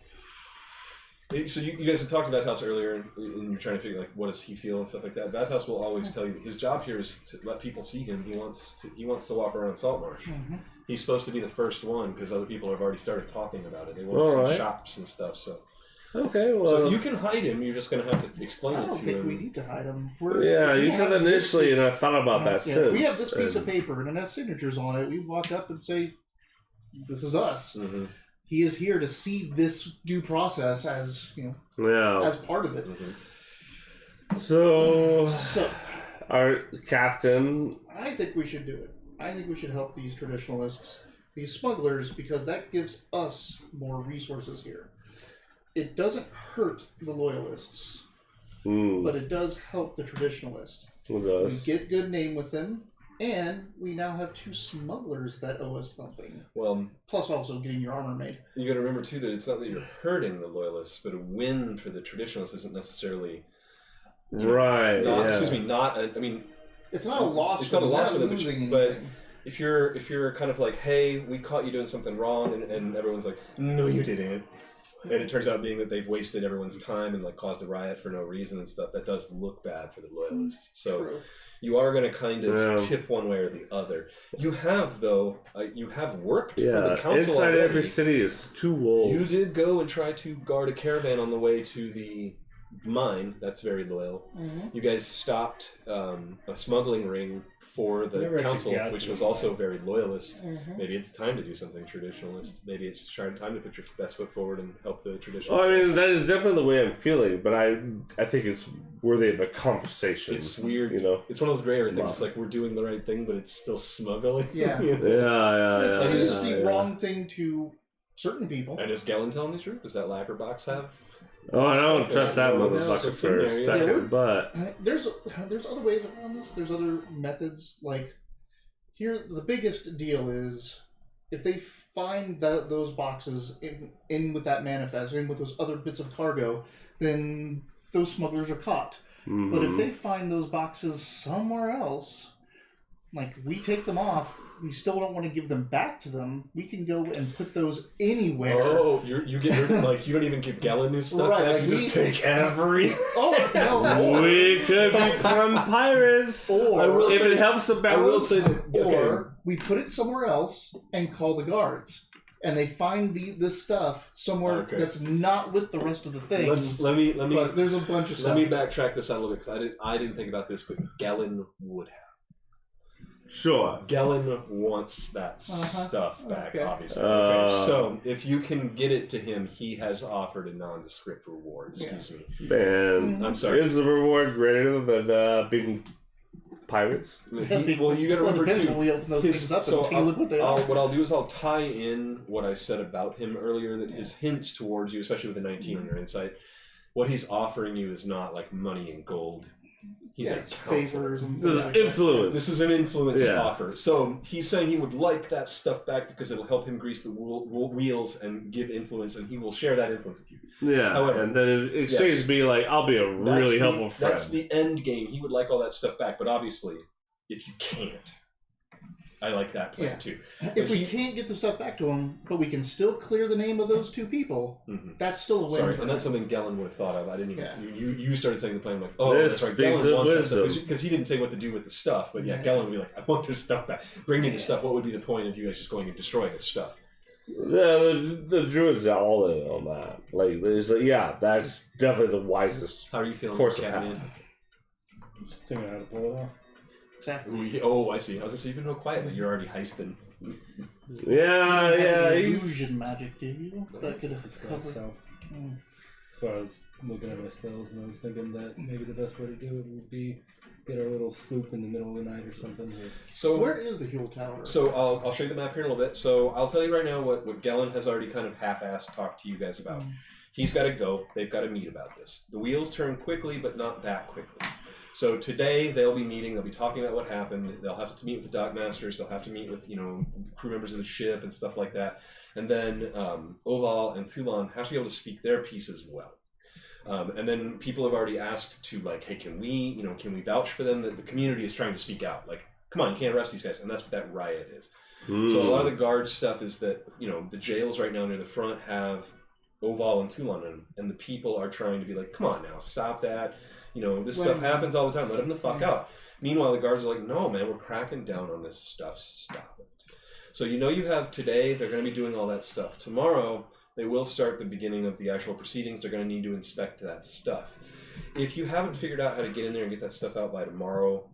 So you guys had talked to Vathouse earlier, and you're trying to figure what does he feel and stuff like that. Vathouse will always tell you his job here is to let people see him. He wants to walk around Saltmarsh. Mm-hmm. He's supposed to be the first one because other people have already started talking about it. They want to see shops and stuff. So okay, well, so you can hide him. You're just going to have to explain it to him. I don't think we need to hide him. You said that initially, and I thought about that since. If we have this piece of paper and it has signatures on it, we walk up and say, "This is us." Mm-hmm. He is here to see this due process as as part of it. Mm-hmm. So, our captain. I think we should do it. I think we should help these traditionalists, these smugglers, because that gives us more resources here. It doesn't hurt the loyalists, but it does help the traditionalists. It does. We get good name with them. And we now have 2 smugglers that owe us something. Well, plus also getting your armor made. You got to remember too that it's not that you're hurting the loyalists, but a win for the traditionalists isn't necessarily right. Excuse me. It's not a loss. It's not a loss for them, but if you're kind of like, hey, we caught you doing something wrong, and everyone's like, no, you didn't. And it turns out being that they've wasted everyone's time and caused a riot for no reason and stuff, that does look bad for the loyalists. So. True. You are going to kind of tip one way or the other. You have, though, worked for the council inside already. Every city is 2 wolves. You did go and try to guard a caravan on the way to the mine. That's very loyal. Mm-hmm. You guys stopped a smuggling ring for the council, which was also very loyalist. Mm-hmm. Maybe it's time to do something traditionalist. Maybe it's time to put your best foot forward and help the traditionalists. Well, I mean, that is definitely the way I'm feeling, but I think it's worthy of a conversation. It's weird, It's one of those gray area things. It's like we're doing the right thing, but it's still smuggling. Yeah. It's the wrong thing to certain people. And is Gellin telling the truth? Does that lacquer box have? Oh, I don't trust that motherfucker for a second, but... There's other ways around this. There's other methods. Here, the biggest deal is if they find those boxes in with that manifest, in with those other bits of cargo, then those smugglers are caught. Mm-hmm. But if they find those boxes somewhere else, we take them off, we still don't want to give them back to them. We can go and put those anywhere. Oh, you get rid of, you don't even give Gellin his stuff back. You just take every. Oh no! We could become pirates, or if it helps the balance. I will say that, or we put it somewhere else and call the guards, and they find this stuff somewhere that's not with the rest of the things. Let me. But there's a bunch of stuff. Let me backtrack this out a little bit because I didn't think about this, but Gellin would have. Sure. Gellin wants that stuff back, obviously. So, if you can get it to him, he has offered a nondescript reward. Excuse me. Man. I'm sorry. Is the reward greater than being pirates? You got to remember, too. When we open those things up and take a look what they are. What I'll do is I'll tie in what I said about him earlier, that his hints towards you, especially with the 19 on your insight. What he's offering you is not money and gold. He's a favors and this is influence. This is an influence offer. So he's saying he would like that stuff back because it'll help him grease the wheels and give influence, and he will share that influence with you. Yeah. However, and then in exchange be I'll be a really helpful friend. That's the end game. He would like all that stuff back, but obviously, if you can't, I like that plan too. If we can't get the stuff back to him, but we can still clear the name of those 2 people, that's still a win. Sorry, and that's something Gellin would have thought of. I didn't even. Yeah. You started saying the plan this that's right. Gellin wants that wisdom. stuff because he didn't say what to do with the stuff. But Gellin would be I want this stuff back. Bring me the stuff. What would be the point of you guys just going and destroying this stuff? The druids are all in on that. Like, yeah, that's definitely the wisest. How are you feeling? Course of Captain? path. Just thinking how to pull it off. Exactly. Oh, I see. I was just even know quietly. You're already heisting. Yeah, Illusion magic, do you? That could have covered. So I was looking at my spells and I was thinking that maybe the best way to do it would be get our little sloop in the middle of the night or something. So Where is the Huel Tower? So I'll show you the map here in a little bit. So I'll tell you right now what Gellin has already kind of half-assed talked to you guys about. He's got to go. They've got to meet about this. The wheels turn quickly, but not that quickly. So today they'll be meeting. They'll be talking about what happened. They'll have to meet with the dock masters. They'll have to meet with crew members of the ship and stuff like that. And then Oval and Thulon have to be able to speak their piece as well. And then people have already asked to hey, can we vouch for them? That the community is trying to speak out. Like, come on, you can't arrest these guys. And that's what that riot is. So a lot of the guard stuff is that, the jails right now near the front have Oval and Thulon in them. And the people are trying to be like, come on now, stop that. This stuff happens all the time. Let them the fuck out. Meanwhile, the guards are like, no, man, we're cracking down on this stuff. Stop it. So you have today, they're going to be doing all that stuff. Tomorrow, they will start the beginning of the actual proceedings. They're going to need to inspect that stuff. If you haven't figured out how to get in there and get that stuff out by tomorrow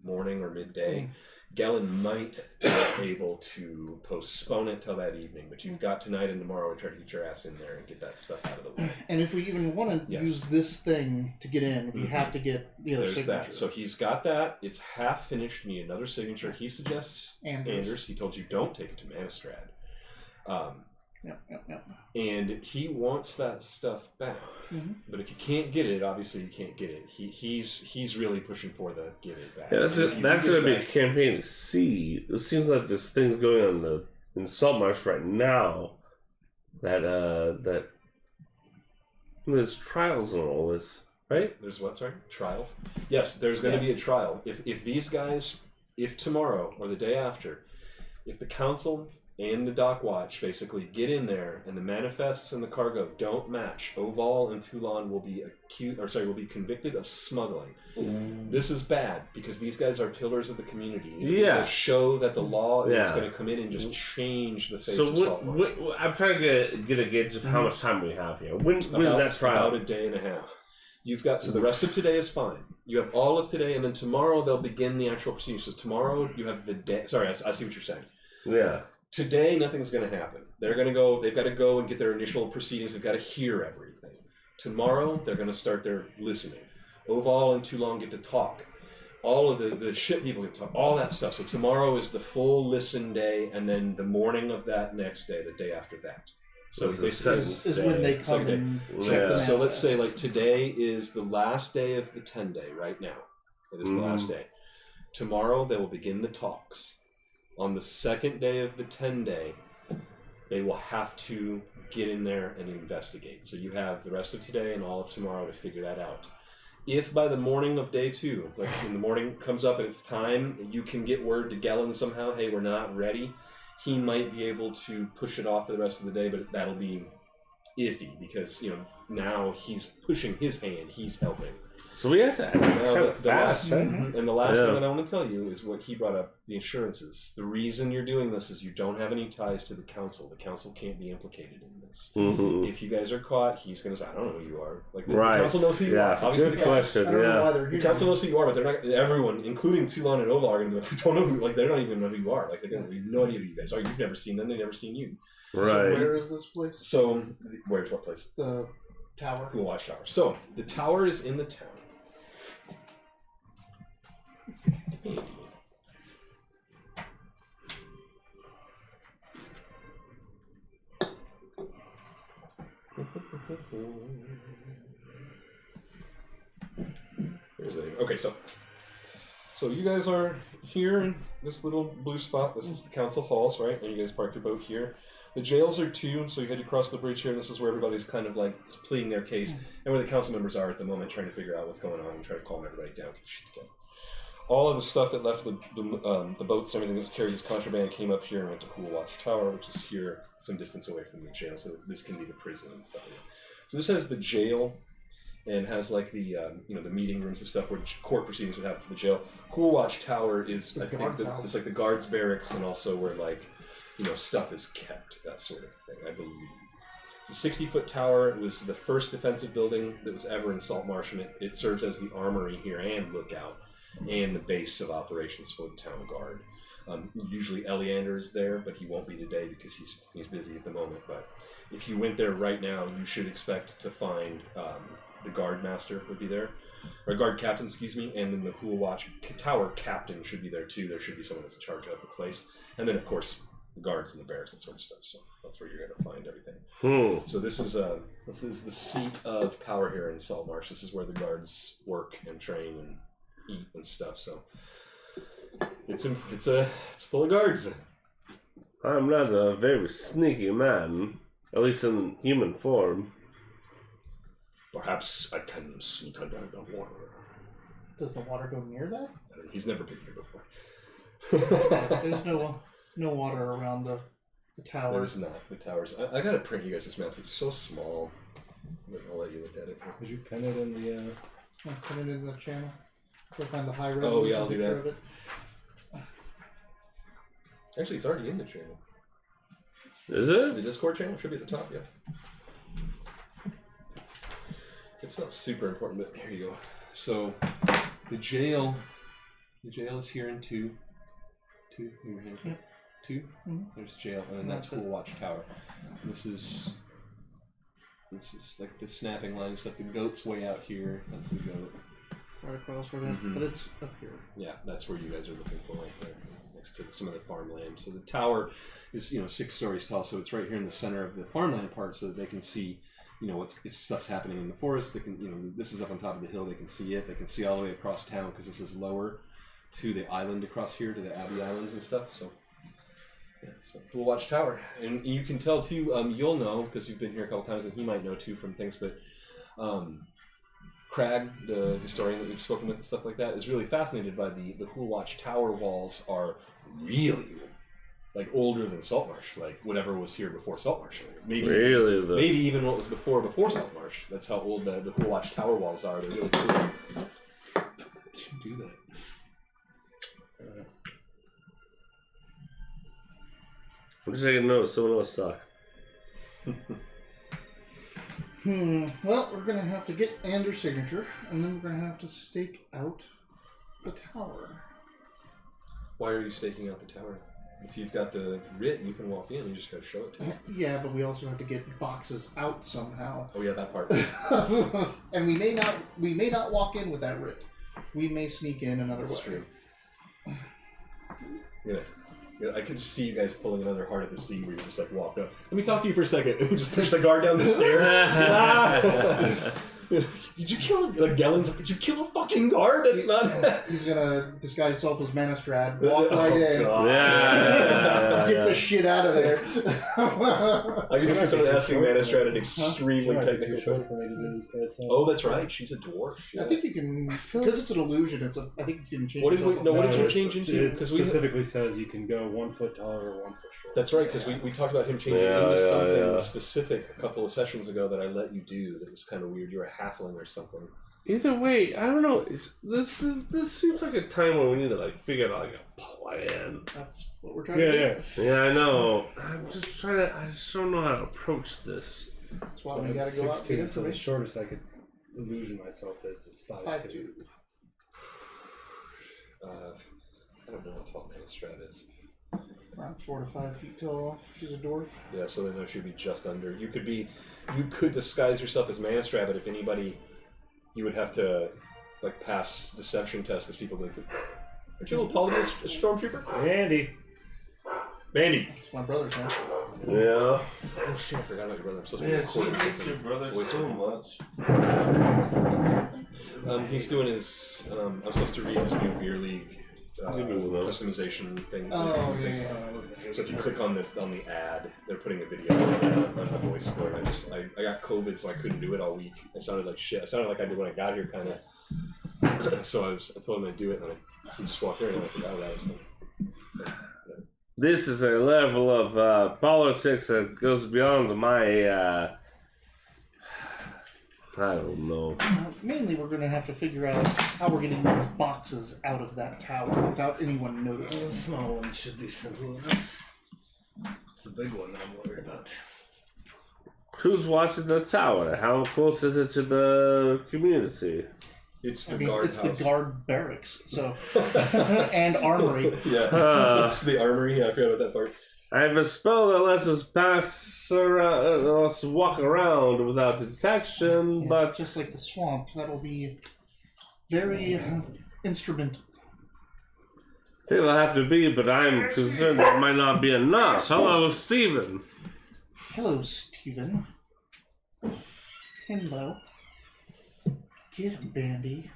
morning or midday, Gellin might be able to postpone it till that evening. But you've got tonight and tomorrow to try to get your ass in there and get that stuff out of the way. And if we even want to use this thing to get in, we have to get the other signature. That. So he's got that. It's half finished. We need another signature. He suggests Anders. He told you don't take it to Manistrad. Yep. And he wants that stuff back. But if you can't get it, obviously you can't get it. He's really pushing for the get it back. Yeah, that's going to be a campaign to see. It seems like there's things going on in Saltmarsh right now that there's trials and all this, right? There's what, sorry? Trials? Yes, there's going to be a trial. If these guys, if tomorrow or the day after, if the council and the dock watch basically get in there and the manifests and the cargo don't match, Oval and Thulon will be convicted of smuggling. This is bad because these guys are pillars of the community. They show that the law is going to come in and just change the face of Saltmarsh. I'm trying to get a gauge of how much time we have here. When is that trial? About a day and a half. You've got, so the rest of today is fine. You have all of today, and then tomorrow they'll begin the actual proceedings. So tomorrow you have the day. Sorry, I see what you're saying. Yeah. Today, nothing's going to happen. They're going to go, they've got to go and get their initial proceedings. They've got to hear everything. Tomorrow, they're going to start their listening. Oval and Thulon get to talk. All of the ship people get to talk. All that stuff. So tomorrow is the full listen day, and then the morning of that next day, the day after that. So this is when they come and check the So let's say today is the last day of the 10-day right now. It is the last day. Tomorrow, they will begin the talks. On the second day of the 10-day, they will have to get in there and investigate. So you have the rest of today and all of tomorrow to figure that out. If by the morning of day 2, when the morning comes up and it's time, you can get word to Gellin somehow, hey, we're not ready, he might be able to push it off for the rest of the day, but that'll be iffy because, now he's pushing his hand, he's helping. So we have to act the last thing that I want to tell you is what he brought up, the insurances. The reason you're doing this is you don't have any ties to the council. The council can't be implicated in this. If you guys are caught, he's going to say, I don't know who you are. Like the council knows who you are. Obviously, good question. The council knows who you are, but they're not. Everyone, including Thulon and Oval, are going to be like, we don't know who. Like they don't even know who you are. Like we have no idea who you guys are. You've never seen them. They've never seen you. Right. So where is this place? So where's what place? The tower. The watchtower. So the tower is in the town. Okay, so you guys are here in this little blue spot. This is the council halls, right? And you guys parked your boat here. The jails are 2, so you had to cross the bridge here, and this is where everybody's kind of pleading their case, and where the council members are at the moment, trying to figure out what's going on and try to calm everybody down. Get the shit together. All of the stuff that left the boats, everything that was carried as contraband, came up here and went to Cool Watch Tower, which is here, some distance away from the jail. So this can be the prison and stuff. So this has the jail, and has the the meeting rooms and stuff where court proceedings would happen for the jail. Cool Watch Tower is it's like the guards barracks, and also where stuff is kept, that sort of thing, I believe. It's a 60-foot tower. It was the first defensive building that was ever in Saltmarsh, and it serves as the armory here and lookout, and the base of operations for the town guard. Usually Eleander is there, but he won't be today because he's busy at the moment. But if you went there right now, you should expect to find the guard master would be there, or guard captain, excuse me, and then the Pool Watch tower captain should be there too. There should be someone that's in charge of the place, and then of course the guards and the bears and sort of stuff. So that's where you're going to find everything. So this is the seat of power here in Saltmarsh. This is where the guards work and train and eat and stuff. So it's full of guards. I'm not a very sneaky man, at least in human form. Perhaps I can sneak under the water. Does the water go near that? He's never been here before. There's no water around the tower. There's not. The towers. I gotta print you guys this map. It's so small. I'll let you look at it. Could you pin it in the? I'll put it in the channel. Go find the high resolution Oh yeah, I'll do picture that. of it. Actually, it's already in the channel. Is it? The Discord channel should be at the top. Yeah. It's not super important, but here you go. So the jail is here in 2. You were here. Yep. 2. Mm-hmm. There's jail, and then that's Pool Watch Tower. And this is like the snapping line. It's like the goat's way out here. That's the goat. Right across from it, but it's up here. Yeah, that's where you guys are looking for, right there, next to some of the farmland. So the tower is 6 stories tall, so it's right here in the center of the farmland part, so that they can see, if stuff's happening in the forest. They can, this is up on top of the hill. They can see it. They can see all the way across town because this is lower to the island across here, to the Abbey Islands and stuff. So yeah, so Pool Watch Tower, and you can tell too. You'll know because you've been here a couple times, and he might know too from things, but. Crag, the historian that we've spoken with and stuff like that, is really fascinated by the Pool Watch Tower walls are really like older than Saltmarsh, like whatever was here before Saltmarsh. Maybe even what was before Saltmarsh. That's how old the Pool Watch Tower walls are. They're really cool. Don't do that. I'm just taking notes. Someone else talk. Well, we're going to have to get Anders' signature, and then we're going to have to stake out the tower. Why are you staking out the tower? If you've got the writ, you can walk in. You just got to show it to me. Yeah, but we also have to get boxes out somehow. Oh yeah, that part. And we may not walk in with that writ. We may sneak in another way. True. Yeah, I can just see you guys pulling another Heart of the Sea where you just like walk up. Let me talk to you for a second. And just push the guard down the stairs. Did you kill Gellen's like, did you kill a fucking guard? That's not. He's gonna disguise himself as Manistrad, walk right in, get the shit out of there. I can just see someone asking Manistrad an extremely technical show. Oh, that's right. She's a dwarf. Yeah. I think you can, because it's an illusion. I think you can change. What did you change into? Because we specifically says you can go 1 foot taller or 1 foot shorter. That's right, because we talked about him changing into something specific a couple of sessions ago that I let you do. That was kind of weird. You were a halfling or something. Either way, I don't know. This seems like a time when we need to like figure out like a plan. That's what we're trying to do. Yeah, I know. I'm just trying to. I just don't know how to approach this. That's why we gotta go out and get so the shortest I could illusion myself is 5'2". I don't know how tall Manistrad is. Around 4 to 5 feet tall. She's a dwarf. Yeah, so then she'd be just under. You could disguise yourself as Manistrad, but if anybody, you would have to like pass deception tests because people would be like, aren't you a little taller than a stormtrooper? Mandy. It's my brother's name. Yeah. Oh shit, I forgot about your brother. I'm supposed to be recording something. your brother so much. He's doing his. I'm supposed to read his new beer league customization thing. Oh yeah. So if you click on the ad, they're putting a video on the voice for it. I got COVID, so I couldn't do it all week. I sounded like shit. I sounded like I did when I got here, kind of. So I told him I'd do it, and he just walked in, and I forgot about it. So. This is a level of politics that goes beyond my. I don't know. Mainly, we're going to have to figure out how we're getting these boxes out of that tower without anyone noticing. The small one should be simple enough. big one that I'm worried about. Who's watching the tower? How close is it to the community? It's the I mean, guard it's house. the guard barracks, so and armory. Yeah, it's the armory. I forgot about that part. I have a spell that lets us pass around, lets us walk around without detection, Yes, but just like the swamp, that'll be very instrumental. I think it'll have to be, but I'm concerned it might not be enough. Hello, Stephen. Hello, Stephen. Hello. Get him, Bandy.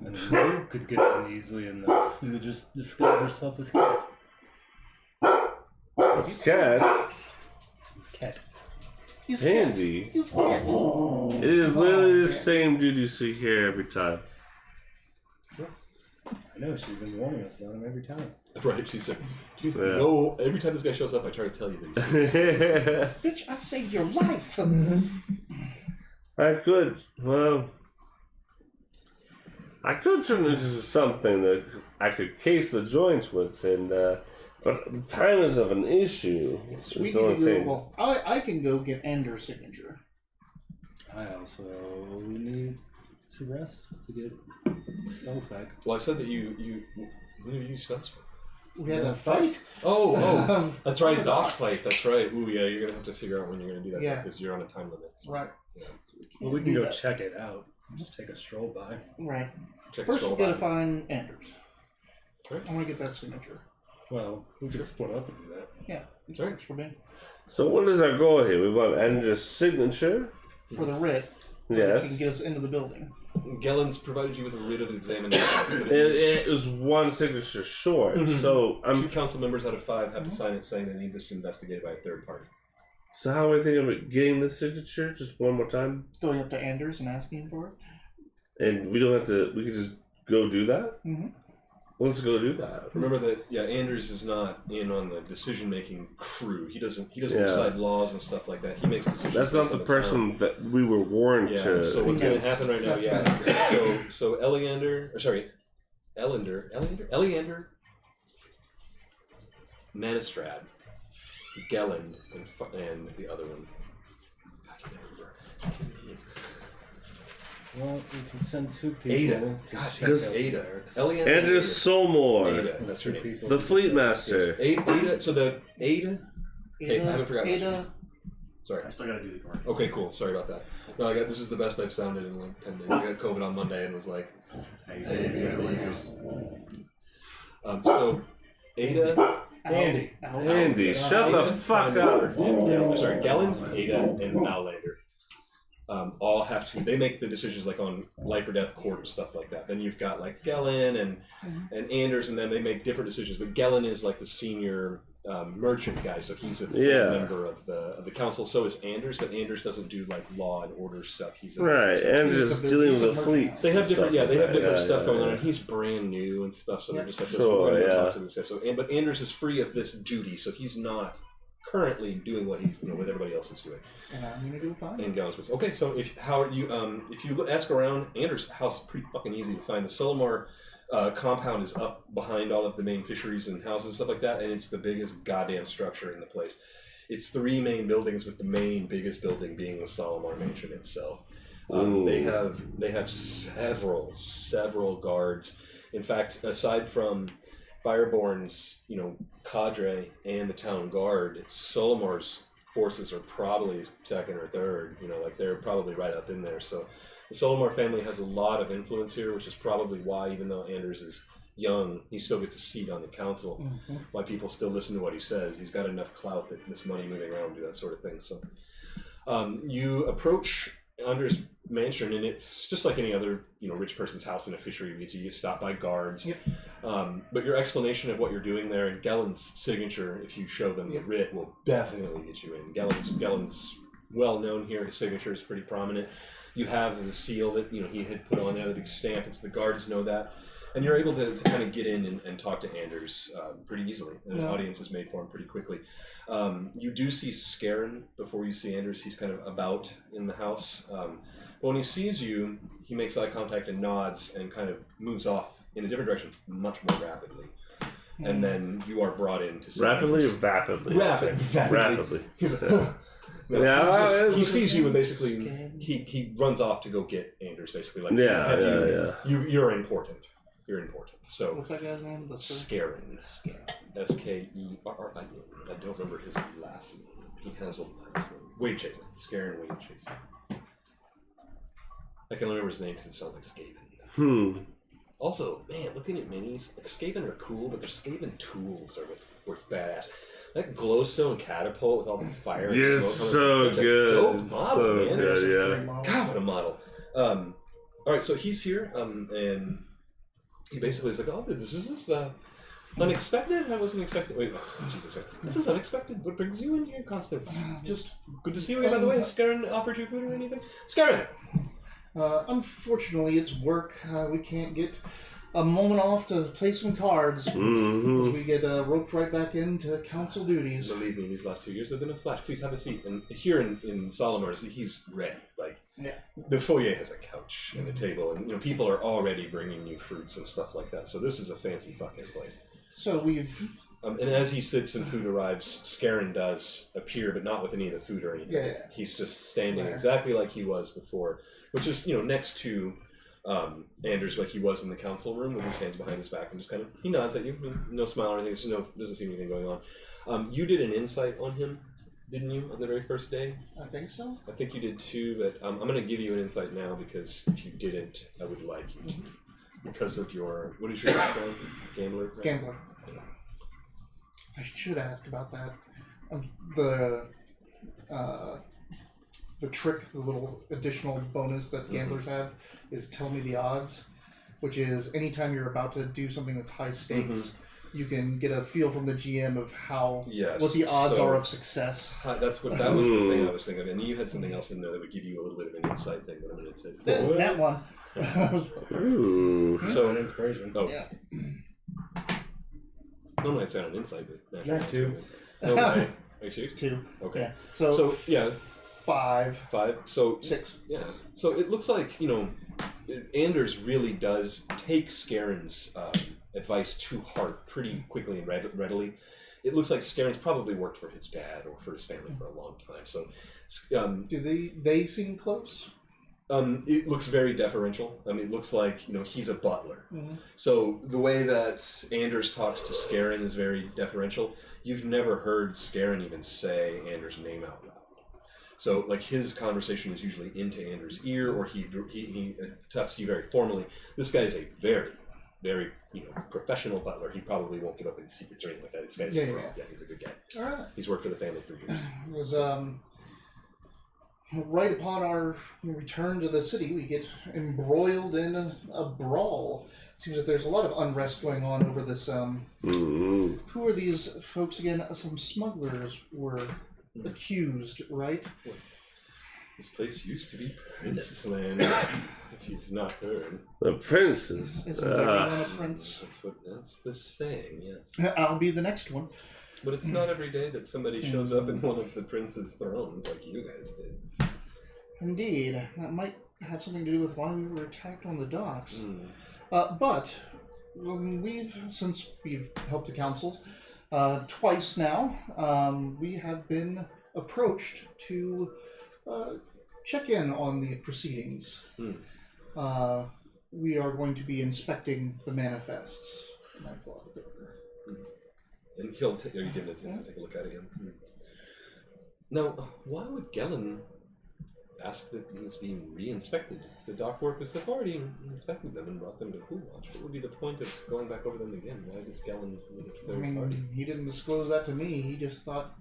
And you could get one easily enough. You would just disguise yourself as cat. This cat, As cat. He's Andy. He's cat. It is literally the same dude you see here every time. I know, she's been warning us about him every time. Right, she's like, Yeah. no, every time this guy shows up, I try to tell you that he's Bitch, I saved your life. I could turn this into something that I could case the joints with, and but time is of an issue. It's We the only can go, thing. well, I can go get Ender's signature. I also need to rest to get spells back. Well, I said that you when did you use spells for? We had a fight. Oh, that's right, dog fight. That's right. Ooh, yeah, you're gonna have to figure out when you're gonna do that Yeah. because you're on a time limit. So, Right. yeah. Well, we can do go that. check it out. Just take a stroll by. Right. Check First, the we scroll gotta button. find Anders. Right. I want to get that signature. Well, we could split up and do that. Yeah, it Right. works for me. So what is our goal here? We want Andrew's signature. For the writ, so it can Yes. get us into the building. Gellen's provided you with a writ of examination. It was one signature short, Mhm. so Two council members out of 5 have to sign it saying they need this investigated by a third party. So how are we thinking of getting the signature? Just one more time, Going up to Anders and asking him for it. and we don't have to. We can just go do that. Mhm. Let's go do that. Remember that, yeah, Anders is not in on the decision-making crew. He doesn't Yeah. decide laws and stuff like that. He makes decisions. That's not based the on person that we were warned town. Yeah. to. So what's going to Yes. happen right now? That's Yeah. better. So Eleander, Manistrad, Gelland, and the other one. I can never remember. Well, we can send 2 people Ada. to God, check yes, out Ada. the barracks. Eleander. Andrew Solmore, Ada. That's her 2 name. people the to Fleet check out. Master. Ada. So the Ada. Hey, I haven't forgotten. Ada. Sorry. I still gotta do the card. Okay, cool. Sorry about that. No, this is the best I've sounded in like 10 days. I got COVID on Monday and was like, so Ada, Andy. Andy, shut the fuck up. Gelland, Ada, and Outlander. All have to. They make the decisions like on life or death court and stuff like that. Then you've got like Gelland and Anders, and then they make different decisions. But Gelland is like the senior merchant guy, so he's a full member of the council. So is Anders, but Anders doesn't do like law and order stuff. He's a Right, Andrew's dealing with the fleet. They have different, stuff they have like different that. stuff going on, Yeah. and he's brand new and stuff. So they're just like, listen, Sure, we're gonna go yeah. talk to this guy. So, but Anders is free of this duty, so he's not currently doing what he's, what everybody else is doing. And I'm gonna do fine. And Gallon's was okay. So if you ask around, Anders' house is pretty fucking easy to find. The Saltmarsh compound is up behind all of the main fisheries and houses and stuff like that, and it's the biggest goddamn structure in the place. It's 3 main buildings, with the biggest building being the Saltmarsh mansion itself. They have several guards. In fact, aside from Fireborn's, cadre and the town guard, Saltmarsh's forces are probably second or third. They're probably right up in there. So the Saltmarsh family has a lot of influence here, which is probably why, even though Anders is young, he still gets a seat on the council. Mm-hmm. Why people still listen to what he says. He's got enough clout that this money moving around, do that sort of thing. So you approach Anders' mansion, and it's just like any other, rich person's house in a fishery. You get stopped by guards. Yep. But your explanation of what you're doing there, and Gelland's signature, if you show them the writ, will definitely get you in. Gelland's well known here. His signature is pretty prominent. You have the seal that he had put on there, the big stamp. It's the guards know that, and you're able to kind of get in and talk to Anders pretty easily. And an audience is made for him pretty quickly. You do see Scarin before you see Anders. He's kind of about in the house. But when he sees you, he makes eye contact and nods and kind of moves off in a different direction much more rapidly. and then you are brought in to see Rapidly or Anders. vapidly? Rapidly. He's like, no, Yeah, he sees you and basically he runs off to go get Anders. Basically, like Yeah. You're important. You're important. So What's that guy's name? Scarin. Skerrin. I don't remember his last name. He has a last name. Wade Chaser. Scarin Wade Chaser. I can remember his name because it sounds like Skaven. Also, man, looking at minis, like Skaven are cool, but their Skaven tools are what's badass. That glowstone catapult with all the fire and Yeah, smoke. so good. Dope model, So man. good, yeah. God, what a model. Alright, so he's here, and he basically is like, oh, this is unexpected? I wasn't expecting. Wait, Jesus Christ. This is unexpected. What brings you in here, Constance? Just good to see you again, by the way. Has Scarin offered you food or anything? Scarin! Unfortunately, it's work. We can't get a moment off to play some cards. Mm-hmm. As we get roped right back into council duties. Believe me, these last 2 years have been a flash. Please have a seat. And here in Saltmarsh, he's ready. Like, the foyer has a couch and a table, and people are already bringing you fruits and stuff like that. So this is a fancy fucking place. So we've. And as he sits and food arrives, Scarin does appear, but not with any of the food or anything. Yeah. He's just standing exactly like he was before, which is next to Anders, like he was in the council room, with his hands behind his back, and just kind of he nods at you, no smile or anything. Doesn't seem anything going on. You did an insight on him, didn't you, on the very first day? I think so. I think you did too, but I'm going to give you an insight now because if you didn't, I would like you because of your what is your background? Gambler. Right? Gambler. I should ask about that. The trick, the little additional bonus that gamblers have, is tell me the odds, which is anytime you're about to do something that's high stakes, you can get a feel from the GM of what the odds are of success. That was the thing I was thinking of, and you had something else in there that would give you a little bit of an insight thing that I'm going to take. That one. Ooh. So an inspiration. Oh. Yeah. Normally I'd say on an insight, but Not two. No way. Are you serious? 2. Okay. Yeah. So yeah. 5. 5. So 6. Yeah. So it looks like Anders really does take Scarin's advice to heart pretty quickly and readily. It looks like Scarin's probably worked for his dad or for his family for a long time. So do they seem close? It looks very deferential. I mean, it looks like he's a butler. So the way that Anders talks to Scarin is very deferential. You've never heard Scarin even say Anders' name out loud. So like his conversation is usually into Anders' ear, or he talks to you very formally. This guy is a very, very professional butler. He probably won't give up any secrets or anything like that. This guy's he's a good guy. All right. He's worked for the family for years. It was right upon our return to the city, we get embroiled in a brawl. Seems that there's a lot of unrest going on over this. Who are these folks again? Some smugglers were accused, right? This place used to be Prince's Land, if you've not heard. The princes. Isn't everyone a prince? That's the saying, yes. I'll be the next one. But it's not every day that somebody shows up in one of the prince's thrones like you guys did. Indeed. That might have something to do with why we were attacked on the docks. But since we've helped the council twice now, we have been approached to check in on the proceedings. We are going to be inspecting the manifests. And he'll take a look at it again. Now, why would Gellin ask that these be re-inspected? The dock workers have already inspected them and brought them to Pool Watch. What would be the point of going back over them again? Why does Gellin need a third party? He didn't disclose that to me. He just thought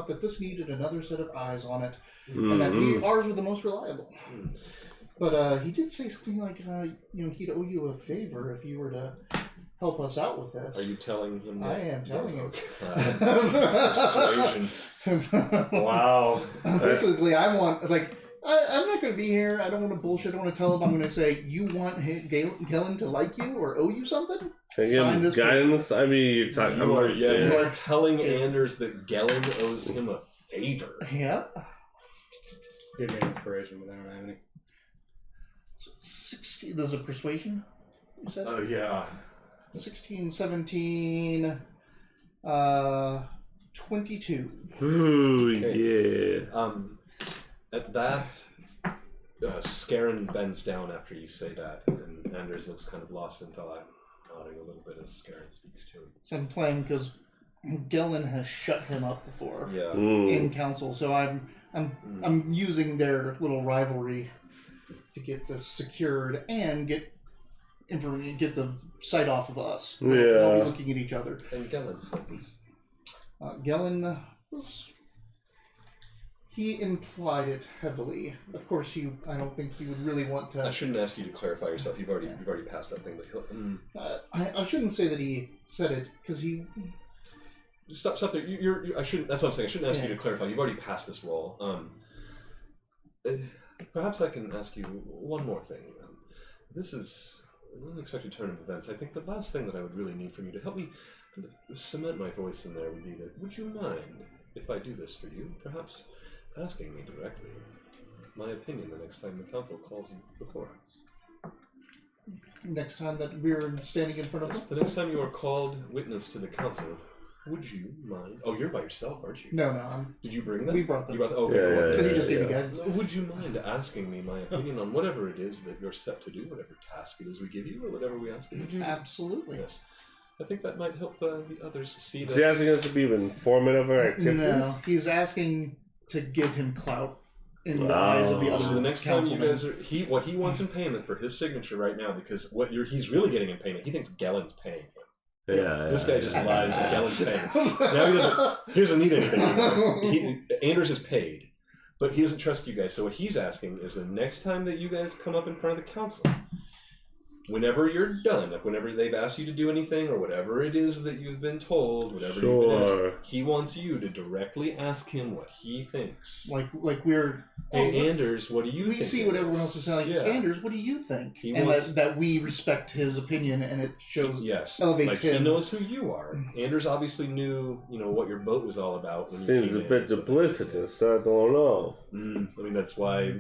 that this needed another set of eyes on it, and that ours were the most reliable. But he did say something like, he'd owe you a favor if you were to help us out with this. Are you telling him that? I am telling him. Persuasion. Wow. Basically, I'm not going to be here. I don't want to bullshit. I don't want to tell him. I'm going to say, you want Gellin to like you or owe you something? Sign this guidance. I mean, you're talking. You are telling Anders that Gellin owes him a favor. Yeah. Give me inspiration, but I don't have any. 60. There's a persuasion. You said? Oh yeah. 16, 17, 22. Ooh, Okay. yeah. At that, Scarin bends down after you say that, and Anders looks kind of lost in thought, nodding a little bit as Scarin speaks to him. So I'm playing because Gellin has shut him up before Yeah. in council, so I'm using their little rivalry to get this secured and get the sight off of us. Yeah. We'll be looking at each other. And Gellin said this. Gellin was. He implied it heavily. Of course, I don't think he would really want to. I shouldn't ask you to clarify yourself. You've already passed that thing. But I shouldn't say that he said it because he. Stop there. I shouldn't. That's what I'm saying. I shouldn't ask you to clarify. You've already passed this role. Perhaps I can ask you one more thing. This is an unexpected turn of events. I think the last thing that I would really need from you to help me kind of cement my voice in there would be that, would you mind if I do this for you? Perhaps asking me directly my opinion the next time the council calls you before us. Next time that we're standing in front of Yes, them? the next time you are called witness to the council, would you mind? Oh, you're by yourself, aren't you? No, Did you bring them? we brought them. You brought them? Okay. Yeah, Because yeah, he just gave me yeah. guidance. Would you mind asking me my opinion on whatever it is that you're set to do, whatever task it is we give you, or whatever we ask you to do? Absolutely. Yes. I think that might help the others see that. Is he asking us to be informative of our activities? No, he's asking to give him clout in the eyes of the other So the next time you councilmen. guys are, what he wants in payment for his signature right now, because he's really getting in payment, he thinks Gellin's paying him. Yeah. This guy just lies and Gellin's paying him. So now he doesn't need anything anymore. Anders is paid, but he doesn't trust you guys. So what he's asking is the next time that you guys come up in front of the council, whenever you're done, like whenever they've asked you to do anything or whatever it is that you've been told, whatever you've been asked, he wants you to directly ask him what he thinks. like we're. Hey, Anders, what do you think? We see what everyone else is saying. Yeah. Anders, what do you think? He and wants- that we respect his opinion, and it shows. Yes, elevates like him. he knows who you are. Anders obviously knew, what your vote was all about. When you Seems came a in, bit so- duplicitous. I don't know. I mean, that's why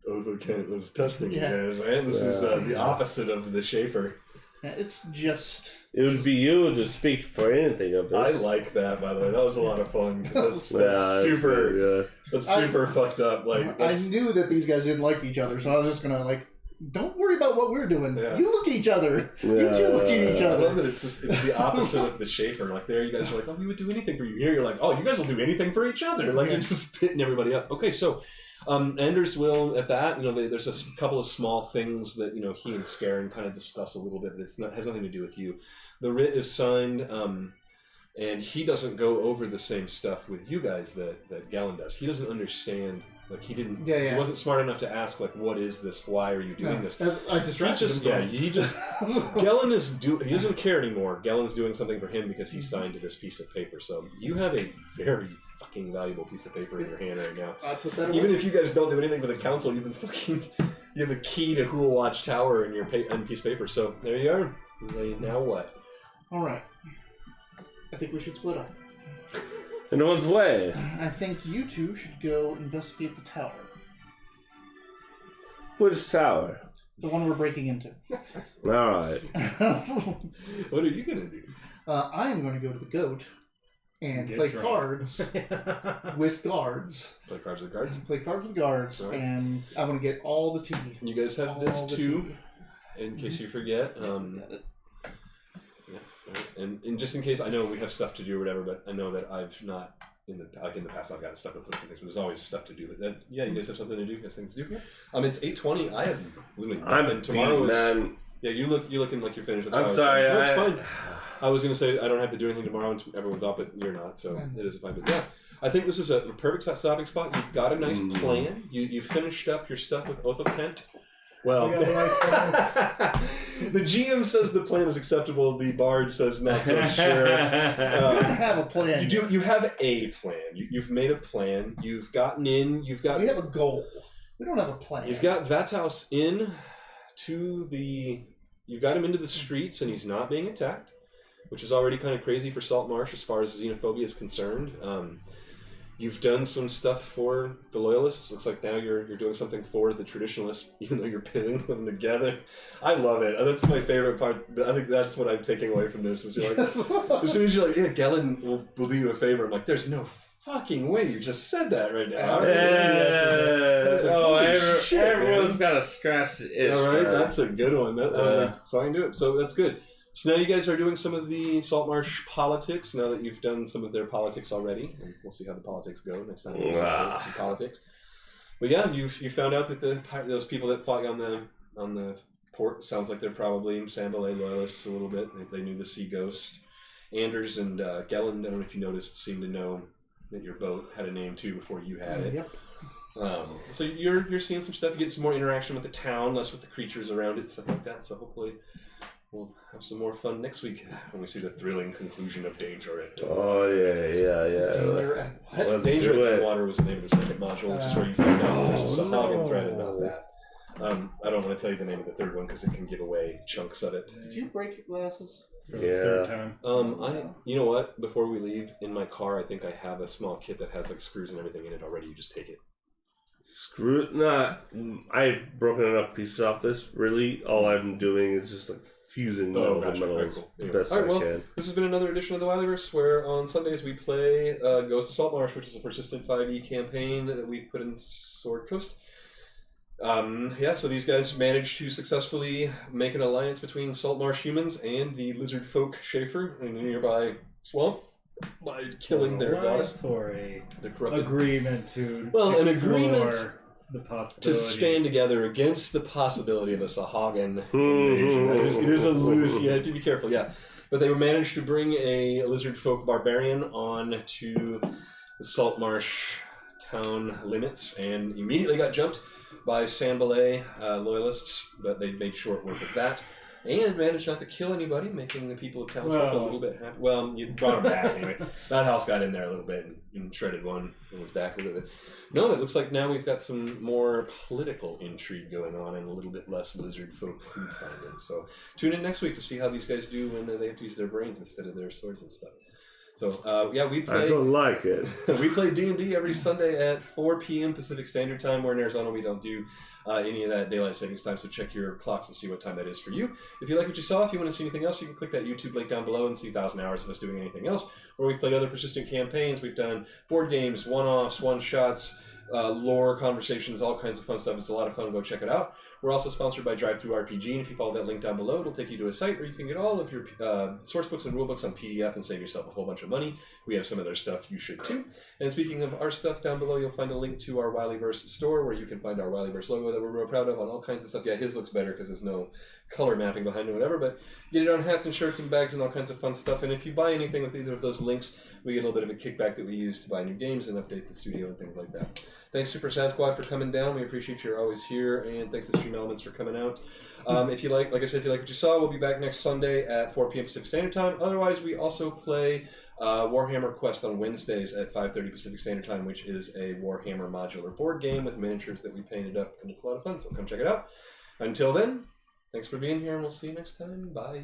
Overkent was testing Yeah. you guys, right? This is the opposite of the Schaefer. Yeah, it's just. It would be you to speak for anything of I this. like that, by the way. That was a lot of fun. 'Cause Yeah, that's that's super. good, yeah. That's super fucked up. Like I that's, knew that these guys didn't like each other, so I was just gonna don't worry about what we're doing. Yeah. You look at each other. You two look at each I love other. that it's the opposite of the Schaefer. Like there, you guys are like, oh, we would do anything for you. Here, you're like, oh, you guys will do anything for each other. Like Yeah. you're just pitting everybody up. Okay, so Anders will at that. There's a couple of small things that he and Scarin kind of discuss a little bit, but has nothing to do with you. The writ is signed, and he doesn't go over the same stuff with you guys that Gellin does. He doesn't understand. Like he didn't. Yeah. He wasn't smart enough to ask like, what is this? Why are you doing this? I distracted him. He just Gellin he doesn't care anymore. Gellin's doing something for him because he signed to this piece of paper. So you have a very fucking valuable piece of paper in your hand right now. I put that Even away. if you guys don't do anything for the council, you have a key to Who Will Watch Tower in your piece of paper. So there you are. Now what? All right. I think we should split up. In one's way. I think you two should go investigate the tower. Which tower? The one we're breaking into. Alright. What are you gonna do? I am going to go to the goat and Get play drunk. cards with guards. Play cards with cards. Play cards with guards, Alright. and I'm going to get all the tea. You guys have All this the too, tea. in case you forget. Got it. And just in case, I know we have stuff to do or whatever, but I know that I've not in the past I've got stuff to put and things, but there's always stuff to do. But you guys have something to do, you guys things to do. It's 8:20. I have literally I'm nothing. Tomorrow beat, is man. yeah. You're looking like you're finished. That's I'm why I was sorry. saying, no, it's fine. I was gonna say I don't have to do anything tomorrow, and everyone's off, but you're not, so it is fine. But yeah, I think this is a perfect stopping spot. You've got a nice plan. You finished up your stuff with Otho Kent. Well, We got a nice plan. the GM says the plan is acceptable. The Bard says not so sure. I don't have a plan. You do. You have a plan. You've made a plan. You've gotten in. You've got. We have a goal. We don't have a plan. You've got Vataus in to the. You've got him into the streets, and he's not being attacked, which is already kind of crazy for Saltmarsh as far as xenophobia is concerned. You've done some stuff for the Loyalists. Looks like now you're doing something for the Traditionalists, even though you're pinning them together. I love it. That's my favorite part. I think that's what I'm taking away from this. Is you're like, as soon as you're like, yeah, Gellin will do you a favor. I'm like, there's no fucking way you just said that right now. Everyone's got to scratch it. All right, that's a good one. That was like, fine, do it. So that's good. So now you guys are doing some of the Saltmarsh politics, now that you've done some of their politics already. And we'll see how the politics go next time we talk politics. But yeah, you found out that those people that fought you on the port, sounds like they're probably Sambalay loyalists a little bit. They knew the Sea Ghost. Anders and Gellin, I don't know if you noticed, seemed to know that your boat had a name too before you had it. Yep. So you're seeing some stuff. You get some more interaction with the town, less with the creatures around it, stuff like that. So hopefully we'll have some more fun next week when we see the thrilling conclusion of Danger at Oh, yeah. Danger at what? Let's Danger do at it. the Water was the name of the second module, which is where you find out there's a Sahagin thread and not that. I don't want to tell you the name of the third one because it can give away chunks of it. Did you break your glasses? For the third time. You know what? Before we leave, in my car, I think I have a small kit that has like screws and everything in it already. You just take it. Screw it. Nah, I've broken enough pieces off this. Really, all I'm doing is just like fusing metal gotcha. to metal Alright, as cool. Anyway. best Alright, I well, can. this has been another edition of the Wilyverse, where on Sundays we play Ghost of Saltmarsh, which is a persistent 5e campaign that we've put in Sword Coast. So these guys managed to successfully make an alliance between Saltmarsh humans and the lizard folk Schaefer in a nearby swamp by killing their goddess. The corrupted Agreement to an explore agreement the to possibility. stand together against the possibility of a Sahagin invasion. It is a loose, you have to be careful, yeah. But they managed to bring a lizard folk barbarian on to the Saltmarsh town limits and immediately got jumped by Sambalay loyalists, but they made short work of that. And managed not to kill anybody, making the people of Townsfolk a little bit happy. Well, you brought them back anyway. That house got in there a little bit and shredded one and was back a little bit. No, it looks like now we've got some more political intrigue going on and a little bit less lizard folk food finding. So tune in next week to see how these guys do when they have to use their brains instead of their swords and stuff. So, we play... I don't like it. We play D&D every Sunday at 4 p.m. Pacific Standard Time. We're in Arizona. We don't do any of that daylight savings time, so check your clocks and see what time that is for you. If you like what you saw, if you want to see anything else, you can click that YouTube link down below and see 1,000 hours of us doing anything else. Where we've played other persistent campaigns. We've done board games, one-offs, one-shots, lore conversations, all kinds of fun stuff. It's a lot of fun. Go check it out. We're also sponsored by Drive-Thru-RPG, and if you follow that link down below, it'll take you to a site where you can get all of your source books and rule books on PDF and save yourself a whole bunch of money. We have some of their stuff. You should too. And speaking of our stuff, down below you'll find a link to our Wilyverse store where you can find our Wilyverse logo that we're real proud of on all kinds of stuff. Yeah, his looks better because there's no color mapping behind it or whatever, but get it on hats and shirts and bags and all kinds of fun stuff. And if you buy anything with either of those links, we get a little bit of a kickback that we use to buy new games and update the studio and things like that. Thanks, Super Sad Squad, for coming down. We appreciate you're always here, and thanks to Stream Elements for coming out. If you like I said, if you like what you saw, we'll be back next Sunday at 4 p.m. Pacific Standard Time. Otherwise, we also play Warhammer Quest on Wednesdays at 5:30 Pacific Standard Time, which is a Warhammer modular board game with miniatures that we painted up, and it's a lot of fun, so come check it out. Until then, thanks for being here, and we'll see you next time. Bye.